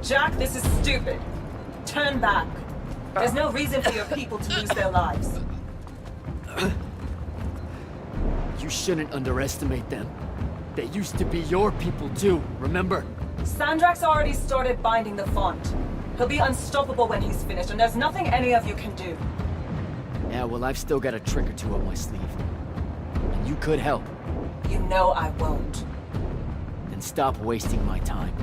Jack, this is stupid. Turn back. There's no reason for your people to lose their lives. You shouldn't underestimate them. They used to be your people too, remember? Sandrak's already started binding the font. He'll be unstoppable when he's finished, and there's nothing any of you can do. Yeah, well, I've still got a trick or two up my sleeve. And you could help. You know I won't. Then stop wasting my time.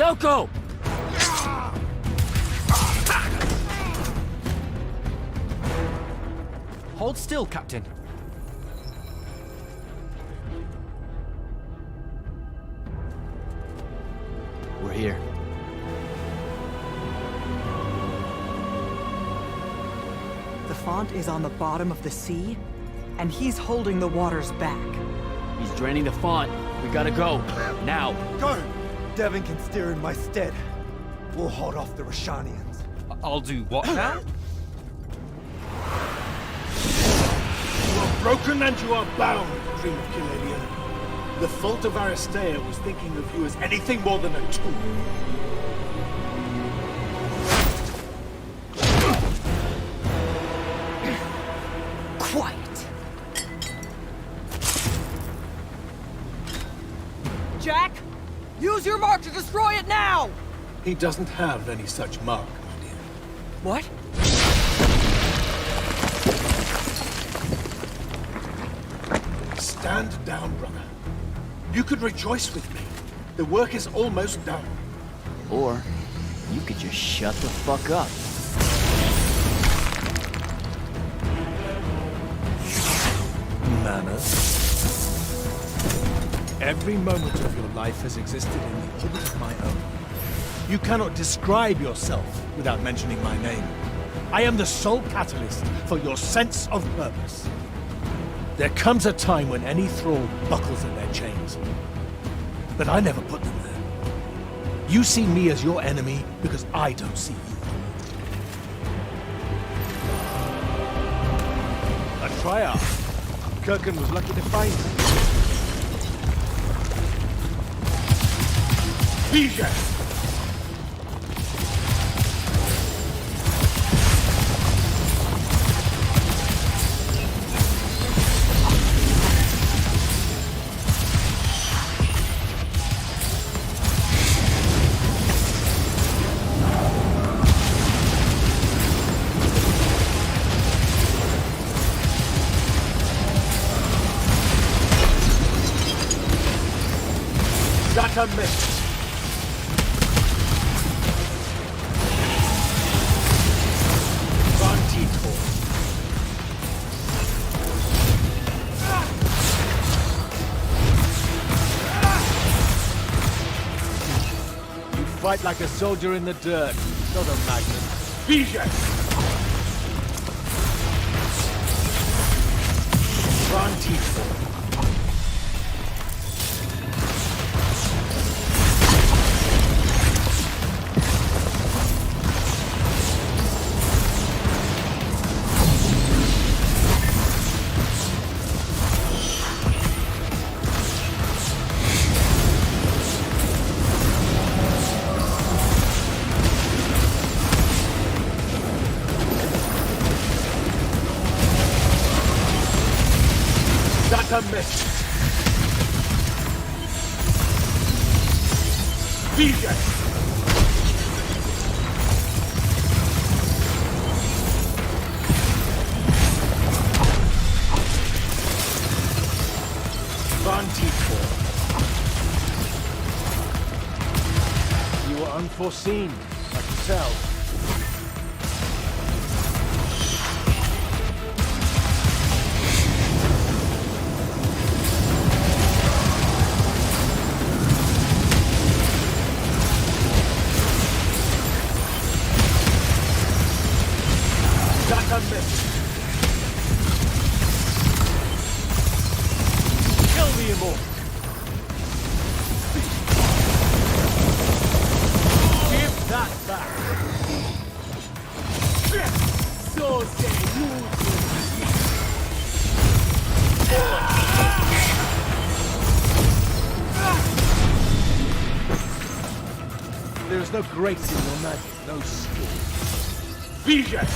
Selko! Hold still, Captain. We're here. The font is on the bottom of the sea, and he's holding the waters back. He's draining the font. We gotta go. Now. Go! Devon can steer in my stead. We'll hold off the Rashanians. I'll do what now? You are broken and you are bound, Dream of Kilalian. The fault of Aristea was thinking of you as anything more than a tool. Quiet. Jack! Use your mark to destroy it now! He doesn't have any such mark, my dear. What? Stand down, brother. You could rejoice with me. The work is almost done. Or you could just shut the fuck up. Manners. Every moment of your life has existed in the orbit of my own. You cannot describe yourself without mentioning my name. I am the sole catalyst for your sense of purpose. There comes a time when any thrall buckles in their chains. But I never put them there. You see me as your enemy because I don't see you. A triarch. Kirkin was lucky to find him. Vision! Got a miss. You fight like a soldier in the dirt, not a magnet. Vision! Grantito. That's a miss. Vision! Grantito. You were unforeseen, like yourself. Kill the immortal. Give that back. So say you. There is no grace in your magic, no skill. Vision!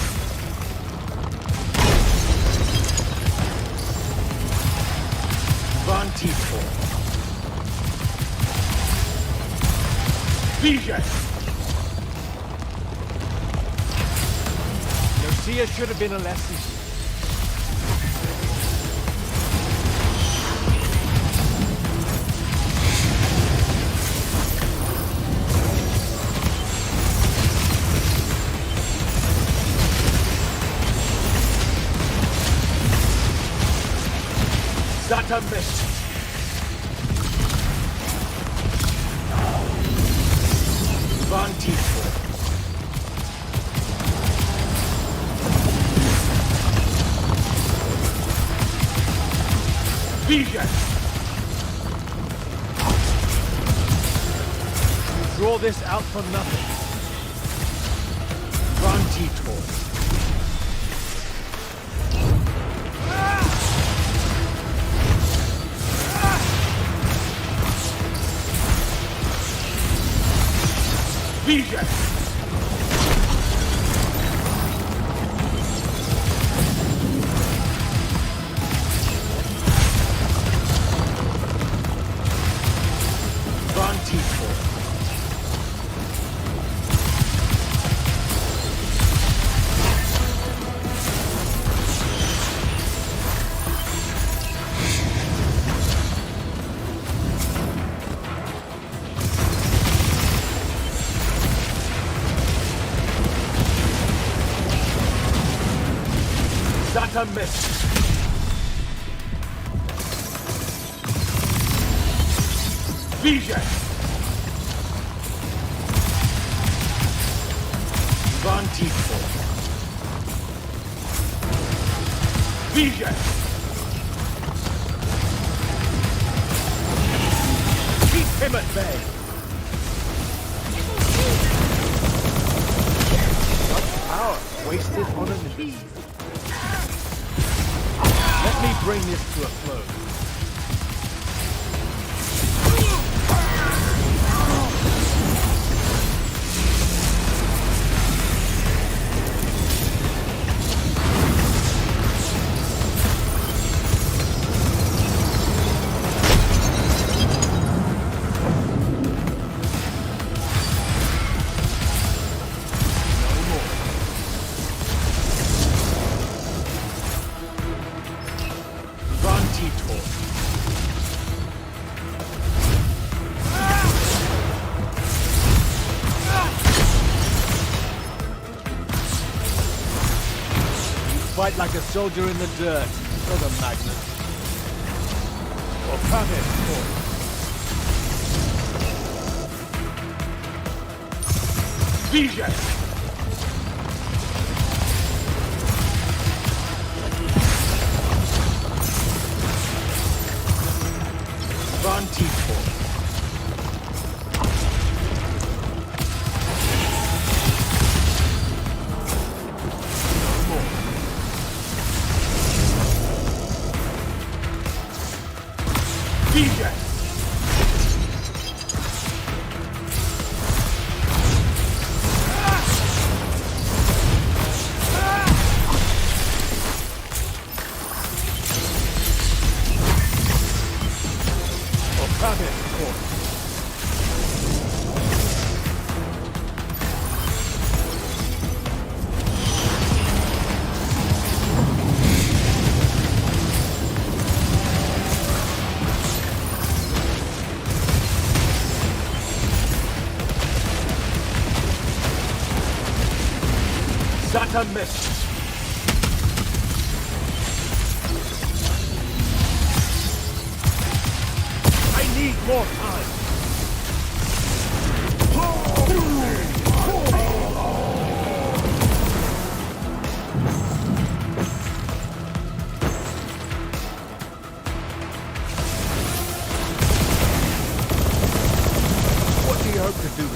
Grantito. Vision! Lucia should have been a lesson. That's a miss. Grantito. Vision! You draw this out for nothing. Grantito. Vision! Grantito. That's a miss. Vision! Grantito. Vision! Keep him at bay! Much power wasted on a mission. Let me bring this to a close. Fight like a soldier in the dirt, not a magnet. Or come in, Vision! Vantifor. Satan missed. I need more time. What do you hope to do?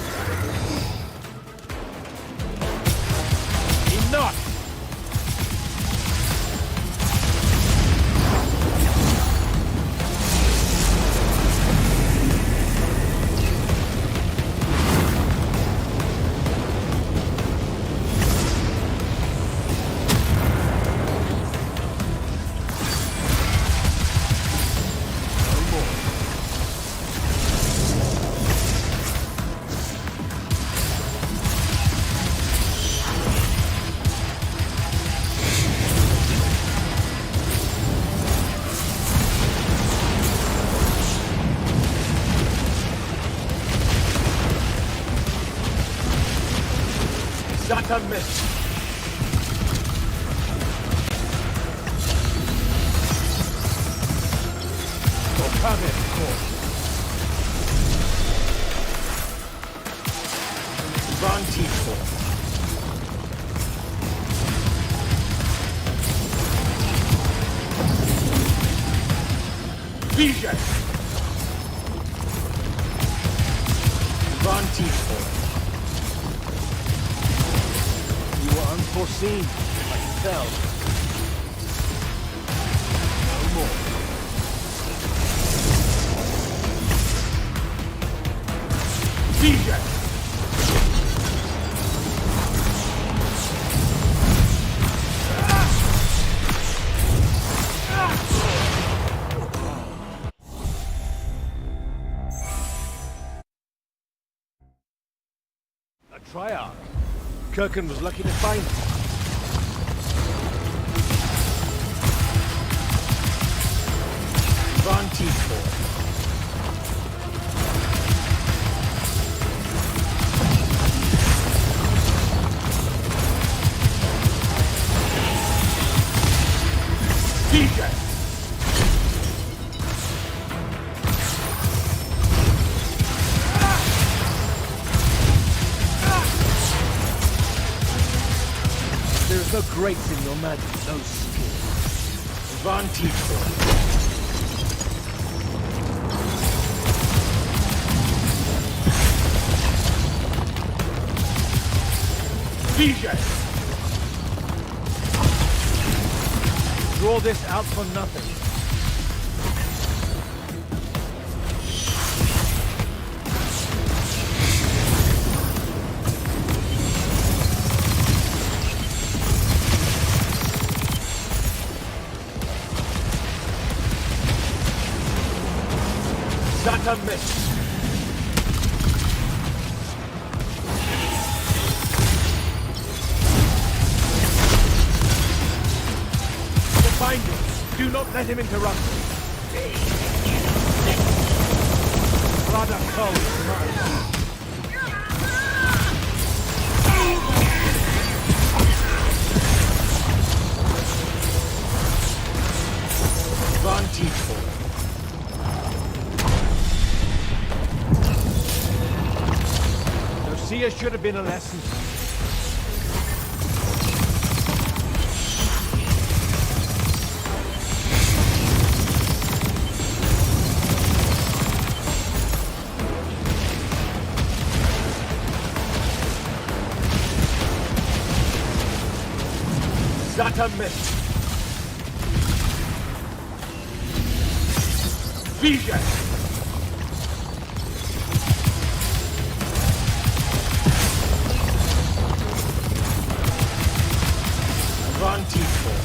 Enough! Satan missed. Okame, Vantifor. Vision. Vantifor. Unforeseen, I can tell. No more. Vision! A triarch. Kirkin was lucky to find it. Vantifor. DJ! There's no grace in your magic, no skill. Von Tiefel. DJ! Draw this out for nothing. Zata missed. Find him. Do not let him interrupt. Rada Cole is mine. Von Tiefel. Lucia should have been a lesson. Zata missed. Vision! Von Tiefel.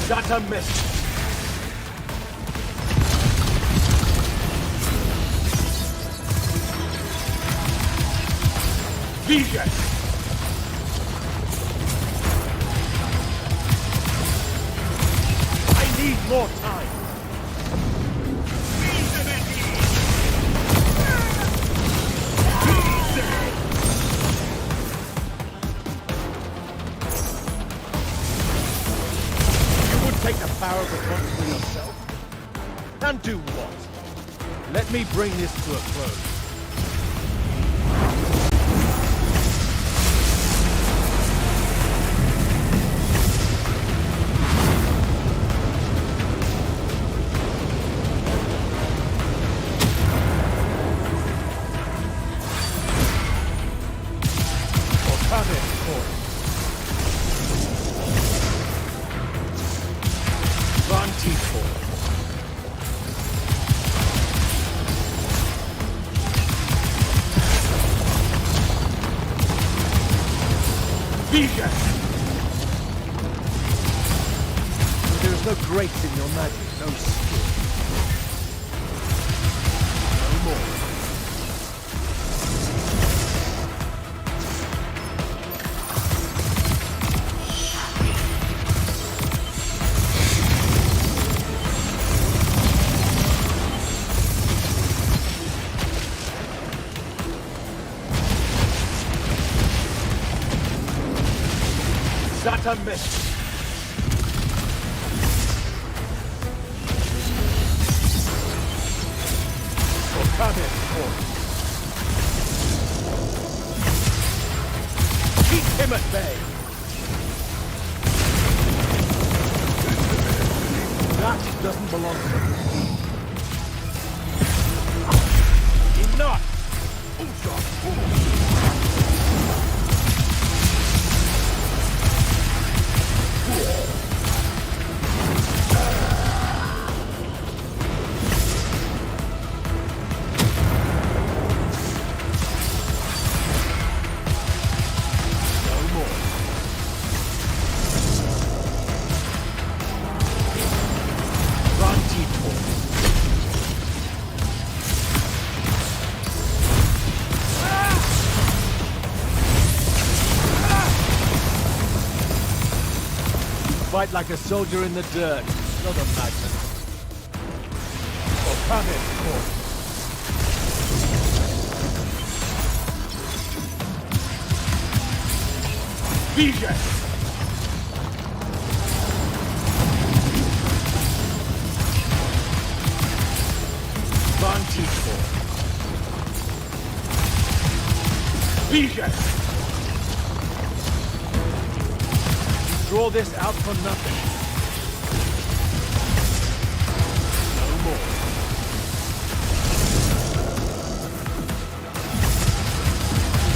Zata missed. Vision! I need more time. Take the power of the front for yourself? And do what? Let me bring this to a close. Or come in, boy. Von Tiefel. Vision! There is no grace in your magic, no skill. No more. Zata missed. Or come in, boy. Keep him at bay. That doesn't belong to me. Enough! Fight like a soldier in the dirt, not a magnet. Or come in, boy. Vision! Vantage. Vision! Draw this out for nothing. No more.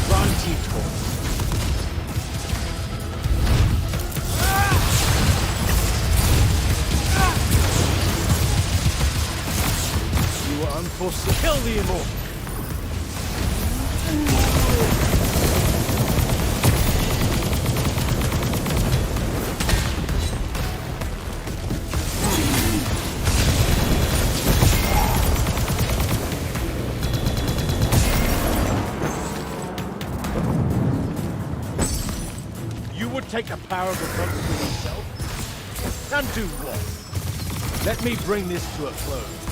Vantage. You are unforeseen. Kill the immortal. You would take the power of the gods to yourself? And do what? Let me bring this to a close.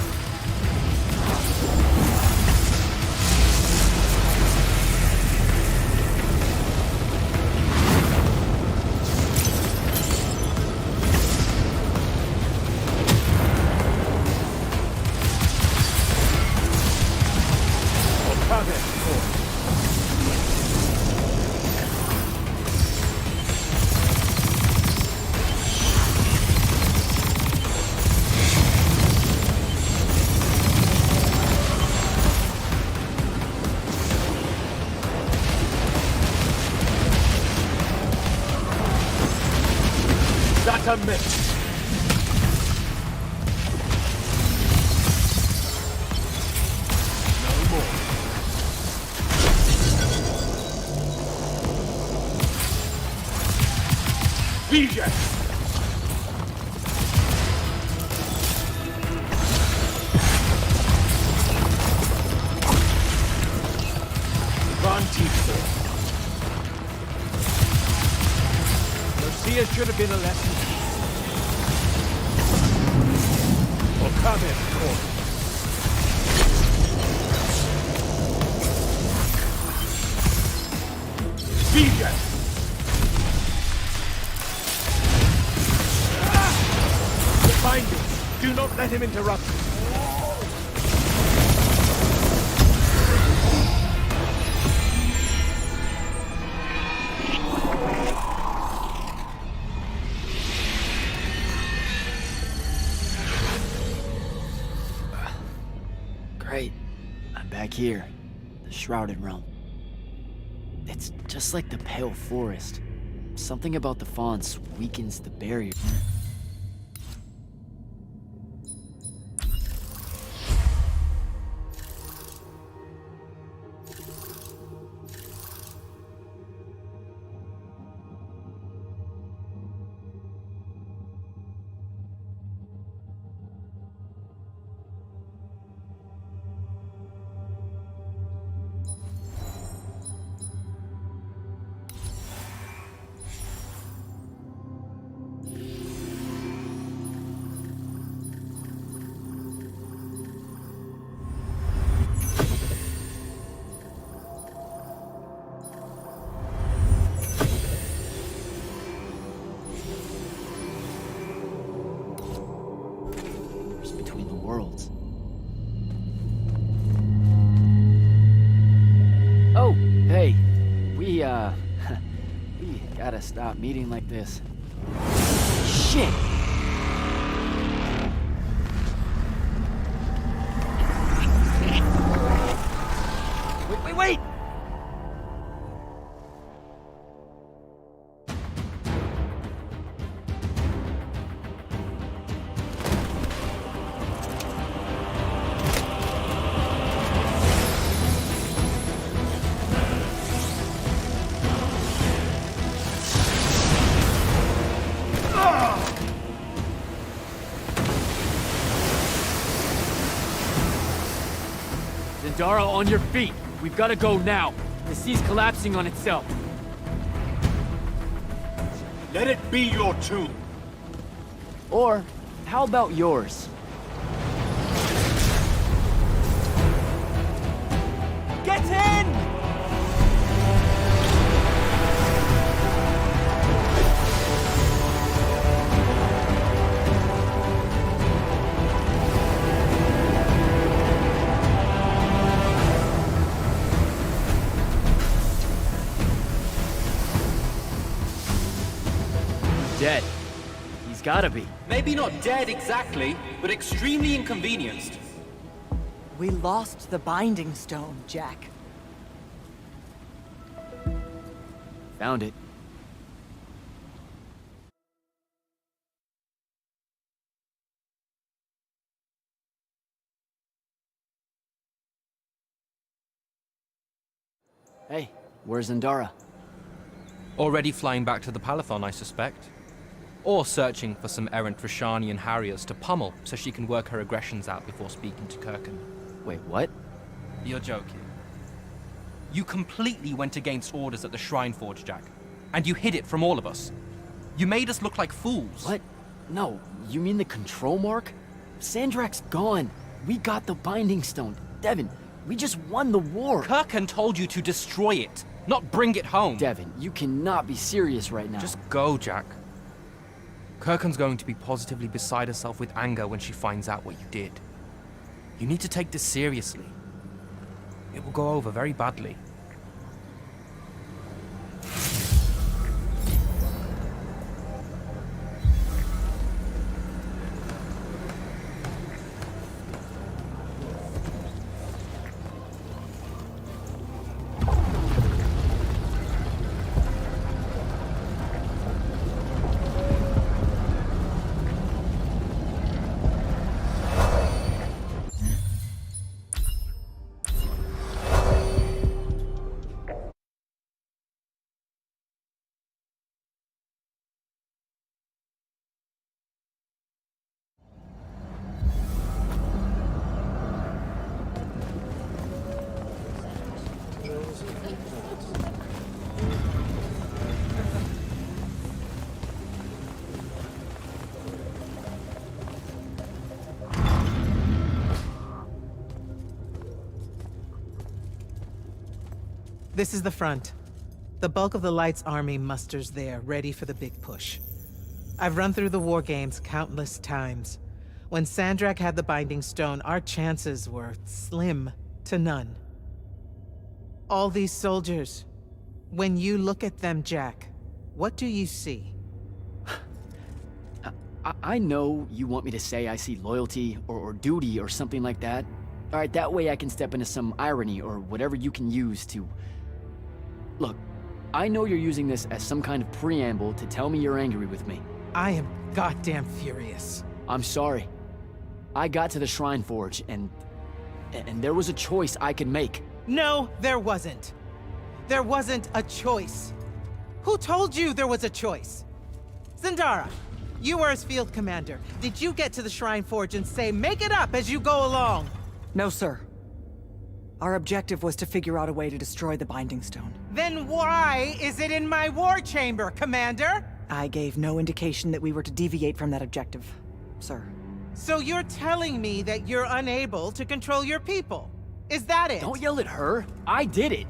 That's a miss. No more. Vision! Vantage. Lucia should have been a lesson. Or come in, court. Vision! Remind him. Do not let him interrupt you. Great. I'm back here. The Shrouded Realm. It's just like the Pale Forest. Something about the fonts weakens the barrier. Between the worlds. Oh, hey. We gotta stop meeting like this. Shit! Wait! Zendara, on your feet! We've gotta go now! The sea's collapsing on itself! Let it be your tomb! Or, how about yours? Get in! dead. He's gotta be. Maybe not dead exactly, but extremely inconvenienced. We lost the Binding Stone, Jack. Found it. Hey, where's Zendara? Already flying back to the Palathon, I suspect. Or searching for some errant Rashanian harriers to pummel so she can work her aggressions out before speaking to Kirkan. Wait, what? You're joking. You completely went against orders at the Shrine Forge, Jack. And you hid it from all of us. You made us look like fools. What? No, you mean the control mark? Sandrak's gone. We got the Binding Stone. Devin, we just won the war. Kirkan told you to destroy it, not bring it home. Devin, you cannot be serious right now. Just go, Jack. Kirkan's going to be positively beside herself with anger when she finds out what you did. You need to take this seriously. It will go over very badly. This is the front. The bulk of the Light's army musters there, ready for the big push. I've run through the war games countless times. When Sandrak had the Binding Stone, our chances were slim to none. All these soldiers, when you look at them, Jack, what do you see? I know you want me to say I see loyalty or duty or something like that. All right, that way I can step into some irony or whatever you can use to... Look, I know you're using this as some kind of preamble to tell me you're angry with me. I am goddamn furious. I'm sorry. I got to the Shrine Forge and there was a choice I could make. No, there wasn't. There wasn't a choice. Who told you there was a choice? Zendara, you were as field commander. Did you get to the Shrine Forge and say, make it up as you go along? No, sir. Our objective was to figure out a way to destroy the Binding Stone. Then why is it in my war chamber, Commander? I gave no indication that we were to deviate from that objective, sir. So you're telling me that you're unable to control your people? Is that it? Don't yell at her. I did it.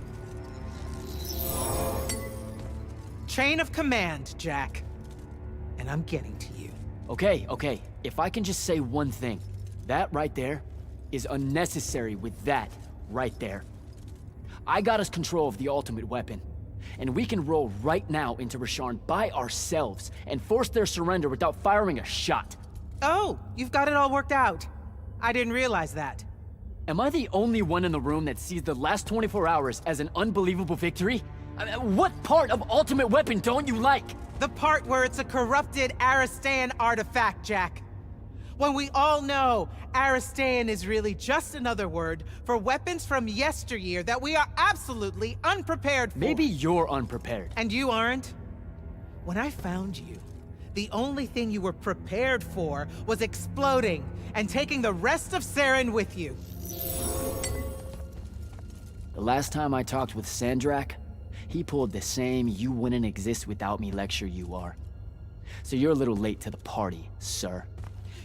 Chain of command, Jack. And I'm getting to you. Okay. If I can just say one thing. That right there is unnecessary with that right there. I got us control of the ultimate weapon. And we can roll right now into Rasharn by ourselves and force their surrender without firing a shot. Oh, you've got it all worked out. I didn't realize that. Am I the only one in the room that sees the last 24 hours as an unbelievable victory? What part of Ultimate Weapon don't you like? The part where it's a corrupted Aristean artifact, Jack. When we all know Aristean is really just another word for weapons from yesteryear that we are absolutely unprepared for. Maybe you're unprepared. And you aren't? When I found you, the only thing you were prepared for was exploding and taking the rest of Saren with you. The last time I talked with Sandrak, he pulled the same "you wouldn't exist without me" lecture you are. So you're a little late to the party, sir.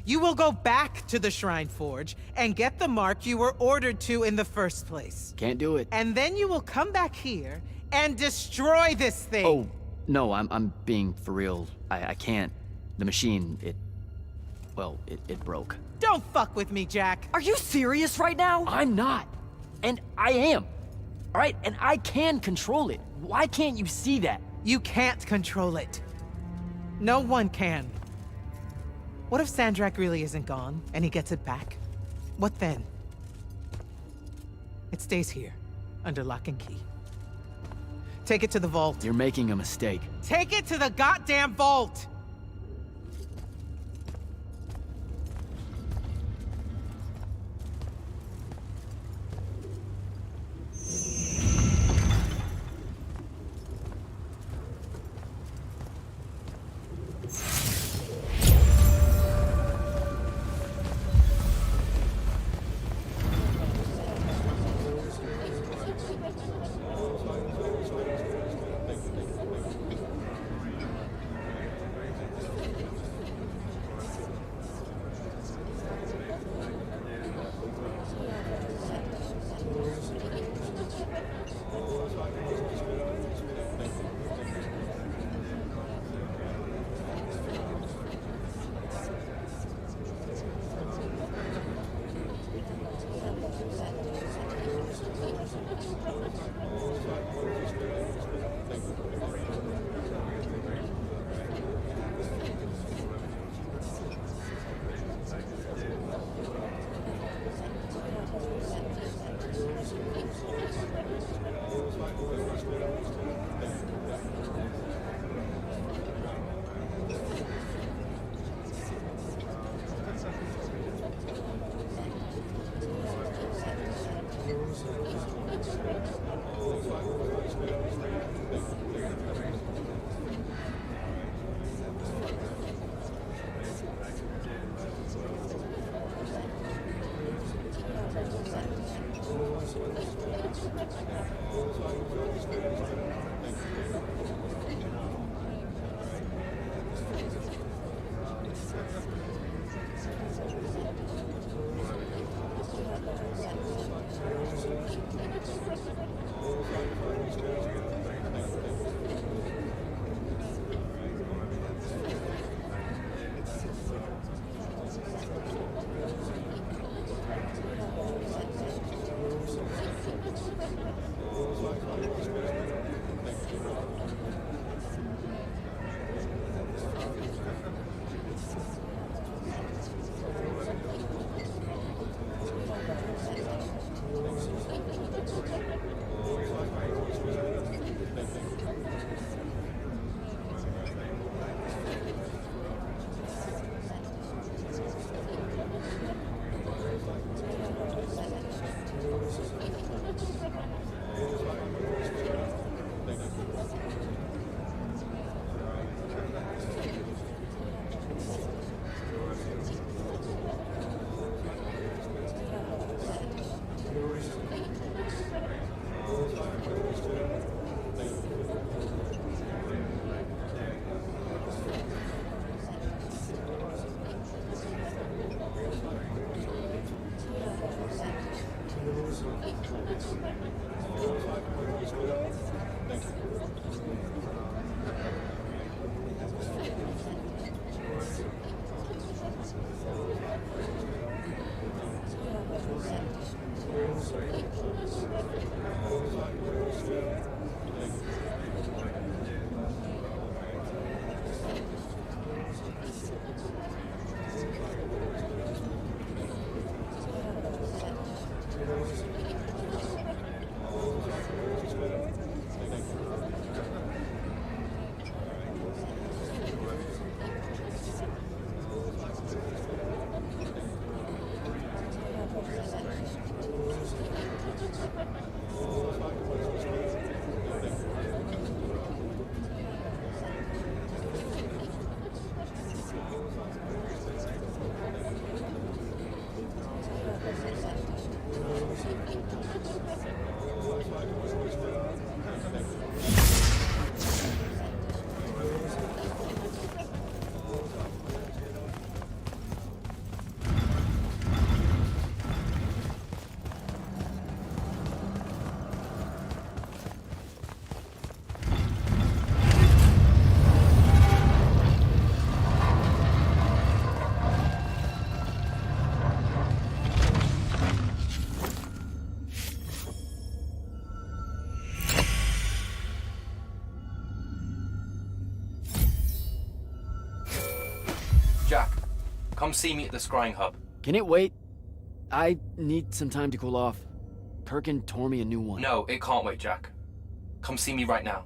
You will go back to the Shrine Forge and get the mark you were ordered to in the first place. Can't do it. And then you will come back here and destroy this thing. Oh, no, I'm being for real. I can't. The machine, it broke. Don't fuck with me, Jack. Are you serious right now? I'm not. And I am. All right, and I can control it. Why can't you see that? You can't control it. No one can. What if Sandrak really isn't gone, and he gets it back? What then? It stays here, under lock and key. Take it to the vault. You're making a mistake. Take it to the goddamn vault! Come see me at the scrying hub. Can it wait? I need some time to cool off. Kirkin tore me a new one. No, it can't wait, Jack. Come see me right now.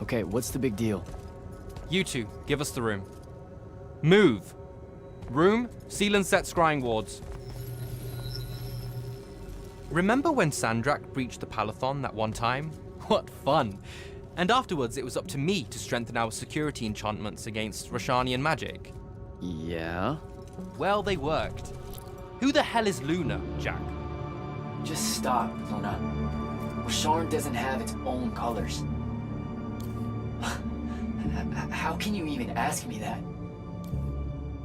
Okay, what's the big deal? You two, give us the room. Move! Room, seal and set scrying wards. Remember when Sandrak breached the Palathon that one time? What fun! And afterwards it was up to me to strengthen our security enchantments against Roshanian magic. Yeah? Well, they worked. Who the hell is Luna, Jack? Just stop, Luna. Rosharn doesn't have its own colors. How can you even ask me that?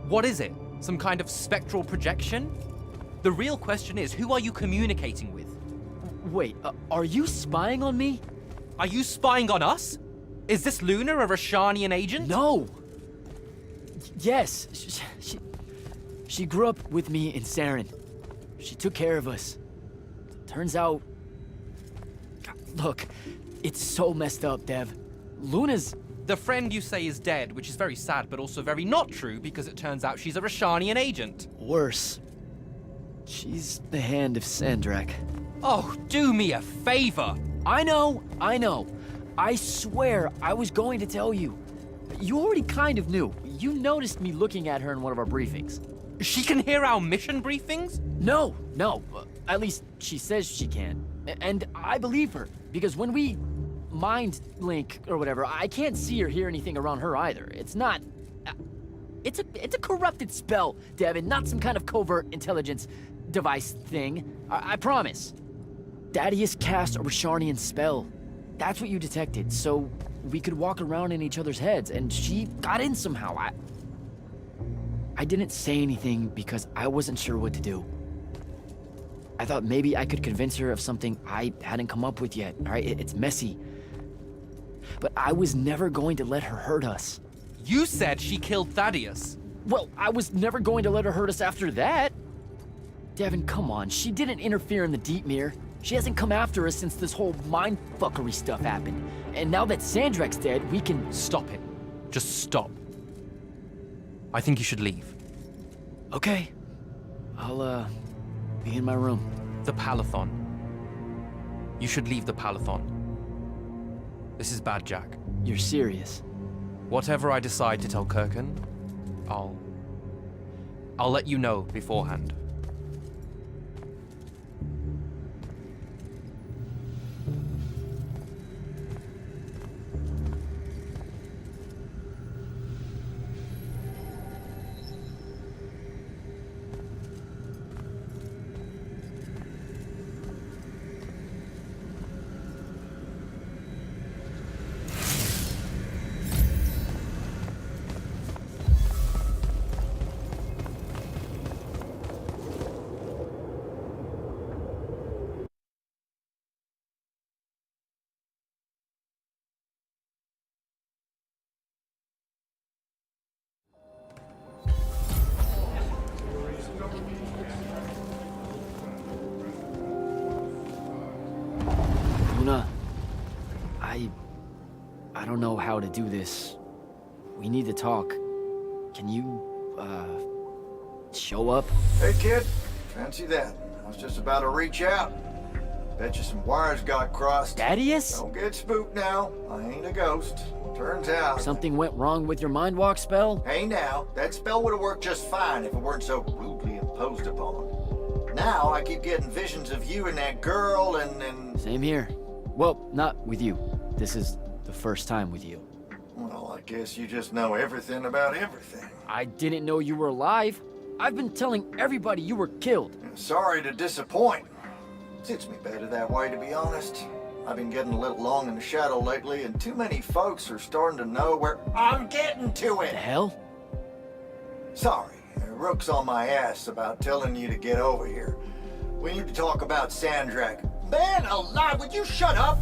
What is it? Some kind of spectral projection? The real question is, who are you communicating with? Wait, are you spying on me? Are you spying on us? Is this Luna a Roshanian agent? No! Yes, she grew up with me in Saren. She took care of us. Turns out... Look, it's so messed up, Dev. Luna's... The friend you say is dead, which is very sad, but also very not true, because it turns out she's a Roshanian agent. Worse. She's the hand of Sandrak. Oh, do me a favor! I know. I swear I was going to tell you. You already kind of knew. You noticed me looking at her in one of our briefings. She can hear our mission briefings? No. At least she says she can. And I believe her, because when we mind link or whatever, I can't see or hear anything around her either. It's not... It's a corrupted spell, Devin, not some kind of covert intelligence device thing. I promise. Thaddeus cast a Rosharnian spell. That's what you detected, so we could walk around in each other's heads, and she got in somehow. I didn't say anything because I wasn't sure what to do. I thought maybe I could convince her of something I hadn't come up with yet, all right? It's messy. But I was never going to let her hurt us. You said she killed Thaddeus. Well, I was never going to let her hurt us after that. Devin, come on. She didn't interfere in the Deepmere. She hasn't come after us since this whole mindfuckery stuff happened. And now that Sandrak's dead, we can... Stop it. Just stop. I think you should leave. Okay. I'll, be in my room. The Palathon. You should leave the Palathon. This is bad, Jack. You're serious? Whatever I decide to tell Kirkin, I'll let you know beforehand. Luna, I don't know how to do this. We need to talk. Can you, show up? Hey, kid. Fancy that. I was just about to reach out. Bet you some wires got crossed. Thaddeus? Don't get spooked now. I ain't a ghost. Turns out... Something went wrong with your mind walk spell? Hey now, that spell would have worked just fine if it weren't so rudely imposed upon. Now I keep getting visions of you and that girl and... Same here. Well, not with you. This is the first time with you. Well, I guess you just know everything about everything. I didn't know you were alive. I've been telling everybody you were killed. Sorry to disappoint. Suits me better that way, to be honest. I've been getting a little long in the shadow lately, and too many folks are starting to know where I'm getting to it. The hell? Sorry, Rook's on my ass about telling you to get over here. We need to talk about Sandrak. Man alive, would you shut up?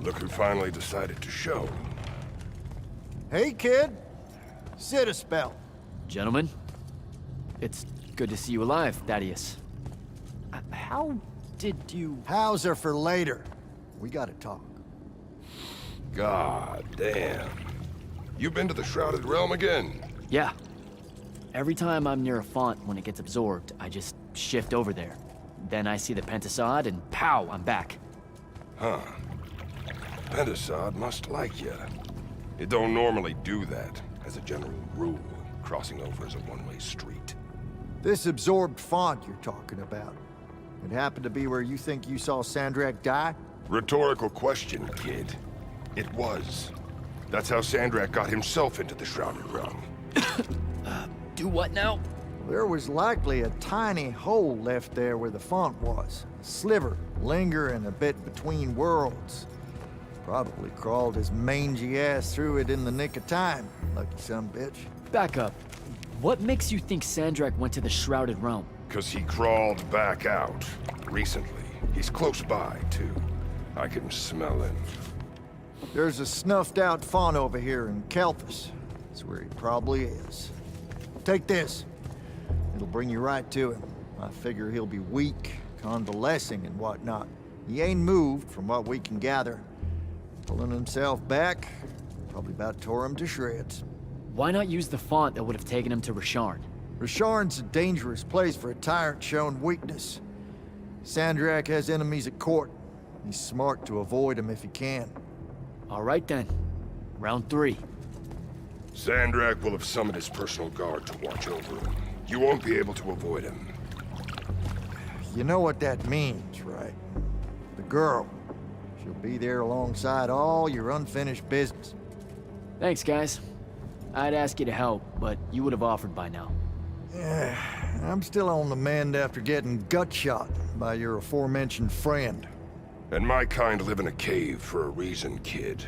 Look who finally decided to show. Hey, kid. Sit a spell. Gentlemen, it's good to see you alive, Thaddeus. How did you... Hows are for later. We gotta talk. God damn. You been to the Shrouded Realm again? Yeah. Every time I'm near a font when it gets absorbed, I just shift over there. Then I see the Pentasod and pow, I'm back. Huh. Pentasod must like you. It don't normally do that, as a general rule. Crossing over is a one-way street. This absorbed font you're talking about, it happened to be where you think you saw Sandrak die? Rhetorical question, kid. It was. That's how Sandrak got himself into the Shrouded Realm. Do what now? There was likely a tiny hole left there where the font was. A sliver, lingering a bit between worlds. Probably crawled his mangy ass through it in the nick of time, lucky son bitch. Back up. What makes you think Sandrak went to the Shrouded Realm? 'Cause he crawled back out. Recently. He's close by, too. I can smell him. There's a snuffed out font over here in Kelphus. That's where he probably is. Take this. It'll bring you right to him. I figure he'll be weak, convalescing and whatnot. He ain't moved, from what we can gather. Pulling himself back, probably about tore him to shreds. Why not use the font that would have taken him to Rasharn? Rasharn's a dangerous place for a tyrant showing weakness. Sandrak has enemies at court. He's smart to avoid them if he can. All right then. Round 3. Sandrak will have summoned his personal guard to watch over him. You won't be able to avoid him. You know what that means, right? The girl. She'll be there alongside all your unfinished business. Thanks, guys. I'd ask you to help, but you would have offered by now. Yeah, I'm still on the mend after getting gut-shot by your aforementioned friend. And my kind live in a cave for a reason, kid.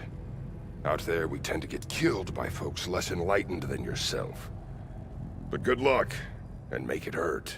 Out there, we tend to get killed by folks less enlightened than yourself. But good luck, and make it hurt.